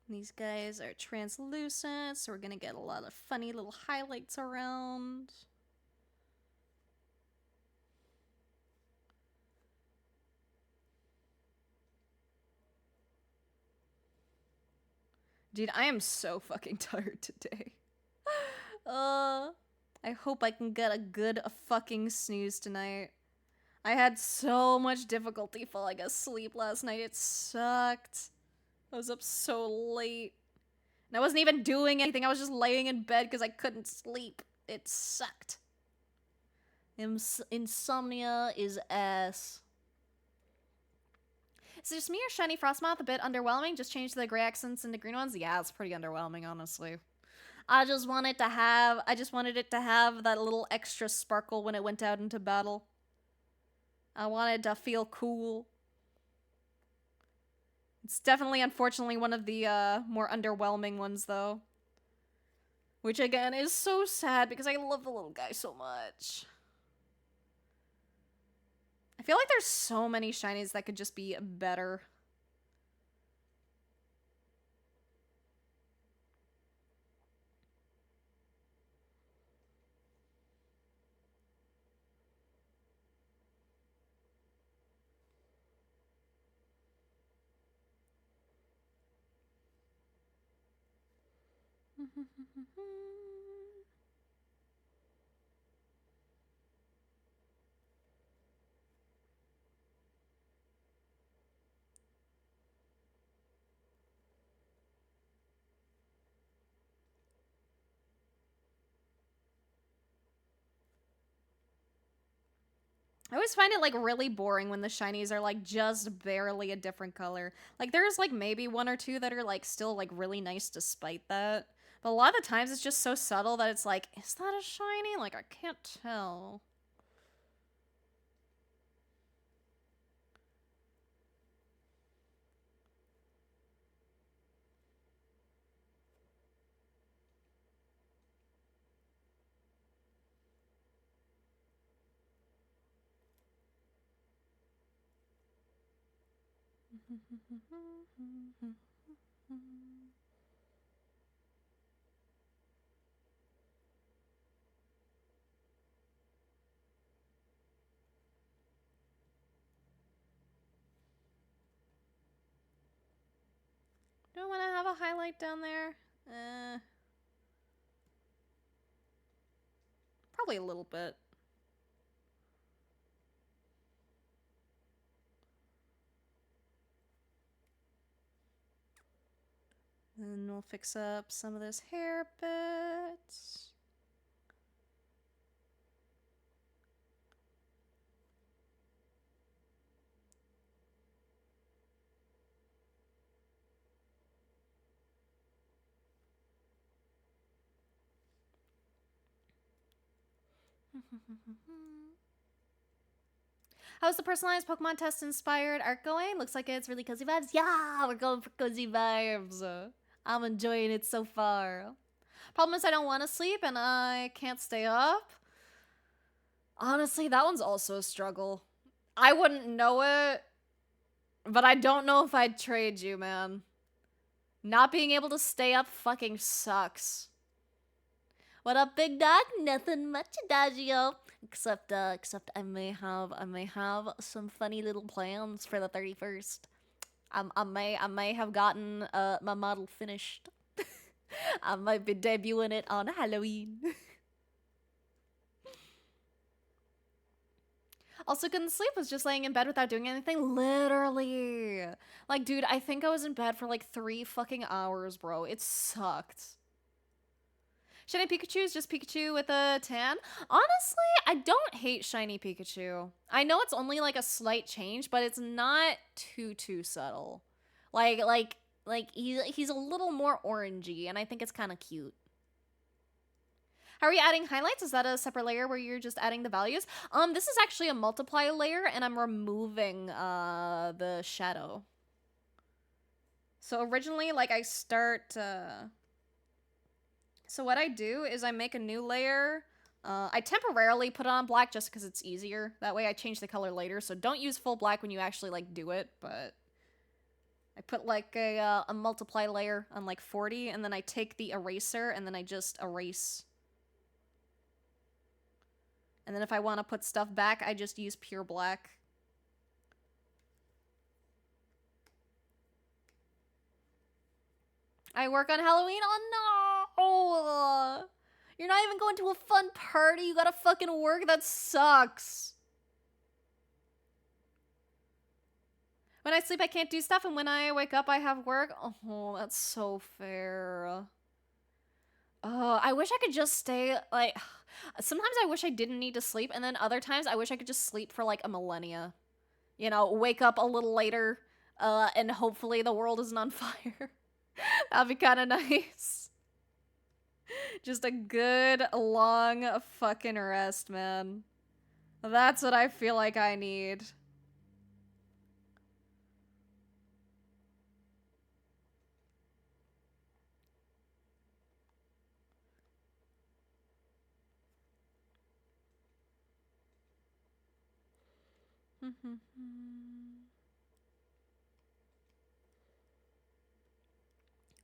These guys are translucent, so we're gonna get a lot of funny little highlights around. Dude, I am so fucking tired today. I hope I can get a good fucking snooze tonight. I had so much difficulty falling asleep last night. It sucked. I was up so late. And I wasn't even doing anything. I was just laying in bed because I couldn't sleep. It sucked. Insomnia is ass. Is it just me or Shiny Frostmoth a bit underwhelming? Just change the gray accents into green ones? Yeah, it's pretty underwhelming, honestly. I just wanted it to have that little extra sparkle when it went out into battle. I wanted to feel cool. It's definitely, unfortunately, one of the more underwhelming ones, though. Which, again, is so sad because I love the little guy so much. I feel like there's so many shinies that could just be better. I always find it, like, really boring when the shinies are, like, just barely a different color. Like, there's, like, maybe one or two that are, like, still, like, really nice despite that. But a lot of the times it's just so subtle that it's like, is that a shiny? Like, I can't tell. Do I want to have a highlight down there? Probably a little bit. And we'll fix up some of those hair bits. How's the personalized Pokemon test inspired art going? Looks like it's really cozy vibes. Yeah, we're going for cozy vibes. I'm enjoying it so far. Problem is I don't want to sleep and I can't stay up. Honestly, that one's also a struggle. I wouldn't know it, but I don't know if I'd trade you, man. Not being able to stay up fucking sucks. What up, big dog? Nothing much, Adagio. Except I may have some funny little plans for the 31st. I may have gotten my model finished. I might be debuting it on Halloween. Also, couldn't sleep, was just laying in bed without doing anything. Literally. Like, dude, I think I was in bed for like 3 fucking hours, bro. It sucked. Shiny Pikachu is just Pikachu with a tan. Honestly, I don't hate Shiny Pikachu. I know it's only like a slight change, but it's not too subtle. Like he's a little more orangey, and I think it's kind of cute. How are you adding highlights? Is that a separate layer where you're just adding the values? This is actually a multiply layer, and I'm removing the shadow. So originally, like I start. So what I do is I make a new layer. I temporarily put it on black just because it's easier. That way I change the color later. So don't use full black when you actually like do it. But I put like a multiply layer on like 40, and then I take the eraser and then I just erase. And then if I want to put stuff back, I just use pure black. I work on Halloween? Oh no! You're not even going to a fun party. You gotta fucking work? That sucks. When I sleep, I can't do stuff, and when I wake up, I have work. Oh, that's so fair. Oh, I wish I could just stay, like... Sometimes I wish I didn't need to sleep, and then other times I wish I could just sleep for, like, a millennia. You know, wake up a little later, and hopefully the world isn't on fire. That'd be kind of nice. Just a good, long fucking rest, man. That's what I feel like I need.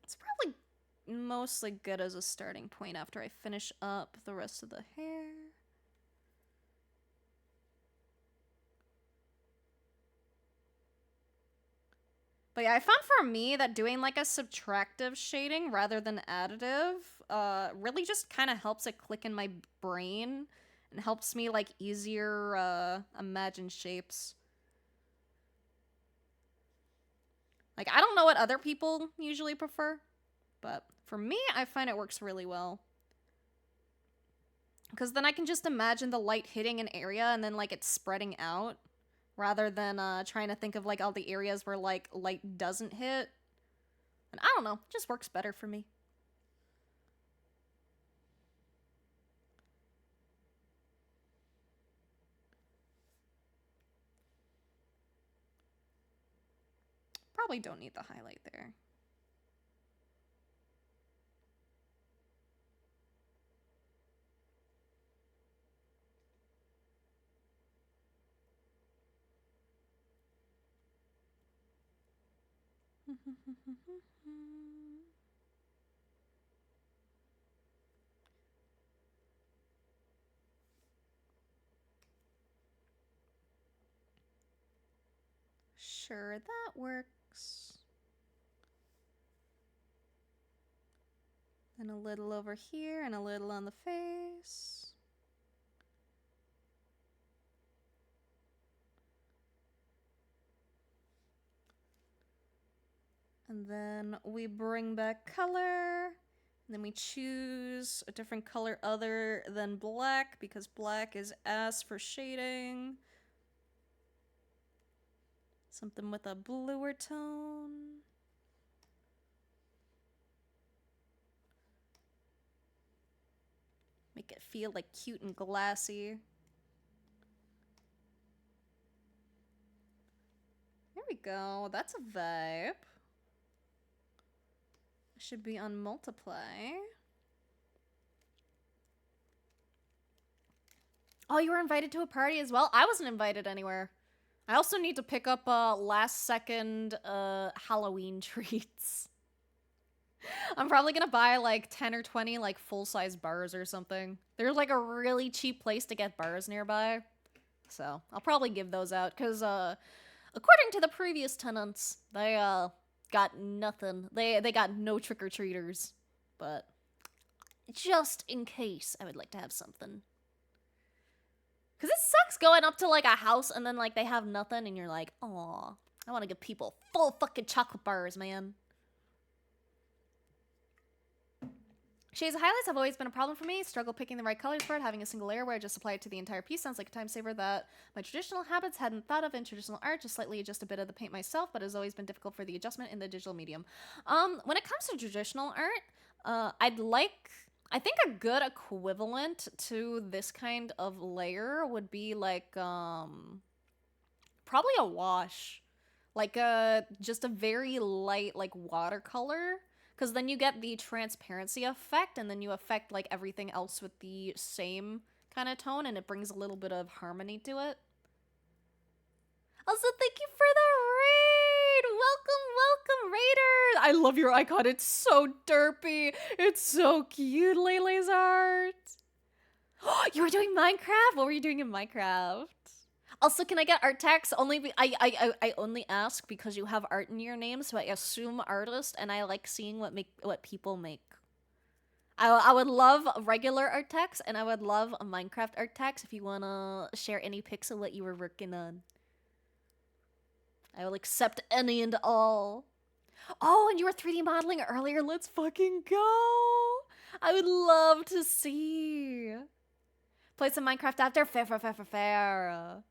It's probably mostly good as a starting point after I finish up the rest of the hair. But yeah, I found for me that doing like a subtractive shading rather than additive really just kind of helps it click in my brain and helps me like easier imagine shapes. Like, I don't know what other people usually prefer, but for me, I find it works really well. Because then I can just imagine the light hitting an area and then, like, it's spreading out, rather than trying to think of, like, all the areas where, like, light doesn't hit. And I don't know, it just works better for me. Probably don't need the highlight there. Sure, that works. And a little over here and a little on the face. And then we bring back color. And then we choose a different color other than black, because black is ass for shading. Something with a bluer tone. Make it feel like cute and glassy. There we go. That's a vibe. Should be on multiply. Oh, you were invited to a party as well? I wasn't invited anywhere. I also need to pick up last second Halloween treats. I'm probably gonna buy like 10 or 20 like full-size bars or something. There's like a really cheap place to get bars nearby. So I'll probably give those out because according to the previous tenants, they got nothing. They got no trick-or-treaters. But just in case, I would like to have something. Because it sucks going up to like a house and then like they have nothing and you're like, aw, I want to give people full fucking chocolate bars, man. Shades of highlights have always been a problem for me. Struggle picking the right colors for it. Having a single layer where I just apply it to the entire piece sounds like a time saver that my traditional habits hadn't thought of in traditional art. Just slightly adjust a bit of the paint myself, but has always been difficult for the adjustment in the digital medium. When it comes to traditional art, I think a good equivalent to this kind of layer would be like, probably a wash. Like just a very light, like watercolor. Because then you get the transparency effect, and then you affect like everything else with the same kind of tone, and it brings a little bit of harmony to it. Also, thank you for the raid! Welcome, Raiders! I love your icon. It's so derpy. It's so cute, Lele's art. You were doing Minecraft? What were you doing in Minecraft? Also, can I get art tags? I only ask because you have art in your name, so I assume artist, and I like seeing what people make. I would love regular art tags, and I would love a Minecraft art tags if you wanna share any pics of what you were working on. I will accept any and all. Oh, and you were 3D modeling earlier. Let's fucking go. I would love to see. Play some Minecraft after. Fair.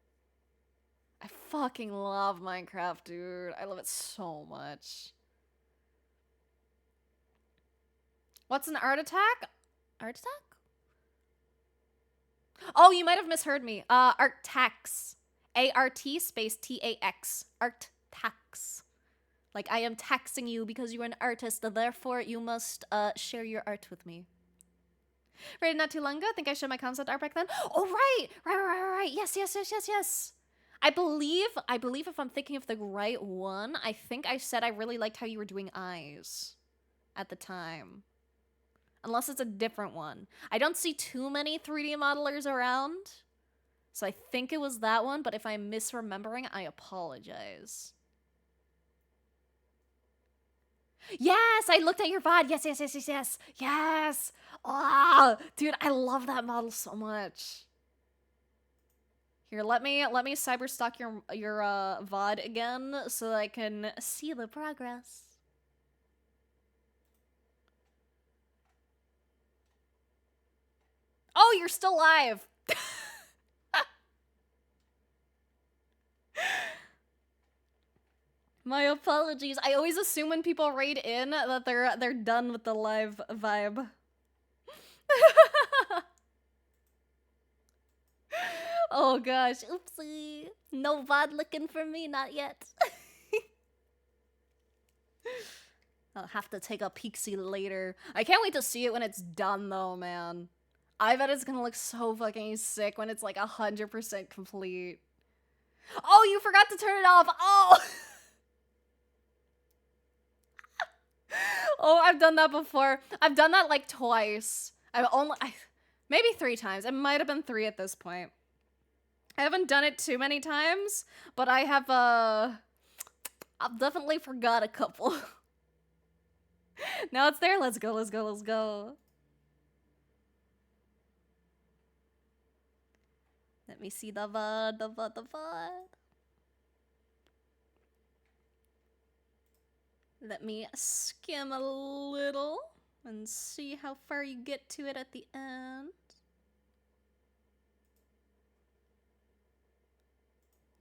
I fucking love Minecraft, dude. I love it so much. What's an art attack? Art attack? Oh, you might have misheard me. Art tax. A-R-T space T-A-X. Art tax. Like, I am taxing you because you're an artist, therefore you must share your art with me. Rated not too long ago. I think I showed my concept art back then. Oh, right. Yes. I believe if I'm thinking of the right one, I think I said I really liked how you were doing eyes at the time. Unless it's a different one. I don't see too many 3D modelers around. So I think it was that one, but if I'm misremembering, I apologize. Yes, I looked at your VOD. Yes. Oh, dude, I love that model so much. Here, let me cyberstalk your VOD again so that I can see the progress. Oh, you're still live. My apologies. I always assume when people raid in that they're done with the live vibe. Oh gosh, oopsie. No VOD looking for me, not yet. I'll have to take a peek-see later. I can't wait to see it when it's done though, man. I bet it's gonna look so fucking sick when it's like 100% complete. Oh, you forgot to turn it off. Oh! Oh, I've done that before. I've done that like twice. Maybe 3 times. It might have been 3 at this point. I haven't done it too many times, but I have, I've definitely forgot a couple. Now it's there. Let's go. Let me see the VOD. Let me skim a little and see how far you get to it at the end.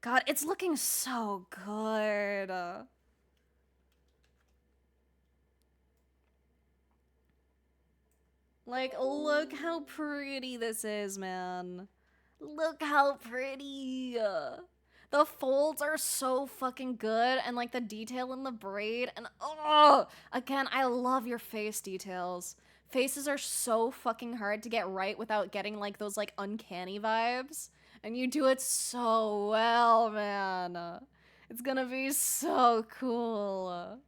God, it's looking so good. Like, look how pretty this is, man. Look how pretty. The folds are so fucking good, and like the detail in the braid, and oh, again, I love your face details. Faces are so fucking hard to get right without getting like those like uncanny vibes, and you do it so well, man. It's gonna be so cool.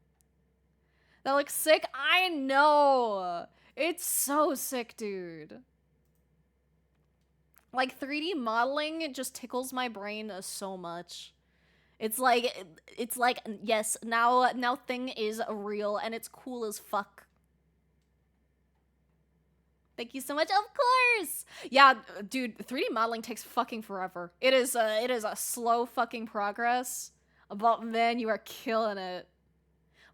That looks sick. I know. It's so sick, dude. Like 3D modeling, it just tickles my brain so much. It's like yes, now thing is real and it's cool as fuck. Thank you so much. Of course. Yeah, dude, 3D modeling takes fucking forever. It is a slow fucking progress. But man, you are killing it.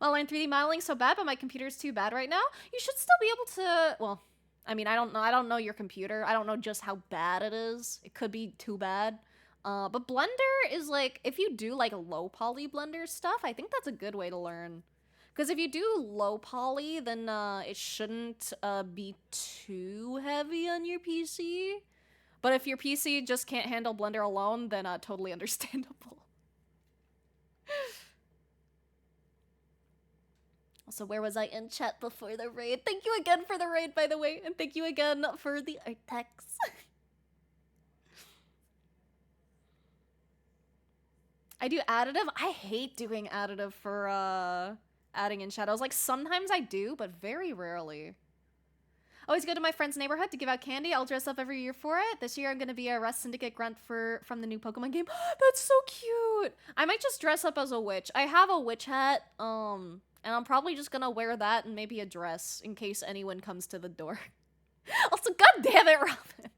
Well, I'm 3D modeling so bad, but my computer's too bad right now. You should still be able to, well, I mean, I don't know your computer. I don't know just how bad it is. It could be too bad. But Blender is like, if you do like low poly Blender stuff, I think that's a good way to learn. Because if you do low poly, then it shouldn't be too heavy on your PC. But if your PC just can't handle Blender alone, then totally understandable. Also, where was I in chat before the raid? Thank you again for the raid, by the way. And thank you again for the art text. I do additive. I hate doing additive for adding in shadows. Like, sometimes I do, but very rarely. Always go to my friend's neighborhood to give out candy. I'll dress up every year for it. This year I'm gonna be a Rust Syndicate grunt from the new Pokemon game. That's so cute! I might just dress up as a witch. I have a witch hat, and I'm probably just gonna wear that and maybe a dress in case anyone comes to the door. Also, god damn it, Robin!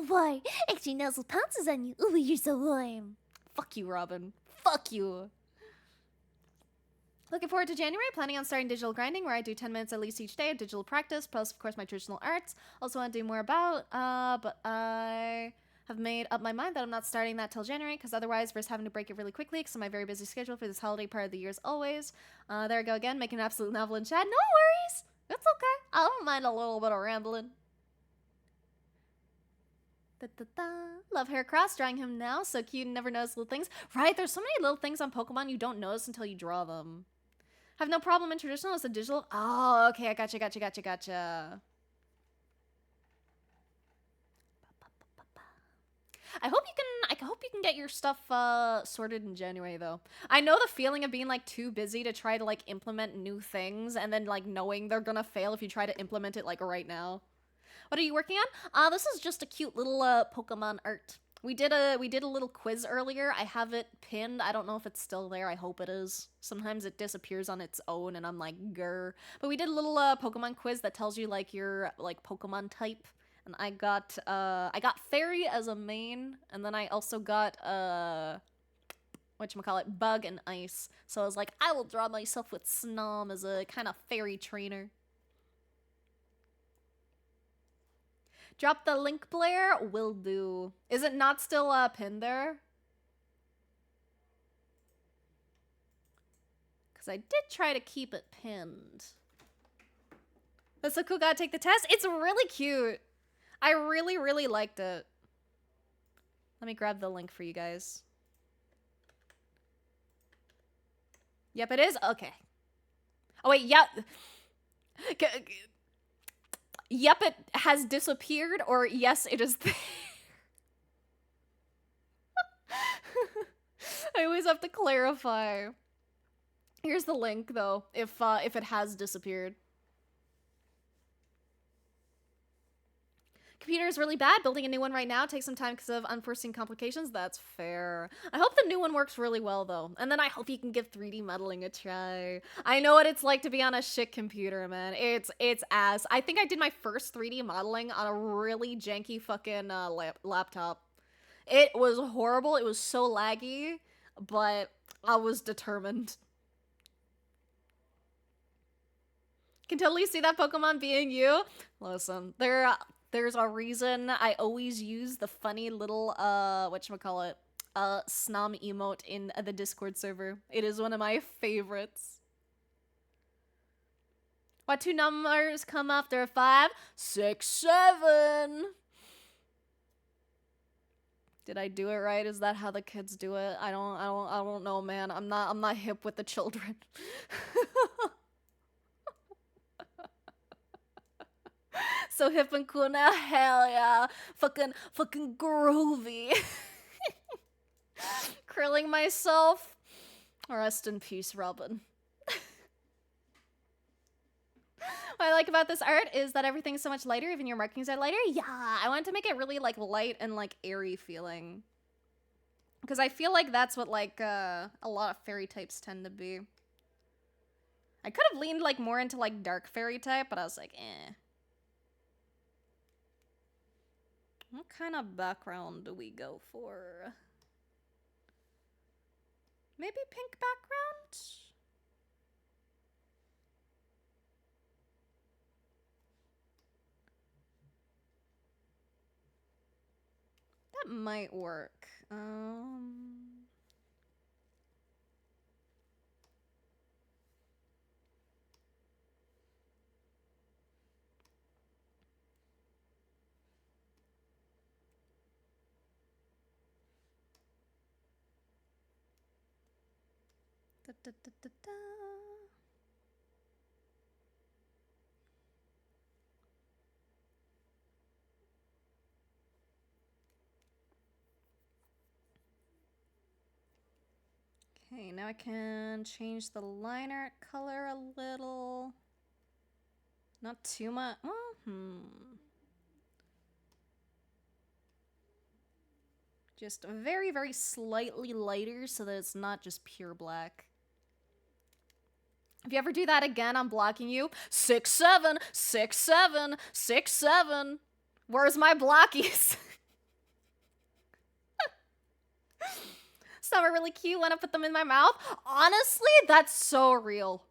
Why? Actually, Nuzzle pounces on you. Ooh, you're so warm. Fuck you, Robin. Fuck you. Looking forward to January, planning on starting digital grinding, where I do 10 minutes at least each day of digital practice, plus, of course, my traditional arts. Also want to do more about, but I have made up my mind that I'm not starting that till January, because otherwise, risk having to break it really quickly, because of my very busy schedule for this holiday part of the year as always. There I go again, making an absolute novel in chat. No worries! That's okay. I don't mind a little bit of rambling. Da-da-da. Love Heracross, drawing him now. So cute and never notice little things. Right, there's so many little things on Pokemon you don't notice until you draw them. Have no problem in traditional as a digital. Oh, okay, I gotcha. I hope you can get your stuff sorted in January though. I know the feeling of being like too busy to try to like implement new things and then like knowing they're gonna fail if you try to implement it like right now. What are you working on? This is just a cute little Pokemon art. We did a little quiz earlier. I have it pinned. I don't know if it's still there. I hope it is. Sometimes it disappears on its own and I'm like, grr. But we did a little Pokemon quiz that tells you like your like Pokemon type. And I got Fairy as a main, and then I also got whatchamacallit, Bug and Ice. So I was like, I will draw myself with Snom as a kind of fairy trainer. Drop the link, Blair? Will do. Is it not still pinned there? Because I did try to keep it pinned. That's so cool, gotta take the test. It's really cute. I really, really liked it. Let me grab the link for you guys. Yep, it is? Okay. Oh, wait, yep. Yep, it has disappeared, or yes, it is there. I always have to clarify. Here's the link, though, if it has disappeared. Computer is really bad. Building a new one right now takes some time because of unforeseen complications. That's fair. I hope the new one works really well, though. And then I hope you can give 3D modeling a try. I know what it's like to be on a shit computer, man. It's ass. I think I did my first 3D modeling on a really janky fucking laptop. It was horrible. It was so laggy, but I was determined. Can totally see that Pokemon being you. Listen, there's a reason I always use the funny little, whatchamacallit, Snom emote in the Discord server. It is one of my favorites. What two numbers come after a 5? 6, 7. Did I do it right? Is that how the kids do it? I don't know, man. I'm not hip with the children. So hip and cool now, hell yeah. Fucking groovy. Krilling myself. Rest in peace, Robin. What I like about this art is that everything's so much lighter, even your markings are lighter. Yeah, I wanted to make it really like light and like airy feeling. Because I feel like that's what like a lot of fairy types tend to be. I could have leaned like more into like dark fairy type, but I was like, eh. What kind of background do we go for? Maybe pink background? That might work. Da, da, da, da, da. Okay, now I can change the line art color a little. Not too much. Just very, very slightly lighter so that it's not just pure black. If you ever do that again, I'm blocking you. 6-7, 6-7, 6-7. Where's my blockies? Some are really cute when I put them in my mouth. Honestly, that's so real.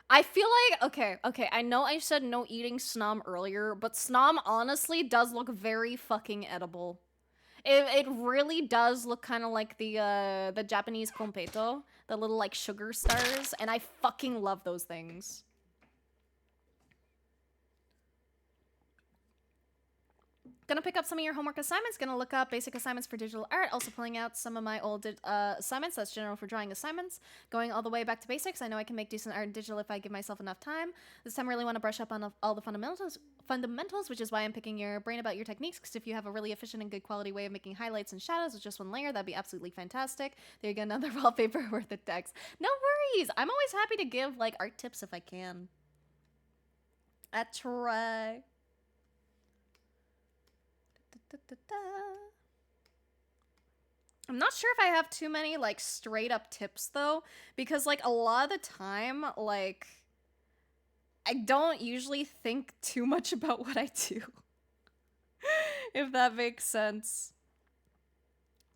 I feel like, okay, I know I said no eating Snom earlier, but Snom honestly does look very fucking edible. It really does look kind of like the Japanese konpeito, the little like sugar stars, and I fucking love those things. Gonna pick up some of your homework assignments, gonna look up basic assignments for digital art, also pulling out some of my old assignments, that's general for drawing assignments, going all the way back to basics. I know I can make decent art in digital if I give myself enough time. This time I really want to brush up on all the fundamentals, which is why I'm picking your brain about your techniques, because if you have a really efficient and good quality way of making highlights and shadows with just one layer, that'd be absolutely fantastic. There you go, another wallpaper worth the text. No worries! I'm always happy to give, like, art tips if I can. I try. I'm not sure if I have too many, like, straight up tips, though, because, like, a lot of the time, like, I don't usually think too much about what I do. If that makes sense.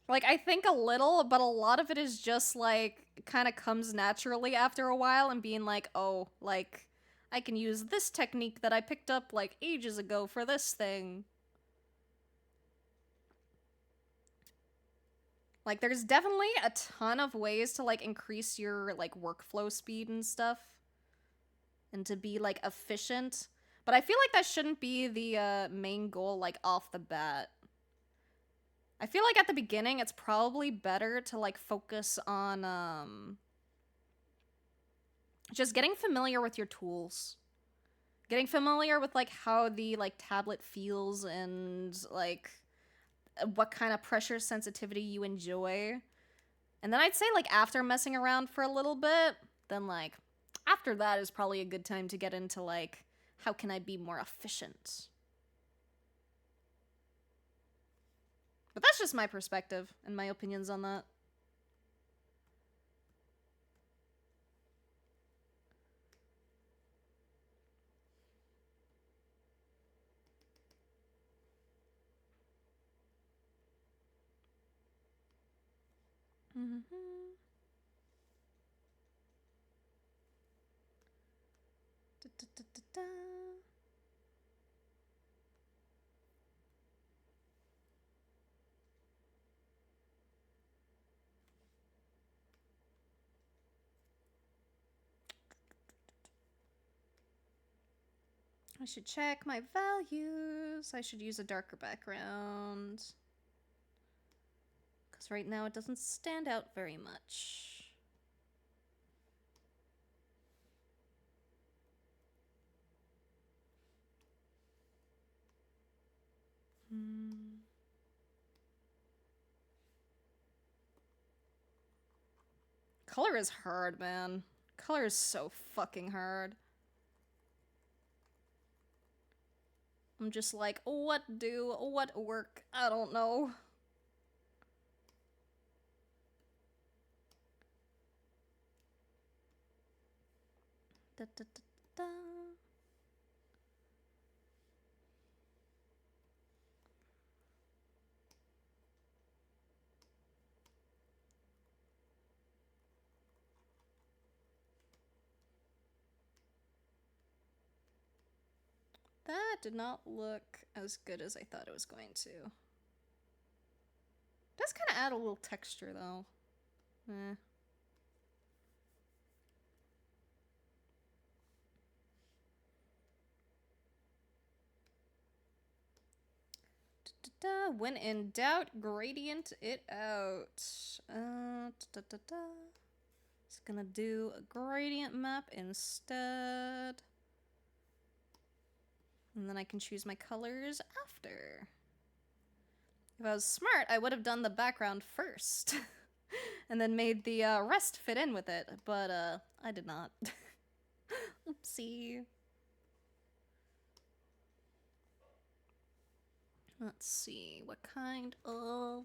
Like, I think a little, but a lot of it is just, like, kind of comes naturally after a while and being like, oh, like, I can use this technique that I picked up, like, ages ago for this thing. Like, there's definitely a ton of ways to, like, increase your, like, workflow speed and stuff. And to be, like, efficient. But I feel like that shouldn't be the main goal, like, off the bat. I feel like at the beginning, it's probably better to, like, focus on, just getting familiar with your tools. Getting familiar with, like, how the, like, tablet feels and, like, what kind of pressure sensitivity you enjoy. And then I'd say, like, after messing around for a little bit, then, like, after that is probably a good time to get into, like, how can I be more efficient? But that's just my perspective and my opinions on that. Da, da, da, da, da. I should check my values. I should use a darker background. Because right now it doesn't stand out very much. Color is hard, man. Color is so fucking hard. I'm just like, what work? I don't know. Da, da, da, da. that did not look as good as I thought it was going to. Does kind of add a little texture though. Eh. When in doubt, gradient it out. Just gonna do a gradient map instead. And then I can choose my colors after. If I was smart, I would have done the background first. And then made the rest fit in with it. But I did not. Oopsie. Let's see, what kind of...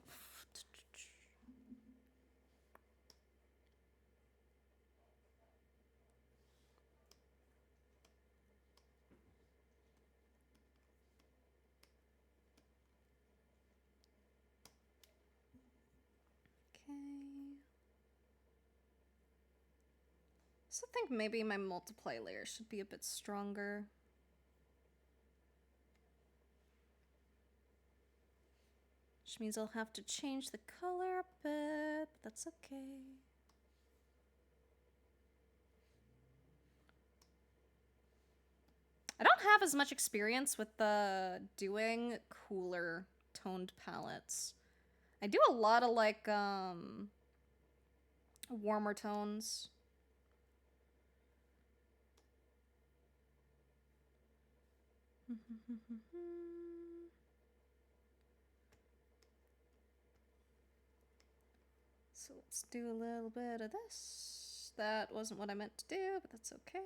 Okay. So I think maybe my multiply layer should be a bit stronger. Which means I'll have to change the color a bit, but that's okay. I don't have as much experience with doing cooler toned palettes. I do a lot of like warmer tones. So let's do a little bit of this. That wasn't what I meant to do, but that's okay.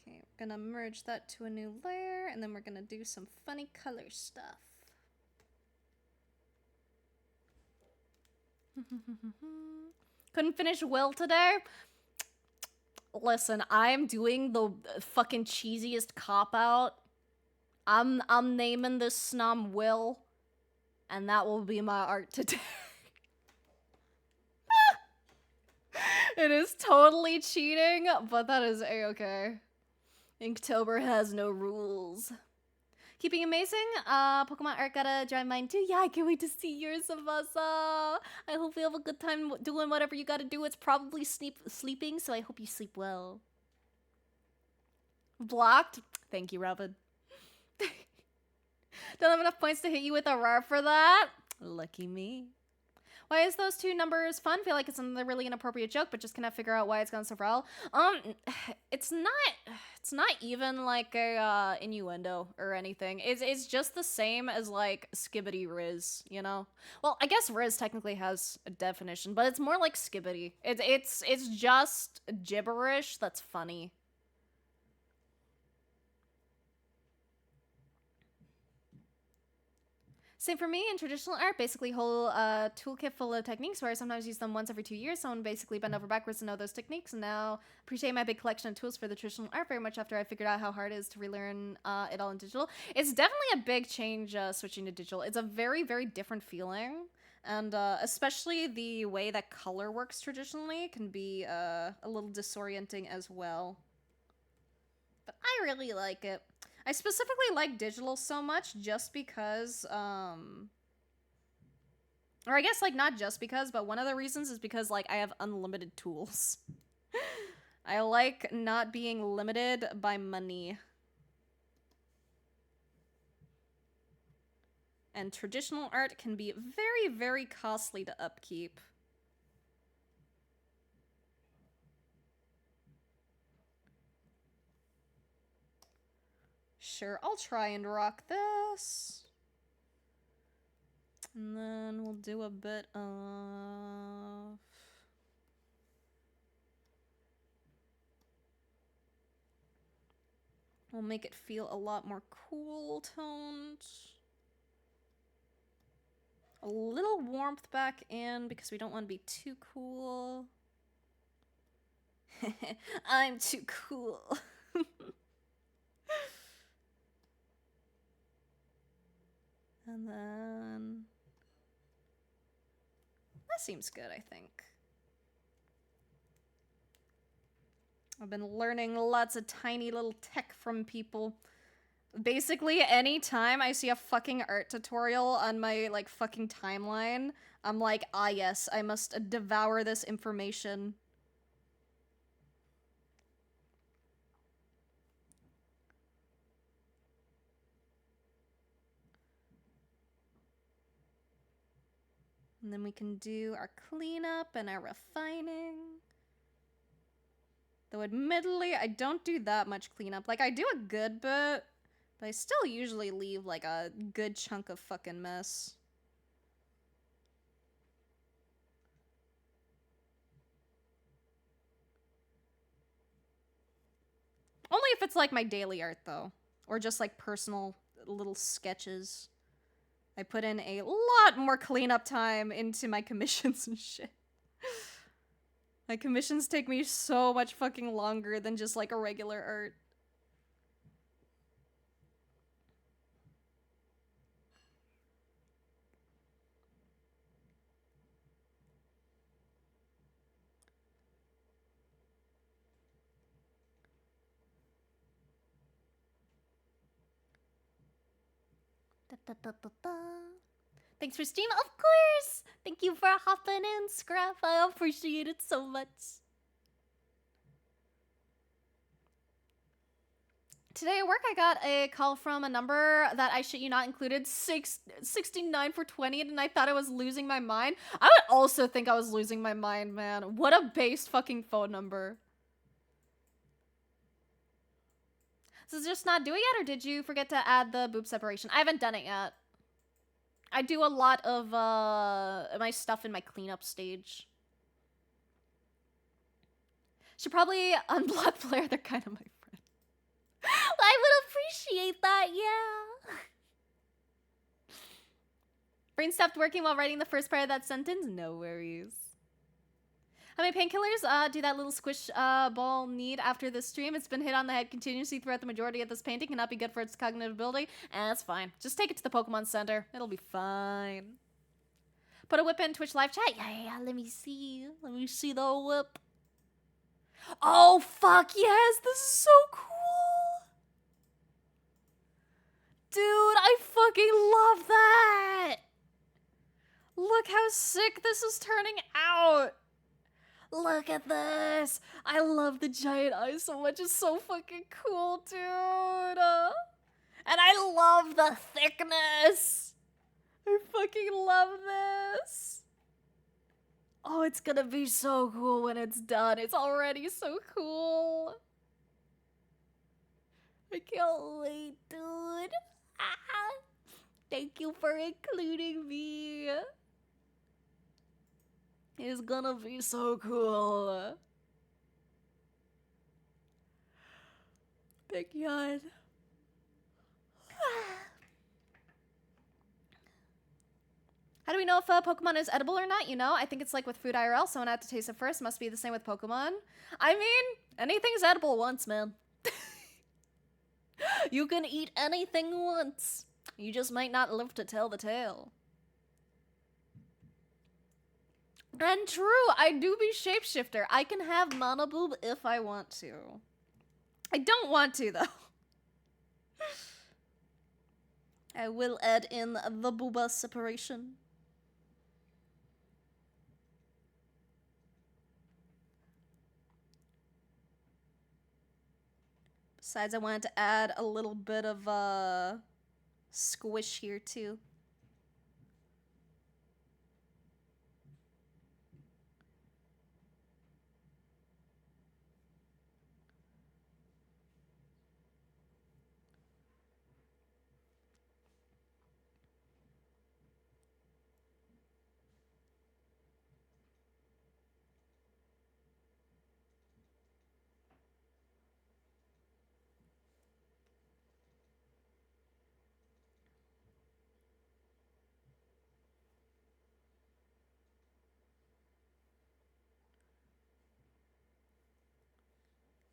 Okay, we're gonna merge that to a new layer, and then we're gonna do some funny color stuff. Couldn't finish Will today? Listen, I'm doing the fucking cheesiest cop-out. I'm naming this snom Will, and that will be my art today. It is totally cheating, but that is a-okay. Inktober has no rules. Keeping amazing. Pokemon art gotta join mine too. Yeah, I can't wait to see yours, Savasa. I hope you have a good time doing whatever you gotta do. It's probably sleeping, so I hope you sleep well. Blocked? Thank you, Robin. Don't have enough points to hit you with a RAR for that? Lucky me. Why is those two numbers fun? Feel like it's a really inappropriate joke, but just cannot figure out why it's gone so well. It's not even like a innuendo or anything. It's just the same as like Skibbity Riz, you know? Well, I guess Riz technically has a definition, but it's more like Skibbity. It's just gibberish that's funny. Same for me in traditional art, basically whole toolkit full of techniques where I sometimes use them once every 2 years. Someone basically bent over backwards to know those techniques, and now appreciate my big collection of tools for the traditional art very much after I figured out how hard it is to relearn it all in digital. It's definitely a big change switching to digital. It's a very, very different feeling, and especially the way that color works traditionally can be a little disorienting as well. But I really like it. I specifically like digital so much just because, or I guess, like, not just because, but one of the reasons is because, like, I have unlimited tools. I like not being limited by money. And traditional art can be very, very costly to upkeep. Sure, I'll try and rock this. And then we'll do a bit of... We'll make it feel a lot more cool toned. A little warmth back in because we don't want to be too cool. I'm too cool. And then... That seems good, I think. I've been learning lots of tiny little tech from people. Basically, anytime I see a fucking art tutorial on my, like, fucking timeline, I'm like, ah yes, I must devour this information. And then we can do our cleanup and our refining. Though admittedly, I don't do that much cleanup. Like, I do a good bit, but I still usually leave, like, a good chunk of fucking mess. Only if it's, like, my daily art, though. Or just, like, personal little sketches. I put in a lot more cleanup time into my commissions and shit. My commissions take me so much fucking longer than just, like, a regular art. Thanks for Steam, of course! Thank you for hopping in, Scrap. I appreciate it so much. Today at work, I got a call from a number that I shit you not included 69 for 20, and I thought I was losing my mind. I would also think I was losing my mind, man. What a base fucking phone number. So is it just not do it yet, or did you forget to add the boob separation? I haven't done it yet. I do a lot of my stuff in my cleanup stage. Should probably unblock Blair, they're kind of my friend. I would appreciate that, yeah. Brain stopped working while writing the first part of that sentence? No worries. How many painkillers do that little squish ball need after this stream? It's been hit on the head continuously throughout the majority of this painting. Cannot be good for its cognitive ability. And that's fine. Just take it to the Pokemon Center. It'll be fine. Put a whip in Twitch live chat. Yeah, let me see. Let me see the whip. Oh, fuck yes. This is so cool. Dude, I fucking love that. Look how sick this is turning out. Look at this. I love the giant eyes so much. It's so fucking cool, dude. And I love the thickness. I fucking love this. Oh, it's gonna be so cool when it's done. It's already so cool. I can't wait, dude. Ah, thank you for including me. It's gonna be so cool. Thank God. How do we know if a Pokemon is edible or not? You know, I think it's like with food IRL. Someone had to taste it first. Must be the same with Pokemon. I mean, anything's edible once, man. You can eat anything once. You just might not live to tell the tale. And true, I do be shapeshifter. I can have Monoboob if I want to. I don't want to, though. I will add in the booba separation. Besides, I wanted to add a little bit of squish here, too.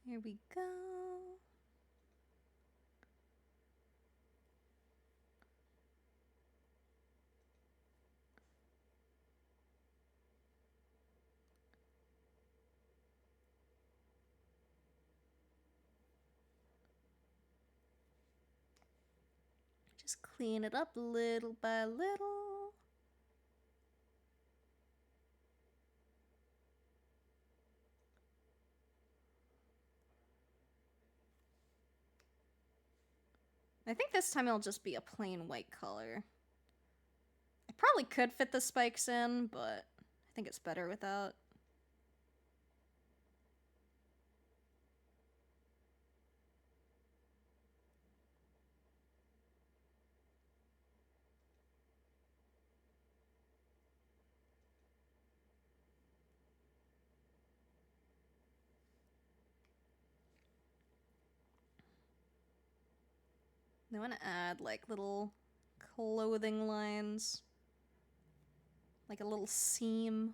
Here we go. Just clean it up little by little. I think this time it'll just be a plain white color. I probably could fit the spikes in, but I think it's better without. I want to add like little clothing lines, like a little seam.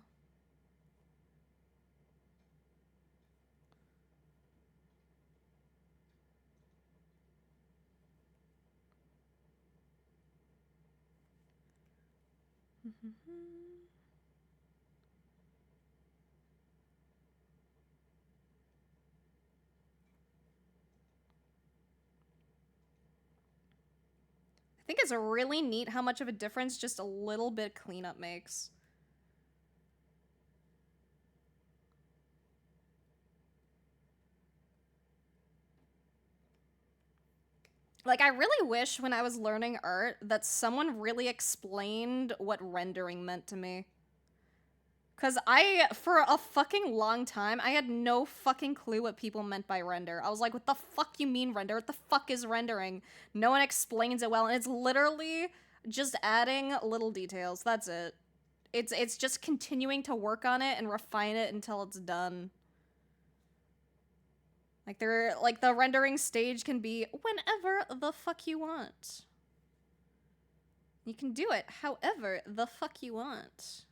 I think it's really neat how much of a difference just a little bit cleanup makes. Like, I really wish when I was learning art that someone really explained what rendering meant to me. Because for a fucking long time, I had no fucking clue what people meant by render. I was like, what the fuck you mean render? What the fuck is rendering? No one explains it well, and it's literally just adding little details. That's it. It's just continuing to work on it and refine it until it's done. Like the rendering stage can be whenever the fuck you want. You can do it however the fuck you want.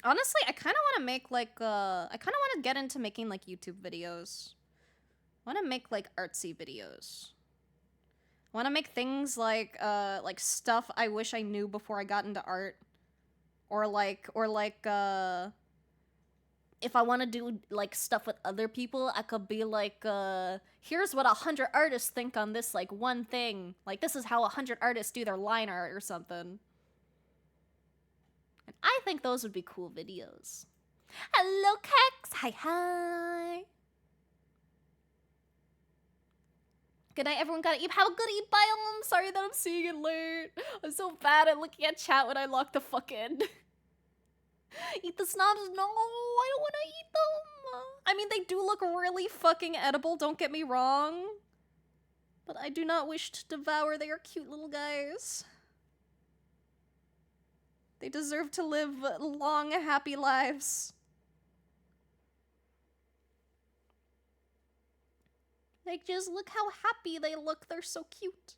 Honestly, I kind of want to make like I kind of want to get into making like YouTube videos. I want to make like artsy videos. I want to make things like stuff I wish I knew before I got into art, or if I want to do like stuff with other people, I could be like, here's what 100 artists think on this like one thing. Like this is how 100 artists do their line art or something. And I think those would be cool videos. Hello, Kex. Hi, hi. Good night, everyone. Gotta eat. Have a good eat. Bye. I'm sorry that I'm seeing it late. I'm so bad at looking at chat when I lock the fuck in. Eat the snobs? No, I don't want to eat them. I mean, they do look really fucking edible, don't get me wrong. But I do not wish to devour their cute little guys. They deserve to live long, happy lives. Like, just look how happy they look. They're so cute.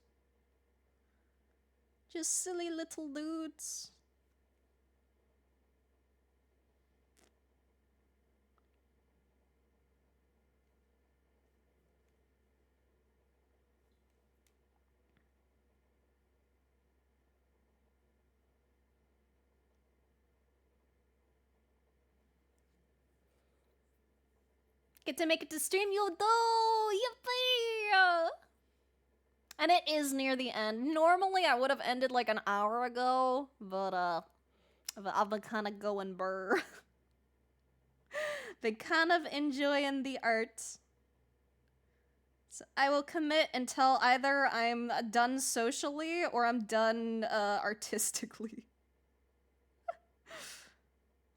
Just silly little dudes. Get to make it to stream, you do! Yippee! And it is near the end. Normally, I would have ended like an hour ago, but I've been kind of going burr. Been kind of enjoying the art. So I will commit until either I'm done socially or I'm done artistically.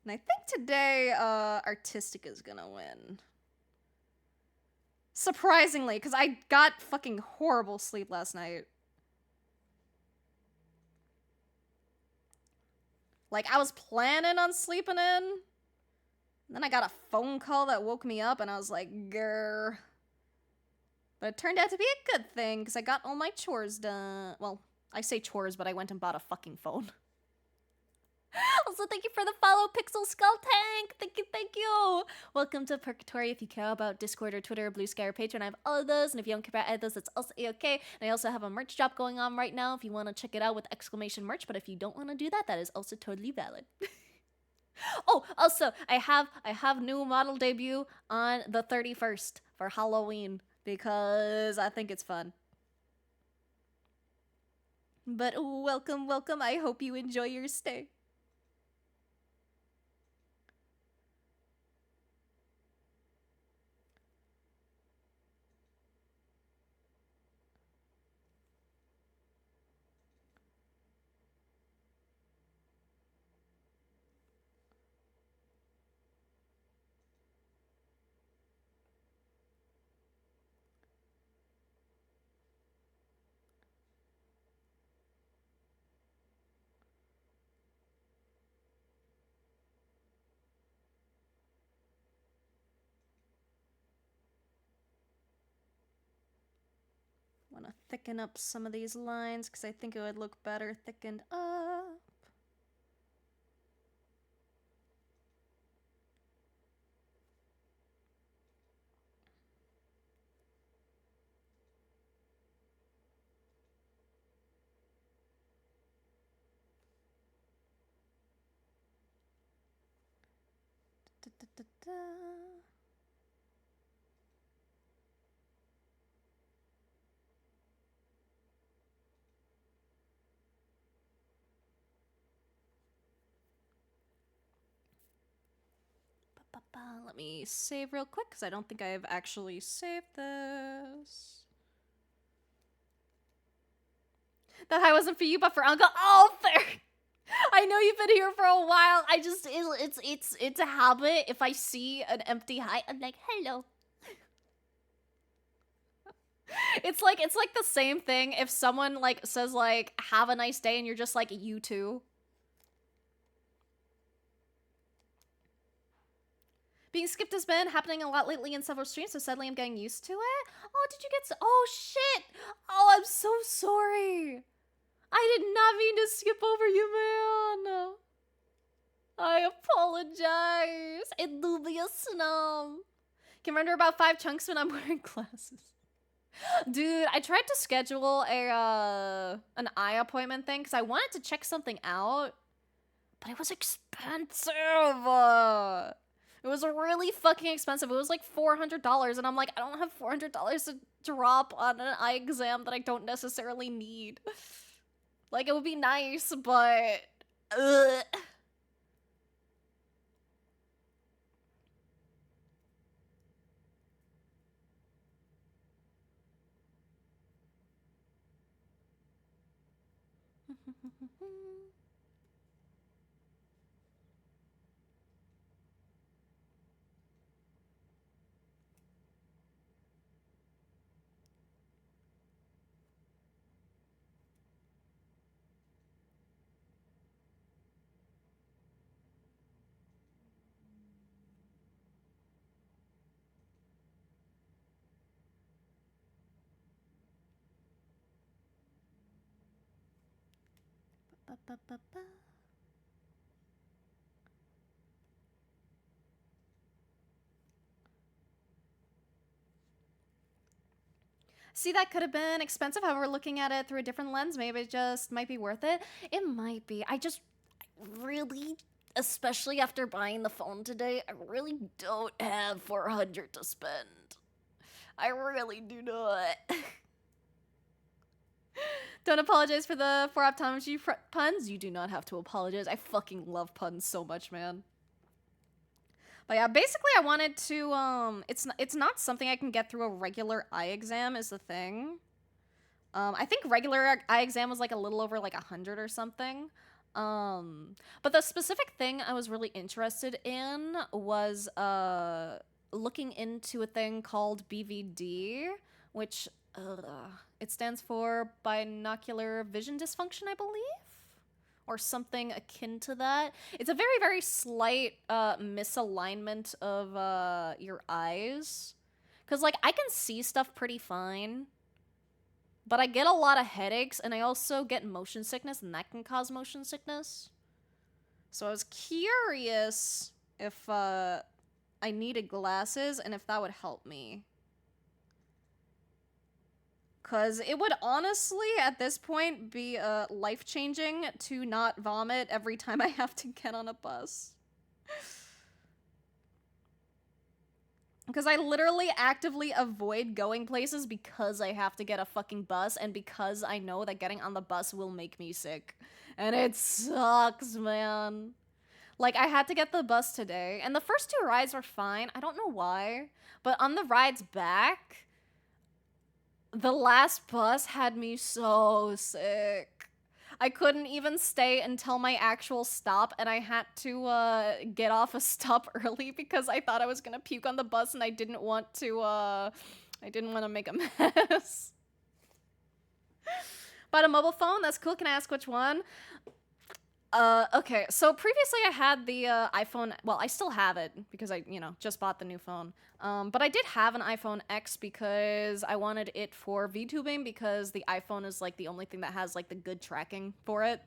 And I think today, artistic is gonna win. Surprisingly, because I got fucking horrible sleep last night. Like, I was planning on sleeping in. And then I got a phone call that woke me up, and I was like, grr. But it turned out to be a good thing, because I got all my chores done. Well, I say chores, but I went and bought a fucking phone. Also, thank you for the follow, Pixel Skull Tank. Thank you, thank you. Welcome to Purgatory. If you care about Discord or Twitter or Blue Sky or Patreon, I have all of those. And if you don't care about any of those, that's also okay. And I also have a merch drop going on right now if you want to check it out with exclamation merch. But if you don't want to do that, that is also totally valid. Oh, also, I have new model debut on the 31st for Halloween because I think it's fun. But welcome, welcome. I hope you enjoy your stay. Want to thicken up some of these lines because I think it would look better thickened up. Da, da, da, da. Let me save real quick because I don't think I've actually saved this. That high wasn't for you, but for Uncle. Oh, fair. I know you've been here for a while. I just it's a habit. If I see an empty high, I'm like, hello. It's like the same thing if someone like says like have a nice day and you're just like you too. Being skipped has been happening a lot lately in several streams, so sadly I'm getting used to it. Oh, did you get oh shit. Oh, I'm so sorry. I did not mean to skip over you, man. I apologize. It dubious snow. Can render about 5 chunks when I'm wearing glasses. Dude, I tried to schedule a an eye appointment thing because I wanted to check something out, but it was expensive. It was really fucking expensive. It was like $400, and I'm like, I don't have $400 to drop on an eye exam that I don't necessarily need. Like, it would be nice, but ugh. Ba-ba-ba-ba. See, that could have been expensive. However, looking at it through a different lens, maybe it just might be worth it. It might be. I really, especially after buying the phone today, I really don't have 400 to spend. I really do not. Don't apologize for the 4 optometry puns. You do not have to apologize. I fucking love puns so much, man. But yeah, basically I wanted to, it's not something I can get through a regular eye exam is the thing. I think regular eye exam was like a little over like 100 or something. But the specific thing I was really interested in was, looking into a thing called BVD, which, it stands for binocular vision dysfunction, I believe? Or something akin to that. It's a very, very slight misalignment of your eyes. Because, like, I can see stuff pretty fine, but I get a lot of headaches, and I also get motion sickness, and that can cause motion sickness. So I was curious if I needed glasses, and if that would help me. Because it would honestly, at this point, be life-changing to not vomit every time I have to get on a bus. Because I literally actively avoid going places because I have to get a fucking bus and because I know that getting on the bus will make me sick. And it sucks, man. Like, I had to get the bus today, and the first 2 rides were fine. I don't know why. But on the rides back, the last bus had me so sick. I couldn't even stay until my actual stop, and I had to get off a stop early because I thought I was gonna puke on the bus, and I didn't want to make a mess. But a mobile phone, that's cool. Can I ask which one? Okay, so previously I had the iPhone, well, I still have it because I, just bought the new phone. But I did have an iPhone X because I wanted it for VTubing because the iPhone is like the only thing that has like the good tracking for it.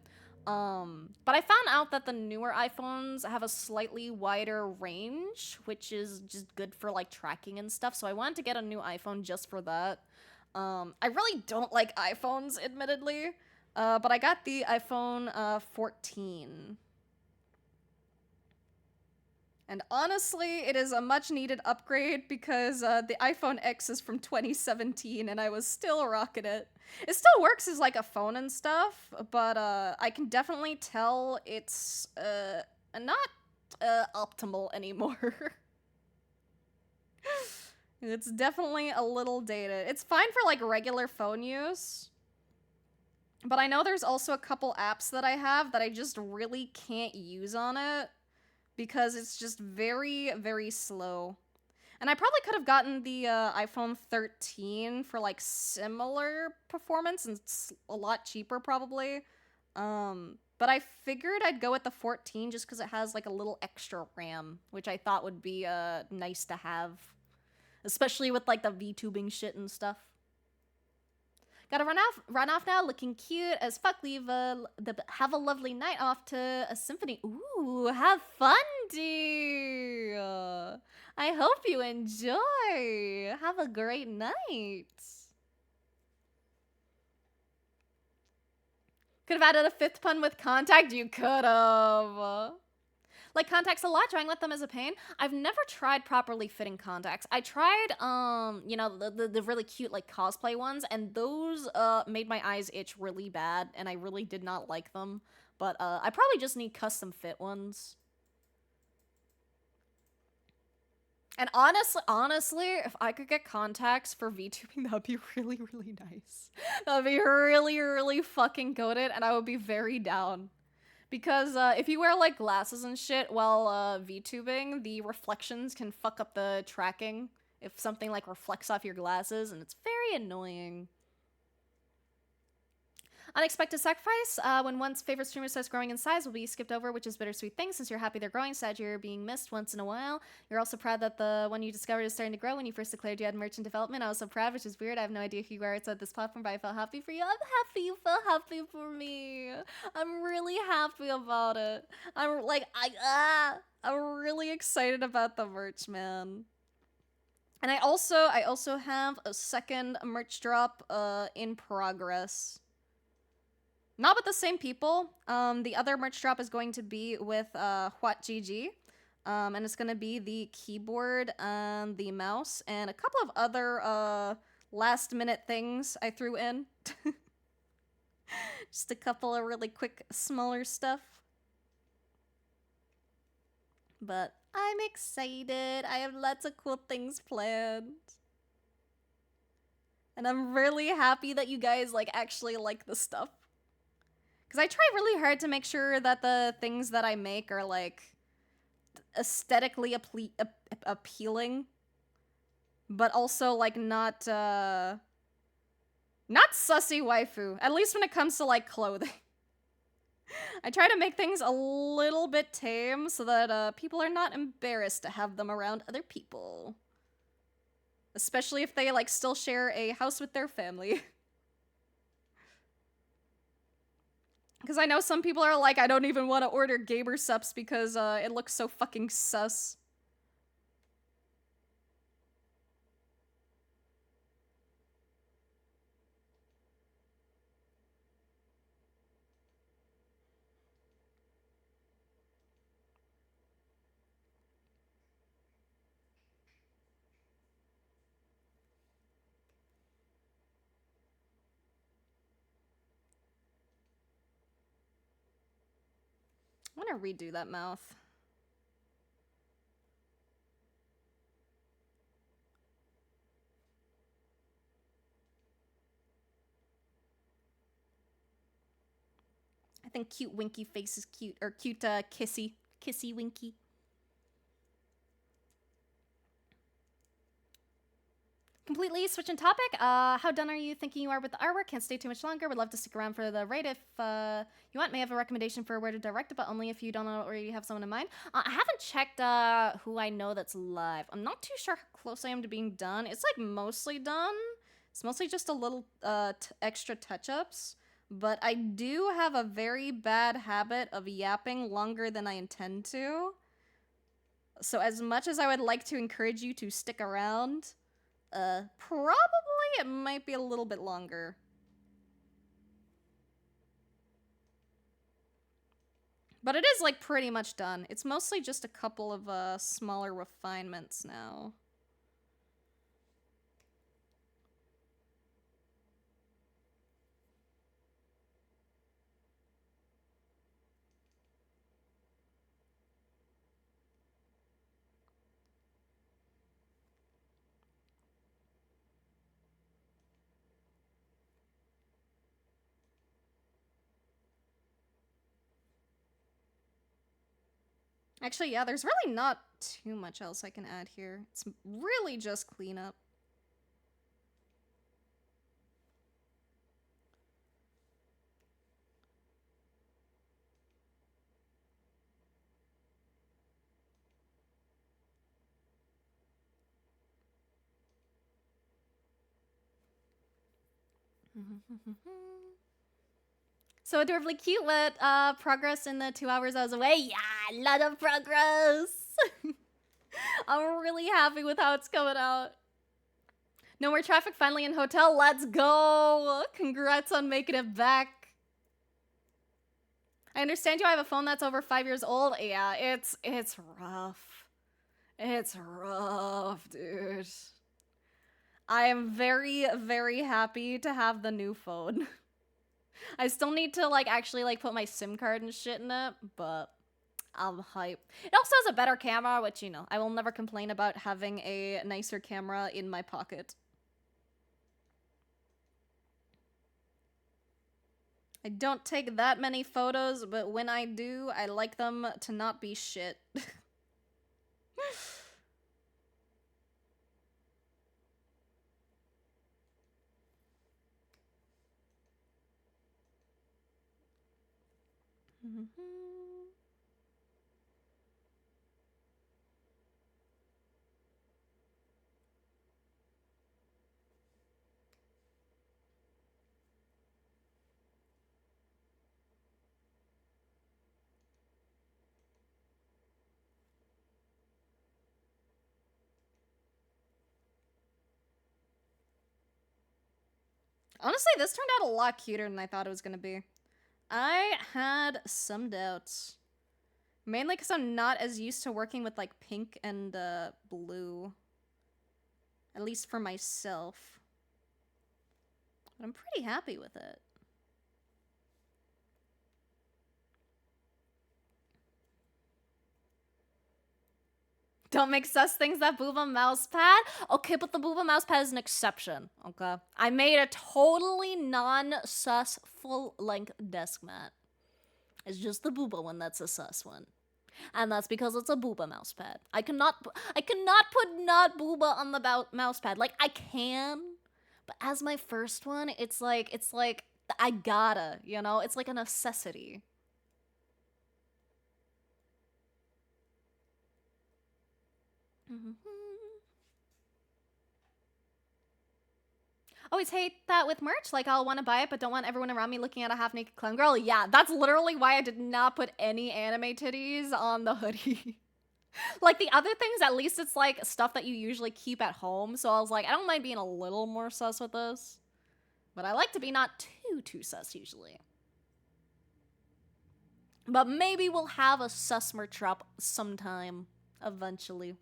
But I found out that the newer iPhones have a slightly wider range, which is just good for like tracking and stuff. So I wanted to get a new iPhone just for that. I really don't like iPhones, admittedly. But I got the iPhone 14. And honestly, it is a much needed upgrade because the iPhone X is from 2017 and I was still rocking it. It still works as like a phone and stuff, but I can definitely tell it's not optimal anymore. It's definitely a little dated. It's fine for like regular phone use. But I know there's also a couple apps that I have that I just really can't use on it because it's just very, very slow. And I probably could have gotten the iPhone 13 for like similar performance and it's a lot cheaper probably. But I figured I'd go with the 14 just because it has like a little extra RAM, which I thought would be nice to have, especially with like the VTubing shit and stuff. Gotta run off now, looking cute as fuck. Have a lovely night off to a symphony. Ooh, have fun, dear. I hope you enjoy. Have a great night. Could have added a 5th pun with contact. You could have. Like contacts a lot, drawing with them is a pain. I've never tried properly fitting contacts. I tried, the really cute like cosplay ones, and those made my eyes itch really bad, and I really did not like them. But I probably just need custom fit ones. And honestly, if I could get contacts for VTubing, that'd be really, really nice. That'd be really, really fucking goated, and I would be very down. Because if you wear like glasses and shit while VTubing, the reflections can fuck up the tracking if something like reflects off your glasses, and it's very annoying. Unexpected sacrifice. When one's favorite streamer starts growing in size, will be skipped over, which is bittersweet thing since you're happy they're growing, sad you're being missed once in a while. You're also proud that the one you discovered is starting to grow. When you first declared you had merchant development, I was so proud, which is weird. I have no idea who you are outside this platform, but I felt happy for you. I'm happy you felt happy for me. I'm really happy about it. I'm really excited about the merch, man. And I also have a second merch drop in progress. Not with the same people. The other merch drop is going to be with WhatGG. And it's going to be the keyboard and the mouse and a couple of other last minute things I threw in. Just a couple of really quick, smaller stuff. But I'm excited. I have lots of cool things planned. And I'm really happy that you guys actually like the stuff. Because I try really hard to make sure that the things that I make are, aesthetically appealing. But also, not sussy waifu. At least when it comes to, clothing. I try to make things a little bit tame so that, people are not embarrassed to have them around other people. Especially if they, still share a house with their family. Because I know some people are like, I don't even want to order gamer subs because it looks so fucking sus. I want to redo that mouth. I think cute winky face is cute, or cute kissy winky. Completely switching topic. How done are you thinking you are with the artwork? Can't stay too much longer. Would love to stick around for the raid if you want. May have a recommendation for where to direct it, but only if you don't already have someone in mind. I haven't checked who I know that's live. I'm not too sure how close I am to being done. It's like mostly done. It's mostly just a little extra touch-ups. But I do have a very bad habit of yapping longer than I intend to. So as much as I would like to encourage you to stick around, probably it might be a little bit longer. But it is, like, pretty much done. It's mostly just a couple of, smaller refinements now. Actually, yeah, there's really not too much else I can add here. It's really just cleanup. So adorably cute. What progress in the 2 hours I was away? Yeah, a lot of progress. I'm really happy with how it's coming out. No more traffic, finally in hotel. Let's go. Congrats on making it back. I understand you have a phone that's over 5 years old. Yeah, it's rough. It's rough, dude. I am very, very happy to have the new phone. I still need to, like, actually, like, put my SIM card and shit in it, but I'm hype. It also has a better camera, which, you know, I will never complain about having a nicer camera in my pocket. I don't take that many photos, but when I do, I like them to not be shit. Honestly, this turned out a lot cuter than I thought it was gonna be. I had some doubts. Mainly because I'm not as used to working with, like, pink and, blue. At least for myself. But I'm pretty happy with it. Don't make sus things that Booba mousepad. Okay, but the Booba mousepad is an exception, okay? I made a totally non-sus full-length desk mat. It's just the Booba one that's a sus one. And that's because it's a Booba mousepad. I cannot put not Booba on the mousepad. Like, I can, but as my first one, it's like, I gotta, you know? It's like a necessity. Always hate that with merch. Like, I'll want to buy it, but don't want everyone around me looking at a half-naked clown girl. Yeah, that's literally why I did not put any anime titties on the hoodie. Like, the other things, at least it's, like, stuff that you usually keep at home. So I was like, I don't mind being a little more sus with this. But I like to be not too sus, usually. But maybe we'll have a sus merch drop sometime, eventually.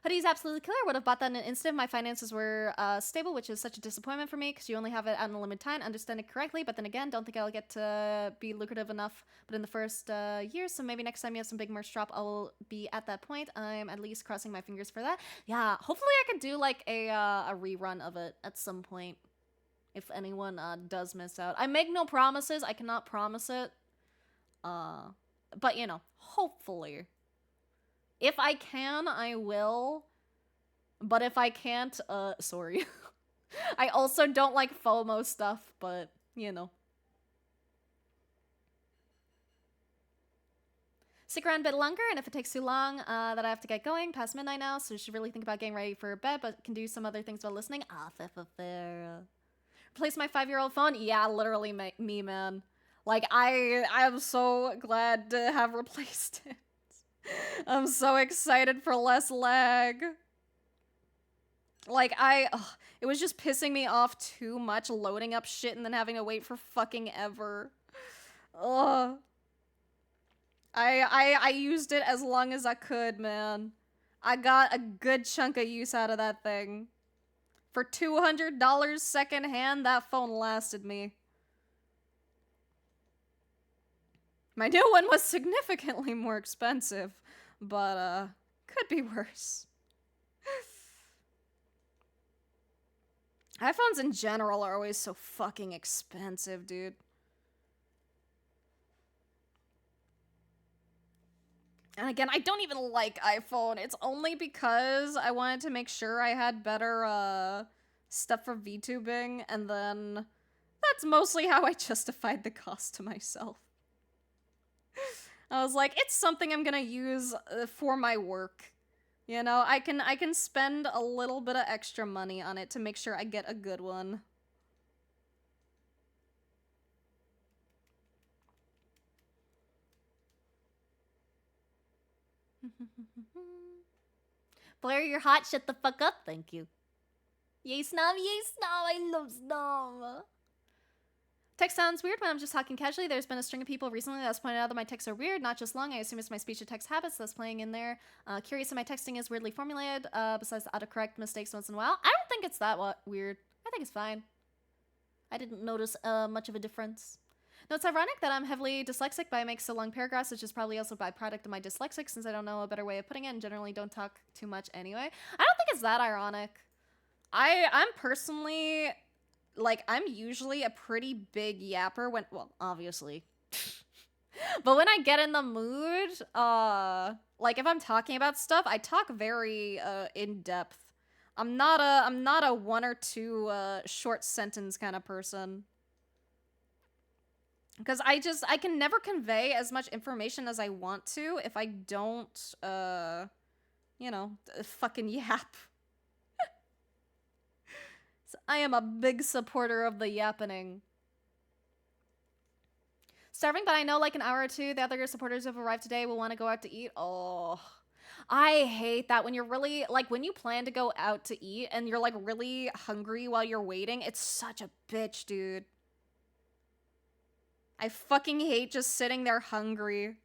Hoodie's absolutely killer. Would have bought that in an instant if my finances were stable, which is such a disappointment for me because you only have it out in a limited time. Understand it correctly, but then again, don't think I'll get to be lucrative enough. But in the first year, so maybe next time you have some big merch drop, I'll be at that point. I'm at least crossing my fingers for that. Yeah, hopefully I can do like a rerun of it at some point. If anyone does miss out, I make no promises. I cannot promise it. But you know, hopefully. If I can, I will. But if I can't, sorry. I also don't like FOMO stuff, but, you know. Stick around a bit longer, and if it takes too long, that I have to get going, past midnight now, so you should really think about getting ready for bed, but can do some other things while listening. Fair. Replace my 5-year-old phone? Yeah, literally me, man. Like, I am so glad to have replaced it. I'm so excited for less lag. Like, it was just pissing me off too much loading up shit and then having to wait for fucking ever. Ugh. I used it as long as I could, man. I got a good chunk of use out of that thing. For $200 secondhand, that phone lasted me. My new one was significantly more expensive, but, could be worse. iPhones in general are always so fucking expensive, dude. And again, I don't even like iPhone. It's only because I wanted to make sure I had better, stuff for VTubing, and then that's mostly how I justified the cost to myself. I was like, it's something I'm gonna use for my work. You know, I can spend a little bit of extra money on it to make sure I get a good one. Blair, you're hot. Shut the fuck up. Thank you. Yay, Snom. Yay, Snom. I love Snom. Text sounds weird when I'm just talking casually. There's been a string of people recently that's pointed out that my texts are weird, not just long. I assume it's my speech-to-text habits that's playing in there. Curious if my texting is weirdly formulated, besides the autocorrect mistakes once in a while. I don't think it's that weird. I think it's fine. I didn't notice much of a difference. No, it's ironic that I'm heavily dyslexic, but I make so long paragraphs, which is probably also a byproduct of my dyslexic, since I don't know a better way of putting it and generally don't talk too much anyway. I don't think it's that ironic. I'm personally... Like, I'm usually a pretty big yapper when, well, obviously. But when I get in the mood, like if I'm talking about stuff, I talk very in depth. I'm not a one or two short sentence kind of person. Because I can never convey as much information as I want to if I don't you know, fucking yap. I am a big supporter of the yappening. Starving, but I know like an hour or two, the other supporters who have arrived today will want to go out to eat. Oh, I hate that when you're really, like when you plan to go out to eat and you're like really hungry while you're waiting. It's such a bitch, dude. I fucking hate just sitting there hungry.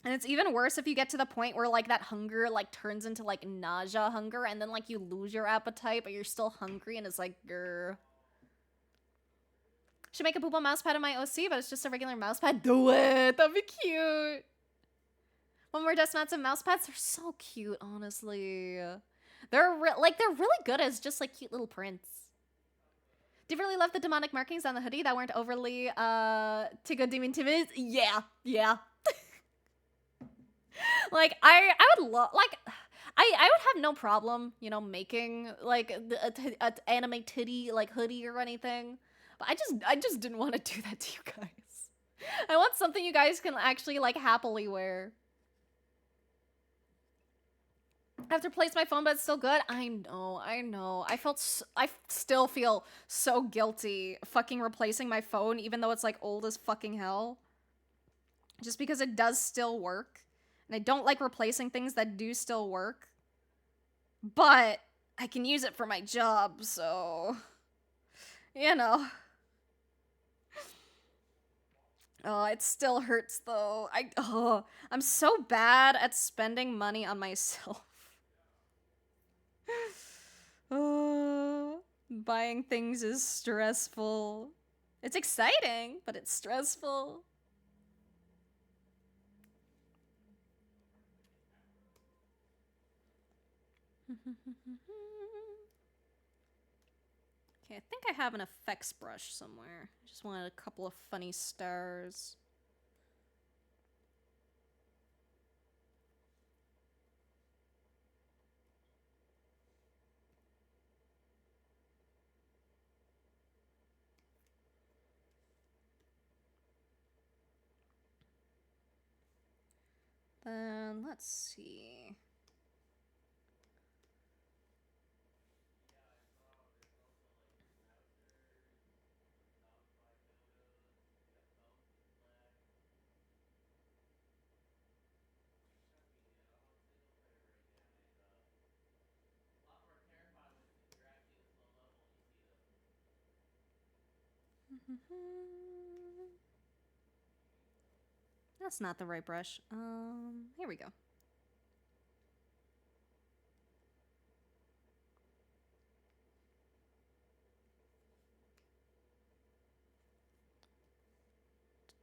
And it's even worse if you get to the point where, like, that hunger, like, turns into, like, nausea hunger, and then, like, you lose your appetite, but you're still hungry, and it's like, grr. Should make a poop on mousepad in my OC, but it's just a regular mousepad. Do it! That'd be cute! One more desk mats and mousepads, they're so cute, honestly. They're really good as just, like, cute little prints. Do you really love the demonic markings on the hoodie that weren't overly, Tigo Demon Timid? Yeah. Like, I would love, like, I would have no problem, you know, making, like, a anime titty, like, hoodie or anything. But I just didn't want to do that to you guys. I want something you guys can actually, like, happily wear. I have to replace my phone, but it's still good. I know. I still feel so guilty fucking replacing my phone, even though it's, like, old as fucking hell. Just because it does still work. And I don't like replacing things that do still work. But I can use it for my job, so... You know. Oh, it still hurts though. I'm so bad at spending money on myself. Buying things is stressful. It's exciting, but it's stressful. Okay, I think I have an effects brush somewhere. I just wanted a couple of funny stars. Then let's see. That's not the right brush. Here we go.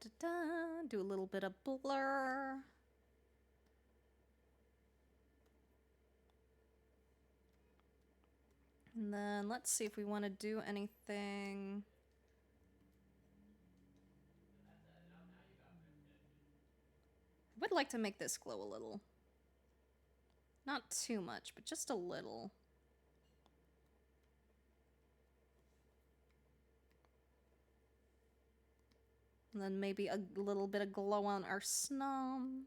Da-da-da. Do a little bit of blur. And then let's see if we want to do anything. I would like to make this glow a little. Not too much, but just a little. And then maybe a little bit of glow on our snum.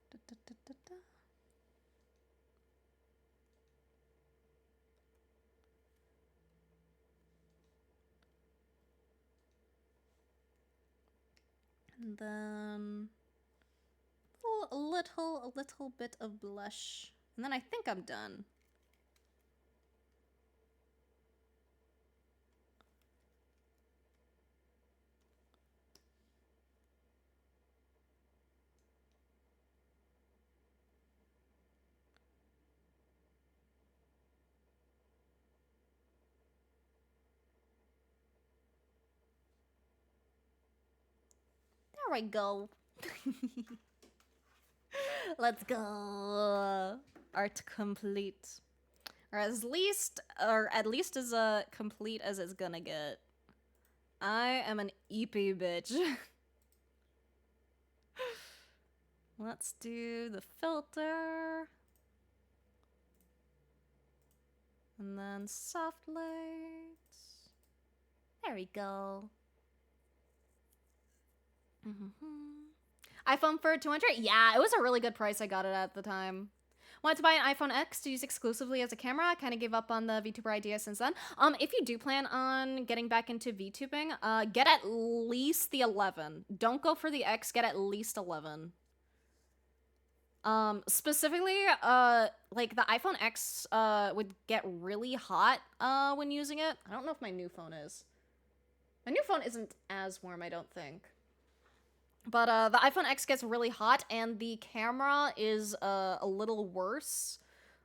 Da-da-da-da-da. And then a little bit of blush. And then I think I'm done. There we go. Let's go. Art complete. Or at least as complete as it's gonna get. I am an EP bitch. Let's do the filter. And then soft lights. There we go. iPhone for 200? Yeah, it was a really good price. I got it at the time. Wanted to buy an iPhone X to use exclusively as a camera. Kind of gave up on the VTuber idea since then. If you do plan on getting back into VTubing, get at least the 11. Don't go for the X. Get at least 11. Specifically, like the iPhone X would get really hot when using it. I don't know if my new phone is. My new phone isn't as warm, I don't think. But the iPhone X gets really hot, and the camera is a little worse.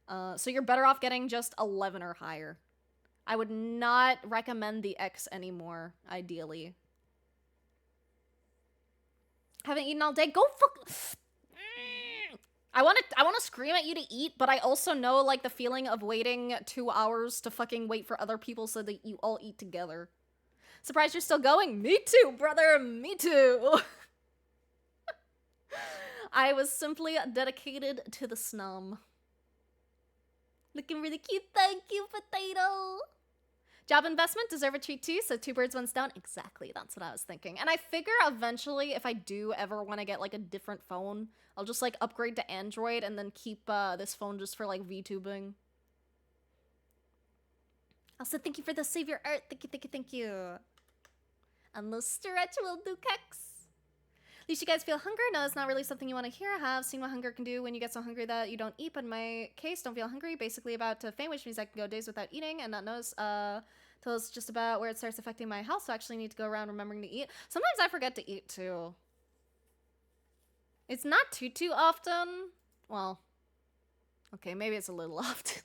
So you're better off getting just 11 or higher. I would not recommend the X anymore, ideally. Haven't eaten all day? Go fuck... I want to scream at you to eat, but I also know, like, the feeling of waiting 2 hours to fucking wait for other people so that you all eat together. Surprised you're still going? Me too, brother! Me too! I was simply dedicated to the snum. Looking really cute, thank you, potato! Job investment, deserve a treat too, so 2 birds, 1 stone. Exactly, that's what I was thinking. And I figure eventually, if I do ever want to get, like, a different phone, I'll just, like, upgrade to Android and then keep this phone just for, like, VTubing. Also, thank you for the Save Your Art. Thank you, thank you, thank you. And the stretch will do, Kex. At least you guys feel hunger. No, it's not really something you want to hear. I have seen what hunger can do when you get so hungry that you don't eat. But in my case, don't feel hungry. Basically about to faint, which means I can go days without eating and not notice till it's just about where it starts affecting my health. So I actually need to go around remembering to eat. Sometimes I forget to eat too. It's not too often. Well, okay, maybe it's a little often.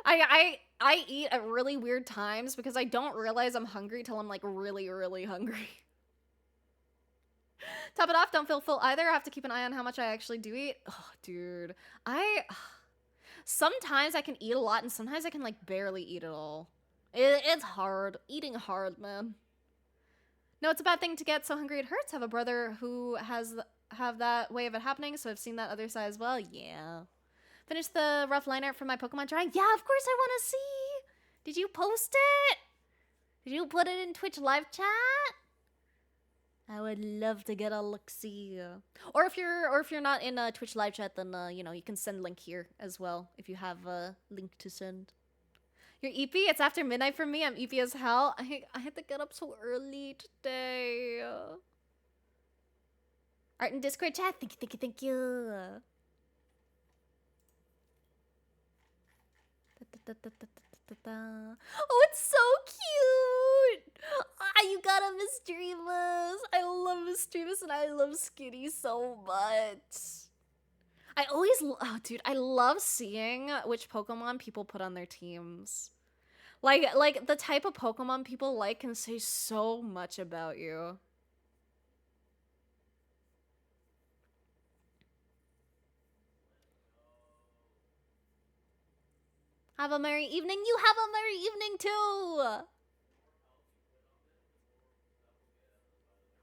I eat at really weird times because I don't realize I'm hungry till I'm like really, really hungry. Top it off, don't feel full either. I have to keep an eye on how much I actually do eat. Oh, dude. Sometimes I can eat a lot and sometimes I can like barely eat at all. It's hard. Eating hard, man. No, it's a bad thing to get so hungry it hurts. Have a brother who have that way of it happening, so I've seen that other side as well. Yeah. Finish the rough line art for my Pokemon drawing. Yeah, of course I want to see. Did you post it? Did you put it in Twitch live chat? I would love to get a look-see. Or if you're not in Twitch live chat, then you know, you can send link here as well if you have a link to send. You're eepy? It's after midnight for me. I'm eepy as hell. I had to get up so early today. Art in Discord chat. Thank you, thank you, thank you. Oh, it's so cute! Ah, you got a Misdreamus! I love Misdreamus and I love Skinny so much. Oh, dude, I love seeing which Pokemon people put on their teams. Like the type of Pokemon people like can say so much about you. Have a merry evening. You have a merry evening too.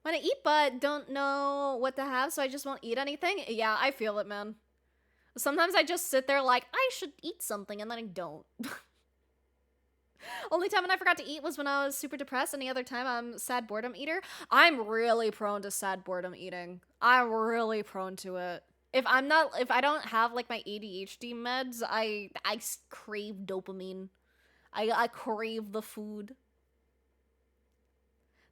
When I eat but don't know what to have, so I just won't eat anything. Yeah, I feel it, man. Sometimes I just sit there like, I should eat something, and then I don't. Only time when I forgot to eat was when I was super depressed. Any other time I'm sad boredom eater. I'm really prone to sad boredom eating. I'm really prone to it. If I don't have like my ADHD meds, I crave dopamine. I crave the food.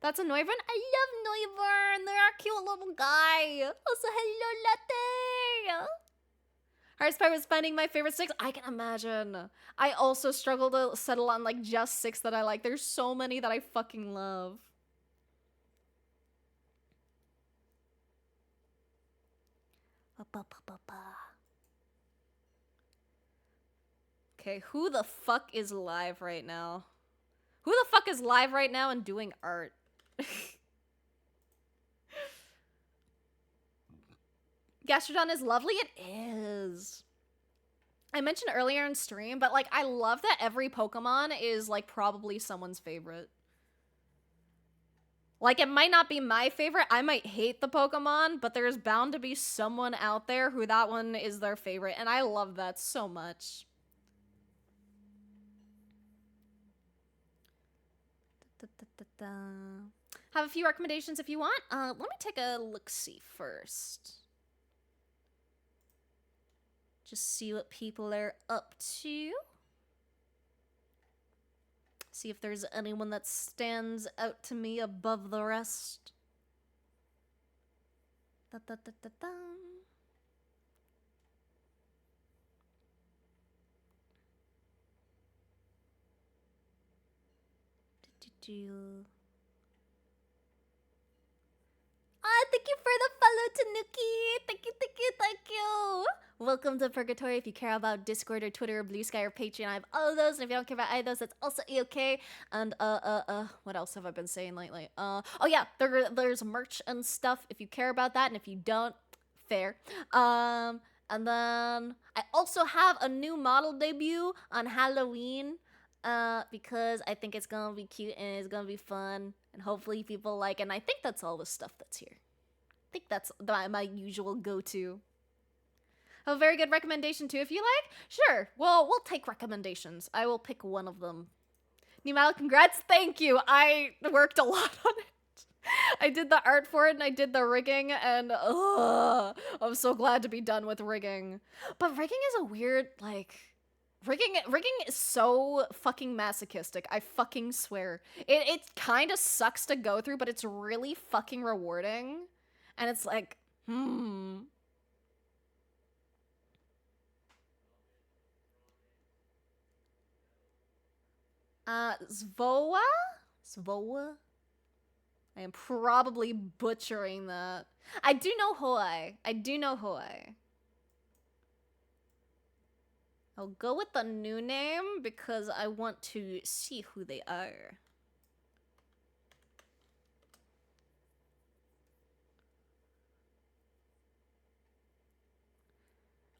That's a Noivern? I love Noivern! They're a cute little guy! Also, hello, Latte! Hardest part was finding my favorite 6. I can imagine. I also struggle to settle on like just 6 that I like. There's so many that I fucking love. Okay, who the fuck is live right now? Who the fuck is live right now and doing art? Gastrodon is lovely? It is. I mentioned earlier in stream, but like I love that every Pokemon is like probably someone's favorite. Like it might not be my favorite, I might hate the Pokemon, but there's bound to be someone out there who that one is their favorite, and I love that so much. Have a few recommendations if you want. Let me take a look-see first. Just see what people are up to. See if there's anyone that stands out to me above the rest. Thank you for the follow, Tanuki. Thank you, thank you, thank you. Welcome to Purgatory. If you care about Discord or Twitter or Blue Sky or Patreon, I have all of those. And if you don't care about either of those, that's also okay. And what else have I been saying lately? Oh yeah, there's merch and stuff if you care about that, and if you don't, fair. And then I also have a new model debut on Halloween. Because I think it's gonna be cute and it's gonna be fun, and hopefully people like it. And I think that's all the stuff that's here. I think that's my usual go-to. A very good recommendation too, if you like. Sure, well, we'll take recommendations. I will pick one of them. Nimal, congrats, thank you. I worked a lot on it. I did the art for it and I did the rigging, and I'm so glad to be done with rigging. But rigging is a weird, like, Rigging is so fucking masochistic. I fucking swear. It kind of sucks to go through, but it's really fucking rewarding. And it's like, Svoa? Svoa? I am probably butchering that. I do know Hoi. I do know Hoi. I'll go with the new name because I want to see who they are.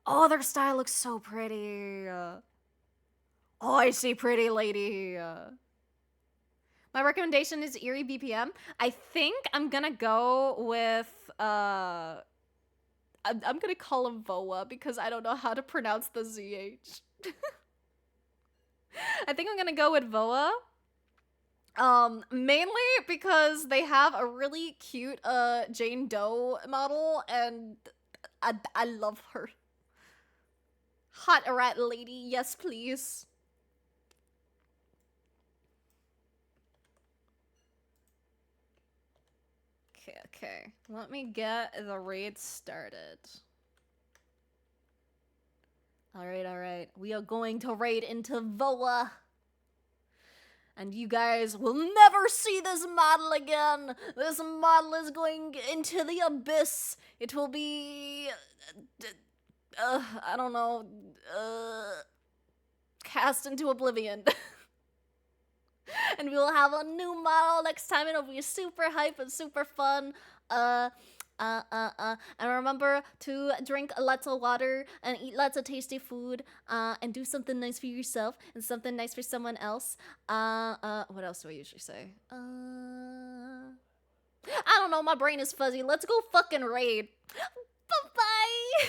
Oh, their style looks so pretty. Oh, I see pretty lady. My recommendation is Eerie BPM. I think I'm gonna go with I'm gonna call him Voa because I don't know how to pronounce the ZH. I think I'm gonna go with Voa. Mainly because they have a really cute Jane Doe model and I love her. Hot rat lady, yes please. Okay. Let me get the raid started. Alright. We are going to raid into Voa. And you guys will never see this model again. This model is going into the abyss. It will be... I don't know. Cast into oblivion. And we will have a new model next time. It'll be super hype and super fun. And remember to drink lots of water and eat lots of tasty food. And do something nice for yourself and something nice for someone else. What else do I usually say? I don't know. My brain is fuzzy. Let's go fucking raid. Bye-bye.